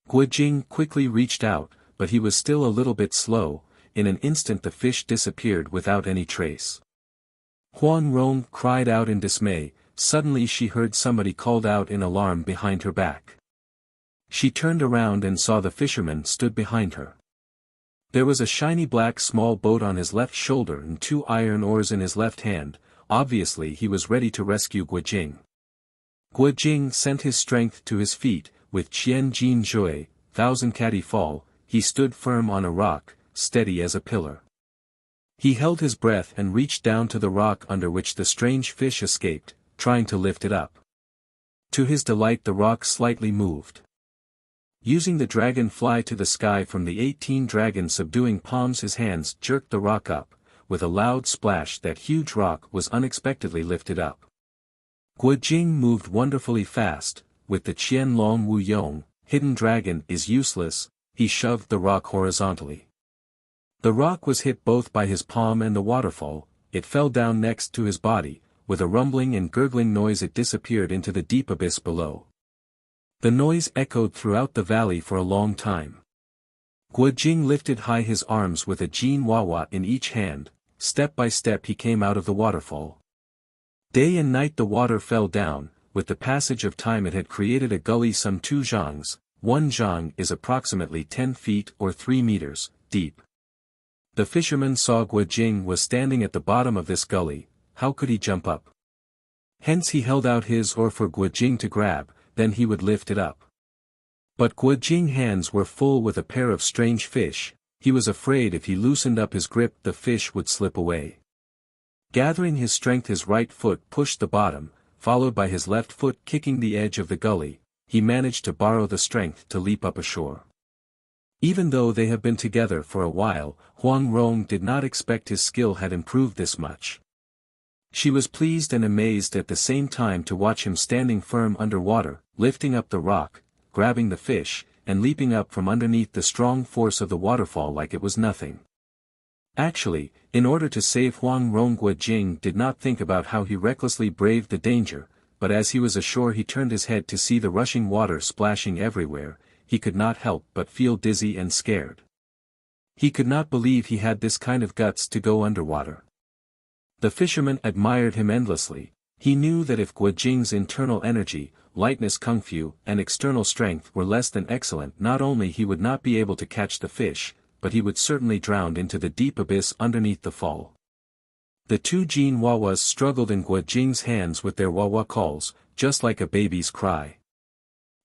Guojing quickly reached out, but he was still a little bit slow, in an instant the fish disappeared without any trace. Huang Rong cried out in dismay, suddenly she heard somebody called out in alarm behind her back. She turned around and saw the fisherman stood behind her. There was a shiny black small boat on his left shoulder and 2 iron oars in his left hand, obviously he was ready to rescue Guojing. Guojing sent his strength to his feet, with Qian Jin Zhui, 1000 catty fall, he stood firm on a rock, steady as a pillar. He held his breath and reached down to the rock under which the strange fish escaped, trying to lift it up. To his delight the rock slightly moved. Using the dragon fly to the sky from the 18 dragon subduing palms his hands jerked the rock up, with a loud splash that huge rock was unexpectedly lifted up. Guojing moved wonderfully fast, with the Qian Long Wu Yong, hidden dragon is useless, he shoved the rock horizontally. The rock was hit both by his palm and the waterfall, it fell down next to his body, with a rumbling and gurgling noise it disappeared into the deep abyss below. The noise echoed throughout the valley for a long time. Guojing lifted high his arms with a Jin Wawa in each hand, step by step he came out of the waterfall. Day and night the water fell down, with the passage of time it had created a gully some 2 zhangs, 1 zhang is approximately 10 feet or 3 meters, deep. The fisherman saw Guojing was standing at the bottom of this gully, how could he jump up? Hence he held out his oar for Guojing to grab, then he would lift it up. But Guojing's hands were full with a pair of strange fish, he was afraid if he loosened up his grip the fish would slip away. Gathering his strength his right foot pushed the bottom, followed by his left foot kicking the edge of the gully, he managed to borrow the strength to leap up ashore. Even though they have been together for a while, Huang Rong did not expect his skill had improved this much. She was pleased and amazed at the same time to watch him standing firm underwater, lifting up the rock, grabbing the fish, and leaping up from underneath the strong force of the waterfall like it was nothing. Actually, in order to save Huang Rong, Guojing did not think about how he recklessly braved the danger, but as he was ashore he turned his head to see the rushing water splashing everywhere, he could not help but feel dizzy and scared. He could not believe he had this kind of guts to go underwater. The fisherman admired him endlessly, he knew that if Guojing's internal energy, lightness kung fu, and external strength were less than excellent not only he would not be able to catch the fish, but he would certainly drown into the deep abyss underneath the fall. The two Jin Wawas struggled in Guo Jing's hands with their Wawa calls, just like a baby's cry.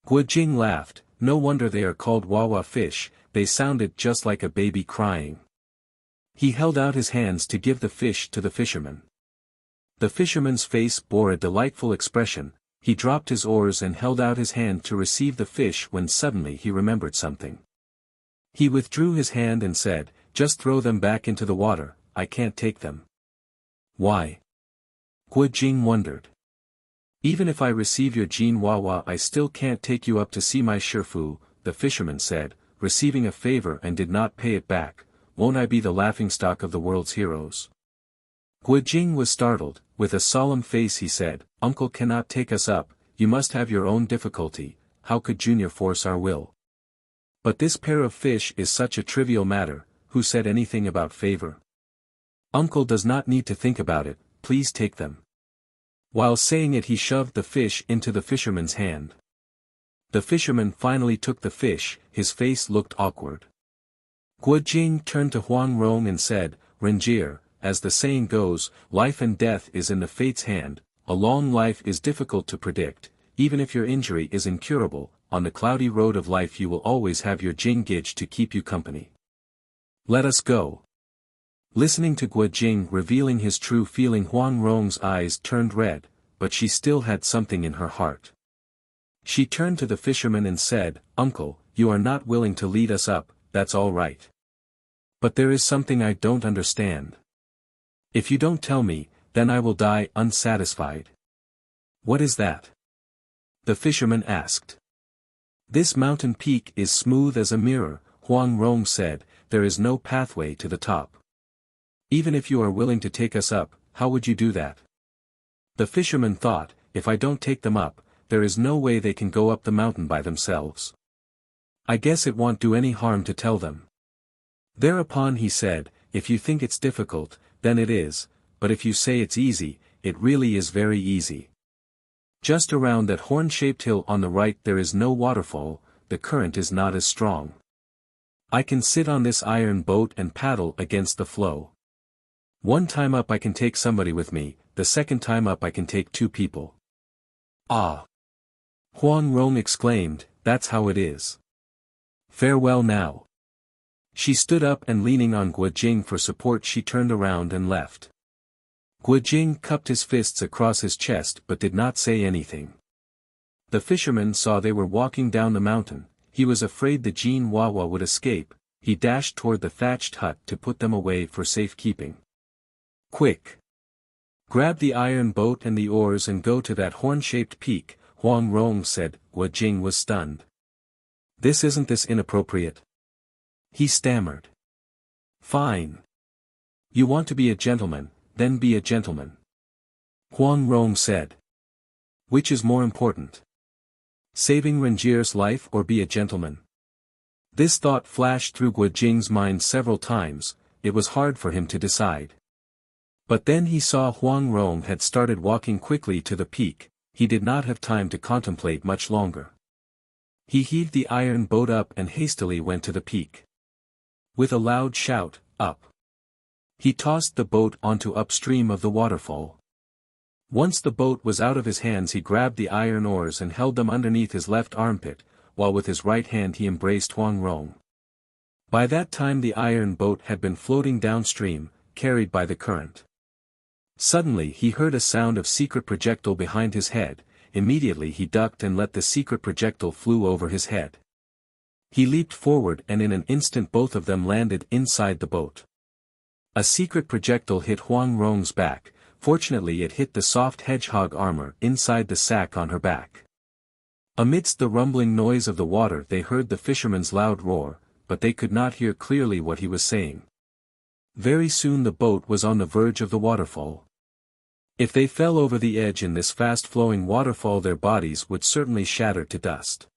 Guo Jing laughed, no wonder they are called Wawa fish, they sounded just like a baby crying. He held out his hands to give the fish to the fisherman. The fisherman's face bore a delightful expression, he dropped his oars and held out his hand to receive the fish when suddenly he remembered something. He withdrew his hand and said, "Just throw them back into the water, I can't take them." "Why?" Guo Jing wondered. "Even if I receive your Jin Wawa I still can't take you up to see my Shifu," the fisherman said, "receiving a favor and did not pay it back, won't I be the laughingstock of the world's heroes?" Guo Jing was startled, with a solemn face he said, "Uncle cannot take us up, you must have your own difficulty, how could Junior force our will? But this pair of fish is such a trivial matter, who said anything about favor? Uncle does not need to think about it, please take them." While saying it he shoved the fish into the fisherman's hand. The fisherman finally took the fish, his face looked awkward. Guo Jing turned to Huang Rong and said, "Rengier, as the saying goes, life and death is in the fate's hand, a long life is difficult to predict, even if your injury is incurable, on the cloudy road of life you will always have your Jing Gage to keep you company. Let us go." Listening to Guo Jing revealing his true feeling Huang Rong's eyes turned red, but she still had something in her heart. She turned to the fisherman and said, "Uncle, you are not willing to lead us up, that's all right. But there is something I don't understand. If you don't tell me, then I will die unsatisfied." "What is that?" the fisherman asked. "This mountain peak is smooth as a mirror," Huang Rong said, "there is no pathway to the top. Even if you are willing to take us up, how would you do that?" The fisherman thought, "If I don't take them up, there is no way they can go up the mountain by themselves. I guess it won't do any harm to tell them." Thereupon he said, "If you think it's difficult, then it is, but if you say it's easy, it really is very easy. Just around that horn-shaped hill on the right there is no waterfall, the current is not as strong. I can sit on this iron boat and paddle against the flow. One time up I can take somebody with me, the second time up I can take two people." "Ah!" Huang Rong exclaimed, "that's how it is. Farewell now." She stood up and leaning on Guo Jing for support she turned around and left. Guo Jing cupped his fists across his chest but did not say anything. The fisherman saw they were walking down the mountain, he was afraid the Jin Wawa would escape, he dashed toward the thatched hut to put them away for safekeeping. "Quick! Grab the iron boat and the oars and go to that horn-shaped peak," Huang Rong said. Guo Jing was stunned. Isn't this inappropriate?" he stammered. "Fine. You want to be a gentleman, then be a gentleman," Huang Rong said. "Which is more important? Saving Rengier's life or be a gentleman?" This thought flashed through Guo Jing's mind several times, it was hard for him to decide. But then he saw Huang Rong had started walking quickly to the peak, he did not have time to contemplate much longer. He heaved the iron boat up and hastily went to the peak. With a loud shout, "Up!" he tossed the boat onto upstream of the waterfall. Once the boat was out of his hands he grabbed the iron oars and held them underneath his left armpit, while with his right hand he embraced Huang Rong. By that time the iron boat had been floating downstream, carried by the current. Suddenly he heard a sound of secret projectile behind his head, immediately he ducked and let the secret projectile flew over his head. He leaped forward and in an instant both of them landed inside the boat. A secret projectile hit Huang Rong's back, fortunately it hit the soft hedgehog armor inside the sack on her back. Amidst the rumbling noise of the water they heard the fisherman's loud roar, but they could not hear clearly what he was saying. Very soon the boat was on the verge of the waterfall. If they fell over the edge in this fast-flowing waterfall their bodies would certainly shatter to dust.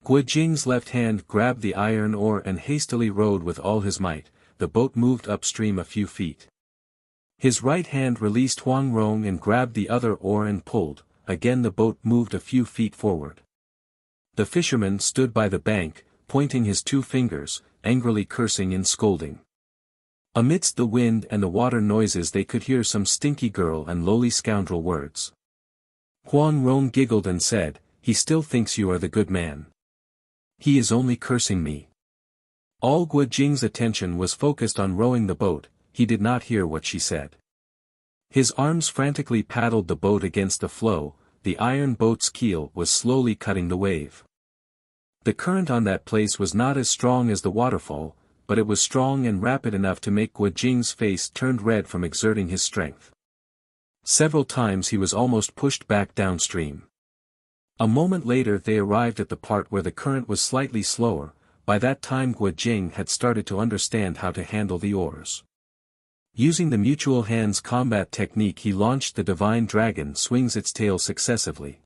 Guo Jing's left hand grabbed the iron oar and hastily rowed with all his might, the boat moved upstream a few feet. His right hand released Huang Rong and grabbed the other oar and pulled, again the boat moved a few feet forward. The fisherman stood by the bank, pointing his two fingers, angrily cursing and scolding. Amidst the wind and the water noises they could hear some stinky girl and lowly scoundrel words. Huang Rong giggled and said, "He still thinks you are the good man. He is only cursing me." All Guo Jing's attention was focused on rowing the boat, he did not hear what she said. His arms frantically paddled the boat against the flow, the iron boat's keel was slowly cutting the wave. The current on that place was not as strong as the waterfall, but it was strong and rapid enough to make Guo Jing's face turn red from exerting his strength. Several times he was almost pushed back downstream. A moment later they arrived at the part where the current was slightly slower. By that time Guo Jing had started to understand how to handle the oars. Using the mutual hands combat technique he launched the divine dragon swings its tail successively.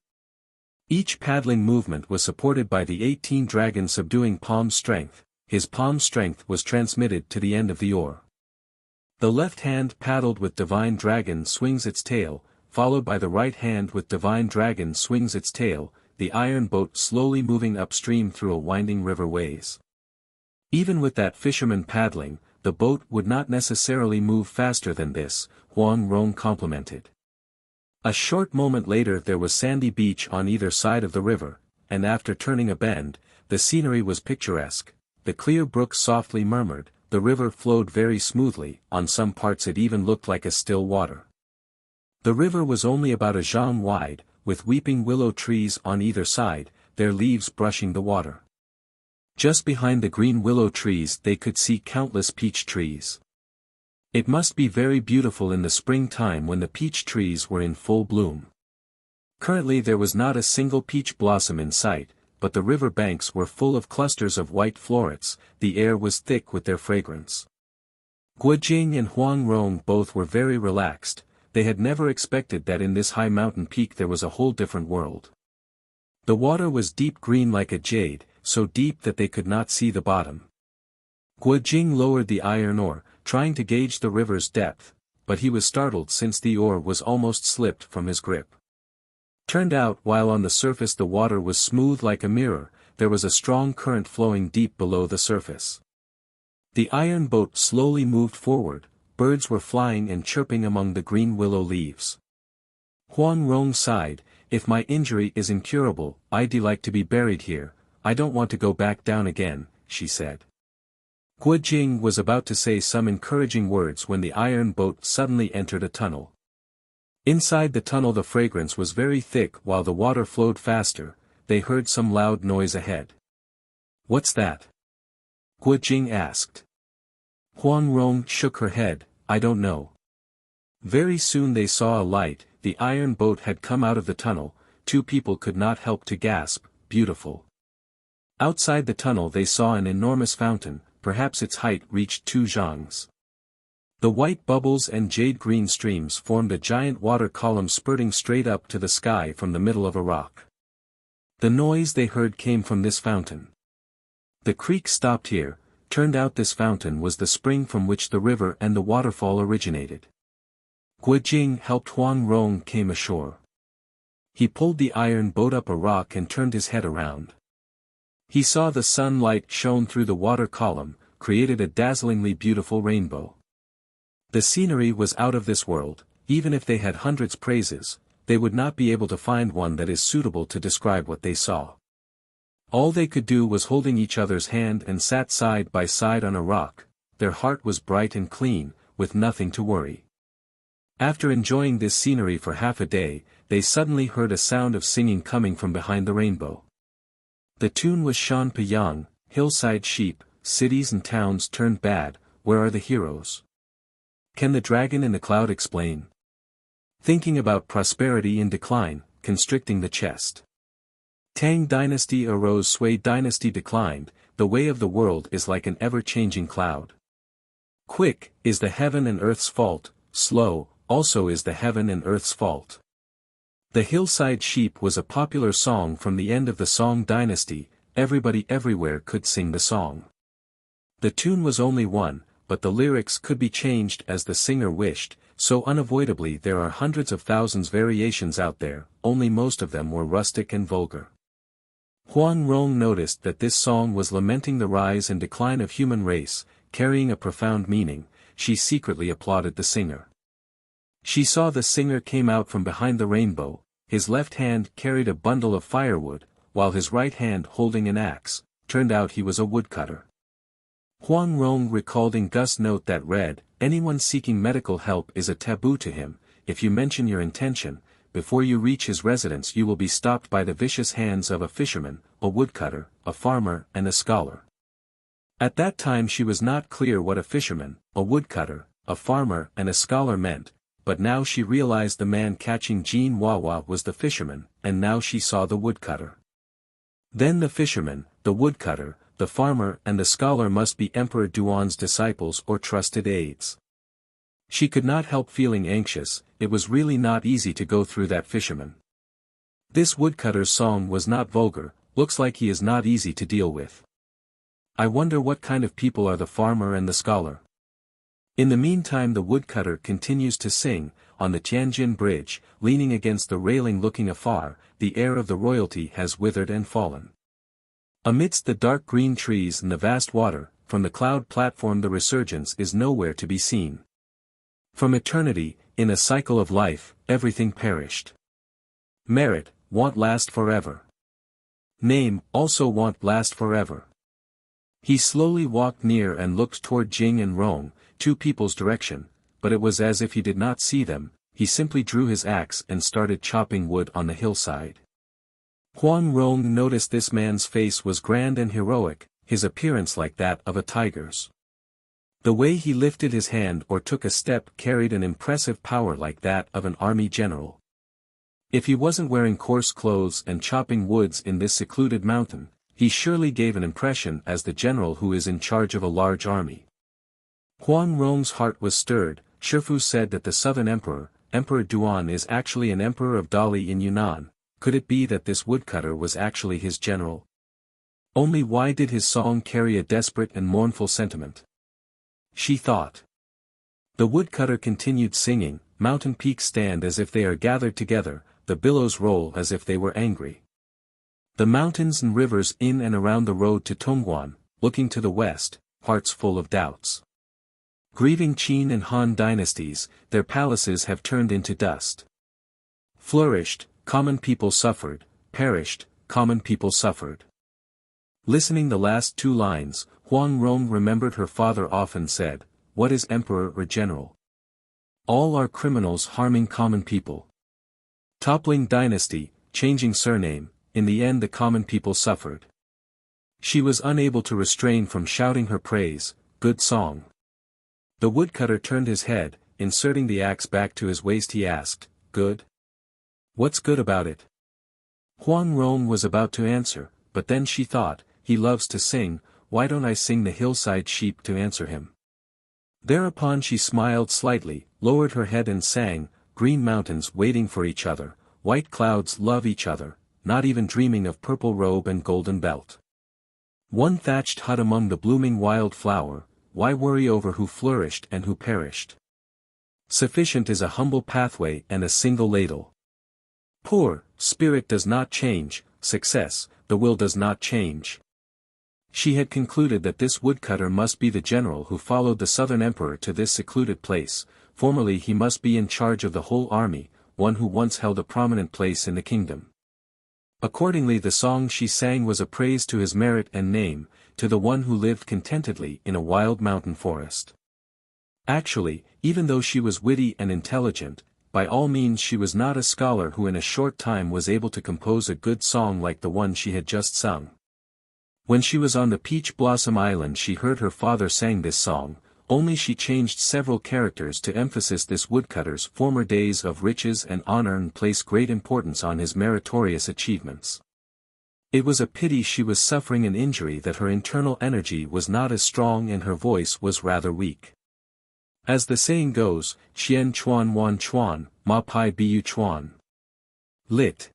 Each paddling movement was supported by the 18 dragon subduing palm strength, his palm strength was transmitted to the end of the oar. The left hand paddled with divine dragon swings its tail, followed by the right hand with divine dragon swings its tail, the iron boat slowly moving upstream through a winding river ways. Even with that fisherman paddling, the boat would not necessarily move faster than this, Huang Rong complimented. A short moment later there was sandy beach on either side of the river, and after turning a bend, the scenery was picturesque, the clear brook softly murmured, the river flowed very smoothly, on some parts it even looked like a still water. The river was only about a zhang wide, with weeping willow trees on either side, their leaves brushing the water. Just behind the green willow trees they could see countless peach trees. It must be very beautiful in the springtime when the peach trees were in full bloom. Currently there was not a single peach blossom in sight, but the river banks were full of clusters of white florets, the air was thick with their fragrance. Guo Jing and Huang Rong both were very relaxed, they had never expected that in this high mountain peak there was a whole different world. The water was deep green like a jade, so deep that they could not see the bottom. Guo Jing lowered the iron oar, trying to gauge the river's depth, but he was startled since the oar was almost slipped from his grip. Turned out while on the surface the water was smooth like a mirror, there was a strong current flowing deep below the surface. The iron boat slowly moved forward, birds were flying and chirping among the green willow leaves. Huang Rong sighed, "If my injury is incurable, I'd like to be buried here, I don't want to go back down again," she said. Guo Jing was about to say some encouraging words when the iron boat suddenly entered a tunnel. Inside the tunnel the fragrance was very thick while the water flowed faster, they heard some loud noise ahead. "What's that?" Guo Jing asked. Huang Rong shook her head, "I don't know." Very soon they saw a light, the iron boat had come out of the tunnel, two people could not help to gasp, "Beautiful." Outside the tunnel they saw an enormous fountain, perhaps its height reached 2 zhangs. The white bubbles and jade-green streams formed a giant water column spurting straight up to the sky from the middle of a rock. The noise they heard came from this fountain. The creek stopped here, turned out this fountain was the spring from which the river and the waterfall originated. Guo Jing helped Huang Rong came ashore. He pulled the iron boat up a rock and turned his head around. He saw the sunlight shone through the water column, created a dazzlingly beautiful rainbow. The scenery was out of this world, even if they had hundreds praises, they would not be able to find one that is suitable to describe what they saw. All they could do was holding each other's hand and sat side by side on a rock, their heart was bright and clean, with nothing to worry. After enjoying this scenery for half a day, they suddenly heard a sound of singing coming from behind the rainbow. The tune was Shan Piyang, hillside sheep, cities and towns turned bad, where are the heroes? Can the dragon in the cloud explain? Thinking about prosperity in decline, constricting the chest. Tang dynasty arose, Sui dynasty declined, the way of the world is like an ever-changing cloud. Quick, is the heaven and earth's fault, slow, also is the heaven and earth's fault. The hillside sheep was a popular song from the end of the Song dynasty, everybody everywhere could sing the song. The tune was only one, but the lyrics could be changed as the singer wished, so unavoidably there are hundreds of thousands variations out there, only most of them were rustic and vulgar. Huang Rong noticed that this song was lamenting the rise and decline of human race, carrying a profound meaning. She secretly applauded the singer. She saw the singer came out from behind the rainbow, his left hand carried a bundle of firewood, while his right hand holding an axe. Turned out he was a woodcutter. Huang Rong recalled Gust's note that read, "Anyone seeking medical help is a taboo to him. If you mention your intention, before you reach his residence you will be stopped by the vicious hands of a fisherman, a woodcutter, a farmer and a scholar." At that time she was not clear what a fisherman, a woodcutter, a farmer and a scholar meant, but now she realized the man catching Jin Wawa was the fisherman, and now she saw the woodcutter. Then the fisherman, the woodcutter, the farmer and the scholar must be Emperor Duan's disciples or trusted aides. She could not help feeling anxious. It was really not easy to go through that fisherman. This woodcutter's song was not vulgar, looks like he is not easy to deal with. I wonder what kind of people are the farmer and the scholar. In the meantime the woodcutter continues to sing, on the Tianjin Bridge, leaning against the railing looking afar, the heir of the royalty has withered and fallen. Amidst the dark green trees and the vast water, from the cloud platform the resurgence is nowhere to be seen. From eternity, in a cycle of life, everything perished. Merit, won't last forever. Name, also won't last forever. He slowly walked near and looked toward Jing and Rong, two people's direction, but it was as if he did not see them. He simply drew his axe and started chopping wood on the hillside. Huang Rong noticed this man's face was grand and heroic, his appearance like that of a tiger's. The way he lifted his hand or took a step carried an impressive power like that of an army general. If he wasn't wearing coarse clothes and chopping woods in this secluded mountain, he surely gave an impression as the general who is in charge of a large army. Huang Rong's heart was stirred. Shifu said that the southern emperor, Emperor Duan, is actually an emperor of Dali in Yunnan. Could it be that this woodcutter was actually his general? Only why did his song carry a desperate and mournful sentiment? She thought. The woodcutter continued singing, "Mountain peaks stand as if they are gathered together, the billows roll as if they were angry. The mountains and rivers in and around the road to Tongguan, looking to the west, hearts full of doubts. Grieving Qin and Han dynasties, their palaces have turned into dust. Flourished, common people suffered, perished, common people suffered." Listening the last two lines, Huang Rong remembered her father often said, "What is emperor or general? All are criminals harming common people. Toppling dynasty, changing surname, in the end the common people suffered." She was unable to restrain from shouting her praise, "Good song." The woodcutter turned his head, inserting the axe back to his waist he asked, "Good? What's good about it?" Huang Rong was about to answer, but then she thought, he loves to sing, why don't I sing the hillside sheep to answer him? Thereupon she smiled slightly, lowered her head and sang, "Green mountains waiting for each other, white clouds love each other, not even dreaming of purple robe and golden belt. One thatched hut among the blooming wild flower, why worry over who flourished and who perished? Sufficient is a humble pathway and a single ladle. Poor, spirit does not change, success, the will does not change." She had concluded that this woodcutter must be the general who followed the southern emperor to this secluded place. Formerly he must be in charge of the whole army, one who once held a prominent place in the kingdom. Accordingly the song she sang was a praise to his merit and name, to the one who lived contentedly in a wild mountain forest. Actually, even though she was witty and intelligent, by all means she was not a scholar who in a short time was able to compose a good song like the one she had just sung. When she was on the Peach Blossom Island she heard her father sang this song, only she changed several characters to emphasize this woodcutter's former days of riches and honor and place great importance on his meritorious achievements. It was a pity she was suffering an injury that her internal energy was not as strong and her voice was rather weak. As the saying goes, Qian Chuan Wan Chuan, Ma Pai Bu Chuan. Lit.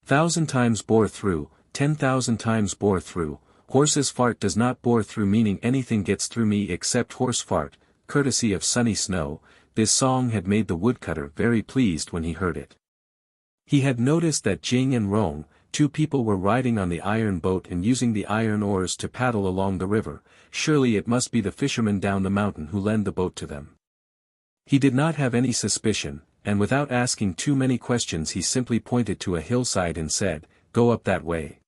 1,000 times bore through, 10,000 times bore through, horse's fart does not bore through, meaning anything gets through me except horse fart, courtesy of Sunny Snow. This song had made the woodcutter very pleased when he heard it. He had noticed that Jing and Rong, two people were riding on the iron boat and using the iron oars to paddle along the river. Surely it must be the fisherman down the mountain who lent the boat to them. He did not have any suspicion, and without asking too many questions he simply pointed to a hillside and said, "Go up that way."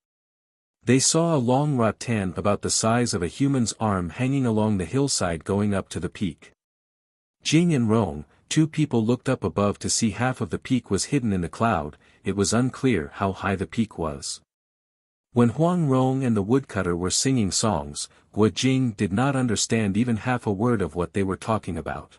They saw a long rattan about the size of a human's arm hanging along the hillside going up to the peak. Jing and Rong, two people, looked up above to see half of the peak was hidden in the cloud. It was unclear how high the peak was. When Huang Rong and the woodcutter were singing songs, Guo Jing did not understand even half a word of what they were talking about.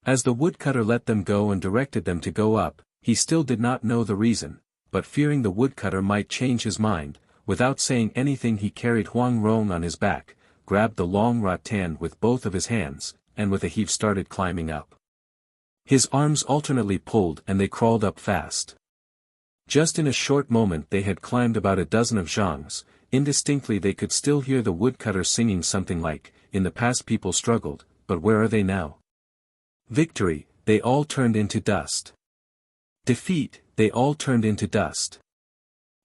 As the woodcutter let them go and directed them to go up, he still did not know the reason, but fearing the woodcutter might change his mind, without saying anything he carried Huang Rong on his back, grabbed the long rattan with both of his hands, and with a heave started climbing up. His arms alternately pulled and they crawled up fast. Just in a short moment they had climbed about a dozen of zhangs. Indistinctly they could still hear the woodcutter singing something like, "In the past people struggled, but where are they now? Victory, they all turned into dust. Defeat, they all turned into dust."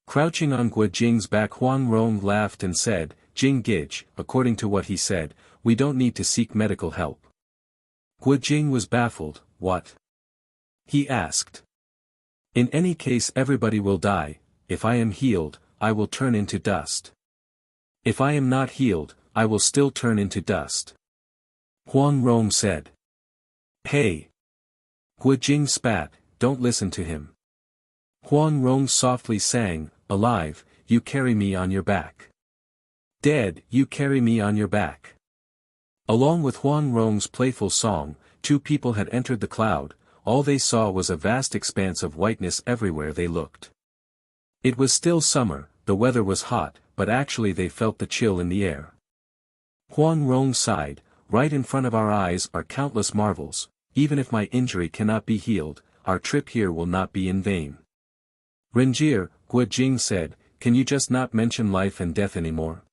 Crouching on Guo Jing's back, Huang Rong laughed and said, "Jing Gij, according to what he said, we don't need to seek medical help." Guo Jing was baffled. "What?" he asked. "In any case everybody will die. If I am healed, I will turn into dust. If I am not healed, I will still turn into dust," Huang Rong said. "Hey!" Guo Jing spat, "Don't listen to him." Huang Rong softly sang, "Alive, you carry me on your back. Dead, you carry me on your back." Along with Huang Rong's playful song, two people had entered the cloud. All they saw was a vast expanse of whiteness everywhere they looked. It was still summer, the weather was hot, but actually they felt the chill in the air. Huang Rong sighed, "Right in front of our eyes are countless marvels. Even if my injury cannot be healed, our trip here will not be in vain." "Renjir," Guo Jing said, "can you just not mention life and death anymore?"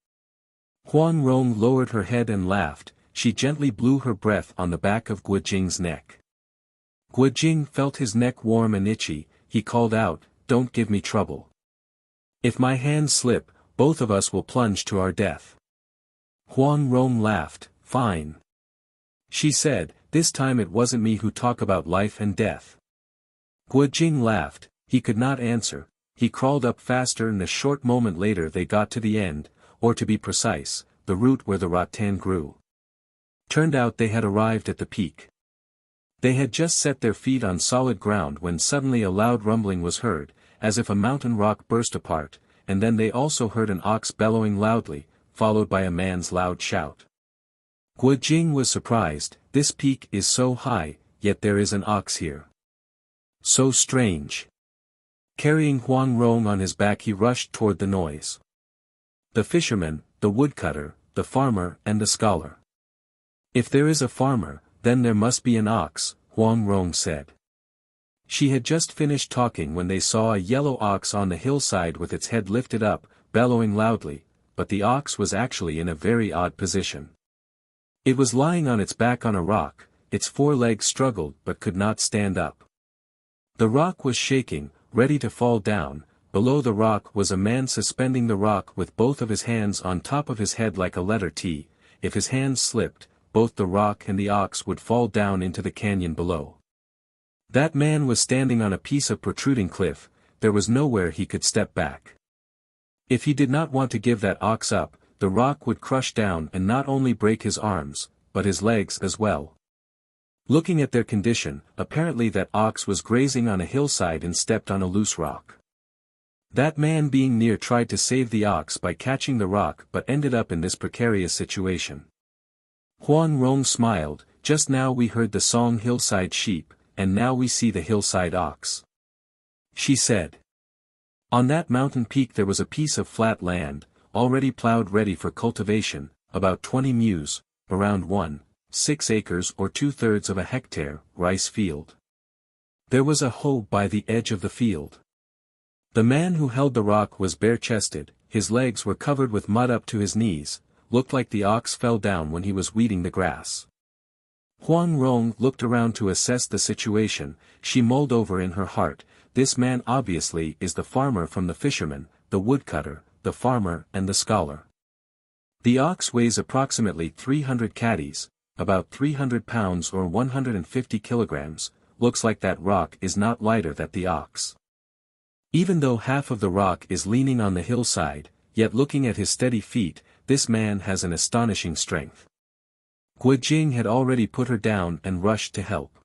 Huang Rong lowered her head and laughed. She gently blew her breath on the back of Guo Jing's neck. Guo Jing felt his neck warm and itchy. He called out, "Don't give me trouble. If my hands slip, both of us will plunge to our death." Huang Rong laughed, "Fine," she said, "this time it wasn't me who talk about life and death." Guo Jing laughed. He could not answer. He crawled up faster and a short moment later they got to the end, or to be precise, the root where the rattan grew. Turned out they had arrived at the peak. They had just set their feet on solid ground when suddenly a loud rumbling was heard, as if a mountain rock burst apart, and then they also heard an ox bellowing loudly, followed by a man's loud shout. Guo Jing was surprised. This peak is so high, yet there is an ox here. So strange. Carrying Huang Rong on his back he rushed toward the noise. The fisherman, the woodcutter, the farmer and the scholar. "If there is a farmer, then there must be an ox," Huang Rong said. She had just finished talking when they saw a yellow ox on the hillside with its head lifted up, bellowing loudly, but the ox was actually in a very odd position. It was lying on its back on a rock. Its four legs struggled but could not stand up. The rock was shaking, ready to fall down. Below the rock was a man suspending the rock with both of his hands on top of his head like a letter T. If his hands slipped, both the rock and the ox would fall down into the canyon below. That man was standing on a piece of protruding cliff. There was nowhere he could step back. If he did not want to give that ox up, the rock would crush down and not only break his arms, but his legs as well. Looking at their condition, apparently that ox was grazing on a hillside and stepped on a loose rock. That man being near tried to save the ox by catching the rock but ended up in this precarious situation. Huang Rong smiled. "Just now we heard the song Hillside Sheep, and now we see the hillside ox," she said. On that mountain peak there was a piece of flat land, already plowed ready for cultivation, about 20 mues, around 1.6 acres or 2/3 of a hectare, rice field. There was a hoe by the edge of the field. The man who held the rock was bare-chested, his legs were covered with mud up to his knees, looked like the ox fell down when he was weeding the grass. Huang Rong looked around to assess the situation. She mulled over in her heart, this man obviously is the farmer from the fisherman, the woodcutter, the farmer and the scholar. The ox weighs approximately 300 caddies, about 300 pounds or 150 kilograms, looks like that rock is not lighter than the ox. Even though half of the rock is leaning on the hillside, yet looking at his steady feet, this man has an astonishing strength. Guojing had already put her down and rushed to help.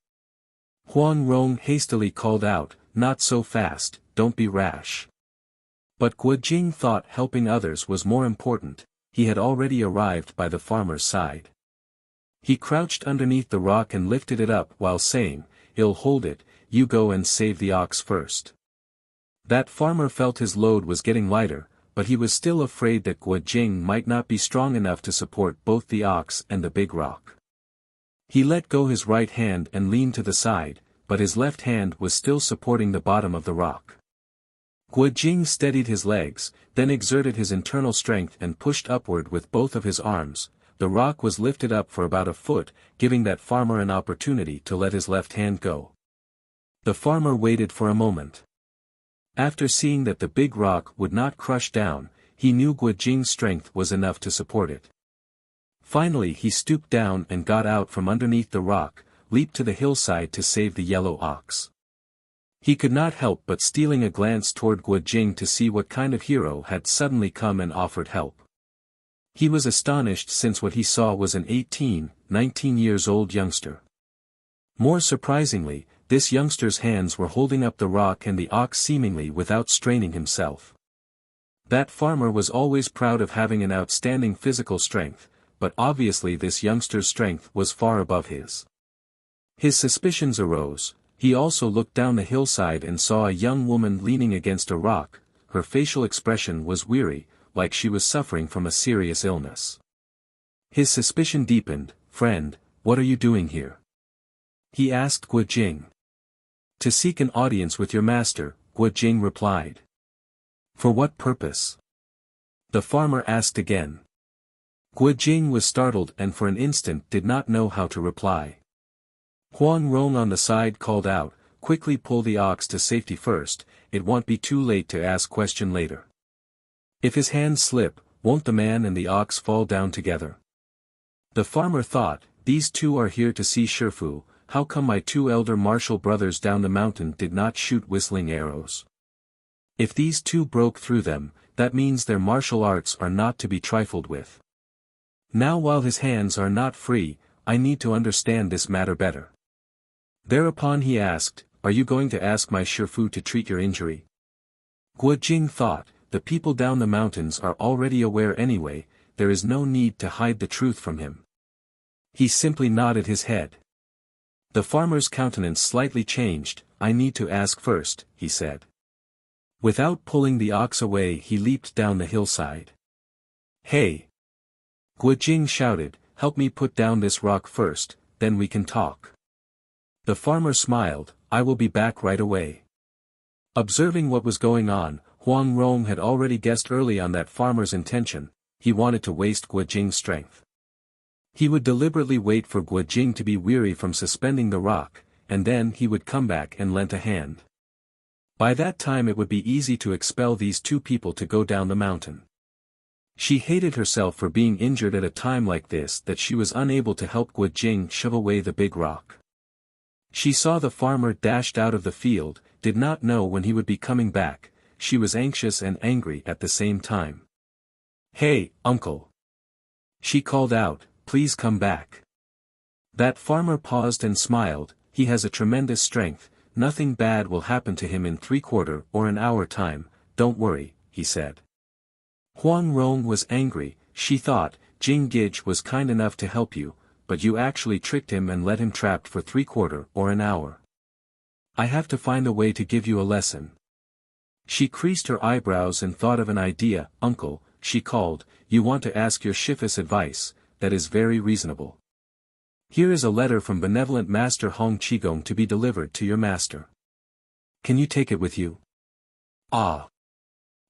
Huang Rong hastily called out, "Not so fast, don't be rash." But Guojing thought helping others was more important. He had already arrived by the farmer's side. He crouched underneath the rock and lifted it up while saying, "I'll hold it, you go and save the ox first." That farmer felt his load was getting lighter, but he was still afraid that Guojing might not be strong enough to support both the ox and the big rock. He let go his right hand and leaned to the side, but his left hand was still supporting the bottom of the rock. Guojing steadied his legs, then exerted his internal strength and pushed upward with both of his arms. The rock was lifted up for about a foot, giving that farmer an opportunity to let his left hand go. The farmer waited for a moment. After seeing that the big rock would not crush down, he knew Guojing's strength was enough to support it. Finally he stooped down and got out from underneath the rock, leaped to the hillside to save the yellow ox. He could not help but stealing a glance toward Guojing to see what kind of hero had suddenly come and offered help. He was astonished since what he saw was an 18, 19 years old youngster. More surprisingly, this youngster's hands were holding up the rock and the ox seemingly without straining himself. That farmer was always proud of having an outstanding physical strength, but obviously this youngster's strength was far above his. His suspicions arose. He also looked down the hillside and saw a young woman leaning against a rock. Her facial expression was weary, like she was suffering from a serious illness. His suspicion deepened. "Friend, what are you doing here?" he asked Guojing. "To seek an audience with your master," Guojing replied. "For what purpose?" the farmer asked again. Guojing was startled and for an instant did not know how to reply. Huang Rong on the side called out, "Quickly pull the ox to safety first, it won't be too late to ask question later. If his hands slip, won't the man and the ox fall down together?" The farmer thought, "These two are here to see Shifu, how come my two elder martial brothers down the mountain did not shoot whistling arrows? If these two broke through them, that means their martial arts are not to be trifled with. Now while his hands are not free, I need to understand this matter better." Thereupon he asked, "Are you going to ask my Shifu to treat your injury?" Guojing thought, the people down the mountains are already aware anyway, there is no need to hide the truth from him. He simply nodded his head. The farmer's countenance slightly changed. "I need to ask first," he said. Without pulling the ox away he leaped down the hillside. "Hey!" Guojing shouted, "Help me put down this rock first, then we can talk." The farmer smiled, "I will be back right away." Observing what was going on, Huang Rong had already guessed early on that farmer's intention. He wanted to waste Guojing's strength. He would deliberately wait for Guojing to be weary from suspending the rock, and then he would come back and lend a hand. By that time it would be easy to expel these two people to go down the mountain. She hated herself for being injured at a time like this, that she was unable to help Guojing shove away the big rock. She saw the farmer dashed out of the field, did not know when he would be coming back. She was anxious and angry at the same time. "Hey, uncle!" she called out, "please come back." That farmer paused and smiled. "He has a tremendous strength, nothing bad will happen to him in 3/4 or an hour time, don't worry," he said. Huang Rong was angry. She thought, "Jing Gij was kind enough to help you, but you actually tricked him and let him trapped for 3/4 or an hour. I have to find a way to give you a lesson." She creased her eyebrows and thought of an idea. "Uncle," she called, "you want to ask your Shifu's advice, that is very reasonable. Here is a letter from benevolent Master Hong Qigong to be delivered to your master. Can you take it with you?" "Ah!"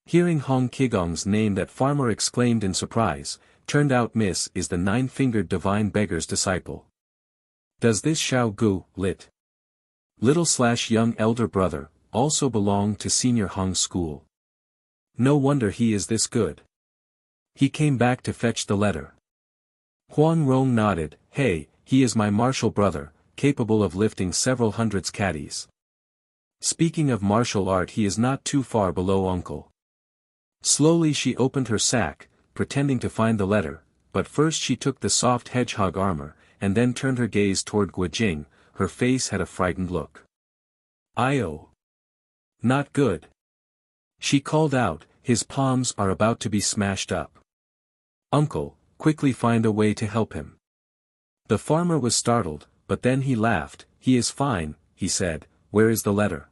Hearing Hong Qigong's name, that farmer exclaimed in surprise. Turned out Miss is the nine-fingered divine beggar's disciple. Does this Xiao Gu, lit. Little/young elder brother, also belong to Senior Hong's school. No wonder he is this good. He came back to fetch the letter. Huang Rong nodded. Hey, he is my martial brother, capable of lifting several hundreds caddies. Speaking of martial art, he is not too far below uncle. Slowly she opened her sack, pretending to find the letter, but first she took the soft hedgehog armor, and then turned her gaze toward Guojing. Her face had a frightened look. "Io. Not good." She called out, "His palms are about to be smashed up. Uncle, quickly find a way to help him." The farmer was startled, but then he laughed. "He is fine," he said. "Where is the letter?"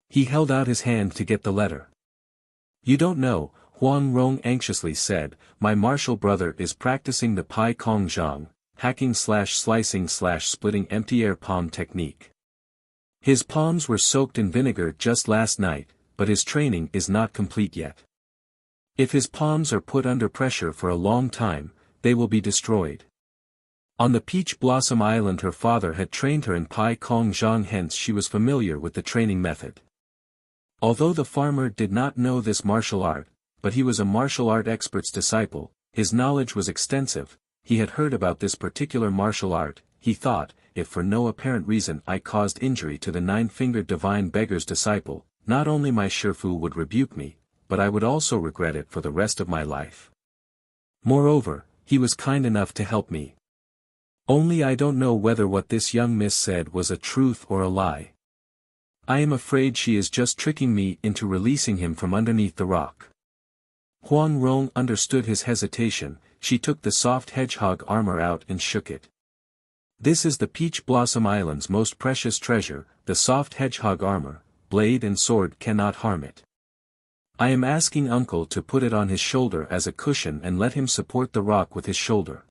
He held out his hand to get the letter. "You don't know," Huang Rong anxiously said. "My martial brother is practicing the Pai Kong Zhang, hacking/slicing/splitting empty air palm technique. His palms were soaked in vinegar just last night, but his training is not complete yet. If his palms are put under pressure for a long time, they will be destroyed." On the Peach Blossom Island her father had trained her in Pai Kong Zhang, hence she was familiar with the training method. Although the farmer did not know this martial art, but he was a martial art expert's disciple, his knowledge was extensive. He had heard about this particular martial art. He thought, if for no apparent reason I caused injury to the nine-fingered divine beggar's disciple, not only my Shifu would rebuke me, but I would also regret it for the rest of my life. Moreover, he was kind enough to help me. Only I don't know whether what this young miss said was a truth or a lie. I am afraid she is just tricking me into releasing him from underneath the rock." Huang Rong understood his hesitation. She took the soft hedgehog armor out and shook it. "This is the Peach Blossom Island's most precious treasure, the soft hedgehog armor. Blade and sword cannot harm it. I am asking uncle to put it on his shoulder as a cushion and let him support the rock with his shoulder.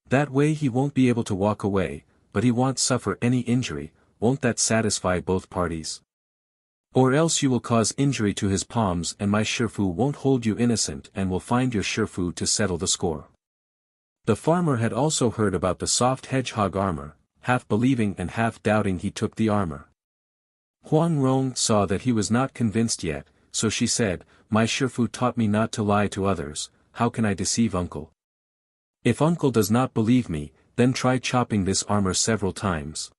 That way he won't be able to walk away, but he won't suffer any injury. Won't that satisfy both parties? Or else you will cause injury to his palms and my Shifu won't hold you innocent and will find your Shifu to settle the score." The farmer had also heard about the soft hedgehog armor. Half believing and half doubting he took the armor. Huang Rong saw that he was not convinced yet, so she said, "My Shifu taught me not to lie to others. How can I deceive uncle? If uncle does not believe me, then try chopping this armor several times."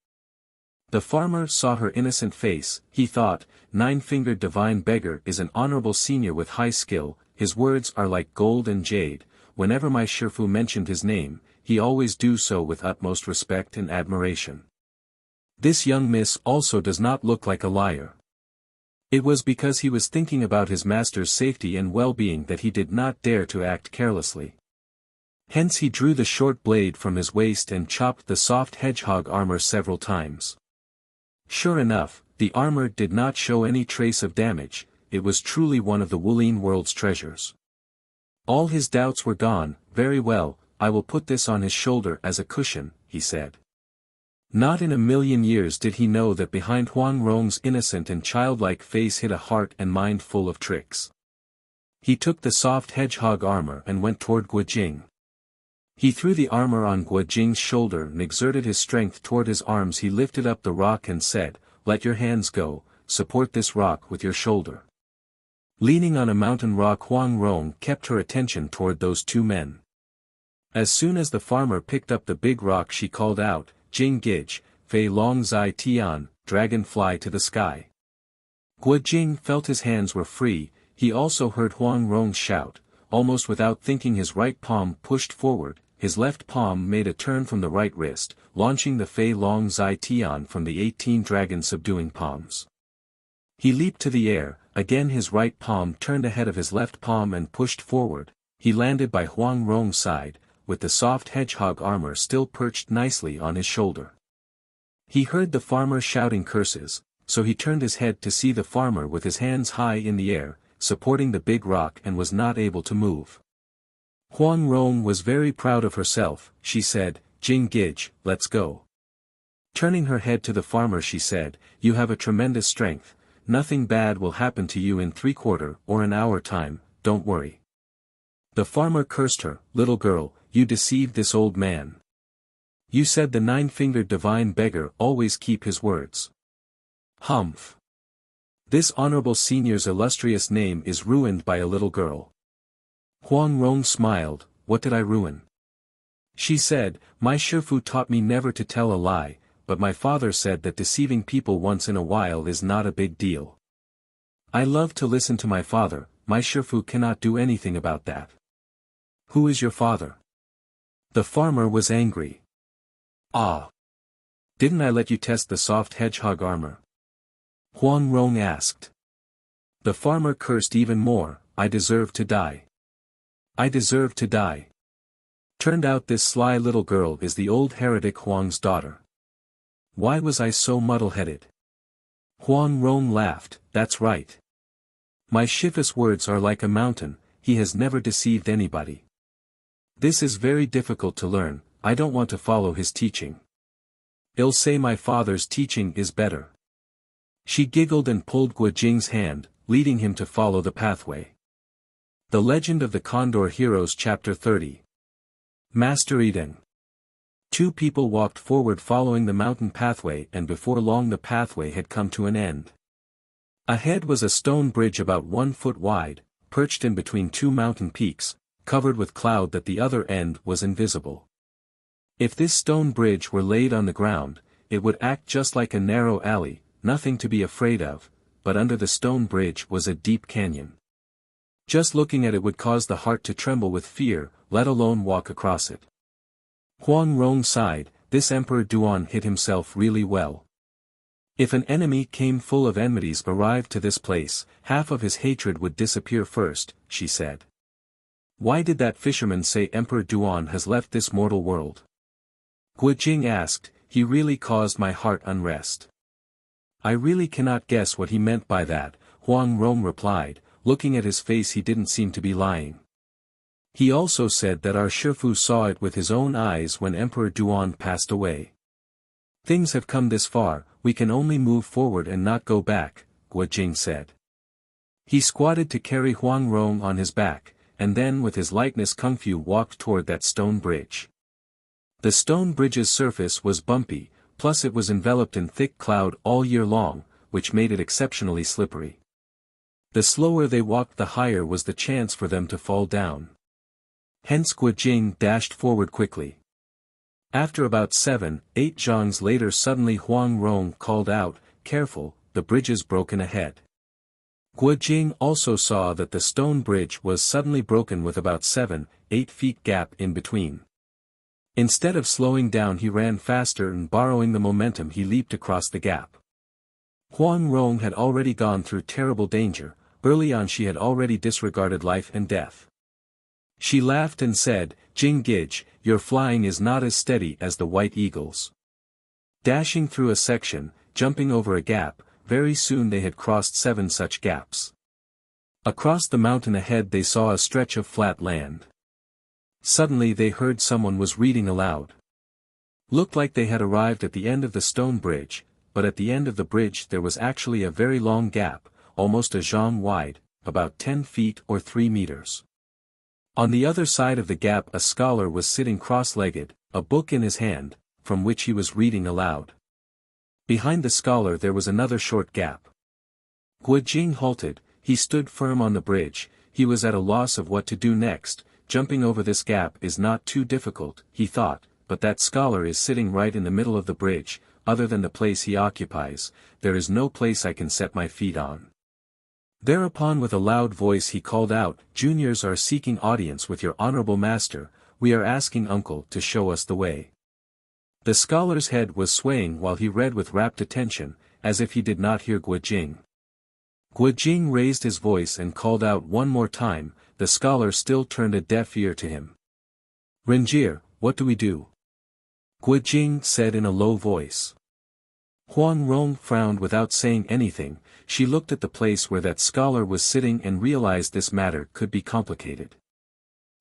The farmer saw her innocent face. He thought, nine-fingered divine beggar is an honorable senior with high skill. His words are like gold and jade. Whenever my Shifu mentioned his name, he always do so with utmost respect and admiration. This young miss also does not look like a liar. It was because he was thinking about his master's safety and well-being that he did not dare to act carelessly. Hence he drew the short blade from his waist and chopped the soft hedgehog armor several times. Sure enough, the armor did not show any trace of damage. It was truly one of the Wulin world's treasures. All his doubts were gone. "Very well, I will put this on his shoulder as a cushion," he said. Not in a million years did he know that behind Huang Rong's innocent and childlike face hid a heart and mind full of tricks. He took the soft hedgehog armor and went toward Guojing. He threw the armor on Guojing's shoulder and exerted his strength toward his arms. He lifted up the rock and said, "Let your hands go, support this rock with your shoulder." Leaning on a mountain rock, Huang Rong kept her attention toward those two men. As soon as the farmer picked up the big rock, she called out, "Jing Gij, Fei Long Zai Tian, dragon fly to the sky." Guojing felt his hands were free. He also heard Huang Rong shout. Almost without thinking, his right palm pushed forward. His left palm made a turn from the right wrist, launching the Fei Long Zai Tian from the 18 dragon subduing palms. He leaped to the air. Again his right palm turned ahead of his left palm and pushed forward. He landed by Huang Rong's side, with the soft hedgehog armor still perched nicely on his shoulder. He heard the farmer shouting curses, so he turned his head to see the farmer with his hands high in the air, supporting the big rock, and was not able to move. Huang Rong was very proud of herself. She said, "Jing Gij, let's go." Turning her head to the farmer she said, "You have a tremendous strength. Nothing bad will happen to you in 3/4 or an hour time, don't worry." The farmer cursed her, "Little girl, you deceived this old man. You said the nine-fingered divine beggar always keep his words." "Humph. This honorable senior's illustrious name is ruined by a little girl. Huang Rong smiled. What did I ruin? She said, my Shifu taught me never to tell a lie, but my father said that deceiving people once in a while is not a big deal. I love to listen to my father, my Shifu cannot do anything about that. Who is your father? The farmer was angry. Ah! Didn't I let you test the soft hedgehog armor? Huang Rong asked. The farmer cursed even more. I deserve to die. I deserve to die. Turned out this sly little girl is the old heretic Huang's daughter. Why was I so muddle-headed? Huang Rong laughed. That's right. My Shifu's words are like a mountain, he has never deceived anybody. This is very difficult to learn, I don't want to follow his teaching. I'll say my father's teaching is better. She giggled and pulled Guo Jing's hand, leading him to follow the pathway. The Legend of the Condor Heroes Chapter 30. Master Eden. Two people walked forward following the mountain pathway, and before long the pathway had come to an end. Ahead was a stone bridge about 1 foot wide, perched in between two mountain peaks, covered with cloud that the other end was invisible. If this stone bridge were laid on the ground, it would act just like a narrow alley, nothing to be afraid of, but under the stone bridge was a deep canyon. Just looking at it would cause the heart to tremble with fear, let alone walk across it. Huang Rong sighed, this Emperor Duan hid himself really well. If an enemy came full of enmities arrived to this place, half of his hatred would disappear first, she said. Why did that fisherman say Emperor Duan has left this mortal world? Guo Jing asked, he really caused my heart unrest. I really cannot guess what he meant by that, Huang Rong replied, looking at his face he didn't seem to be lying. He also said that our Shifu saw it with his own eyes when Emperor Duan passed away. Things have come this far, we can only move forward and not go back, Guo Jing said. He squatted to carry Huang Rong on his back, and then with his lightness Kung Fu walked toward that stone bridge. The stone bridge's surface was bumpy, plus it was enveloped in thick cloud all year long, which made it exceptionally slippery. The slower they walked the higher was the chance for them to fall down. Hence Guo Jing dashed forward quickly. After about 7-8 zhongs later suddenly Huang Rong called out, careful, the bridge is broken ahead. Guo Jing also saw that the stone bridge was suddenly broken with about 7-8 feet gap in between. Instead of slowing down he ran faster and borrowing the momentum he leaped across the gap. Huang Rong had already gone through terrible danger, early on she had already disregarded life and death. She laughed and said, Jing Gij, your flying is not as steady as the white eagles. Dashing through a section, jumping over a gap, very soon they had crossed 7 such gaps. Across the mountain ahead they saw a stretch of flat land. Suddenly they heard someone was reading aloud. Looked like they had arrived at the end of the stone bridge, but at the end of the bridge there was actually a very long gap, almost a zhang wide, about 10 feet or 3 meters. On the other side of the gap a scholar was sitting cross-legged, a book in his hand, from which he was reading aloud. Behind the scholar there was another short gap. Guo Jing halted, he stood firm on the bridge, he was at a loss of what to do next. Jumping over this gap is not too difficult, he thought, but that scholar is sitting right in the middle of the bridge, other than the place he occupies, there is no place I can set my feet on. Thereupon with a loud voice he called out, Juniors are seeking audience with your honorable master, we are asking uncle to show us the way. The scholar's head was swaying while he read with rapt attention, as if he did not hear Guo Jing. Guo Jing raised his voice and called out one more time, the scholar still turned a deaf ear to him. Renjir, what do we do? Guo Jing said in a low voice. Huang Rong frowned without saying anything, she looked at the place where that scholar was sitting and realized this matter could be complicated.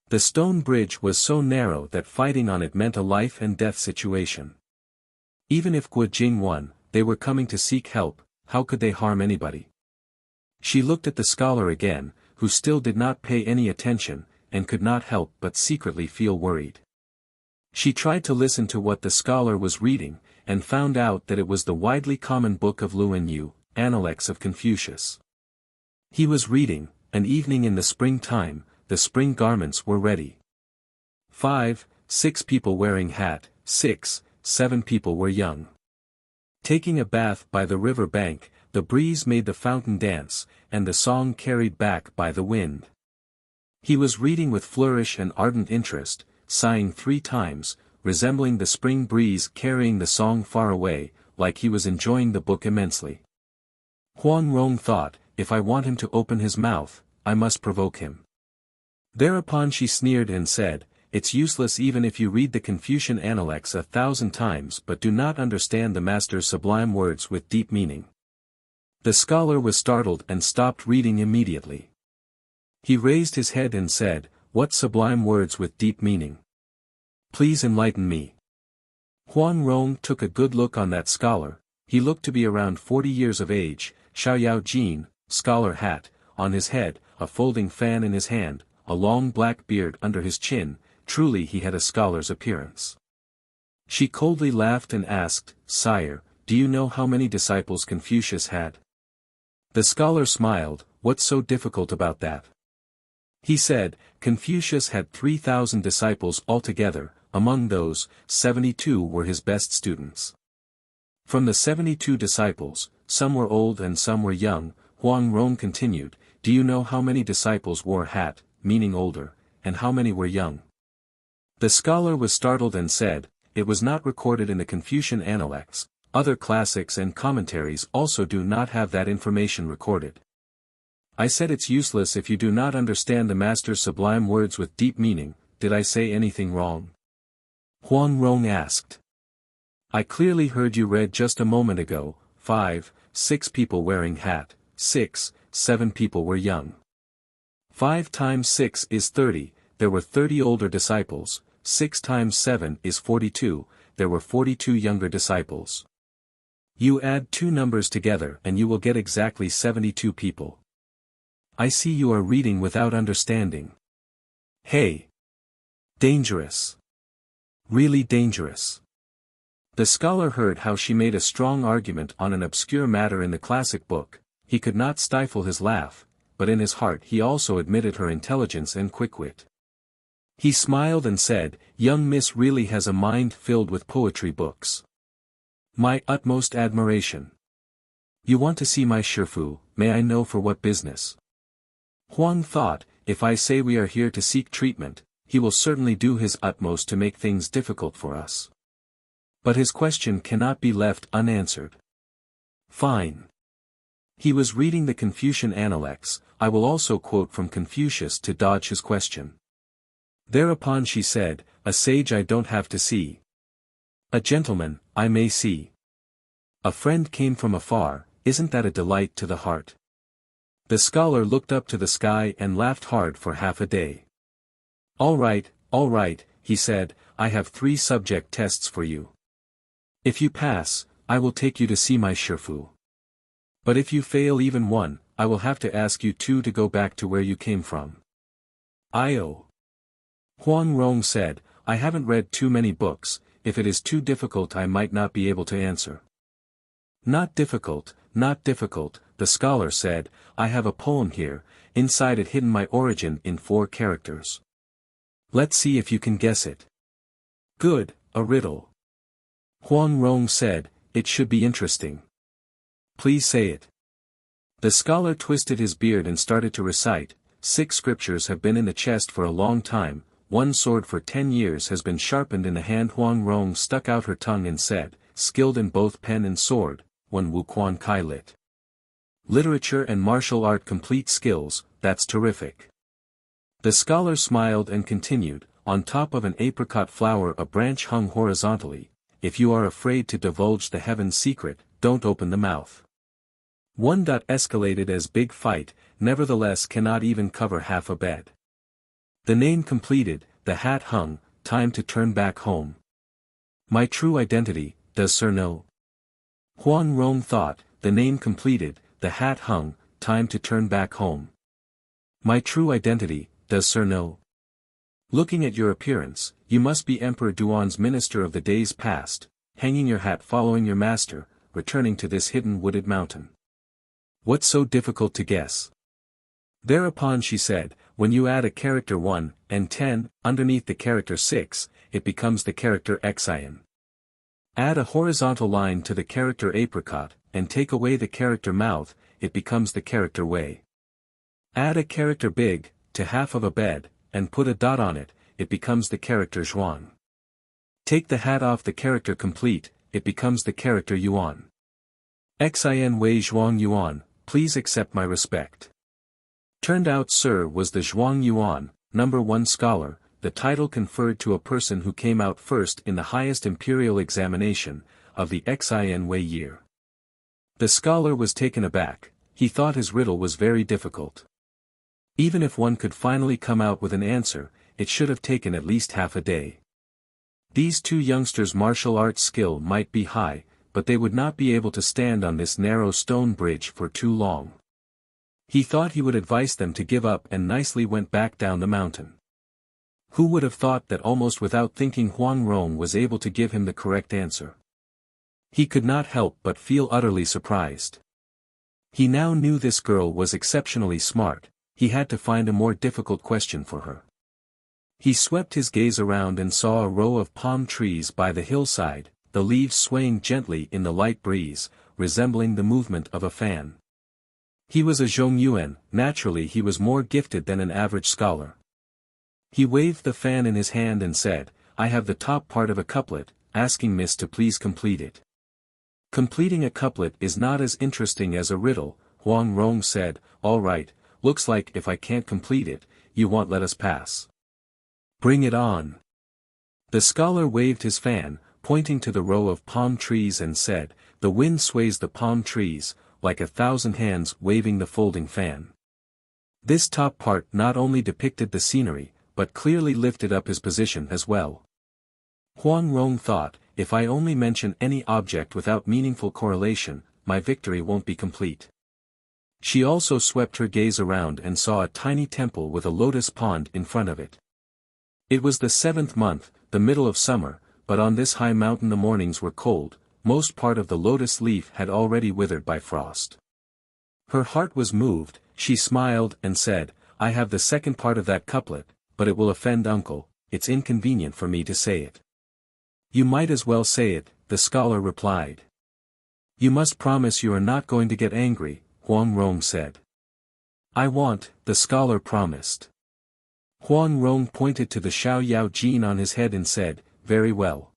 The stone bridge was so narrow that fighting on it meant a life and death situation. Even if Guo Jing won, they were coming to seek help, how could they harm anybody? She looked at the scholar again, who still did not pay any attention, and could not help but secretly feel worried. She tried to listen to what the scholar was reading, and found out that it was the widely common book of Luan Yu, Analects of Confucius. He was reading, an evening in the springtime, the spring garments were ready. 5, 6 people wearing hat, 6, 7 people were young. Taking a bath by the river bank, the breeze made the fountain dance, and the song carried back by the wind. He was reading with flourish and ardent interest, sighing 3 times, resembling the spring breeze carrying the song far away, like he was enjoying the book immensely. Huang Rong thought, if I want him to open his mouth, I must provoke him. Thereupon she sneered and said, it's useless even if you read the Confucian Analects 1,000 times but do not understand the master's sublime words with deep meaning. The scholar was startled and stopped reading immediately. He raised his head and said, what sublime words with deep meaning? Please enlighten me. Huang Rong took a good look on that scholar. He looked to be around 40 years of age, Xiaoyao Jin, scholar hat, on his head, a folding fan in his hand, a long black beard under his chin. Truly he had a scholar's appearance. She coldly laughed and asked, Sire, do you know how many disciples Confucius had? The scholar smiled, what's so difficult about that? He said, Confucius had 3,000 disciples altogether, among those, 72 were his best students. From the 72 disciples, some were old and some were young. Huang Rong continued, do you know how many disciples wore hat, meaning older, and how many were young? The scholar was startled and said, it was not recorded in the Confucian Analects, other classics and commentaries also do not have that information recorded. I said it's useless if you do not understand the master's sublime words with deep meaning, did I say anything wrong? Huang Rong asked. I clearly heard you read just a moment ago, 5, 6 people wearing hat, 6, 7 people were young. 5 times 6 is 30, there were 30 older disciples, 6 times 7 is 42, there were 42 younger disciples. You add 2 numbers together and you will get exactly 72 people. I see you are reading without understanding. Hey! Dangerous. Really dangerous. The scholar heard how she made a strong argument on an obscure matter in the classic book. He could not stifle his laugh, but in his heart he also admitted her intelligence and quick wit. He smiled and said, young miss really has a mind filled with poetry books. My utmost admiration. You want to see my shifu, may I know for what business? Huang thought, if I say we are here to seek treatment, he will certainly do his utmost to make things difficult for us. But his question cannot be left unanswered. Fine. He was reading the Confucian Analects, I will also quote from Confucius to dodge his question. Thereupon she said, a sage I don't have to see. A gentleman, I may see. A friend came from afar, isn't that a delight to the heart? The scholar looked up to the sky and laughed hard for half a day. All right, he said, I have 3 subject tests for you. If you pass, I will take you to see my shifu. But if you fail even one, I will have to ask you 2 to go back to where you came from. I-oh. Huang Rong said, I haven't read too many books, if it is too difficult I might not be able to answer. Not difficult, the scholar said, I have a poem here, inside it hidden my origin in 4 characters. Let's see if you can guess it. Good, a riddle. Huang Rong said, it should be interesting. Please say it. The scholar twisted his beard and started to recite, 6 scriptures have been in the chest for a long time, 1 sword for 10 years has been sharpened in the hand. Huang Rong stuck out her tongue and said, skilled in both pen and sword, 1 Wu Quan Kai Lit. Literature and martial art complete skills, that's terrific. The scholar smiled and continued, on top of an apricot flower a branch hung horizontally, if you are afraid to divulge the heaven's secret, don't open the mouth. 1. Escalated as big fight, nevertheless cannot even cover half a bed. The name completed, the hat hung, time to turn back home. My true identity, does sir know? Huang Rong thought, the name completed, the hat hung, time to turn back home. My true identity, does sir know? Looking at your appearance, you must be Emperor Duan's minister of the days past, hanging your hat following your master, returning to this hidden wooded mountain. What's so difficult to guess? Thereupon she said, when you add a character 1 and 10, underneath the character 6, it becomes the character Xin. Add a horizontal line to the character apricot, and take away the character mouth, it becomes the character Wei. Add a character big, to half of a bed, and put a dot on it, it becomes the character Zhuang. Take the hat off the character complete, it becomes the character Yuan. Xin Wei Zhuang Yuan, please accept my respect. Turned out Sir was the Zhuang Yuan, number 1 scholar, the title conferred to a person who came out first in the highest imperial examination, of the Xin Wei year. The scholar was taken aback, he thought his riddle was very difficult. Even if one could finally come out with an answer, it should have taken at least half a day. These two youngsters' martial arts skill might be high, but they would not be able to stand on this narrow stone bridge for too long. He thought he would advise them to give up and nicely went back down the mountain. Who would have thought that almost without thinking Huang Rong was able to give him the correct answer? He could not help but feel utterly surprised. He now knew this girl was exceptionally smart, he had to find a more difficult question for her. He swept his gaze around and saw a row of palm trees by the hillside, the leaves swaying gently in the light breeze, resembling the movement of a fan. He was a Zhongyuan, naturally he was more gifted than an average scholar. He waved the fan in his hand and said, I have the top part of a couplet, asking Miss to please complete it. Completing a couplet is not as interesting as a riddle, Huang Rong said, all right, looks like if I can't complete it, you won't let us pass. Bring it on. The scholar waved his fan, pointing to the row of palm trees and said, the wind sways the palm trees, like 1,000 hands waving the folding fan. This top part not only depicted the scenery, but clearly lifted up his position as well. Huang Rong thought, if I only mention any object without meaningful correlation, my victory won't be complete. She also swept her gaze around and saw a tiny temple with a lotus pond in front of it. It was the 7th month, the middle of summer, but on this high mountain the mornings were cold, most part of the lotus leaf had already withered by frost. Her heart was moved, she smiled and said, I have the second part of that couplet, but it will offend uncle, it's inconvenient for me to say it. You might as well say it, the scholar replied. You must promise you are not going to get angry, Huang Rong said. I won't, the scholar promised. Huang Rong pointed to the Xiao Yao Jin on his head and said, very well.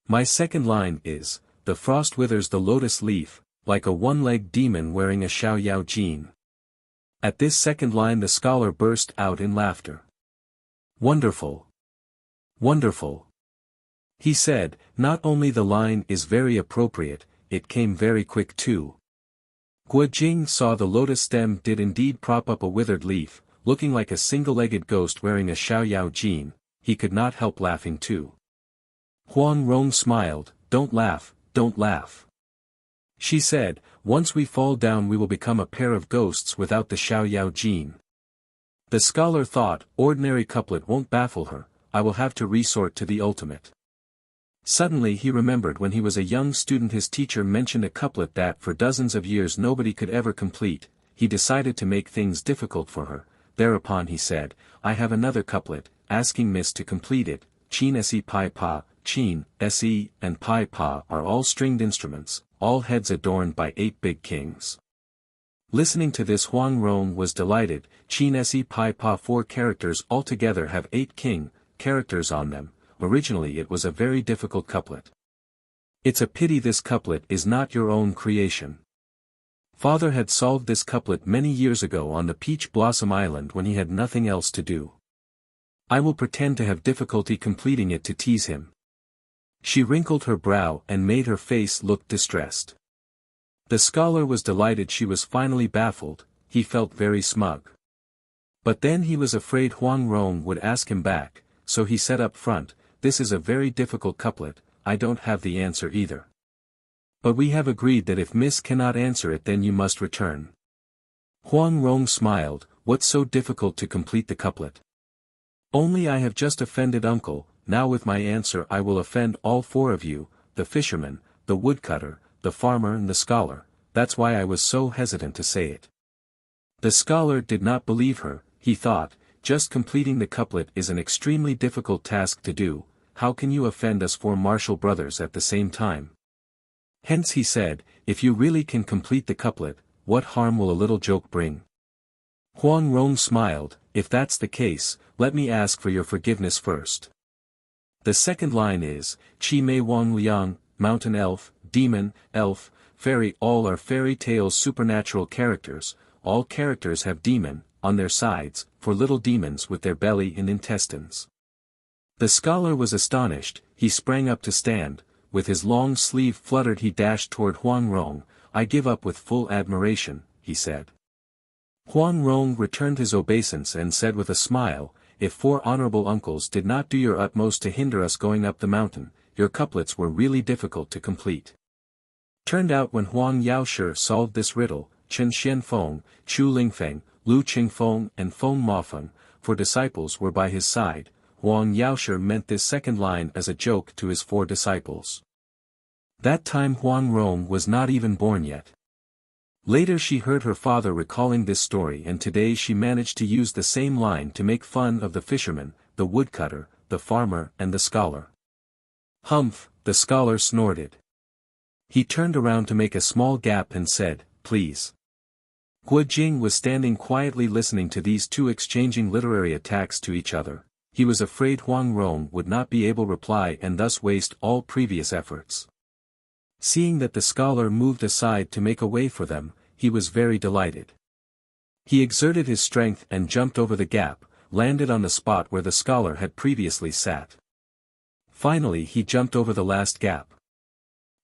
My second line is, the frost withers the lotus leaf, like a one-legged demon wearing a Xiao Yao Jin. At this second line the scholar burst out in laughter. Wonderful! Wonderful! He said, not only the line is very appropriate, it came very quick too. Guo Jing saw the lotus stem did indeed prop up a withered leaf, looking like a single-legged ghost wearing a Xiao Yao Jin, he could not help laughing too. Huang Rong smiled, don't laugh, don't laugh. She said, once we fall down we will become a pair of ghosts without the Xiao Yao Jin. The scholar thought, ordinary couplet won't baffle her, I will have to resort to the ultimate. Suddenly he remembered when he was a young student his teacher mentioned a couplet that for dozens of years nobody could ever complete, he decided to make things difficult for her, thereupon he said, I have another couplet, asking Miss to complete it, Qin se pai pa, Qin, se, and pai pa are all stringed instruments, all heads adorned by 8 big kings. Listening to this Huang Rong was delighted, Qin se pai pa 4 characters altogether have 8 king characters on them, originally it was a very difficult couplet. It's a pity this couplet is not your own creation. Father had solved this couplet many years ago on the Peach Blossom Island when he had nothing else to do. I will pretend to have difficulty completing it to tease him. She wrinkled her brow and made her face look distressed. The scholar was delighted she was finally baffled, he felt very smug. But then he was afraid Huang Rong would ask him back, so he said up front, this is a very difficult couplet, I don't have the answer either. But we have agreed that if Miss cannot answer it then you must return. Huang Rong smiled, what's so difficult to complete the couplet? Only I have just offended uncle, now with my answer I will offend all 4 of you, the fisherman, the woodcutter, the farmer and the scholar, that's why I was so hesitant to say it. The scholar did not believe her. He thought, just completing the couplet is an extremely difficult task to do, how can you offend us four martial brothers at the same time? Hence he said, if you really can complete the couplet, what harm will a little joke bring? Huang Rong smiled, if that's the case, let me ask for your forgiveness first. The second line is, Qi Mei Wang Liang, mountain elf, demon, elf, fairy, all are fairy tales supernatural characters, all characters have demon, on their sides, for little demons with their belly and intestines. The scholar was astonished, he sprang up to stand, with his long sleeve fluttered he dashed toward Huang Rong, I give up with full admiration, he said. Huang Rong returned his obeisance and said with a smile, if four honorable uncles did not do your utmost to hinder us going up the mountain, your couplets were really difficult to complete. Turned out when Huang Yaoshi solved this riddle, Chen Xianfeng, Chu Lingfeng, Lu Qingfeng and Feng Mafeng, for disciples were by his side, Huang Yaoshi meant this second line as a joke to his four disciples. That time Huang Rong was not even born yet. Later she heard her father recalling this story and today she managed to use the same line to make fun of the fisherman, the woodcutter, the farmer and the scholar. Humph, the scholar snorted. He turned around to make a small gap and said, please. Guo Jing was standing quietly listening to these two exchanging literary attacks to each other. He was afraid Huang Rong would not be able to reply and thus waste all previous efforts. Seeing that the scholar moved aside to make a way for them, he was very delighted. He exerted his strength and jumped over the gap, landed on the spot where the scholar had previously sat. Finally he jumped over the last gap.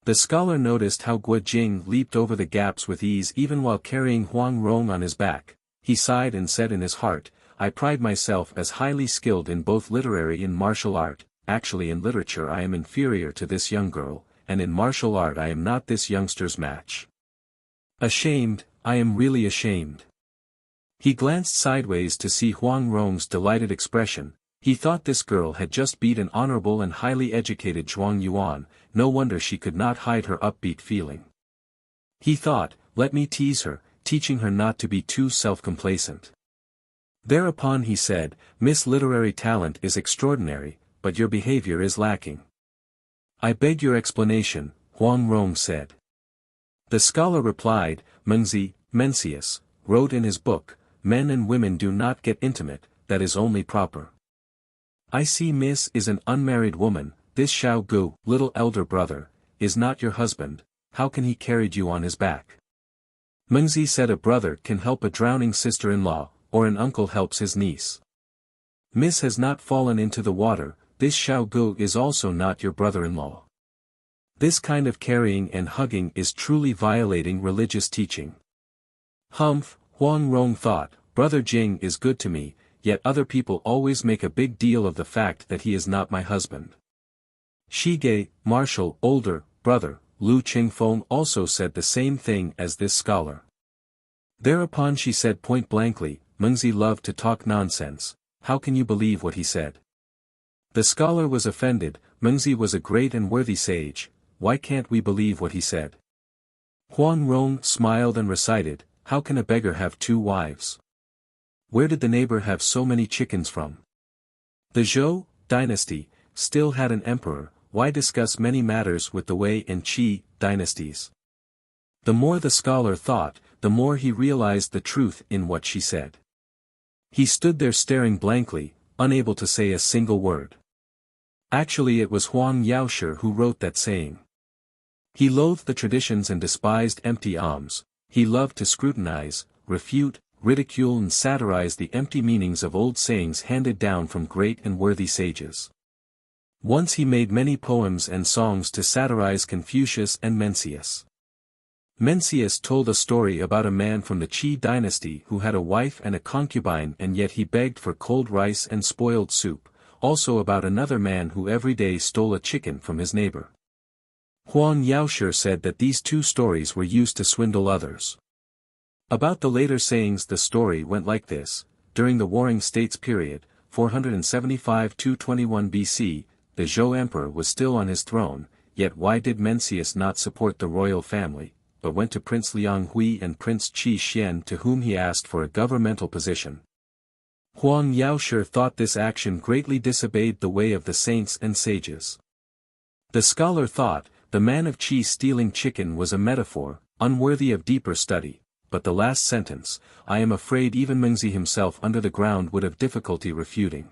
The scholar noticed how Guo Jing leaped over the gaps with ease even while carrying Huang Rong on his back. He sighed and said in his heart, I pride myself as highly skilled in both literary and martial art, actually in literature I am inferior to this young girl, and in martial art I am not this youngster's match. Ashamed, I am really ashamed. He glanced sideways to see Huang Rong's delighted expression. He thought this girl had just beat an honorable and highly educated Zhuang Yuan, no wonder she could not hide her upbeat feeling. He thought, let me tease her, teaching her not to be too self-complacent. Thereupon he said, Miss Literary talent is extraordinary, but your behavior is lacking. I beg your explanation, Huang Rong said. The scholar replied, Mengzi, Mencius, wrote in his book, men and women do not get intimate, that is only proper. I see Miss is an unmarried woman, this Xiao Gu, little elder brother, is not your husband, how can he carried you on his back? Mengzi said a brother can help a drowning sister-in-law, or an uncle helps his niece. Miss has not fallen into the water, this Xiao Gu is also not your brother-in-law. This kind of carrying and hugging is truly violating religious teaching. Humph, Huang Rong thought, Brother Jing is good to me, yet other people always make a big deal of the fact that he is not my husband. Shige, martial, older, brother, Lu Qingfeng also said the same thing as this scholar. Thereupon she said point-blankly, Mengzi loved to talk nonsense, how can you believe what he said? The scholar was offended, Mengzi was a great and worthy sage, why can't we believe what he said? Huang Rong smiled and recited, how can a beggar have two wives? Where did the neighbor have so many chickens from? The Zhou dynasty still had an emperor, why discuss many matters with the Wei and Qi dynasties? The more the scholar thought, the more he realized the truth in what she said. He stood there staring blankly, unable to say a single word. Actually it was Huang Yaoshi who wrote that saying. He loathed the traditions and despised empty alms, he loved to scrutinize, refute, ridicule and satirize the empty meanings of old sayings handed down from great and worthy sages. Once he made many poems and songs to satirize Confucius and Mencius. Mencius told a story about a man from the Qi dynasty who had a wife and a concubine and yet he begged for cold rice and spoiled soup, also about another man who every day stole a chicken from his neighbor. Huang Yaoshi said that these two stories were used to swindle others. About the later sayings the story went like this, during the Warring States period, 475–21 BC, the Zhou emperor was still on his throne, yet why did Mencius not support the royal family? but went to Prince Liang Hui and Prince Qi Xian, to whom he asked for a governmental position. Huang Yaoshi thought this action greatly disobeyed the way of the saints and sages. The scholar thought, the man of Qi stealing chicken was a metaphor, unworthy of deeper study, but the last sentence, I am afraid even Mengzi himself under the ground would have difficulty refuting.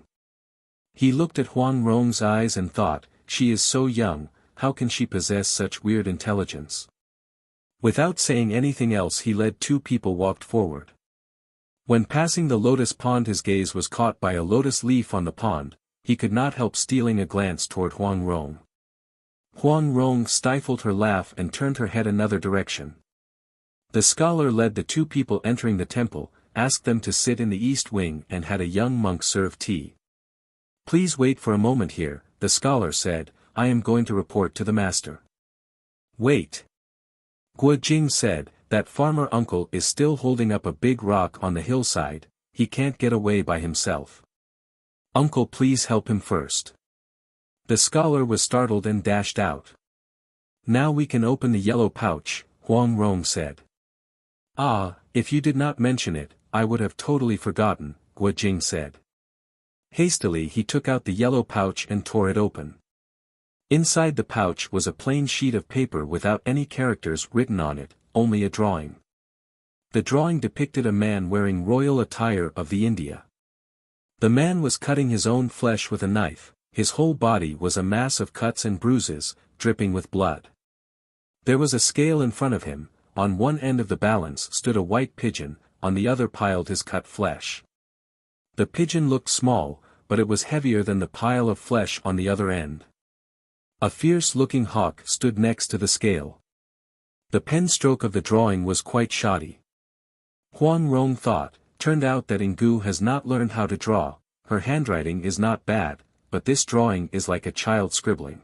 He looked at Huang Rong's eyes and thought, she is so young, how can she possess such weird intelligence? Without saying anything else he led two people walked forward. When passing the lotus pond his gaze was caught by a lotus leaf on the pond, he could not help stealing a glance toward Huang Rong. Huang Rong stifled her laugh and turned her head another direction. The scholar led the two people entering the temple, asked them to sit in the east wing and had a young monk serve tea. Please wait for a moment here, the scholar said, I am going to report to the master. Wait. Guo Jing said, that farmer uncle is still holding up a big rock on the hillside, he can't get away by himself. Uncle, please help him first. The scholar was startled and dashed out. Now we can open the yellow pouch, Huang Rong said. Ah, if you did not mention it, I would have totally forgotten, Guo Jing said. Hastily he took out the yellow pouch and tore it open. Inside the pouch was a plain sheet of paper without any characters written on it, only a drawing. The drawing depicted a man wearing royal attire of the India. The man was cutting his own flesh with a knife, his whole body was a mass of cuts and bruises, dripping with blood. There was a scale in front of him, on one end of the balance stood a white pigeon, on the other piled his cut flesh. The pigeon looked small, but it was heavier than the pile of flesh on the other end. A fierce-looking hawk stood next to the scale. The pen stroke of the drawing was quite shoddy. Huang Rong thought, turned out that Ingu has not learned how to draw, her handwriting is not bad, but this drawing is like a child scribbling.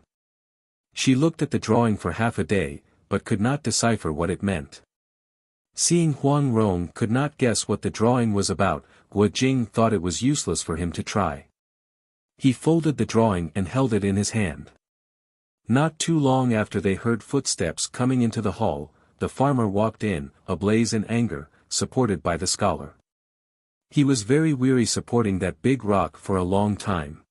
She looked at the drawing for half a day, but could not decipher what it meant. Seeing Huang Rong could not guess what the drawing was about, Guo Jing thought it was useless for him to try. He folded the drawing and held it in his hand. Not too long after they heard footsteps coming into the hall, the farmer walked in, ablaze in anger, supported by the scholar. He was very weary supporting that big rock for a long time.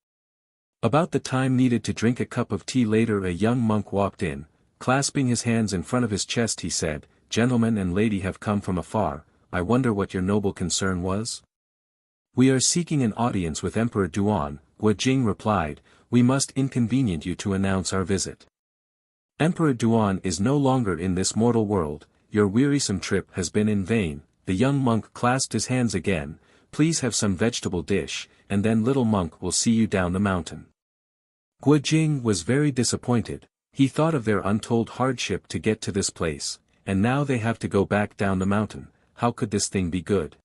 About the time needed to drink a cup of tea later a young monk walked in, clasping his hands in front of his chest he said, Gentleman and lady have come from afar, I wonder what your noble concern was? We are seeking an audience with Emperor Duan, Guo Jing replied, we must inconvenient you to announce our visit. Emperor Duan is no longer in this mortal world, your wearisome trip has been in vain, the young monk clasped his hands again, please have some vegetable dish, and then little monk will see you down the mountain. Guo Jing was very disappointed, he thought of their untold hardship to get to this place, and now they have to go back down the mountain, how could this thing be good?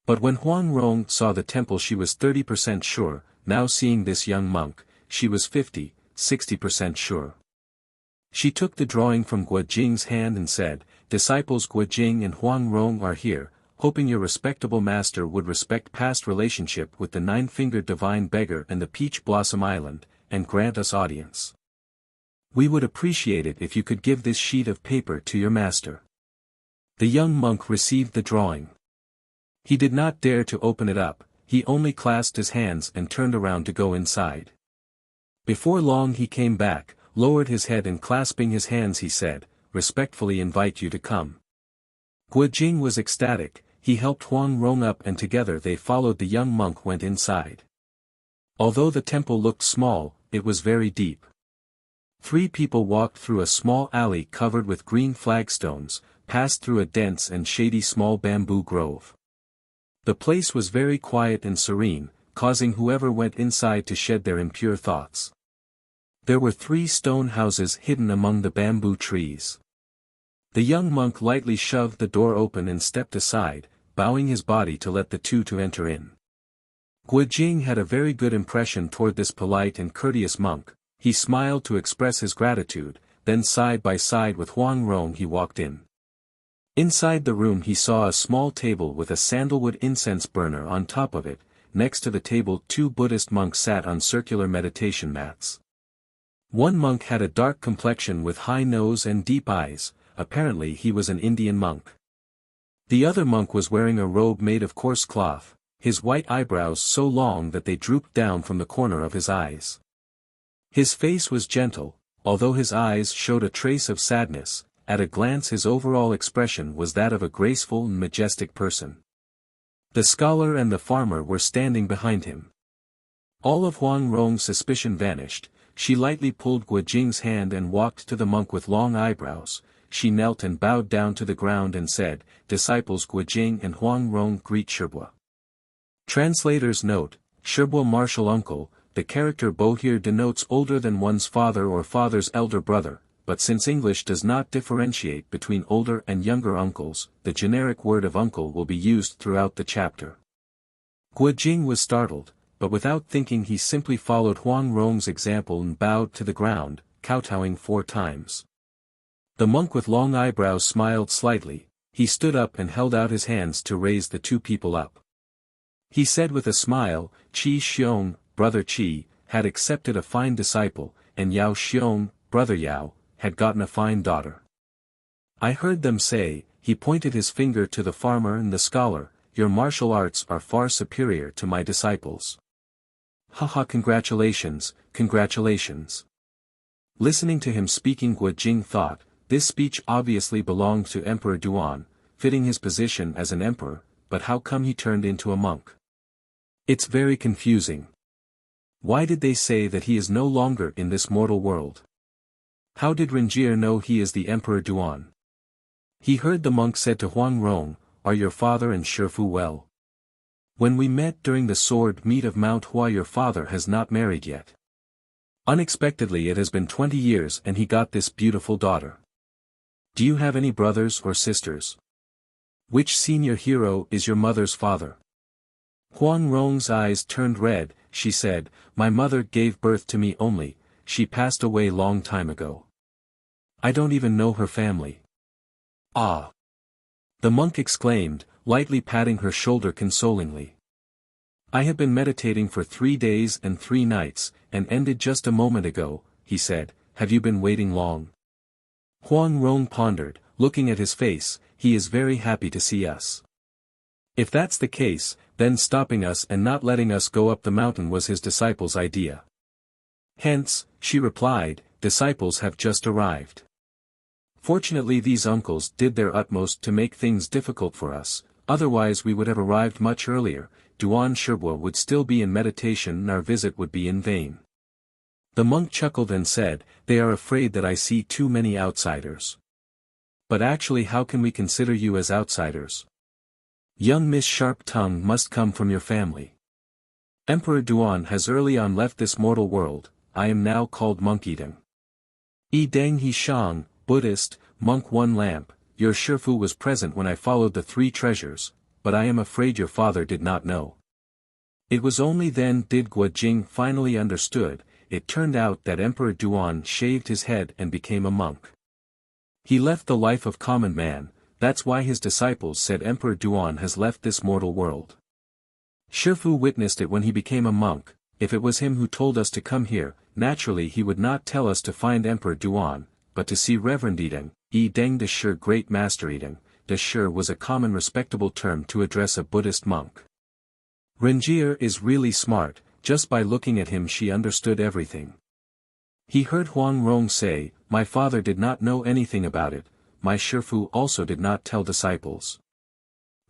But when Huang Rong saw the temple she was 30% sure, now seeing this young monk, she was 50-60% sure. She took the drawing from Guo Jing's hand and said, disciples Guo Jing and Huang Rong are here, hoping your respectable master would respect past relationship with the nine-fingered divine beggar and the Peach Blossom Island, and grant us audience. We would appreciate it if you could give this sheet of paper to your master. The young monk received the drawing. He did not dare to open it up, he only clasped his hands and turned around to go inside. Before long he came back, lowered his head and clasping his hands he said, respectfully invite you to come. Guo Jing was ecstatic, he helped Huang Rong up and together they followed the young monk went inside. Although the temple looked small, it was very deep. 3 people walked through a small alley covered with green flagstones, passed through a dense and shady small bamboo grove. The place was very quiet and serene, causing whoever went inside to shed their impure thoughts. There were 3 stone houses hidden among the bamboo trees. The young monk lightly shoved the door open and stepped aside, bowing his body to let the two to enter in. Guo Jing had a very good impression toward this polite and courteous monk, he smiled to express his gratitude, then side by side with Huang Rong he walked in. Inside the room he saw a small table with a sandalwood incense burner on top of it, next to the table 2 Buddhist monks sat on circular meditation mats. One monk had a dark complexion with high nose and deep eyes, apparently he was an Indian monk. The other monk was wearing a robe made of coarse cloth, his white eyebrows so long that they drooped down from the corner of his eyes. His face was gentle, although his eyes showed a trace of sadness. At a glance his overall expression was that of a graceful and majestic person. The scholar and the farmer were standing behind him. All of Huang Rong's suspicion vanished. She lightly pulled Guo Jing's hand and walked to the monk with long eyebrows. She knelt and bowed down to the ground and said, "Disciples Guo Jing and Huang Rong greet Shibua." Translator's note: Shibua martial uncle. The character bo here denotes older than one's father or father's elder brother, but since English does not differentiate between older and younger uncles, the generic word of uncle will be used throughout the chapter. Guo Jing was startled, but without thinking he simply followed Huang Rong's example and bowed to the ground, kowtowing 4 times. The monk with long eyebrows smiled slightly. He stood up and held out his hands to raise the 2 people up. He said with a smile, "Qi Xiong, brother Qi, had accepted a fine disciple, and Yao Xiong, brother Yao, had gotten a fine daughter. I heard them say," he pointed his finger to the farmer and the scholar, "your martial arts are far superior to my disciples." "Haha, congratulations, congratulations." Listening to him speaking, Guo Jing thought, this speech obviously belonged to Emperor Duan, fitting his position as an emperor, but how come he turned into a monk? It's very confusing. Why did they say that he is no longer in this mortal world? How did Rengier know he is the Emperor Duan? He heard the monk said to Huang Rong, "Are your father and Shifu well? When we met during the sword meet of Mount Hua, your father has not married yet. Unexpectedly it has been 20 years and he got this beautiful daughter. Do you have any brothers or sisters? Which senior hero is your mother's father?" Huang Rong's eyes turned red. She said, "My mother gave birth to me only, she passed away long time ago. I don't even know her family." "Ah!" the monk exclaimed, lightly patting her shoulder consolingly. "I have been meditating for 3 days and 3 nights, and ended just a moment ago," he said. "Have you been waiting long?" Huang Rong pondered, looking at his face. "He is very happy to see us. If that's the case, then stopping us and not letting us go up the mountain was his disciples' idea." "Hence," she replied, "disciples have just arrived. Fortunately these uncles did their utmost to make things difficult for us, otherwise we would have arrived much earlier, Duan Shibua would still be in meditation and our visit would be in vain." The monk chuckled and said, "They are afraid that I see too many outsiders. But actually, how can we consider you as outsiders? Young Miss Sharp Tongue must come from your family. Emperor Duan has early on left this mortal world. I am now called Monk Yideng. Yi Deng He Shang, Buddhist, Monk One Lamp. Your Shifu was present when I followed the 3 treasures, but I am afraid your father did not know." It was only then did Guo Jing finally understood. It turned out that Emperor Duan shaved his head and became a monk. He left the life of common man. That's why his disciples said Emperor Duan has left this mortal world. Shifu witnessed it when he became a monk. If it was him who told us to come here, naturally he would not tell us to find Emperor Duan, but to see Reverend Yideng, Yi Deng de Shi, Great Master Yideng. De Shi was a common respectable term to address a Buddhist monk. Rengier is really smart. Just by looking at him she understood everything. He heard Huang Rong say, "My father did not know anything about it. My Shifu also did not tell disciples."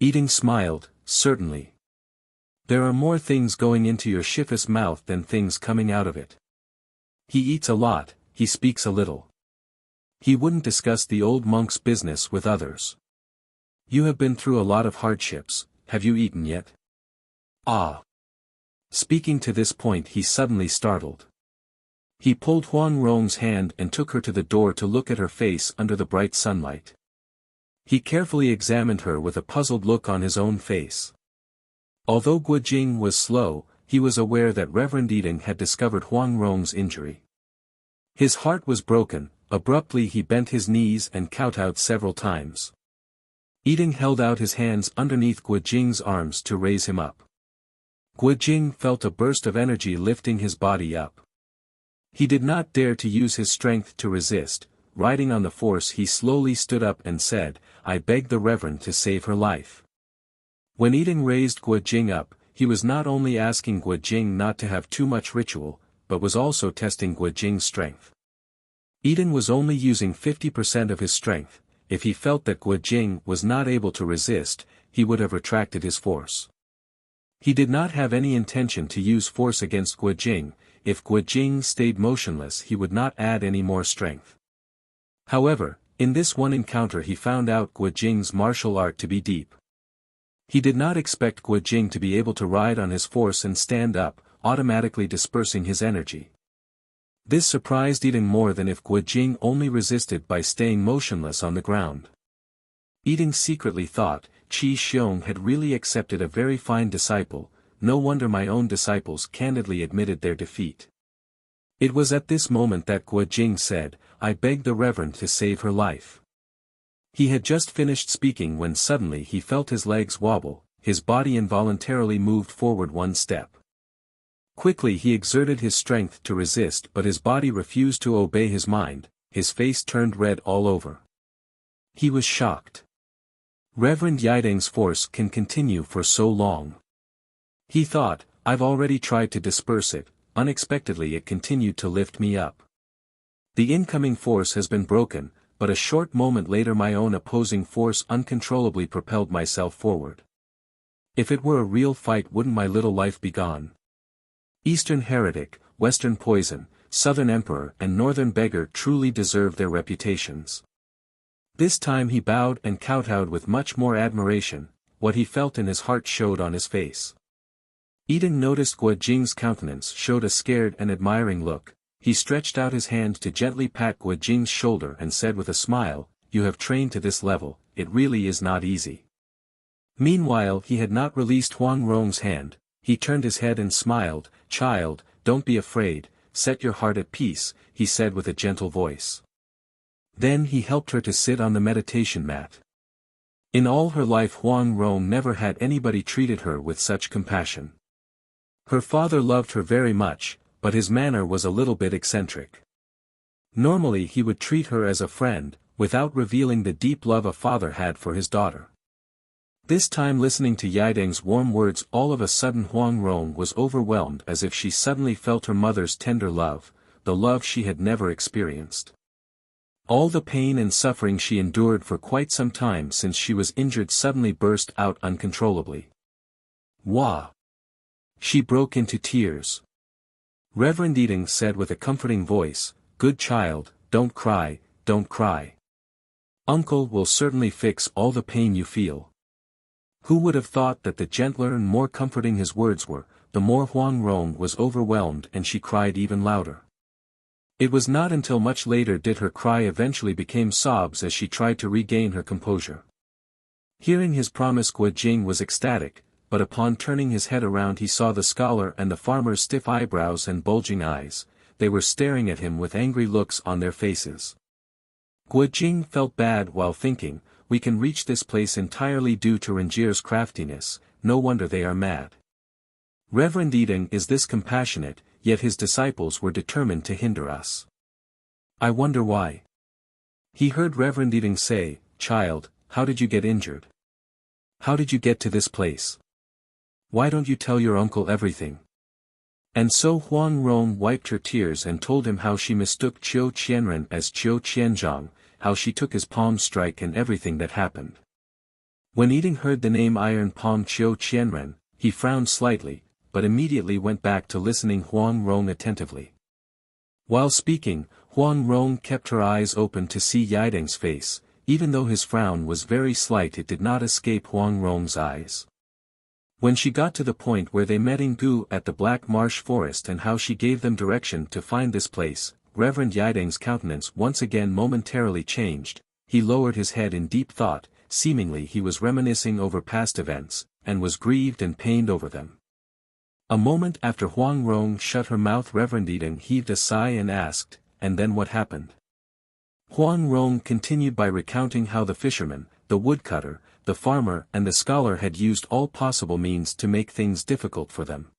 Yideng smiled, "Certainly. There are more things going into your Shifu's mouth than things coming out of it. He eats a lot, he speaks a little. He wouldn't discuss the old monk's business with others. You have been through a lot of hardships, have you eaten yet?" "Ah." Speaking to this point he suddenly startled. He pulled Huang Rong's hand and took her to the door to look at her face under the bright sunlight. He carefully examined her with a puzzled look on his own face. Although Guo Jing was slow, he was aware that Reverend Yideng had discovered Huang Rong's injury. His heart was broken. Abruptly he bent his knees and kowtowed several times. Yideng held out his hands underneath Guo Jing's arms to raise him up. Guo Jing felt a burst of energy lifting his body up. He did not dare to use his strength to resist. riding on the force, he slowly stood up and said, "I beg the Reverend to save her life." When Yiding raised Guo Jing up, he was not only asking Guo Jing not to have too much ritual, but was also testing Guo Jing's strength. Yiding was only using 50% of his strength. If he felt that Guo Jing was not able to resist, he would have retracted his force. He did not have any intention to use force against Guo Jing. If Guo Jing stayed motionless, he would not add any more strength. However, in this one encounter he found out Guo Jing's martial art to be deep. He did not expect Guo Jing to be able to ride on his force and stand up, automatically dispersing his energy. This surprised Yiding more than if Guo Jing only resisted by staying motionless on the ground. Yiding secretly thought, Qi Xiong had really accepted a very fine disciple. No wonder my own disciples candidly admitted their defeat. It was at this moment that Guo Jing said, "I beg the Reverend to save her life." He had just finished speaking when suddenly he felt his legs wobble, his body involuntarily moved forward one step. Quickly he exerted his strength to resist, but his body refused to obey his mind, his face turned red all over. He was shocked. Reverend Yiding's force can continue for so long. He thought, I've already tried to disperse it, unexpectedly it continued to lift me up. The incoming force has been broken, but a short moment later my own opposing force uncontrollably propelled myself forward. If it were a real fight, wouldn't my little life be gone? Eastern heretic, Western poison, Southern emperor and Northern beggar truly deserve their reputations. This time he bowed and kowtowed with much more admiration. What he felt in his heart showed on his face. Yiding noticed Guo Jing's countenance showed a scared and admiring look. He stretched out his hand to gently pat Guo Jing's shoulder and said with a smile, "You have trained to this level, it really is not easy." Meanwhile he had not released Huang Rong's hand. He turned his head and smiled. "Child, don't be afraid, set your heart at peace," he said with a gentle voice. Then he helped her to sit on the meditation mat. In all her life Huang Rong never had anybody treated her with such compassion. Her father loved her very much, but his manner was a little bit eccentric. Normally he would treat her as a friend, without revealing the deep love a father had for his daughter. This time, listening to Yiding's warm words, all of a sudden Huang Rong was overwhelmed, as if she suddenly felt her mother's tender love, the love she had never experienced. All the pain and suffering she endured for quite some time since she was injured suddenly burst out uncontrollably. Wah! She broke into tears. Reverend Yiding said with a comforting voice, "Good child, don't cry, don't cry. Uncle will certainly fix all the pain you feel." Who would have thought that the gentler and more comforting his words were, the more Huang Rong was overwhelmed and she cried even louder. It was not until much later did her cry eventually become sobs as she tried to regain her composure. Hearing his promise, Guo Jing was ecstatic, but upon turning his head around he saw the scholar and the farmer's stiff eyebrows and bulging eyes. They were staring at him with angry looks on their faces. Guo Jing felt bad while thinking, "We can reach this place entirely due to Rangier's craftiness, no wonder they are mad." Reverend Yiding is this compassionate, yet his disciples were determined to hinder us. I wonder why. He heard Reverend Yiding say, "Child, how did you get injured? How did you get to this place? Why don't you tell your uncle everything?" And so Huang Rong wiped her tears and told him how she mistook Qiu Qianren as Qiu Qianzhang, how she took his palm strike and everything that happened. When Yiding heard the name Iron Palm Qiu Qianren, he frowned slightly, but immediately went back to listening Huang Rong attentively. While speaking, Huang Rong kept her eyes open to see Yiding's face. Even though his frown was very slight, it did not escape Huang Rong's eyes. When she got to the point where they met Gu at the Black Marsh Forest and how she gave them direction to find this place, Reverend Yiding's countenance once again momentarily changed. He lowered his head in deep thought, seemingly he was reminiscing over past events, and was grieved and pained over them. A moment after Huang Rong shut her mouth, Reverend Yiding heaved a sigh and asked, "And then what happened?" Huang Rong continued by recounting how the fisherman, the woodcutter, the farmer and the scholar had used all possible means to make things difficult for them.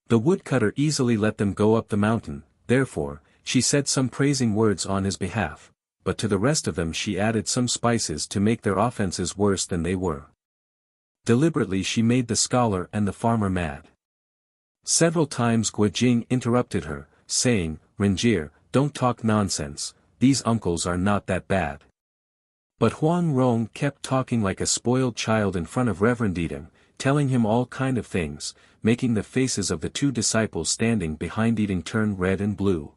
The woodcutter easily let them go up the mountain, therefore, she said some praising words on his behalf. but to the rest of them she added some spices to make their offenses worse than they were. Deliberately she made the scholar and the farmer mad. Several times Guojing interrupted her, saying, "Renjie, don't talk nonsense, these uncles are not that bad." But Huang Rong kept talking like a spoiled child in front of Reverend Yiding, telling him all kind of things, making the faces of the two disciples standing behind Yiding turn red and blue.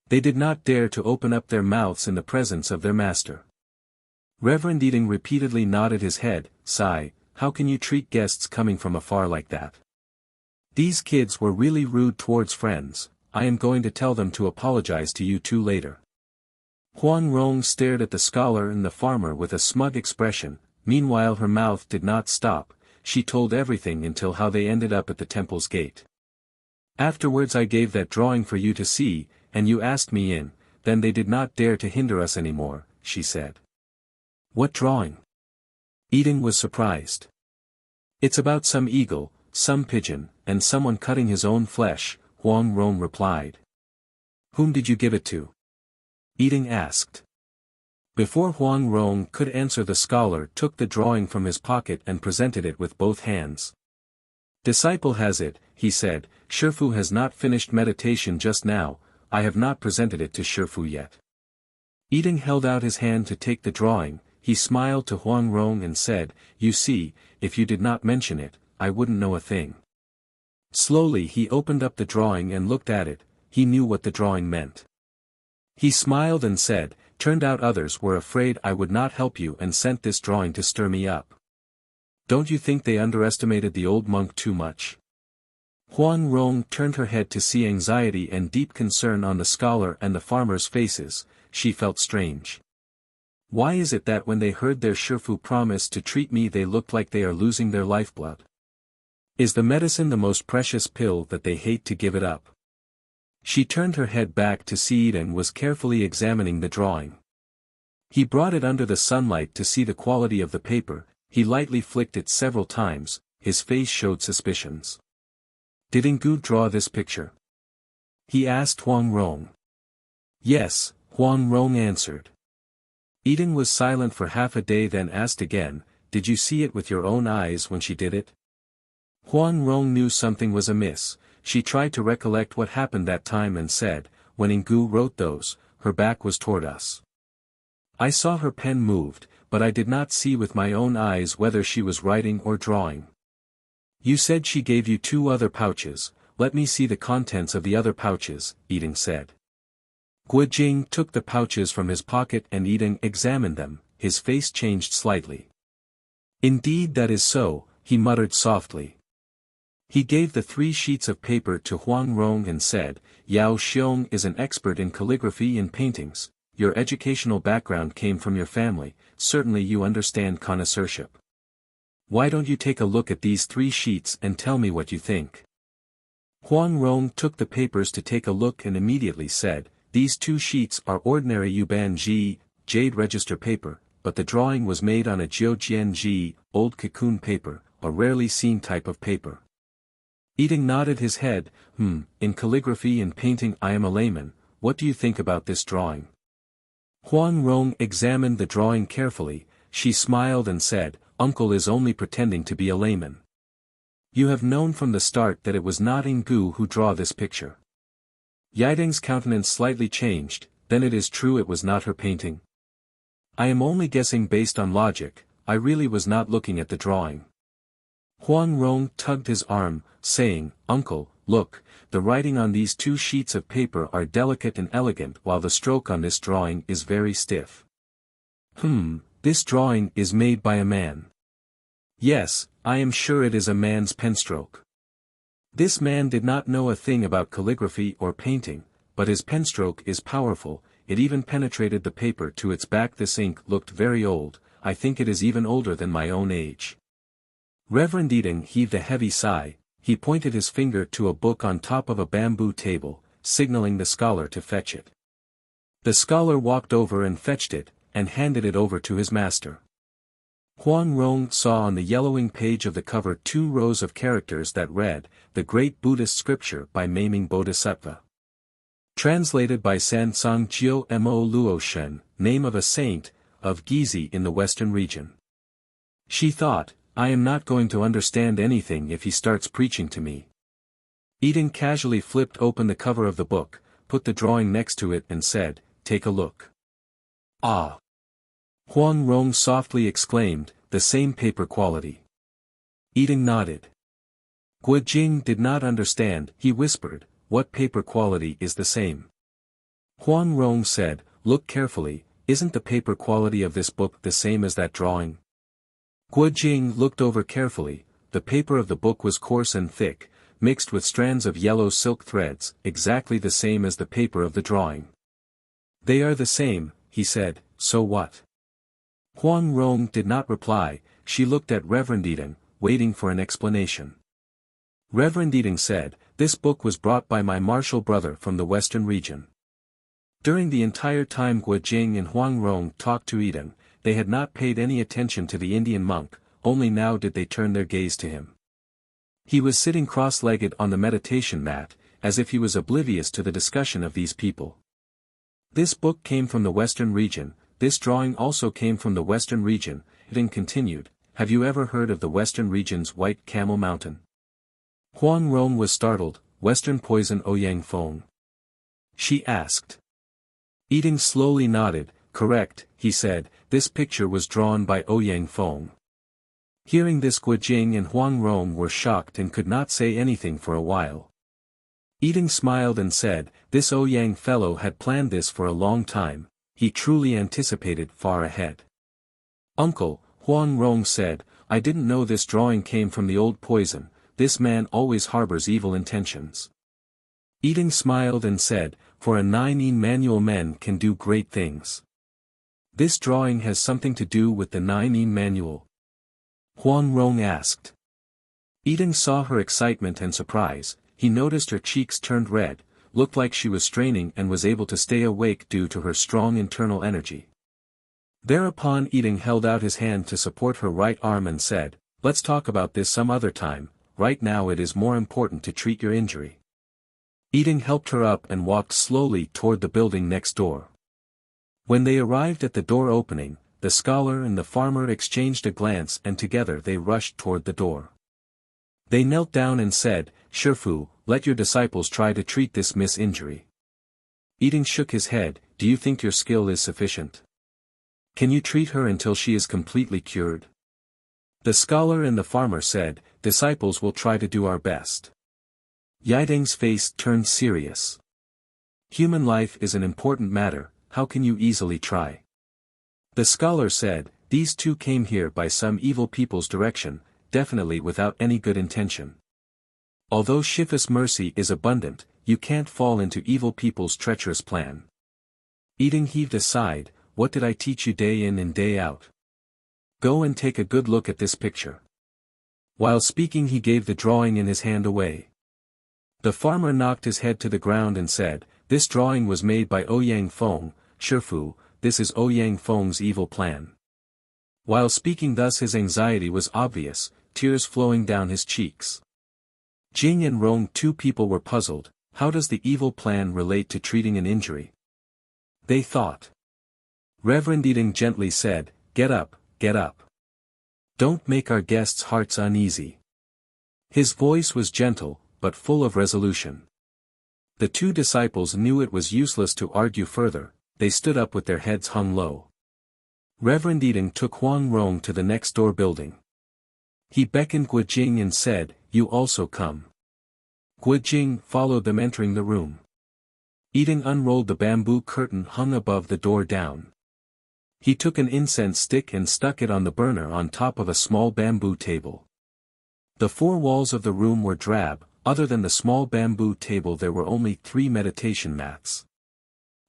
They did not dare to open up their mouths in the presence of their master. Reverend Yiding repeatedly nodded his head, "Sigh, how can you treat guests coming from afar like that? These kids were really rude towards friends, I am going to tell them to apologize to you two later." Huang Rong stared at the scholar and the farmer with a smug expression, meanwhile her mouth did not stop, she told everything until how they ended up at the temple's gate. "Afterwards I gave that drawing for you to see, and you asked me in, then they did not dare to hinder us anymore," she said. "What drawing?" Yiding was surprised. "It's about some eagle, some pigeon, and someone cutting his own flesh," Huang Rong replied. "Whom did you give it to?" Yiding asked. Before Huang Rong could answer, the scholar took the drawing from his pocket and presented it with both hands. "Disciple has it," he said, "Shifu has not finished meditation just now, I have not presented it to Shifu yet." Yiding held out his hand to take the drawing, he smiled to Huang Rong and said, "You see, if you did not mention it, I wouldn't know a thing." Slowly he opened up the drawing and looked at it, he knew what the drawing meant. He smiled and said, "Turned out others were afraid I would not help you and sent this drawing to stir me up. Don't you think they underestimated the old monk too much?" Huang Rong turned her head to see anxiety and deep concern on the scholar and the farmer's faces, she felt strange. Why is it that when they heard their Shifu promise to treat me they looked like they are losing their lifeblood? Is the medicine the most precious pill that they hate to give it up? She turned her head back to see it and was carefully examining the drawing. He brought it under the sunlight to see the quality of the paper, he lightly flicked it several times, his face showed suspicions. "Did Ngu draw this picture?" he asked Huang Rong. "Yes," Huang Rong answered. Yiding was silent for half a day, then asked again, "Did you see it with your own eyes when she did it?" Huang Rong knew something was amiss, she tried to recollect what happened that time and said, "When Ngu wrote those, her back was toward us. I saw her pen moved, but I did not see with my own eyes whether she was writing or drawing." "You said she gave you 2 other pouches, let me see the contents of the other pouches," Yiding said. Guojing took the pouches from his pocket and Yiding examined them, his face changed slightly. "Indeed that is so," he muttered softly. He gave the 3 sheets of paper to Huang Rong and said, "Yao Xiong is an expert in calligraphy and paintings, your educational background came from your family, certainly you understand connoisseurship. Why don't you take a look at these 3 sheets and tell me what you think?" Huang Rong took the papers to take a look and immediately said, "These 2 sheets are ordinary Yuban Ji, jade register paper, but the drawing was made on a Jiujian Ji, old cocoon paper, a rarely seen type of paper." Yiding nodded his head, "In calligraphy and painting I am a layman, what do you think about this drawing?" Huang Rong examined the drawing carefully, she smiled and said, "Uncle is only pretending to be a layman. You have known from the start that it was not Ngu who drew this picture." Yiding's countenance slightly changed, "Then it is true it was not her painting?" "I am only guessing based on logic, I really was not looking at the drawing." Huang Rong tugged his arm, saying, "Uncle, look, the writing on these 2 sheets of paper are delicate and elegant while the stroke on this drawing is very stiff. This drawing is made by a man. Yes, I am sure it is a man's penstroke. This man did not know a thing about calligraphy or painting, but his penstroke is powerful, it even penetrated the paper to its back. This ink looked very old, I think it is even older than my own age." Reverend Yiding heaved a heavy sigh, he pointed his finger to a book on top of a bamboo table, signaling the scholar to fetch it. The scholar walked over and fetched it, and handed it over to his master. Huang Rong saw on the yellowing page of the cover 2 rows of characters that read, "The Great Buddhist Scripture by Maiming Bodhisattva. Translated by Sansang Jiu Mo Luo Shen, name of a saint, of Gizi in the western region. She thought, I am not going to understand anything if he starts preaching to me. Eden casually flipped open the cover of the book, put the drawing next to it and said, take a look. Ah! Huang Rong softly exclaimed, the same paper quality. Eden nodded. Guo Jing did not understand, he whispered, what paper quality is the same? Huang Rong said, look carefully, isn't the paper quality of this book the same as that drawing? Guo Jing looked over carefully, the paper of the book was coarse and thick, mixed with strands of yellow silk threads, exactly the same as the paper of the drawing. They are the same, he said, so what? Huang Rong did not reply, she looked at Reverend Eden, waiting for an explanation. Reverend Eden said, this book was brought by my martial brother from the western region. During the entire time Guo Jing and Huang Rong talked to Eden, they had not paid any attention to the Indian monk, only now did they turn their gaze to him. He was sitting cross-legged on the meditation mat, as if he was oblivious to the discussion of these people. This book came from the western region, this drawing also came from the western region, Eden continued, have you ever heard of the western region's White Camel Mountain? Huang Rong was startled, Western Poison Ouyang Feng? She asked. Eden slowly nodded, correct, he said, this picture was drawn by Ouyang Feng. Hearing this Guo Jing and Huang Rong were shocked and could not say anything for a while. Eden smiled and said, this Ouyang fellow had planned this for a long time, he truly anticipated far ahead. Uncle, Huang Rong said, I didn't know this drawing came from the old poison, this man always harbors evil intentions. Eden smiled and said, for a 9 manual men can do great things. This drawing has something to do with the 9 manual. Huang Rong asked. Eden saw her excitement and surprise, he noticed her cheeks turned red, looked like she was straining and was able to stay awake due to her strong internal energy. Thereupon Eden held out his hand to support her right arm and said, let's talk about this some other time, right now it is more important to treat your injury. Eden helped her up and walked slowly toward the building next door. When they arrived at the door opening, the scholar and the farmer exchanged a glance and together they rushed toward the door. They knelt down and said, Shifu, let your disciples try to treat this miss-injury. Eden shook his head, do you think your skill is sufficient? Can you treat her until she is completely cured? The scholar and the farmer said, disciples will try to do our best. Yideng's face turned serious. Human life is an important matter, how can you easily try? The scholar said, these two came here by some evil people's direction, definitely without any good intention. Although Shifu's mercy is abundant, you can't fall into evil people's treacherous plan. Eden heaved a sigh, what did I teach you day in and day out? Go and take a good look at this picture. While speaking he gave the drawing in his hand away. The farmer knocked his head to the ground and said, this drawing was made by Ouyang Feng, Shifu, this is Ouyang Feng's evil plan. While speaking thus his anxiety was obvious, tears flowing down his cheeks. Jing and Rong, two people were puzzled, how does the evil plan relate to treating an injury? They thought. Reverend Eden gently said, get up, get up. Don't make our guests' hearts uneasy. His voice was gentle, but full of resolution. The two disciples knew it was useless to argue further, they stood up with their heads hung low. Reverend Eden took Huang Rong to the next door building. He beckoned Guo Jing and said, you also come. Guo Jing followed them entering the room. Eden unrolled the bamboo curtain hung above the door down. He took an incense stick and stuck it on the burner on top of a small bamboo table. The four walls of the room were drab, other than the small bamboo table there were only 3 meditation mats.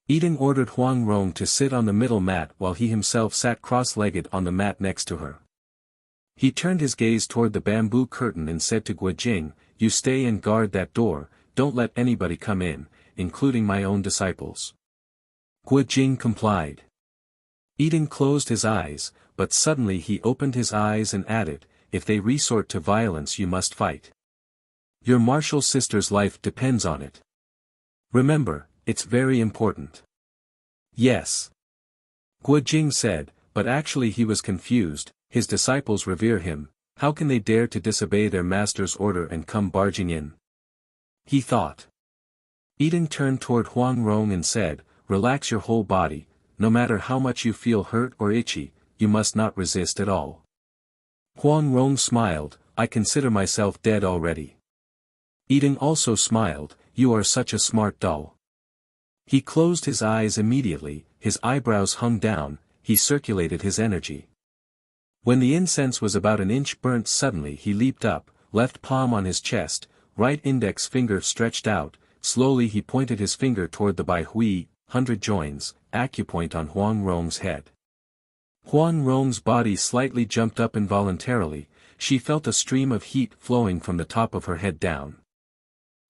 Eden ordered Huang Rong to sit on the middle mat while he himself sat cross-legged on the mat next to her. He turned his gaze toward the bamboo curtain and said to Guo Jing, you stay and guard that door, don't let anybody come in, including my own disciples. Guo Jing complied. Eden closed his eyes, but suddenly he opened his eyes and added, if they resort to violence you must fight. Your martial sister's life depends on it. Remember, it's very important. Yes. Guo Jing said, but actually he was confused. His disciples revere him, how can they dare to disobey their master's order and come barging in? He thought. Yiding turned toward Huang Rong and said, relax your whole body, no matter how much you feel hurt or itchy, you must not resist at all. Huang Rong smiled, I consider myself dead already. Yiding also smiled, you are such a smart doll. He closed his eyes immediately, his eyebrows hung down, he circulated his energy. When the incense was about an inch burnt suddenly he leaped up, left palm on his chest, right index finger stretched out, slowly he pointed his finger toward the Bai Hui, 100 joins, acupoint on Huang Rong's head. Huang Rong's body slightly jumped up involuntarily, she felt a stream of heat flowing from the top of her head down.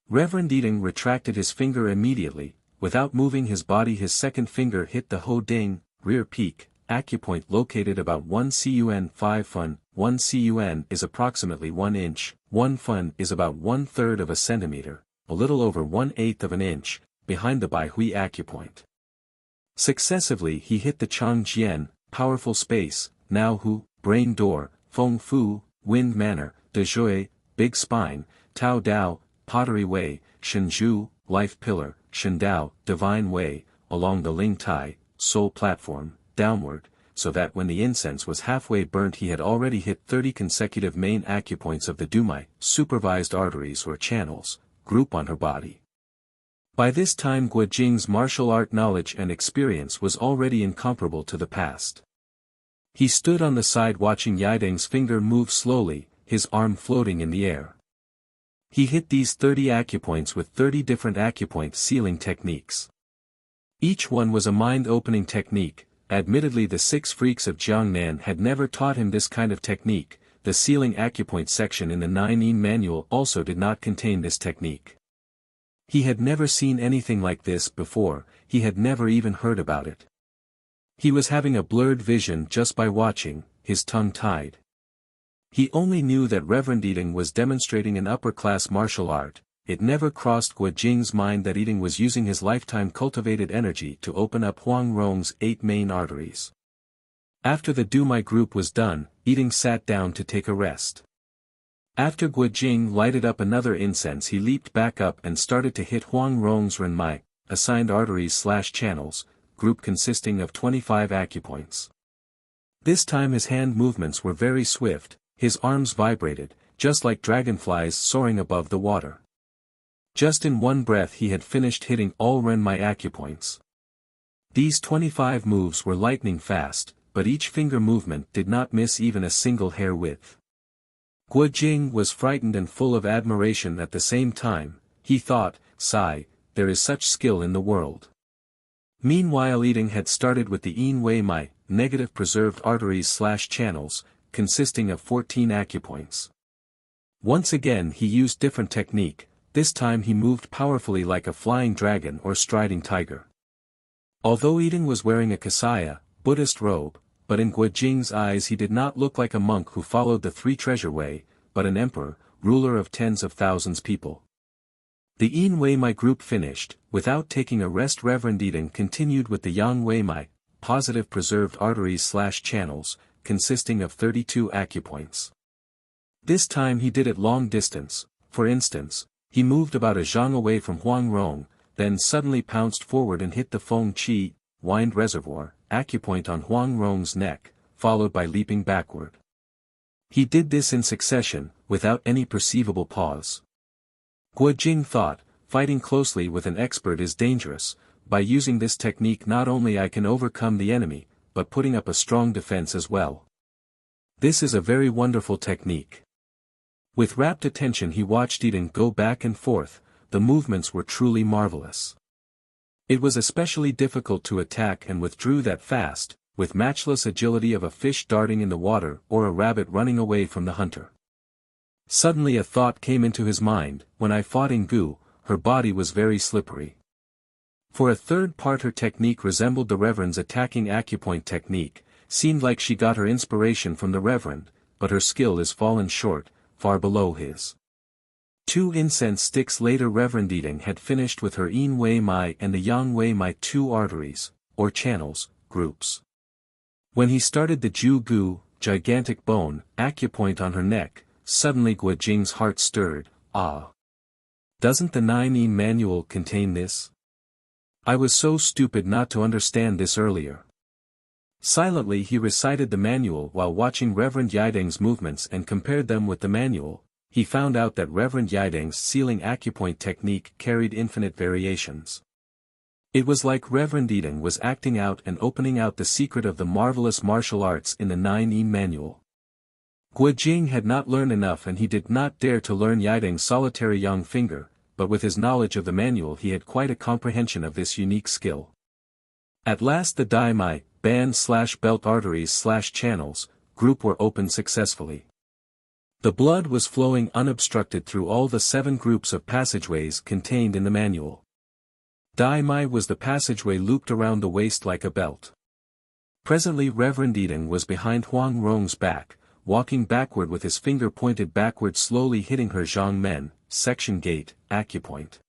Reverend Yiding retracted his finger immediately, without moving his body his second finger hit the Ho Ding, rear peak, acupoint located about 1 cun 5 fun, 1 cun is approximately 1 inch, 1 fun is about 1/3 of a centimeter, a little over 1/8 of an inch, behind the Bai Hui acupoint. Successively he hit the Chang Jian, powerful space, Now Hu, brain door, Feng Fu, wind manor, De Jue, big spine, Tao Dao, pottery way, Shen Zhu, life pillar, Shen Dao, divine way, along the Ling Tai, soul platform, downward, so that when the incense was halfway burnt he had already hit 30 consecutive main acupoints of the Dumai, supervised arteries or channels, group on her body. By this time Guo Jing's martial art knowledge and experience was already incomparable to the past. He stood on the side watching Yiding's finger move slowly, his arm floating in the air. He hit these 30 acupoints with 30 different acupoint sealing techniques. Each one was a mind-opening technique. Admittedly the 6 freaks of Jiangnan had never taught him this kind of technique, the sealing acupoint section in the 9-yin manual also did not contain this technique. He had never seen anything like this before, he had never even heard about it. He was having a blurred vision just by watching, his tongue tied. He only knew that Reverend Yiding was demonstrating an upper-class martial art. It never crossed Guo Jing's mind that Yiding was using his lifetime cultivated energy to open up Huang Rong's 8 main arteries. After the Dumai group was done, Yiding sat down to take a rest. After Guo Jing lighted up another incense he leaped back up and started to hit Huang Rong's Renmai, assigned arteries/channels, group consisting of 25 acupoints. This time his hand movements were very swift, his arms vibrated, just like dragonflies soaring above the water. Just in one breath he had finished hitting all Renmai acupoints. These 25 moves were lightning fast, but each finger movement did not miss even a single hair width. Guo Jing was frightened and full of admiration at the same time, he thought, sigh, there is such skill in the world. Meanwhile Yiding had started with the Yin Wei Mai, negative preserved arteries/channels, consisting of 14 acupoints. Once again he used different technique. This time he moved powerfully like a flying dragon or striding tiger. Although Yiding was wearing a kasaya, Buddhist robe, but in Guo Jing's eyes he did not look like a monk who followed the 3 treasure way, but an emperor, ruler of tens of thousands people. The Yin Wei Mai group finished, without taking a rest. Reverend Yiding continued with the Yang Wei Mai, positive preserved arteries/channels, consisting of 32 acupoints. This time he did it long distance, for instance, he moved about a zhang away from Huang Rong, then suddenly pounced forward and hit the Feng Qi, wind reservoir, acupoint on Huang Rong's neck, followed by leaping backward. He did this in succession, without any perceivable pause. Guo Jing thought, fighting closely with an expert is dangerous, by using this technique not only I can overcome the enemy, but putting up a strong defense as well. This is a very wonderful technique. With rapt attention he watched Yiding go back and forth, the movements were truly marvelous. It was especially difficult to attack and withdrew that fast, with matchless agility of a fish darting in the water or a rabbit running away from the hunter. Suddenly a thought came into his mind, when I fought in Gu, her body was very slippery. For a third part her technique resembled the Reverend's attacking acupoint technique, seemed like she got her inspiration from the Reverend, but her skill is fallen short, far below his. 2 incense sticks later Reverend Yiding had finished with her Yin Wei Mai and the Yang Wei Mai 2 arteries, or channels, groups. When he started the Ju Gu, gigantic bone, acupoint on her neck, suddenly Guo Jing's heart stirred. Ah! Doesn't the 9E manual contain this? I was so stupid not to understand this earlier. Silently he recited the manual while watching Reverend Yideng's movements and compared them with the manual. He found out that Reverend Yideng's sealing acupoint technique carried infinite variations. It was like Reverend Yideng was acting out and opening out the secret of the marvelous martial arts in the 9E manual. Guo Jing had not learned enough and he did not dare to learn Yideng's solitary young finger, but with his knowledge of the manual he had quite a comprehension of this unique skill. At last the Dai Mai, band/belt arteries/channels, group were opened successfully. The blood was flowing unobstructed through all the 7 groups of passageways contained in the manual. Dai Mai was the passageway looped around the waist like a belt. Presently Reverend Yideng was behind Huang Rong's back, walking backward with his finger pointed backward slowly hitting her Zhang Men, section gate, acupoint.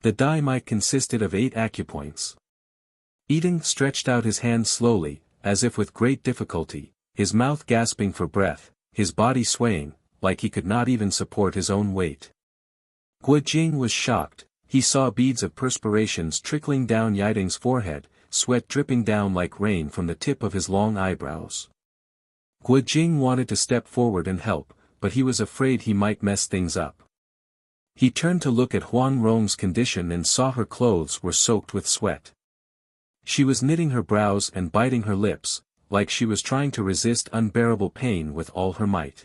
The Dai Mai consisted of 8 acupoints. Yideng stretched out his hand slowly, as if with great difficulty, his mouth gasping for breath, his body swaying, like he could not even support his own weight. Guo Jing was shocked, he saw beads of perspirations trickling down Yideng's forehead, sweat dripping down like rain from the tip of his long eyebrows. Guo Jing wanted to step forward and help, but he was afraid he might mess things up. He turned to look at Huang Rong's condition and saw her clothes were soaked with sweat. She was knitting her brows and biting her lips, like she was trying to resist unbearable pain with all her might.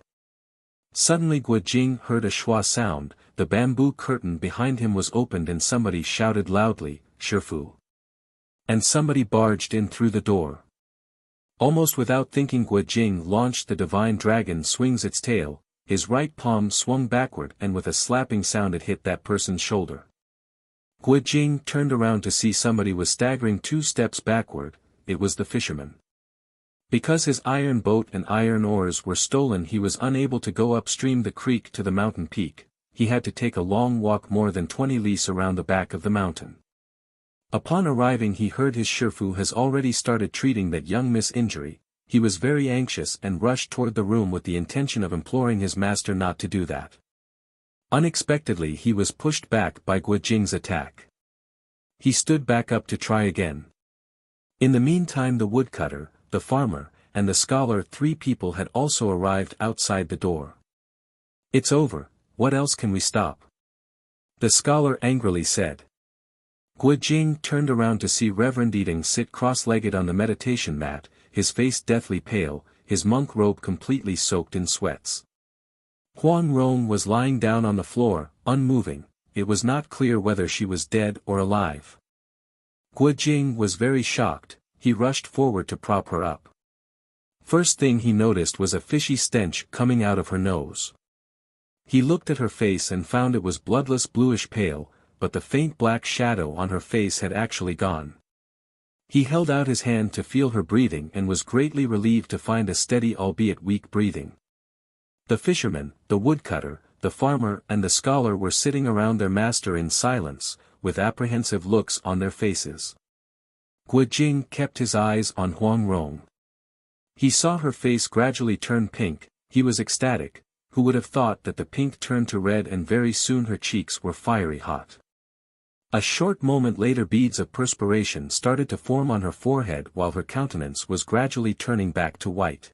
Suddenly Guo Jing heard a schwa sound, the bamboo curtain behind him was opened and somebody shouted loudly, "Shifu!" And somebody barged in through the door. Almost without thinking Guo Jing launched the divine dragon swings its tail, his right palm swung backward and with a slapping sound it hit that person's shoulder. Guo Jing turned around to see somebody was staggering 2 steps backward, it was the fisherman. Because his iron boat and iron oars were stolen he was unable to go upstream the creek to the mountain peak, he had to take a long walk more than 20 lis around the back of the mountain. Upon arriving he heard his Shifu has already started treating that young miss injury, he was very anxious and rushed toward the room with the intention of imploring his master not to do that. Unexpectedly he was pushed back by Guo Jing's attack. He stood back up to try again. In the meantime the woodcutter, the farmer, and the scholar 3 people had also arrived outside the door. "It's over, what else can we stop?" the scholar angrily said. Guo Jing turned around to see Reverend Yideng sit cross-legged on the meditation mat, his face deathly pale, his monk robe completely soaked in sweats. Huang Rong was lying down on the floor, unmoving, it was not clear whether she was dead or alive. Guo Jing was very shocked, he rushed forward to prop her up. First thing he noticed was a fishy stench coming out of her nose. He looked at her face and found it was bloodless bluish pale, but the faint black shadow on her face had actually gone. He held out his hand to feel her breathing and was greatly relieved to find a steady albeit weak breathing. The fisherman, the woodcutter, the farmer and the scholar were sitting around their master in silence, with apprehensive looks on their faces. Guo Jing kept his eyes on Huang Rong. He saw her face gradually turn pink, he was ecstatic, who would have thought that the pink turned to red and very soon her cheeks were fiery hot. A short moment later beads of perspiration started to form on her forehead while her countenance was gradually turning back to white.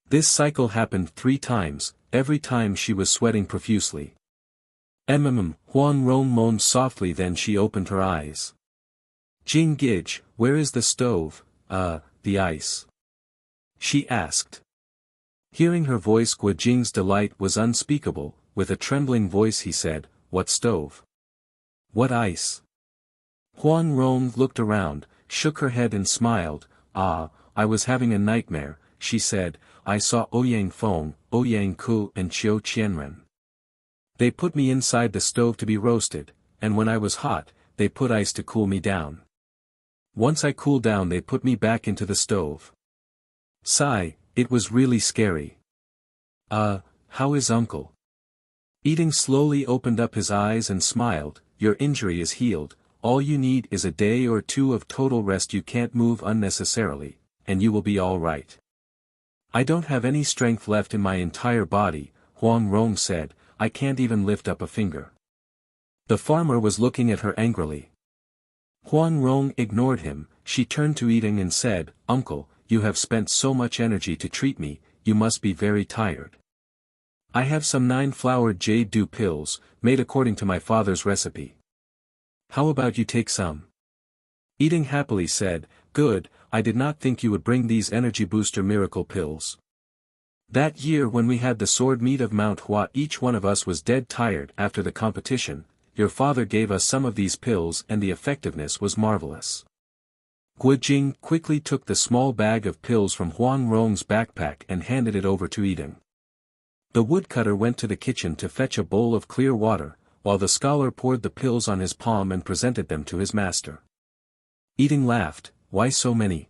This cycle happened 3 times, every time she was sweating profusely. Huang Rong moaned softly then she opened her eyes. "Jing Gij, where is the stove, the ice?" she asked. Hearing her voice Guo Jing's delight was unspeakable, with a trembling voice he said, "What stove? What ice?" Huang Rong looked around, shook her head and smiled, I was having a nightmare," she said, "I saw Ouyang Feng, Ouyang Ku and Qiu Qianren. They put me inside the stove to be roasted, and when I was hot, they put ice to cool me down. Once I cooled down they put me back into the stove. Sigh, it was really scary." How is uncle?" Yideng slowly opened up his eyes and smiled, "Your injury is healed, all you need is a day or 2 of total rest, you can't move unnecessarily, and you will be all right. I don't have any strength left in my entire body, Huang Rong said, I can't even lift up a finger. The farmer was looking at her angrily. Huang Rong ignored him. She turned to Yiding and said, Uncle, you have spent so much energy to treat me, you must be very tired. I have some 9-flowered jade dew pills, made according to my father's recipe. How about you take some? Yiding happily said, Good, I did not think you would bring these energy booster miracle pills. That year when we had the sword meet of Mount Hua, each one of us was dead tired after the competition. Your father gave us some of these pills and the effectiveness was marvelous. Guo Jing quickly took the small bag of pills from Huang Rong's backpack and handed it over to Yiding. The woodcutter went to the kitchen to fetch a bowl of clear water, while the scholar poured the pills on his palm and presented them to his master. Yiding laughed, Why so many?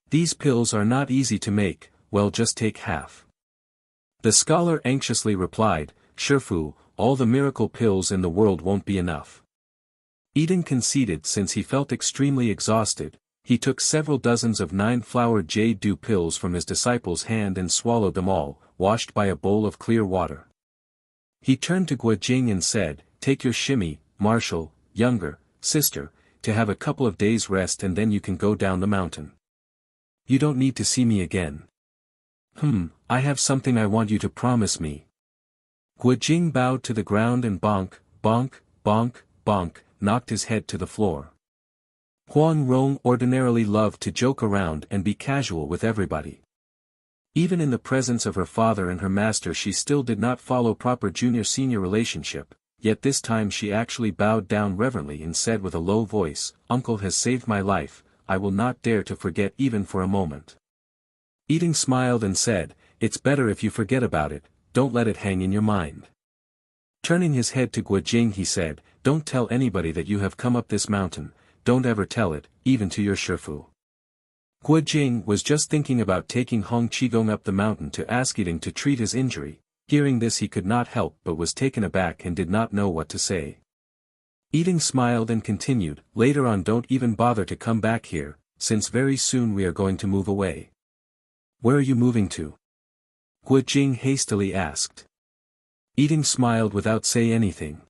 These pills are not easy to make, well just take half. The scholar anxiously replied, Shifu, all the miracle pills in the world won't be enough. Yiding conceded since he felt extremely exhausted. He took several dozens of 9-flowered jade dew pills from his disciple's hand and swallowed them all, washed by a bowl of clear water. He turned to Guo Jing and said, Take your shimmy, Marshall, younger, sister, to have a couple of days rest and then you can go down the mountain. You don't need to see me again. I have something I want you to promise me. Guo Jing bowed to the ground and bonk, bonk, bonk, bonk, knocked his head to the floor. Huang Rong ordinarily loved to joke around and be casual with everybody. Even in the presence of her father and her master she still did not follow proper junior-senior relationship, yet this time she actually bowed down reverently and said with a low voice, Uncle has saved my life, I will not dare to forget even for a moment. Yiding smiled and said, It's better if you forget about it, don't let it hang in your mind. Turning his head to Guo Jing he said, Don't tell anybody that you have come up this mountain, don't ever tell it, even to your Shifu. Guo Jing was just thinking about taking Hong Qigong up the mountain to ask Yiding to treat his injury. Hearing this he could not help but was taken aback and did not know what to say. Yiding smiled and continued, Later on don't even bother to come back here, since very soon we are going to move away. Where are you moving to? Guo Jing hastily asked. Yiding smiled without saying anything.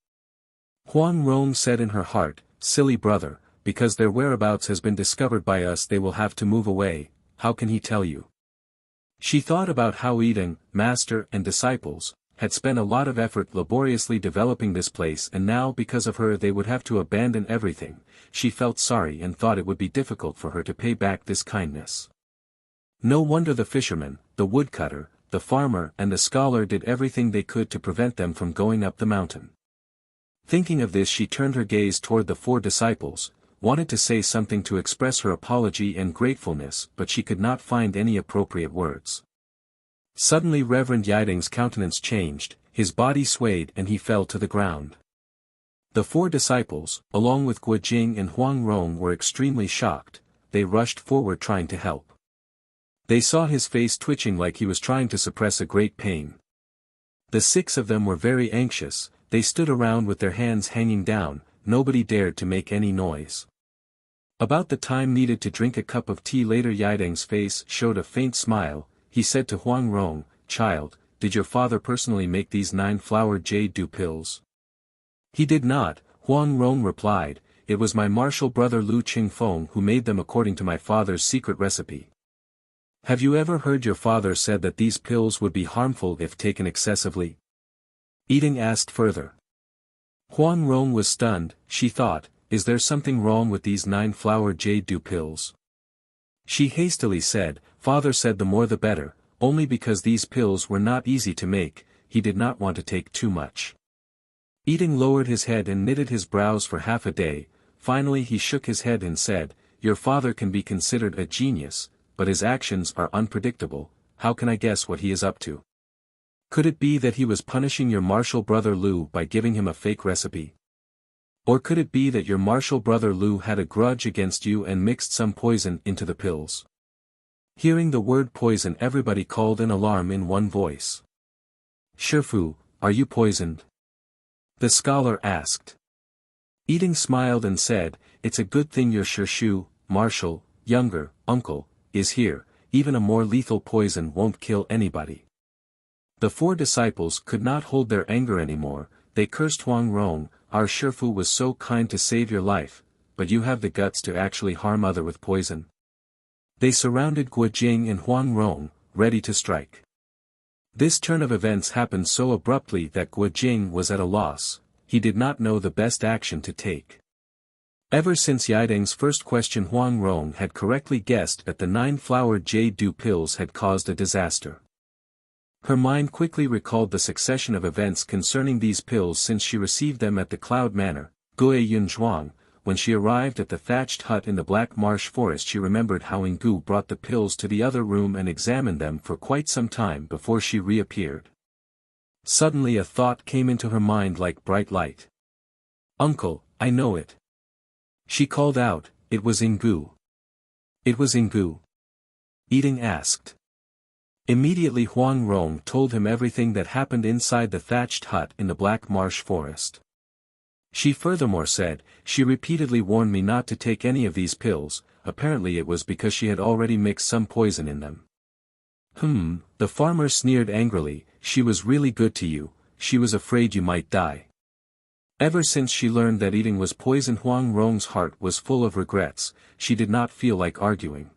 Huang Rong said in her heart, Silly brother, because their whereabouts has been discovered by us they will have to move away, how can he tell you? She thought about how Yiding, master and disciples, had spent a lot of effort laboriously developing this place and now because of her they would have to abandon everything. She felt sorry and thought it would be difficult for her to pay back this kindness. No wonder the fisherman, the woodcutter, the farmer and the scholar did everything they could to prevent them from going up the mountain. Thinking of this she turned her gaze toward the 4 disciples, wanted to say something to express her apology and gratefulness but she could not find any appropriate words. Suddenly Reverend Yiding's countenance changed, his body swayed and he fell to the ground. The 4 disciples, along with Guo Jing and Huang Rong were extremely shocked, they rushed forward trying to help. They saw his face twitching like he was trying to suppress a great pain. The 6 of them were very anxious, they stood around with their hands hanging down, nobody dared to make any noise. About the time needed to drink a cup of tea later Yiding's face showed a faint smile, he said to Huang Rong, Child, did your father personally make these 9-flowered jade dew pills? He did not, Huang Rong replied, it was my martial brother Lu Qingfeng who made them according to my father's secret recipe. Have you ever heard your father said that these pills would be harmful if taken excessively? Yiding asked further. Huang Rong was stunned, she thought, is there something wrong with these 9-flowered jade dew pills? She hastily said, Father said the more the better, only because these pills were not easy to make, he did not want to take too much. Yiding lowered his head and knitted his brows for half a day, finally he shook his head and said, Your father can be considered a genius, but his actions are unpredictable, how can I guess what he is up to? Could it be that he was punishing your martial brother Lu by giving him a fake recipe? Or could it be that your martial brother Lu had a grudge against you and mixed some poison into the pills? Hearing the word poison everybody called in alarm in one voice. Shifu, are you poisoned? The scholar asked. Yiding smiled and said, It's a good thing your Shifu, martial, younger, uncle, is here, even a more lethal poison won't kill anybody. The 4 disciples could not hold their anger anymore. They cursed Huang Rong. Our Shifu was so kind to save your life, but you have the guts to actually harm other with poison. They surrounded Guo Jing and Huang Rong, ready to strike. This turn of events happened so abruptly that Guo Jing was at a loss. He did not know the best action to take. Ever since Yideng's first question, Huang Rong had correctly guessed that the 9-flowered jade-dew pills had caused a disaster. Her mind quickly recalled the succession of events concerning these pills since she received them at the Cloud Manor, Guo Yun Zhuang. When she arrived at the thatched hut in the Black Marsh Forest, she remembered how Ingu brought the pills to the other room and examined them for quite some time before she reappeared. Suddenly a thought came into her mind like bright light. "Uncle, I know it." She called out, "It was Ingu." "It was Ingu?" Yideng asked. Immediately Huang Rong told him everything that happened inside the thatched hut in the Black Marsh Forest. She furthermore said, "She repeatedly warned me not to take any of these pills. Apparently it was because she had already mixed some poison in them." The farmer sneered angrily. "She was really good to you. She was afraid you might die." Ever since she learned that eating was poison, Huang Rong's heart was full of regrets. She did not feel like arguing.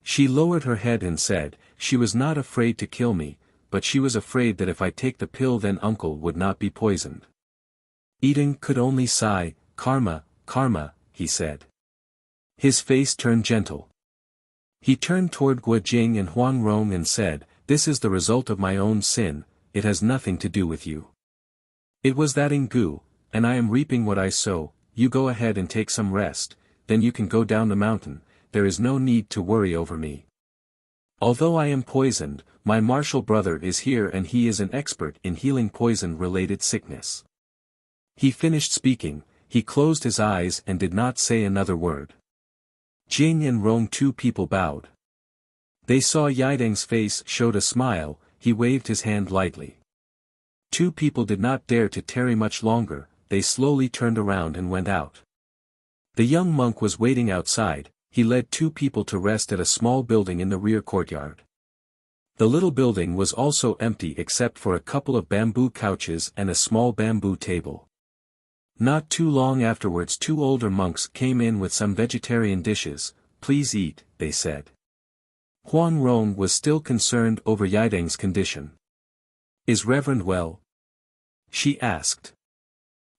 She lowered her head and said, "She was not afraid to kill me, but she was afraid that if I take the pill then uncle would not be poisoned." Yideng could only sigh. "Karma, karma," he said. His face turned gentle. He turned toward Guo Jing and Huang Rong and said, "This is the result of my own sin, it has nothing to do with you. It was that Ingu, and I am reaping what I sow. You go ahead and take some rest, then you can go down the mountain. There is no need to worry over me. Although I am poisoned, my martial brother is here and he is an expert in healing poison-related sickness." He finished speaking, he closed his eyes and did not say another word. Jing and Rong, 2 people bowed. They saw Yideng's face showed a smile. He waved his hand lightly. 2 people did not dare to tarry much longer. They slowly turned around and went out. The young monk was waiting outside. He led 2 people to rest at a small building in the rear courtyard. The little building was also empty except for a couple of bamboo couches and a small bamboo table. Not too long afterwards 2 older monks came in with some vegetarian dishes. "Please eat," they said. Huang Rong was still concerned over Yideng's condition. "Is Reverend well?" she asked.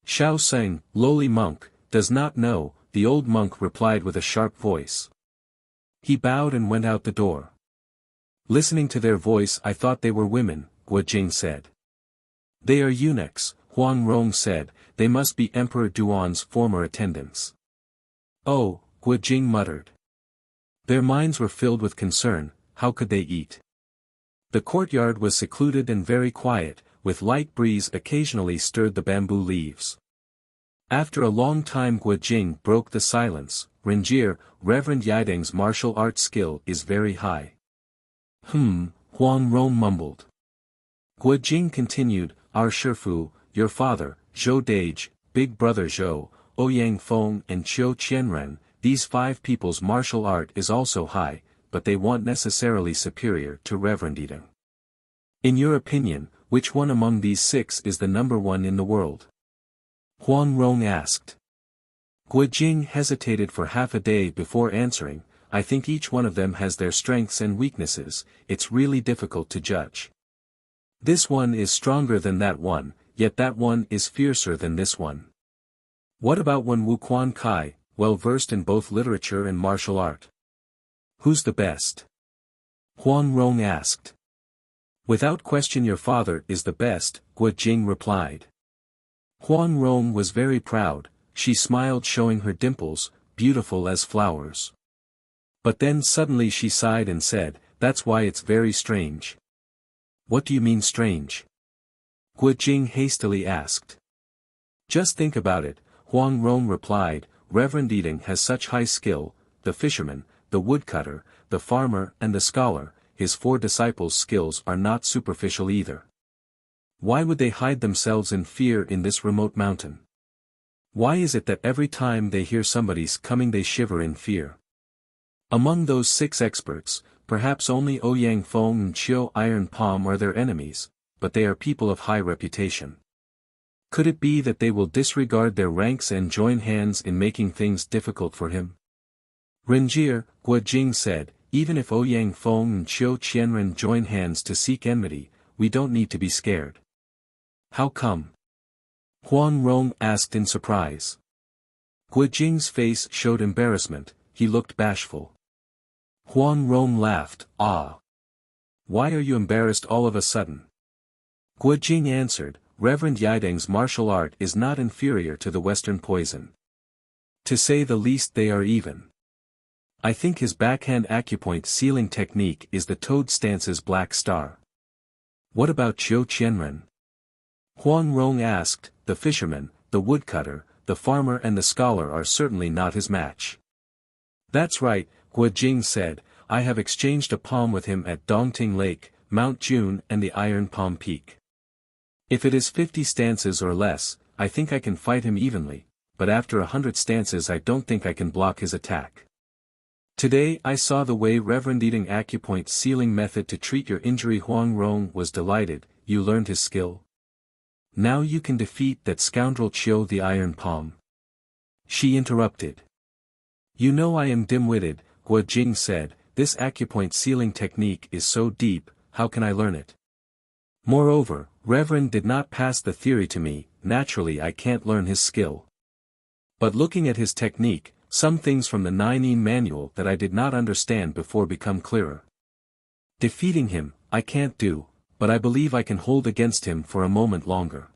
"Xiao Seng, lowly monk, does not know," the old monk replied with a sharp voice. He bowed and went out the door. "Listening to their voice I thought they were women," Guo Jing said. "They are eunuchs," Huang Rong said. "They must be Emperor Duan's former attendants." "Oh," Guo Jing muttered. Their minds were filled with concern. How could they eat? The courtyard was secluded and very quiet, with light breeze occasionally stirred the bamboo leaves. After a long time Guo Jing broke the silence. "Renjir, Reverend Yideng's martial arts skill is very high." Huang Rong mumbled. Guo Jing continued, "Our Shifu, your father, Zhou Dage, Big Brother Zhou, Ouyang Feng and Qiu Qianren, these 5 people's martial art is also high, but they weren't necessarily superior to Reverend Yideng. In your opinion, which one among these 6 is the number 1 in the world?" Huang Rong asked. Guo Jing hesitated for half a day before answering. "I think each one of them has their strengths and weaknesses. It's really difficult to judge. This one is stronger than that one, yet that one is fiercer than this one. What about one Wu Quan Kai, well versed in both literature and martial art? Who's the best?" Huang Rong asked. "Without question your father is the best," Guo Jing replied. Huang Rong was very proud. She smiled showing her dimples, beautiful as flowers. But then suddenly she sighed and said, "That's why it's very strange." "What do you mean strange?" Guo Jing hastily asked. "Just think about it," Huang Rong replied. "Reverend Yideng has such high skill, the fisherman, the woodcutter, the farmer and the scholar, his 4 disciples' skills are not superficial either. Why would they hide themselves in fear in this remote mountain? Why is it that every time they hear somebody's coming they shiver in fear? Among those 6 experts, perhaps only Ouyang Feng and Chiu Iron Palm are their enemies, but they are people of high reputation. Could it be that they will disregard their ranks and join hands in making things difficult for him? Renjir, Guo Jing said, even if Ouyang Feng and Chiu Qianren join hands to seek enmity, we don't need to be scared. How come? Huang Rong asked in surprise. Guo Jing's face showed embarrassment, he looked bashful. Huang Rong laughed, ah. Why are you embarrassed all of a sudden? Guo Jing answered, Reverend Yideng's martial art is not inferior to the Western poison. To say the least they are even. I think his backhand acupoint sealing technique is the toad stance's black star. What about Chiu Qianren? Huang Rong asked, the fisherman, the woodcutter, the farmer and the scholar are certainly not his match. That's right, Guo Jing said, I have exchanged a palm with him at Dongting Lake, Mount June and the Iron Palm Peak. If it is 50 stances or less, I think I can fight him evenly, but after 100 stances I don't think I can block his attack. Today I saw the way Reverend Eating acupoint sealing method to treat your injury. Huang Rong was delighted, you learned his skill. Now you can defeat that scoundrel Chiu the Iron Palm. She interrupted. You know I am dim-witted, Guo Jing said, this acupoint sealing technique is so deep, how can I learn it? Moreover, Reverend did not pass the theory to me, naturally I can't learn his skill. But looking at his technique, some things from the 9E manual that I did not understand before become clearer. Defeating him, I can't do, but I believe I can hold against him for a moment longer.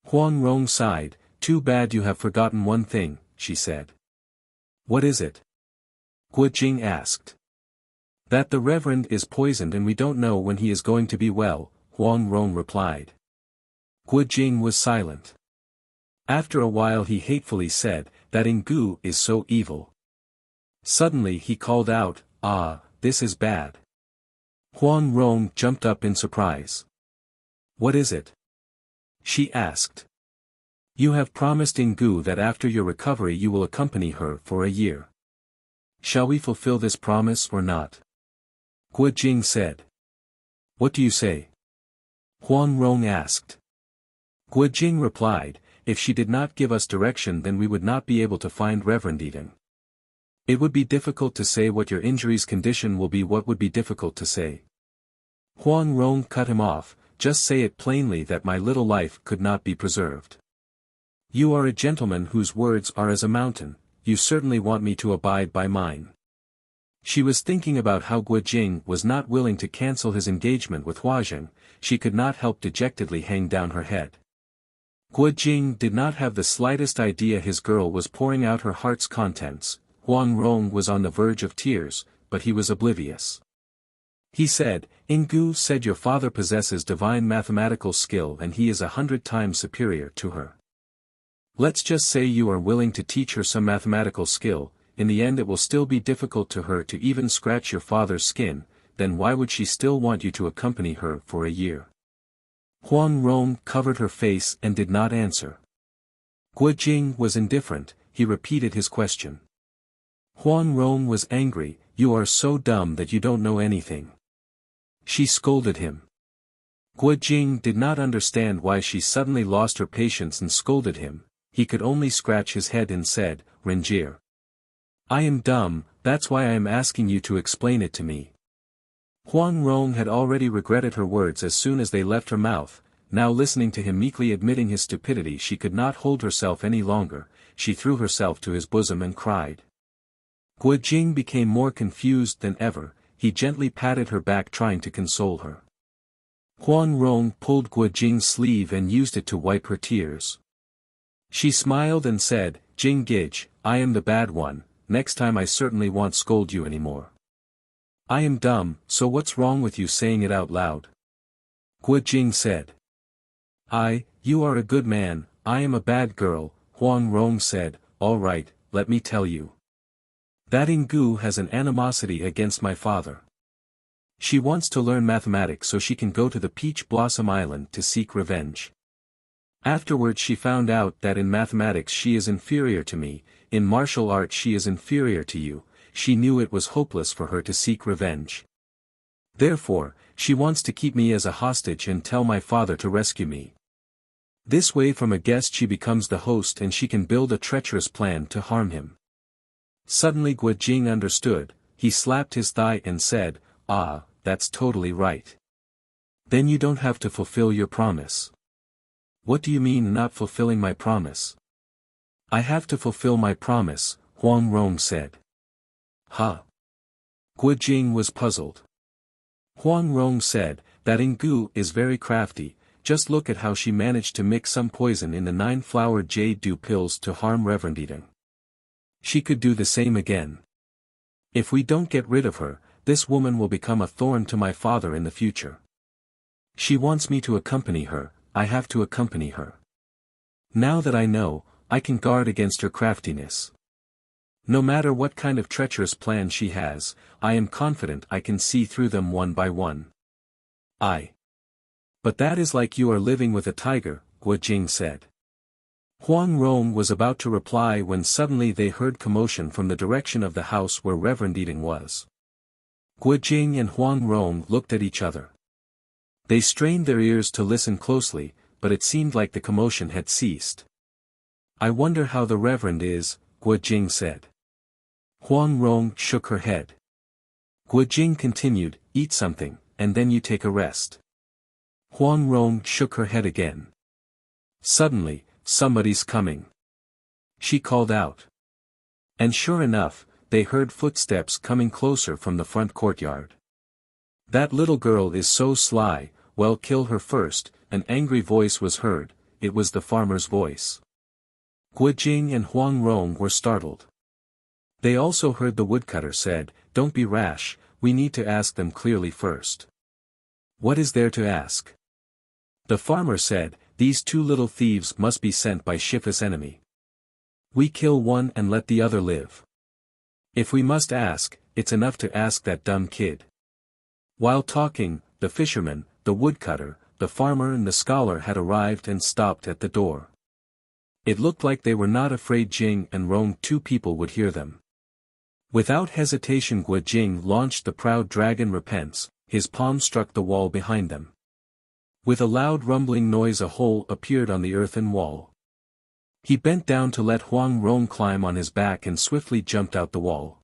Huang Rong sighed, too bad you have forgotten one thing, she said. What is it? Guo Jing asked. That the Reverend is poisoned and we don't know when he is going to be well, Huang Rong replied. Guo Jing was silent. After a while he hatefully said, that Ingu is so evil. Suddenly he called out, ah, this is bad. Huang Rong jumped up in surprise. What is it? She asked. You have promised Ingu that after your recovery you will accompany her for a year. Shall we fulfill this promise or not? Guo Jing said. What do you say? Huang Rong asked. Guo Jing replied, if she did not give us direction then we would not be able to find Reverend Eating. It would be difficult to say what your injury's condition will be. What would be difficult to say? Huang Rong cut him off, just say it plainly that my little life could not be preserved. You are a gentleman whose words are as a mountain, you certainly want me to abide by mine. She was thinking about how Guo Jing was not willing to cancel his engagement with Huazheng, she could not help dejectedly hang down her head. Guo Jing did not have the slightest idea his girl was pouring out her heart's contents. Huang Rong was on the verge of tears, but he was oblivious. He said, Ingu said your father possesses divine mathematical skill and he is 100 times superior to her. Let's just say you are willing to teach her some mathematical skill, in the end it will still be difficult to her to even scratch your father's skin, then why would she still want you to accompany her for a year? Huang Rong covered her face and did not answer. Guo Jing was indifferent, he repeated his question. Huang Rong was angry, you are so dumb that you don't know anything. She scolded him. Guo Jing did not understand why she suddenly lost her patience and scolded him, he could only scratch his head and said, Renjir. I am dumb, that's why I am asking you to explain it to me. Huang Rong had already regretted her words as soon as they left her mouth, now listening to him meekly admitting his stupidity she could not hold herself any longer, she threw herself to his bosom and cried. Guo Jing became more confused than ever, he gently patted her back trying to console her. Huang Rong pulled Guo Jing's sleeve and used it to wipe her tears. She smiled and said, Jing Gij, I am the bad one, next time I certainly won't scold you anymore. I am dumb, so what's wrong with you saying it out loud? Guo Jing said. You are a good man, I am a bad girl, Huang Rong said, all right, let me tell you. That Ingu has an animosity against my father. She wants to learn mathematics so she can go to the Peach Blossom Island to seek revenge. Afterwards she found out that in mathematics she is inferior to me, in martial arts she is inferior to you, she knew it was hopeless for her to seek revenge. Therefore, she wants to keep me as a hostage and tell my father to rescue me. This way from a guest she becomes the host and she can build a treacherous plan to harm him. Suddenly Guo Jing understood, he slapped his thigh and said, "Ah, that's totally right. Then you don't have to fulfill your promise." "What do you mean not fulfilling my promise?" "I have to fulfill my promise," Huang Rong said. "Huh?" Guo Jing was puzzled. Huang Rong said, "That Ingu is very crafty, just look at how she managed to mix some poison in the 9-flowered jade dew pills to harm Reverend Eating. She could do the same again. If we don't get rid of her, this woman will become a thorn to my father in the future. She wants me to accompany her, I have to accompany her. Now that I know, I can guard against her craftiness. No matter what kind of treacherous plan she has, I am confident I can see through them one by one." "But that is like you are living with a tiger," Guo Jing said. Huang Rong was about to reply when suddenly they heard commotion from the direction of the house where Reverend Eating was. Guo Jing and Huang Rong looked at each other. They strained their ears to listen closely, but it seemed like the commotion had ceased. "I wonder how the Reverend is," Guo Jing said. Huang Rong shook her head. Guo Jing continued, "Eat something, and then you take a rest." Huang Rong shook her head again. Suddenly, "Somebody's coming," she called out. And sure enough, they heard footsteps coming closer from the front courtyard. "That little girl is so sly, well, kill her first," an angry voice was heard. It was the farmer's voice. Guo Jing and Huang Rong were startled. They also heard the woodcutter said, "Don't be rash, we need to ask them clearly first." "What is there to ask?" The farmer said, "These 2 little thieves must be sent by Shifa's enemy. We kill one and let the other live. If we must ask, it's enough to ask that dumb kid." While talking, the fisherman, the woodcutter, the farmer and the scholar had arrived and stopped at the door. It looked like they were not afraid Jing and Rong 2 people would hear them. Without hesitation Guo Jing launched the proud dragon repents, his palm struck the wall behind them. With a loud rumbling noise a hole appeared on the earthen wall. He bent down to let Huang Rong climb on his back and swiftly jumped out the wall.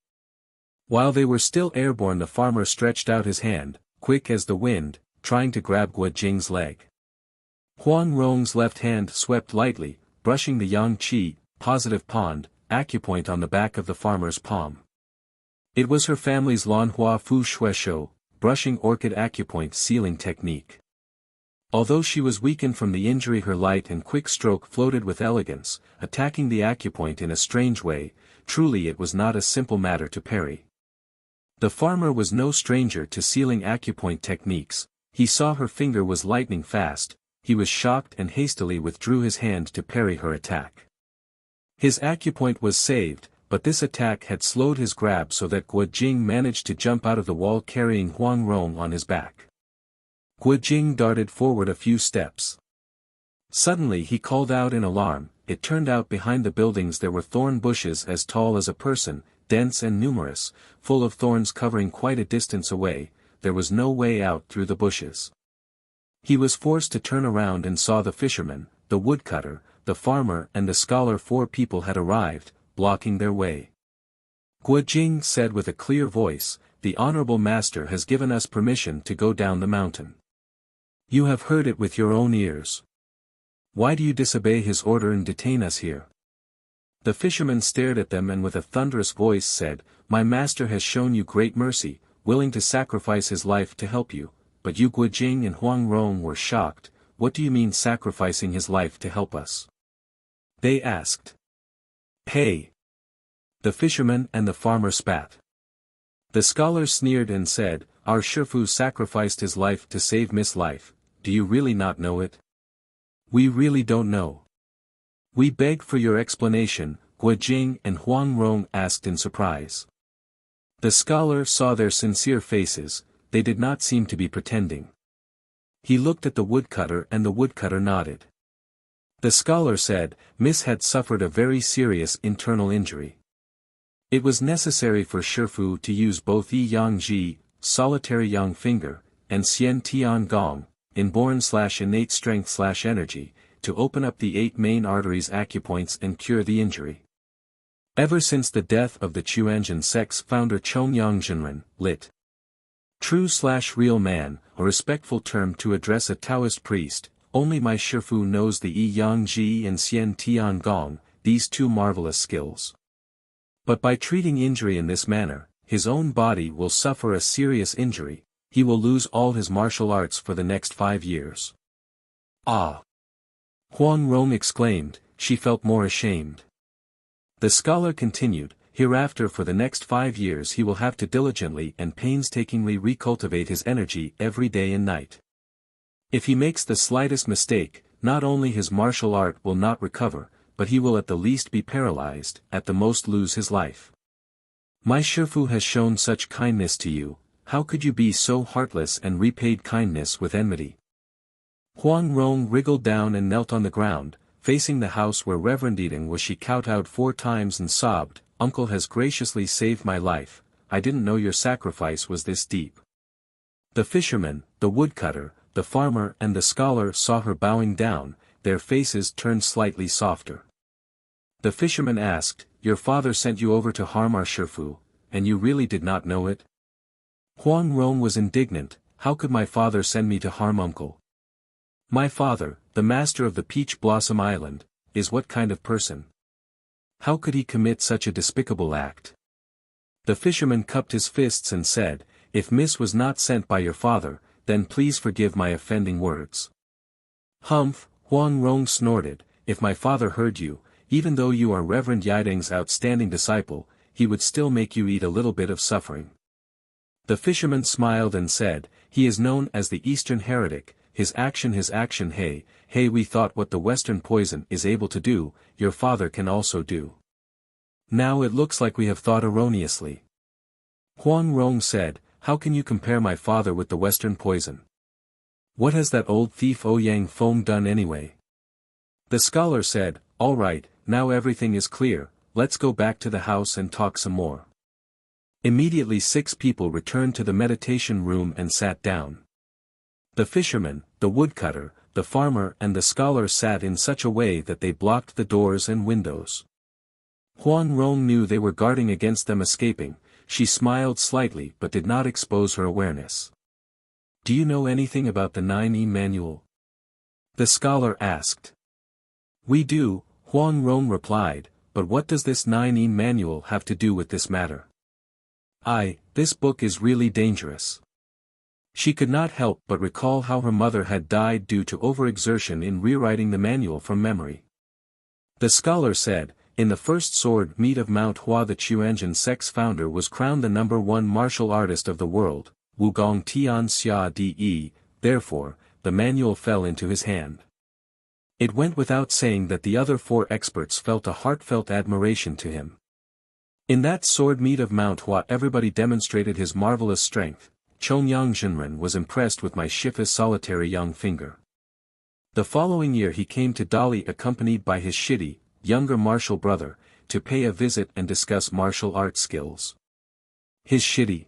While they were still airborne the farmer stretched out his hand, quick as the wind, trying to grab Guo Jing's leg. Huang Rong's left hand swept lightly, brushing the yang qi, positive pond, acupoint on the back of the farmer's palm. It was her family's Lanhua Fu Shueshou, brushing orchid acupoint sealing technique. Although she was weakened from the injury her light and quick stroke floated with elegance, attacking the acupoint in a strange way, truly it was not a simple matter to parry. The farmer was no stranger to sealing acupoint techniques, he saw her finger was lightning fast, he was shocked and hastily withdrew his hand to parry her attack. His acupoint was saved, but this attack had slowed his grab so that Guo Jing managed to jump out of the wall carrying Huang Rong on his back. Guo Jing darted forward a few steps. Suddenly he called out in alarm. It turned out behind the buildings there were thorn bushes as tall as a person, dense and numerous, full of thorns covering quite a distance away. There was no way out through the bushes. He was forced to turn around and saw the fisherman, the woodcutter, the farmer and the scholar. 4 people had arrived, blocking their way. Guo Jing said with a clear voice, "The honorable master has given us permission to go down the mountain. You have heard it with your own ears. Why do you disobey his order and detain us here?" The fisherman stared at them and with a thunderous voice said, "My master has shown you great mercy, willing to sacrifice his life to help you, but you Guo Jing and Huang Rong were shocked. What do you mean sacrificing his life to help us?" They asked. "Hey!" The fisherman and the farmer spat. The scholar sneered and said, "Our Shifu sacrificed his life to save Miss Life, do you really not know it?" "We really don't know." "We beg for your explanation," Guo Jing and Huang Rong asked in surprise. The scholar saw their sincere faces, they did not seem to be pretending. He looked at the woodcutter and the woodcutter nodded. The scholar said, "Miss had suffered a very serious internal injury. It was necessary for Shifu to use both Yi Yang Ji, solitary young finger, and Xian Tian Gong, inborn/innate strength/energy, to open up the 8 main arteries acupoints and cure the injury. Ever since the death of the Chuanjin sect's founder Chongyang Jinren, lit. True/real man, a respectful term to address a Taoist priest, only my Shifu knows the Yi Yang Ji and Xian Tian Gong, these 2 marvelous skills. But by treating injury in this manner, his own body will suffer a serious injury, he will lose all his martial arts for the next 5 years. Ah! Huang Rong exclaimed, she felt more ashamed. The scholar continued, hereafter for the next 5 years he will have to diligently and painstakingly recultivate his energy every day and night. If he makes the slightest mistake, not only his martial art will not recover, but he will at the least be paralyzed, at the most lose his life. My Shifu has shown such kindness to you, how could you be so heartless and repaid kindness with enmity? Huang Rong wriggled down and knelt on the ground, facing the house where Reverend Yidong was. She kowtowed 4 times and sobbed, Uncle has graciously saved my life, I didn't know your sacrifice was this deep. The fisherman, the woodcutter, the farmer and the scholar saw her bowing down, their faces turned slightly softer. The fisherman asked, your father sent you over to harm our Shifu, and you really did not know it? Huang Rong was indignant, how could my father send me to harm uncle? My father, the master of the Peach Blossom Island, is what kind of person? How could he commit such a despicable act? The fisherman cupped his fists and said, if Miss was not sent by your father, then please forgive my offending words. Humph, Huang Rong snorted, if my father heard you, even though you are Reverend Yidong's outstanding disciple, he would still make you eat a little bit of suffering. The fisherman smiled and said, he is known as the Eastern heretic, his action, hey, we thought what the Western poison is able to do, your father can also do. Now it looks like we have thought erroneously. Huang Rong said, how can you compare my father with the Western poison? What has that old thief Ouyang Feng done anyway? The scholar said, all right, now everything is clear, let's go back to the house and talk some more. Immediately 6 people returned to the meditation room and sat down. The fisherman, the woodcutter, the farmer and the scholar sat in such a way that they blocked the doors and windows. Huang Rong knew they were guarding against them escaping, she smiled slightly but did not expose her awareness. Do you know anything about the 9E manual? The scholar asked. We do, Huang Rong replied, but what does this 9E manual have to do with this matter? This book is really dangerous. She could not help but recall how her mother had died due to overexertion in rewriting the manual from memory. The scholar said, in the first sword meet of Mount Hua the Chuanjin sect's founder was crowned the #1 martial artist of the world, Wugong Tian Xia De, therefore, the manual fell into his hand. It went without saying that the other 4 experts felt a heartfelt admiration to him. In that sword meet of Mount Hua everybody demonstrated his marvelous strength. Chongyang Jinren was impressed with my Shifu's solitary young finger. The following year he came to Dali accompanied by his shitty, younger martial brother, to pay a visit and discuss martial arts skills. His shitty?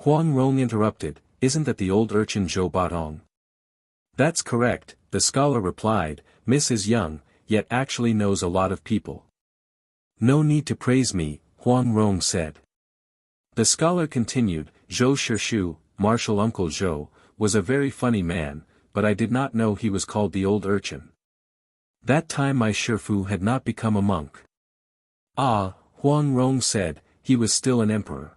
Huang Rong interrupted, isn't that the old urchin Zhou Batong? That's correct, the scholar replied, Miss is young, yet actually knows a lot of people. No need to praise me, Huang Rong said. The scholar continued, Zhou Shishu, martial uncle Zhou, was a very funny man, but I did not know he was called the old urchin. That time my Shifu had not become a monk. Ah, Huang Rong said, he was still an emperor.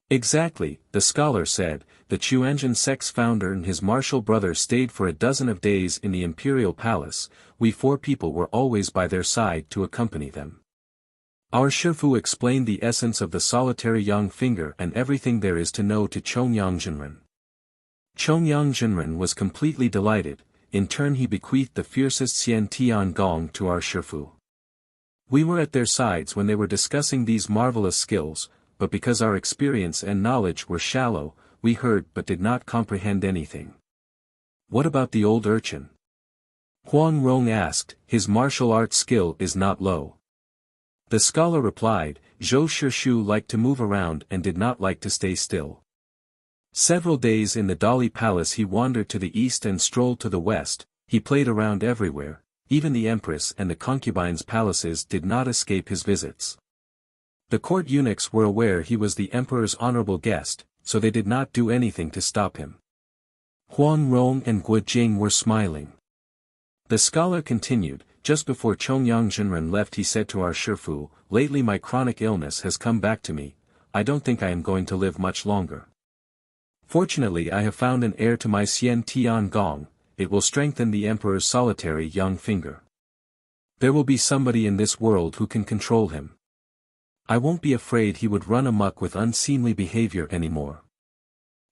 Exactly, the scholar said, the Chuanjin sect's founder and his martial brother stayed for a dozen of days in the imperial palace, we 4 people were always by their side to accompany them. Our Shifu explained the essence of the solitary young finger and everything there is to know to Chongyang Jinren. Chongyang Jinren was completely delighted, in turn he bequeathed the fiercest Xian Tian Gong to our Shifu. We were at their sides when they were discussing these marvelous skills, but because our experience and knowledge were shallow, we heard but did not comprehend anything. What about the old urchin? Huang Rong asked, his martial arts skill is not low. The scholar replied, Zhou Shishu liked to move around and did not like to stay still. Several days in the Dali Palace he wandered to the east and strolled to the west, he played around everywhere, even the empress and the concubines' palaces did not escape his visits. The court eunuchs were aware he was the emperor's honorable guest, so they did not do anything to stop him. Huang Rong and Guo Jing were smiling. The scholar continued, just before Chongyang Jinren left he said to our Shifu, lately my chronic illness has come back to me, I don't think I am going to live much longer. Fortunately I have found an heir to my Xian Tian Gong, it will strengthen the emperor's solitary young finger. There will be somebody in this world who can control him. I won't be afraid he would run amok with unseemly behavior anymore.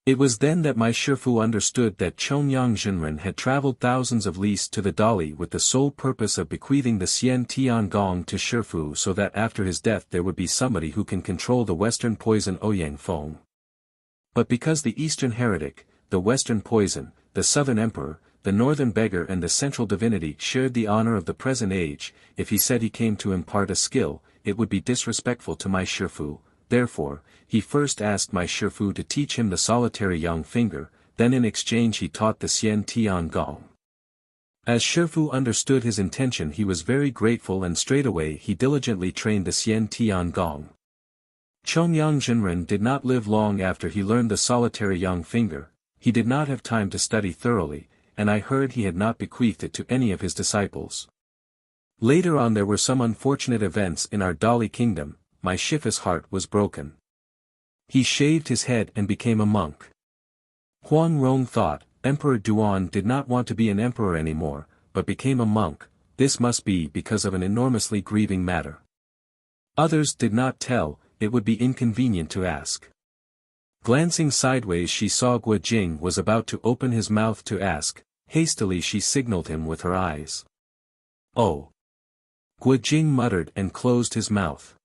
It was then that my Shifu understood that Chongyang Jinren had traveled thousands of leagues to the Dali with the sole purpose of bequeathing the Xian Tian Gong to Shifu so that after his death there would be somebody who can control the western poison Ouyang Feng. But because the eastern heretic, the western poison, the southern emperor, the northern beggar and the central divinity shared the honor of the present age, if he said he came to impart a skill, it would be disrespectful to my Shifu. Therefore, he first asked my Shifu to teach him the solitary young finger, then in exchange he taught the Xian Tian Gong. As Shifu understood his intention he was very grateful and straightaway he diligently trained the Xian Tian Gong. Chongyang Jinren did not live long after he learned the solitary young finger, he did not have time to study thoroughly, and I heard he had not bequeathed it to any of his disciples. Later on there were some unfortunate events in our Dali kingdom, my Shifu's heart was broken. He shaved his head and became a monk. Huang Rong thought, Emperor Duan did not want to be an emperor anymore, but became a monk, this must be because of an enormously grieving matter. Others did not tell, it would be inconvenient to ask. Glancing sideways she saw Guo Jing was about to open his mouth to ask, hastily she signaled him with her eyes. Oh! Guo Jing muttered and closed his mouth.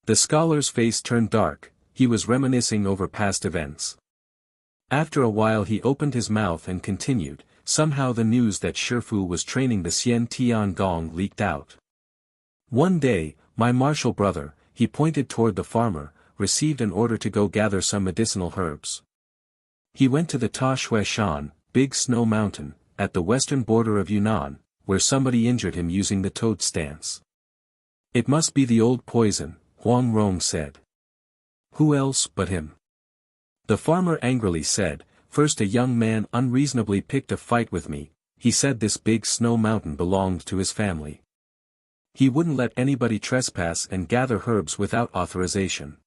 The scholar's face turned dark, he was reminiscing over past events. After a while he opened his mouth and continued, somehow the news that Shifu was training the Xian Tian Gong leaked out. One day, my martial brother, he pointed toward the farmer, received an order to go gather some medicinal herbs. He went to the Ta Shui Shan, big snow mountain, at the western border of Yunnan, where somebody injured him using the toad stance. It must be the old poison, Huang Rong said. Who else but him? The farmer angrily said, first a young man unreasonably picked a fight with me, he said this big snow mountain belonged to his family. He wouldn't let anybody trespass and gather herbs without authorization.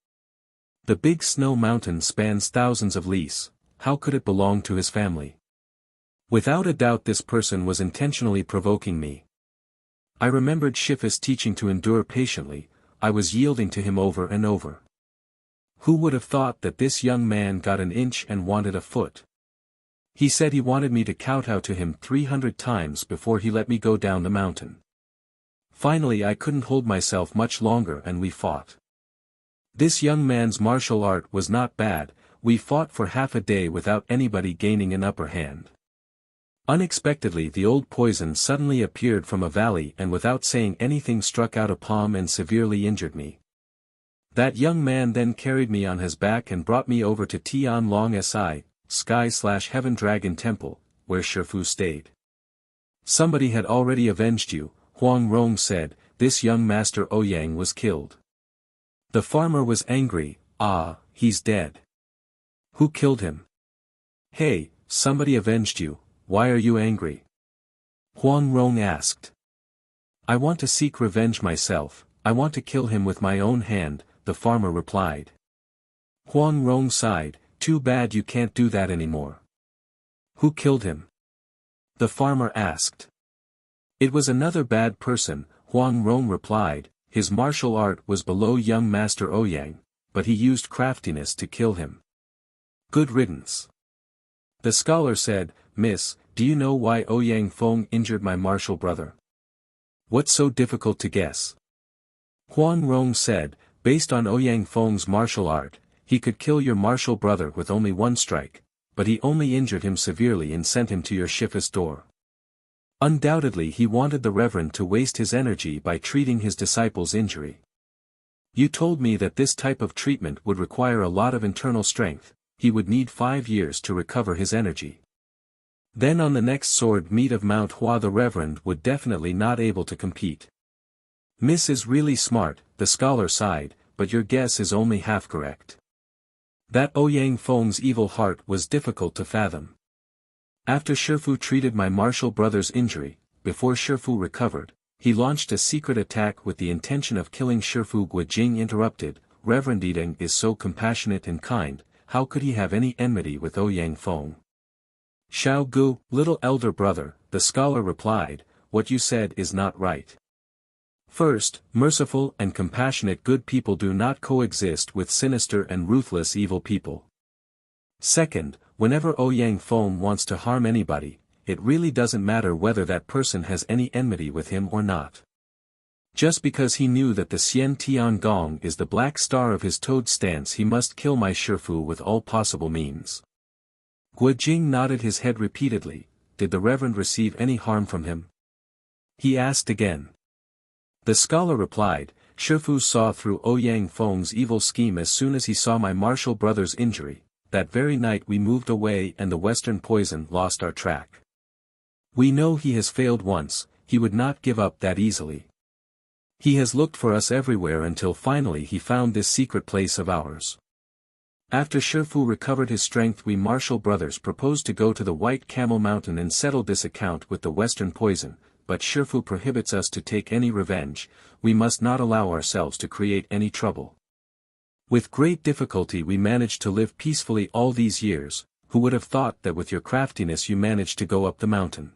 The big snow mountain spans thousands of leagues, how could it belong to his family? Without a doubt this person was intentionally provoking me. I remembered Shifu's teaching to endure patiently, I was yielding to him over and over. Who would have thought that this young man got an inch and wanted a foot? He said he wanted me to kowtow to him 300 times before he let me go down the mountain. Finally I couldn't hold myself much longer and we fought. This young man's martial art was not bad, we fought for half a day without anybody gaining an upper hand. Unexpectedly the old poison suddenly appeared from a valley and without saying anything struck out a palm and severely injured me. That young man then carried me on his back and brought me over to Tian Long Si, Sky/Heaven Dragon Temple, where Shifu stayed. Somebody had already avenged you, Huang Rong said, this young master Ouyang was killed. The farmer was angry, he's dead. Who killed him? Hey, somebody avenged you, why are you angry? Huang Rong asked. I want to seek revenge myself, I want to kill him with my own hand, the farmer replied. Huang Rong sighed, too bad you can't do that anymore. Who killed him? The farmer asked. It was another bad person, Huang Rong replied, his martial art was below young master Ouyang, but he used craftiness to kill him. Good riddance. The scholar said, Miss, do you know why Ouyang Feng injured my martial brother? What's so difficult to guess? Huang Rong said, based on Ouyang Feng's martial art, he could kill your martial brother with only one strike, but he only injured him severely and sent him to your Shifu's door. Undoubtedly he wanted the Reverend to waste his energy by treating his disciple's injury. You told me that this type of treatment would require a lot of internal strength, he would need 5 years to recover his energy. Then on the next sword meet of Mount Hua the Reverend would definitely not able to compete. Miss is really smart, the scholar sighed, but your guess is only half correct. That Ouyang Feng's evil heart was difficult to fathom. After Shifu treated my martial brother's injury, before Shifu recovered, he launched a secret attack with the intention of killing Shifu. Guojing interrupted, Reverend Yideng is so compassionate and kind, how could he have any enmity with Ouyang Feng? Xiao Gu, little elder brother, the scholar replied, what you said is not right. First, merciful and compassionate good people do not coexist with sinister and ruthless evil people. Second, whenever Ouyang Feng wants to harm anybody, it really doesn't matter whether that person has any enmity with him or not. Just because he knew that the Xian Tian Gong is the black star of his toad stance, he must kill my Shifu with all possible means. Guojing nodded his head repeatedly. Did the Reverend receive any harm from him? He asked again. The scholar replied, Shifu saw through Ouyang Feng's evil scheme as soon as he saw my martial brother's injury. That very night we moved away and the western poison lost our track. We know he has failed once, he would not give up that easily. He has looked for us everywhere until finally he found this secret place of ours. After Shifu recovered his strength, we martial brothers proposed to go to the White Camel Mountain and settle this account with the western poison, but Shifu prohibits us to take any revenge. We must not allow ourselves to create any trouble. With great difficulty we managed to live peacefully all these years. Who would have thought that with your craftiness you managed to go up the mountain?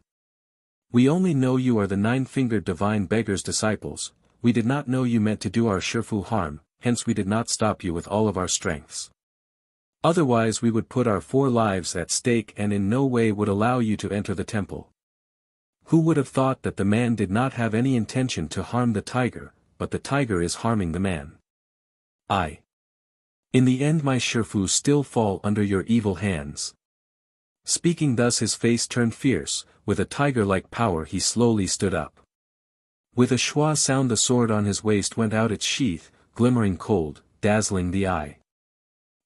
We only know you are the 9-fingered divine beggar's disciples. We did not know you meant to do our Shifu harm, hence we did not stop you with all of our strengths. Otherwise we would put our 4 lives at stake and in no way would allow you to enter the temple. Who would have thought that the man did not have any intention to harm the tiger, but the tiger is harming the man? In the end my Shifu still fall under your evil hands. Speaking thus his face turned fierce, with a tiger-like power he slowly stood up. With a schwa sound the sword on his waist went out its sheath, glimmering cold, dazzling the eye.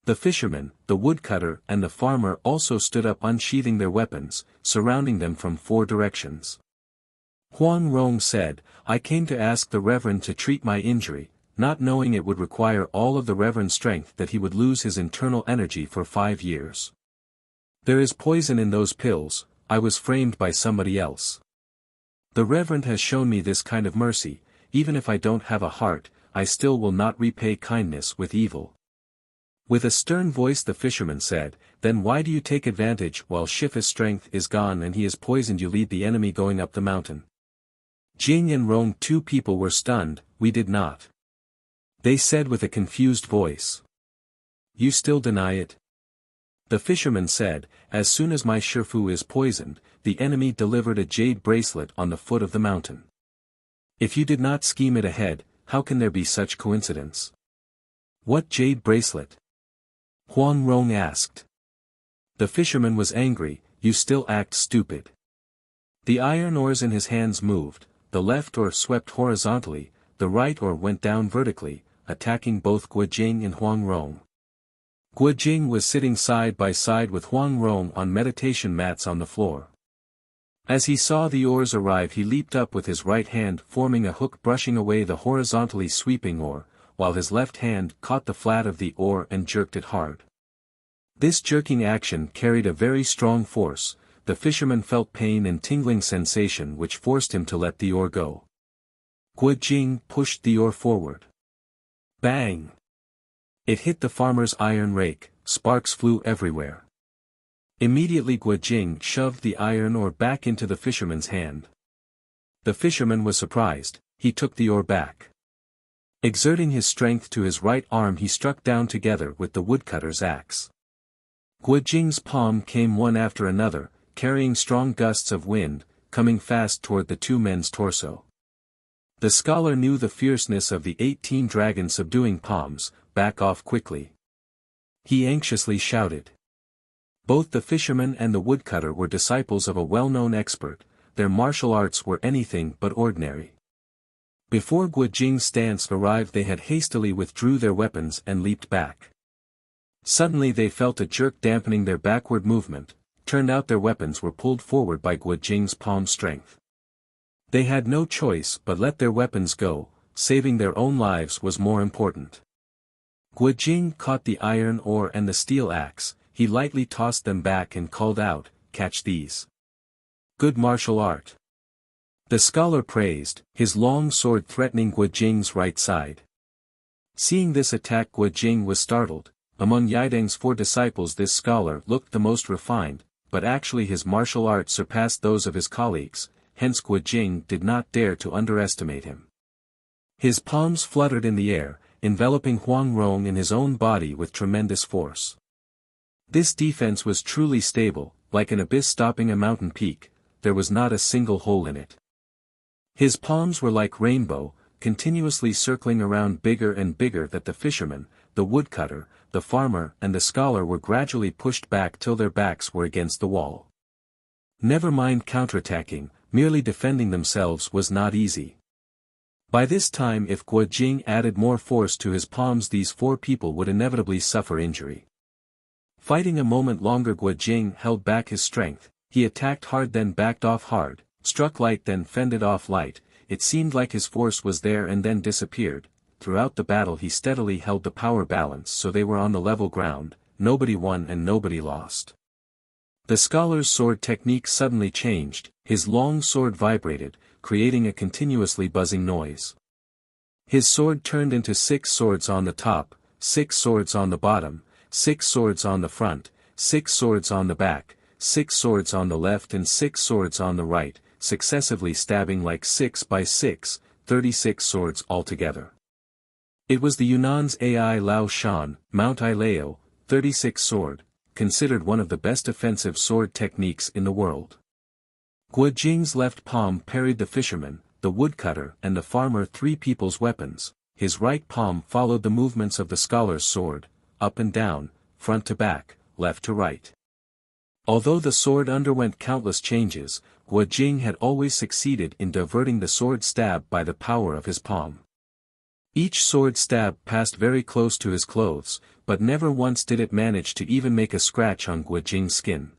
The fisherman, the woodcutter and the farmer also stood up unsheathing their weapons, surrounding them from 4 directions. Huang Rong said, I came to ask the Reverend to treat my injury, not knowing it would require all of the Reverend's strength, that he would lose his internal energy for 5 years. There is poison in those pills. I was framed by somebody else. The Reverend has shown me this kind of mercy. Even if I don't have a heart, I still will not repay kindness with evil. With a stern voice the fisherman said, then why do you take advantage while Shifu's strength is gone and he is poisoned? You lead the enemy going up the mountain. Jing and Rong, 2 people were stunned. We did not. They said with a confused voice. You still deny it? The fisherman said, as soon as my Shifu is poisoned, the enemy delivered a jade bracelet on the foot of the mountain. If you did not scheme it ahead, how can there be such coincidence? What jade bracelet? Huang Rong asked. The fisherman was angry, you still act stupid. The iron oars in his hands moved, the left oar swept horizontally, the right oar went down vertically, attacking both Guojing and Huang Rong. Guojing was sitting side by side with Huang Rong on meditation mats on the floor. As he saw the oars arrive he leaped up with his right hand forming a hook brushing away the horizontally sweeping oar, while his left hand caught the flat of the oar and jerked it hard. This jerking action carried a very strong force. The fisherman felt pain and tingling sensation which forced him to let the oar go. Guojing pushed the oar forward. Bang! It hit the farmer's iron rake, sparks flew everywhere. Immediately Guojing shoved the iron oar back into the fisherman's hand. The fisherman was surprised, he took the oar back. Exerting his strength to his right arm he struck down together with the woodcutter's axe. Guojing's palm came one after another, carrying strong gusts of wind, coming fast toward the 2 men's torso. The scholar knew the fierceness of the 18 dragons subduing palms. Back off quickly. He anxiously shouted. Both the fisherman and the woodcutter were disciples of a well-known expert, their martial arts were anything but ordinary. Before Guojing's stance arrived they had hastily withdrew their weapons and leaped back. Suddenly they felt a jerk dampening their backward movement. Turned out their weapons were pulled forward by Guojing's palm strength. They had no choice but let their weapons go, saving their own lives was more important. Guojing caught the iron oar and the steel axe, he lightly tossed them back and called out, "Catch these." Good martial art. The scholar praised, his long sword threatening Guojing's right side. Seeing this attack, Guojing was startled. Among Yideng's 4 disciples this scholar looked the most refined, but actually his martial arts surpassed those of his colleagues, hence Guojing did not dare to underestimate him. His palms fluttered in the air, enveloping Huang Rong in his own body with tremendous force. This defense was truly stable, like an abyss stopping a mountain peak, there was not a single hole in it. His palms were like rainbow, continuously circling around bigger and bigger that the fisherman, the woodcutter, the farmer and the scholar were gradually pushed back till their backs were against the wall. Never mind counterattacking, merely defending themselves was not easy. By this time if Guojing added more force to his palms these 4 people would inevitably suffer injury. Fighting a moment longer Guojing held back his strength, he attacked hard then backed off hard, struck light then fended off light, it seemed like his force was there and then disappeared. Throughout the battle he steadily held the power balance so they were on the level ground, nobody won and nobody lost. The scholar's sword technique suddenly changed, his long sword vibrated, creating a continuously buzzing noise. His sword turned into 6 swords on the top, 6 swords on the bottom, 6 swords on the front, 6 swords on the back, 6 swords on the left and 6 swords on the right, successively stabbing like 6 by 6, 36 swords altogether. It was the Yunnan's Ai Lao Shan, Mount Ilao, 36 sword, considered one of the best offensive sword techniques in the world. Guojing's left palm parried the fisherman, the woodcutter and the farmer 3 people's weapons, his right palm followed the movements of the scholar's sword, up and down, front to back, left to right. Although the sword underwent countless changes, Guojing had always succeeded in diverting the sword stab by the power of his palm. Each sword stab passed very close to his clothes, but never once did it manage to even make a scratch on Guojing's skin.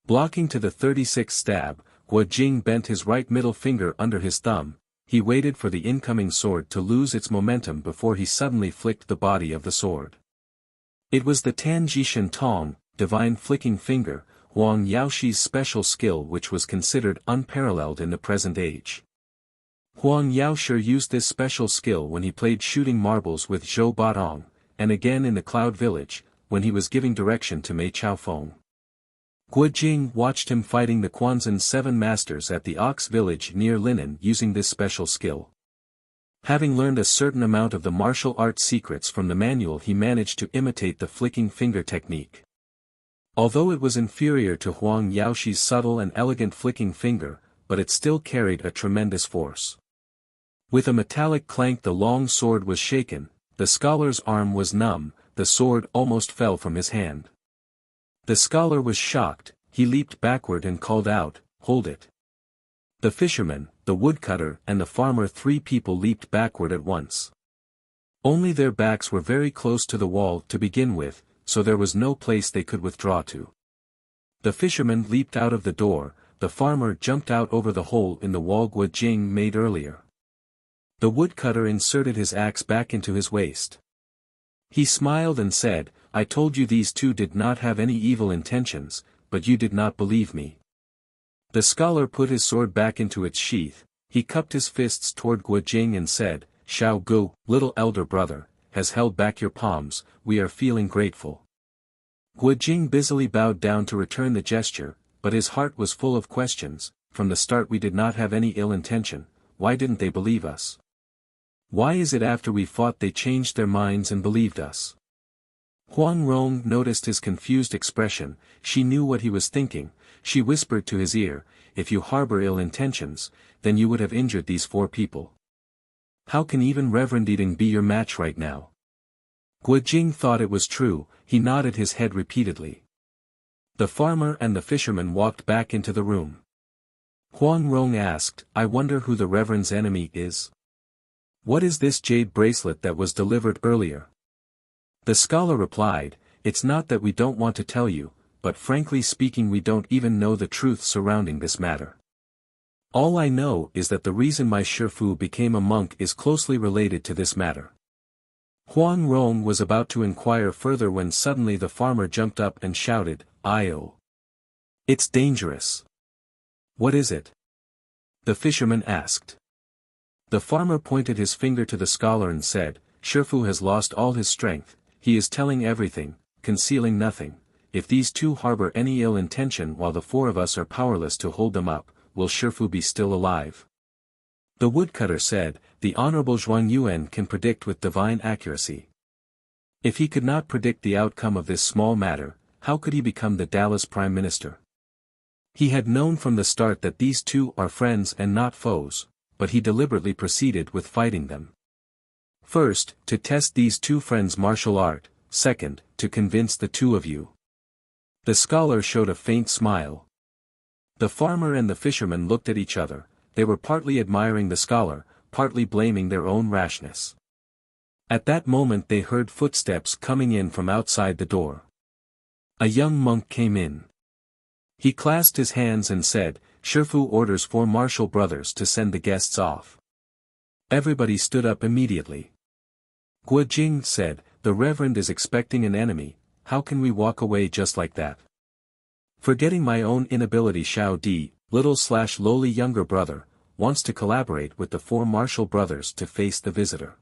Blocking to the 36th stab, Guojing bent his right middle finger under his thumb, he waited for the incoming sword to lose its momentum before he suddenly flicked the body of the sword. It was the Tanjishan Tong, divine flicking finger, Huang Yaoxi's special skill which was considered unparalleled in the present age. Huang Yaoshi used this special skill when he played shooting marbles with Zhou Batong, and again in the Cloud Village, when he was giving direction to Mei Chaofeng. Guojing watched him fighting the Quanzhen 7 masters at the Ox village near Linen using this special skill. Having learned a certain amount of the martial arts secrets from the manual he managed to imitate the flicking finger technique. Although it was inferior to Huang Yaoxi's subtle and elegant flicking finger, but it still carried a tremendous force. With a metallic clank the long sword was shaken, the scholar's arm was numb, the sword almost fell from his hand. The scholar was shocked, he leaped backward and called out, "Hold it." The fisherman, the woodcutter and the farmer 3 people leaped backward at once. Only their backs were very close to the wall to begin with, so there was no place they could withdraw to. The fisherman leaped out of the door, the farmer jumped out over the hole in the wall Guojing made earlier. The woodcutter inserted his axe back into his waist. He smiled and said, "I told you these 2 did not have any evil intentions, but you did not believe me." The scholar put his sword back into its sheath, he cupped his fists toward Guojing and said, "Xiao Gu, little elder brother, has held back your palms, we are feeling grateful." Guojing busily bowed down to return the gesture, but his heart was full of questions. From the start we did not have any ill intention, why didn't they believe us? Why is it after we fought they changed their minds and believed us? Huang Rong noticed his confused expression, she knew what he was thinking, she whispered to his ear, "If you harbor ill intentions, then you would have injured these 4 people. How can even Reverend Yideng be your match right now?" Guojing thought it was true, he nodded his head repeatedly. The farmer and the fisherman walked back into the room. Huang Rong asked, I wonder who the Reverend's enemy is? What is this jade bracelet that was delivered earlier? The scholar replied, it's not that we don't want to tell you, but frankly speaking we don't even know the truth surrounding this matter. All I know is that the reason my Shifu became a monk is closely related to this matter. Huang Rong was about to inquire further when suddenly the farmer jumped up and shouted, "Io! It's dangerous." What is it? The fisherman asked. The farmer pointed his finger to the scholar and said, Shifu has lost all his strength, he is telling everything, concealing nothing. If these two harbor any ill intention while the four of us are powerless to hold them up, will Shifu be still alive? The woodcutter said, the Honorable Zhuang Yuan can predict with divine accuracy. If he could not predict the outcome of this small matter, how could he become the Dallas Prime Minister? He had known from the start that these two are friends and not foes, but he deliberately proceeded with fighting them. First, to test these two friends' martial art, second, to convince the two of you. The scholar showed a faint smile. The farmer and the fisherman looked at each other, they were partly admiring the scholar, partly blaming their own rashness. At that moment they heard footsteps coming in from outside the door. A young monk came in. He clasped his hands and said, Shifu orders 4 martial brothers to send the guests off. Everybody stood up immediately. Guo Jing said, the Reverend is expecting an enemy, how can we walk away just like that? Forgetting my own inability, Xiao Di, little/lowly younger brother, wants to collaborate with the 4 martial brothers to face the visitor.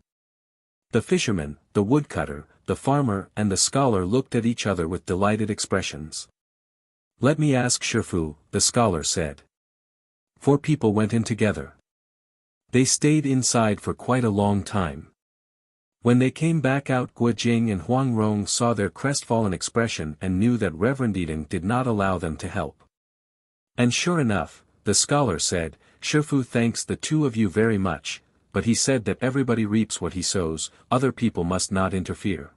The fisherman, the woodcutter, the farmer and the scholar looked at each other with delighted expressions. Let me ask Shifu, the scholar said. 4 people went in together. They stayed inside for quite a long time. When they came back out, Guo Jing and Huang Rong saw their crestfallen expression and knew that Reverend Yidong did not allow them to help. And sure enough, the scholar said, Shifu thanks the two of you very much, but he said that everybody reaps what he sows, other people must not interfere.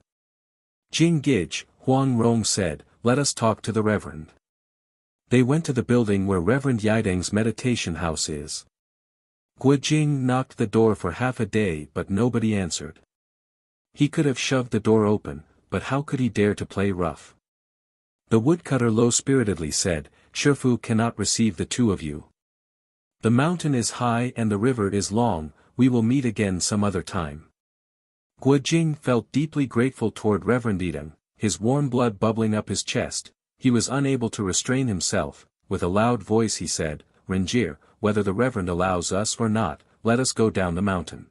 Jing Gij, Huang Rong said, let us talk to the Reverend. They went to the building where Reverend Yidong's meditation house is. Guo Jing knocked the door for half a day but nobody answered. He could have shoved the door open, but how could he dare to play rough? The woodcutter low-spiritedly said, Shifu cannot receive the two of you. The mountain is high and the river is long, we will meet again some other time. Guo Jing felt deeply grateful toward Reverend Yidong, his warm blood bubbling up his chest. He was unable to restrain himself. With a loud voice he said, Renjir, whether the Reverend allows us or not, let us go down the mountain.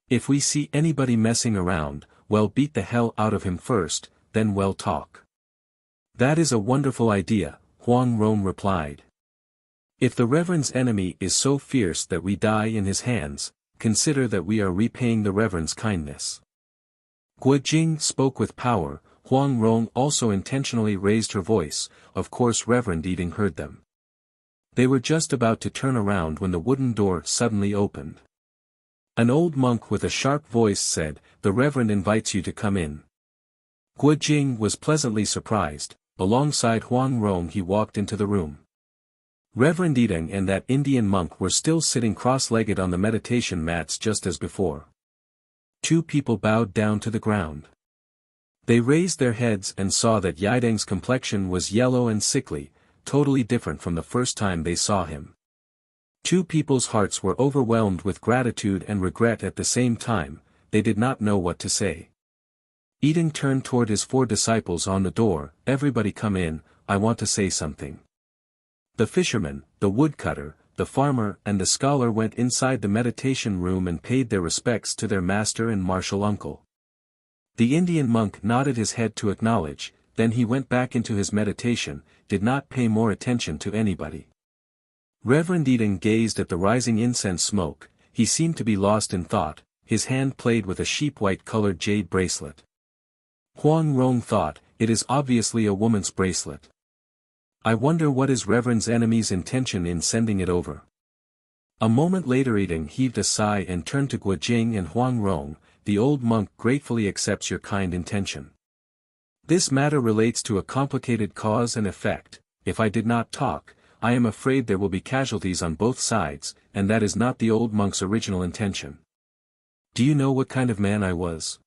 If we see anybody messing around, well beat the hell out of him first, then we'll talk. That is a wonderful idea, Huang Rong replied. If the Reverend's enemy is so fierce that we die in his hands, consider that we are repaying the Reverend's kindness. Guo Jing spoke with power. Huang Rong also intentionally raised her voice, of course Reverend Yidong heard them. They were just about to turn around when the wooden door suddenly opened. An old monk with a sharp voice said, the Reverend invites you to come in. Guo Jing was pleasantly surprised. Alongside Huang Rong he walked into the room. Reverend Yidong and that Indian monk were still sitting cross-legged on the meditation mats just as before. 2 people bowed down to the ground. They raised their heads and saw that Yidong's complexion was yellow and sickly, totally different from the first time they saw him. 2 people's hearts were overwhelmed with gratitude and regret at the same time, they did not know what to say. Yidong turned toward his 4 disciples on the door, everybody come in, I want to say something. The fisherman, the woodcutter, the farmer and the scholar went inside the meditation room and paid their respects to their master and martial uncle. The Indian monk nodded his head to acknowledge, then he went back into his meditation, did not pay more attention to anybody. Reverend Yidong gazed at the rising incense smoke, he seemed to be lost in thought, his hand played with a sheep-white-colored jade bracelet. Huang Rong thought, it is obviously a woman's bracelet. I wonder what is Reverend's enemy's intention in sending it over. A moment later Yidong heaved a sigh and turned to Guo Jing and Huang Rong, the old monk gratefully accepts your kind intention. This matter relates to a complicated cause and effect, if I did not talk, I am afraid there will be casualties on both sides, and that is not the old monk's original intention. Do you know what kind of man I was?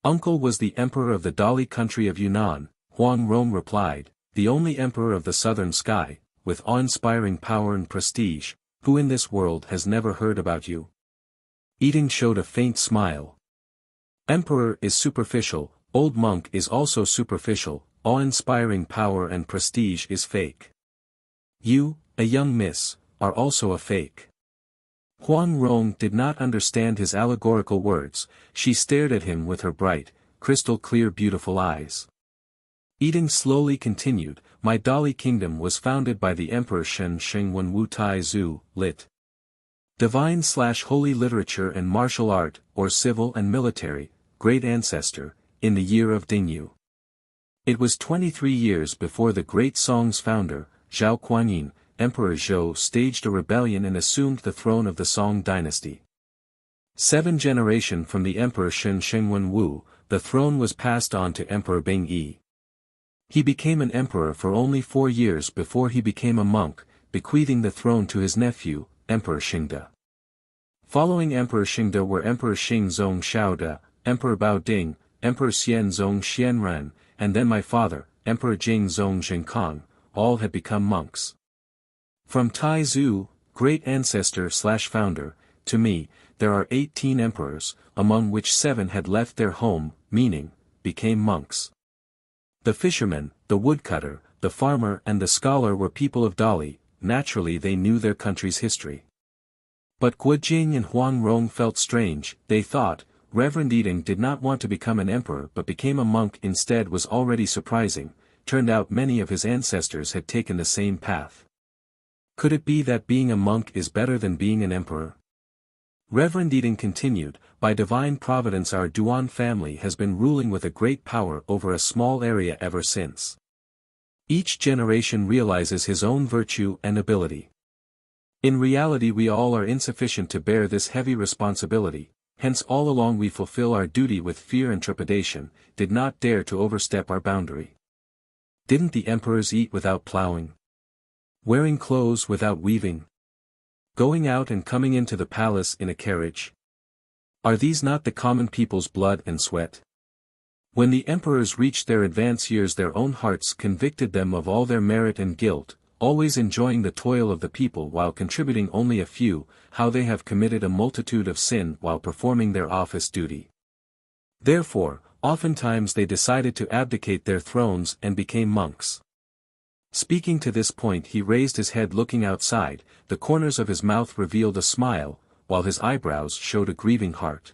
Uncle was the emperor of the Dali country of Yunnan, Huang Rong replied, the only emperor of the southern sky, with awe-inspiring power and prestige. Who in this world has never heard about you? Eating showed a faint smile. Emperor is superficial, old monk is also superficial, awe-inspiring power and prestige is fake. You, a young miss, are also a fake. Huang Rong did not understand his allegorical words. She stared at him with her bright, crystal-clear beautiful eyes. Eating slowly continued, my Dali kingdom was founded by the Emperor Shen Shengwen Wu Tai Zu, lit. Divine/Holy Literature and Martial Art, or Civil and Military, Great Ancestor, in the year of Dingyu. It was 23 years before the Great Song's founder, Zhao Kuanyin, Emperor Zhou staged a rebellion and assumed the throne of the Song dynasty. 7 generations from the Emperor Shen Shengwen Wu, the throne was passed on to Emperor Bing Yi. He became an emperor for only 4 years before he became a monk, bequeathing the throne to his nephew, Emperor Xingde. Following Emperor Xingde were Emperor Xing Zong Xiaode, Emperor Bao Ding, Emperor Xian Zong Xianren, and then my father, Emperor Jing Zong Zhengkang, all had become monks. From Tai Zu, great ancestor/founder, to me, there are 18 emperors, among which 7 had left their home, meaning, became monks. The fisherman, the woodcutter, the farmer and the scholar were people of Dali, naturally they knew their country's history. But Guojing and Huang Rong felt strange, they thought, Reverend Yiding did not want to become an emperor but became a monk instead was already surprising, turned out many of his ancestors had taken the same path. Could it be that being a monk is better than being an emperor? Reverend Yiding continued, by divine providence our Duan family has been ruling with a great power over a small area ever since. Each generation realizes his own virtue and ability. In reality we all are insufficient to bear this heavy responsibility, hence all along we fulfill our duty with fear and trepidation, did not dare to overstep our boundary. Didn't the emperors eat without plowing? Wearing clothes without weaving? Going out and coming into the palace in a carriage? Are these not the common people's blood and sweat? When the emperors reached their advanced years their own hearts convicted them of all their merit and guilt, always enjoying the toil of the people while contributing only a few, how they have committed a multitude of sin while performing their office duty. Therefore, oftentimes they decided to abdicate their thrones and became monks. Speaking to this point he raised his head looking outside, the corners of his mouth revealed a smile, while his eyebrows showed a grieving heart.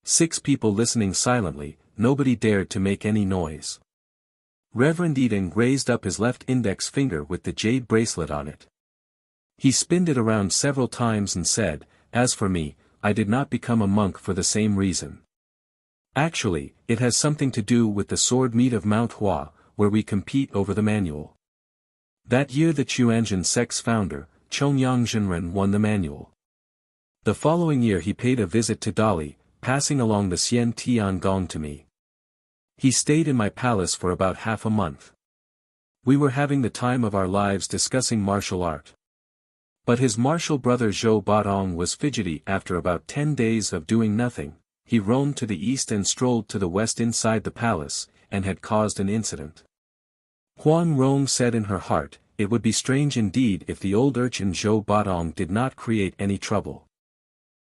6 people listening silently, nobody dared to make any noise. Reverend Yiding raised up his left index finger with the jade bracelet on it. He spinned it around several times and said, as for me, I did not become a monk for the same reason. Actually, it has something to do with the sword meet of Mount Hua, where we compete over the manual. That year the Chuanjin sect's founder, Chongyang Zhenren won the manual. The following year he paid a visit to Dali, passing along the Xian Tian Gong to me. He stayed in my palace for about half a month. We were having the time of our lives discussing martial art. But his martial brother Zhou Baotong was fidgety after about 10 days of doing nothing, he roamed to the east and strolled to the west inside the palace, and had caused an incident. Huang Rong said in her heart, it would be strange indeed if the old urchin Zhou Baotong did not create any trouble.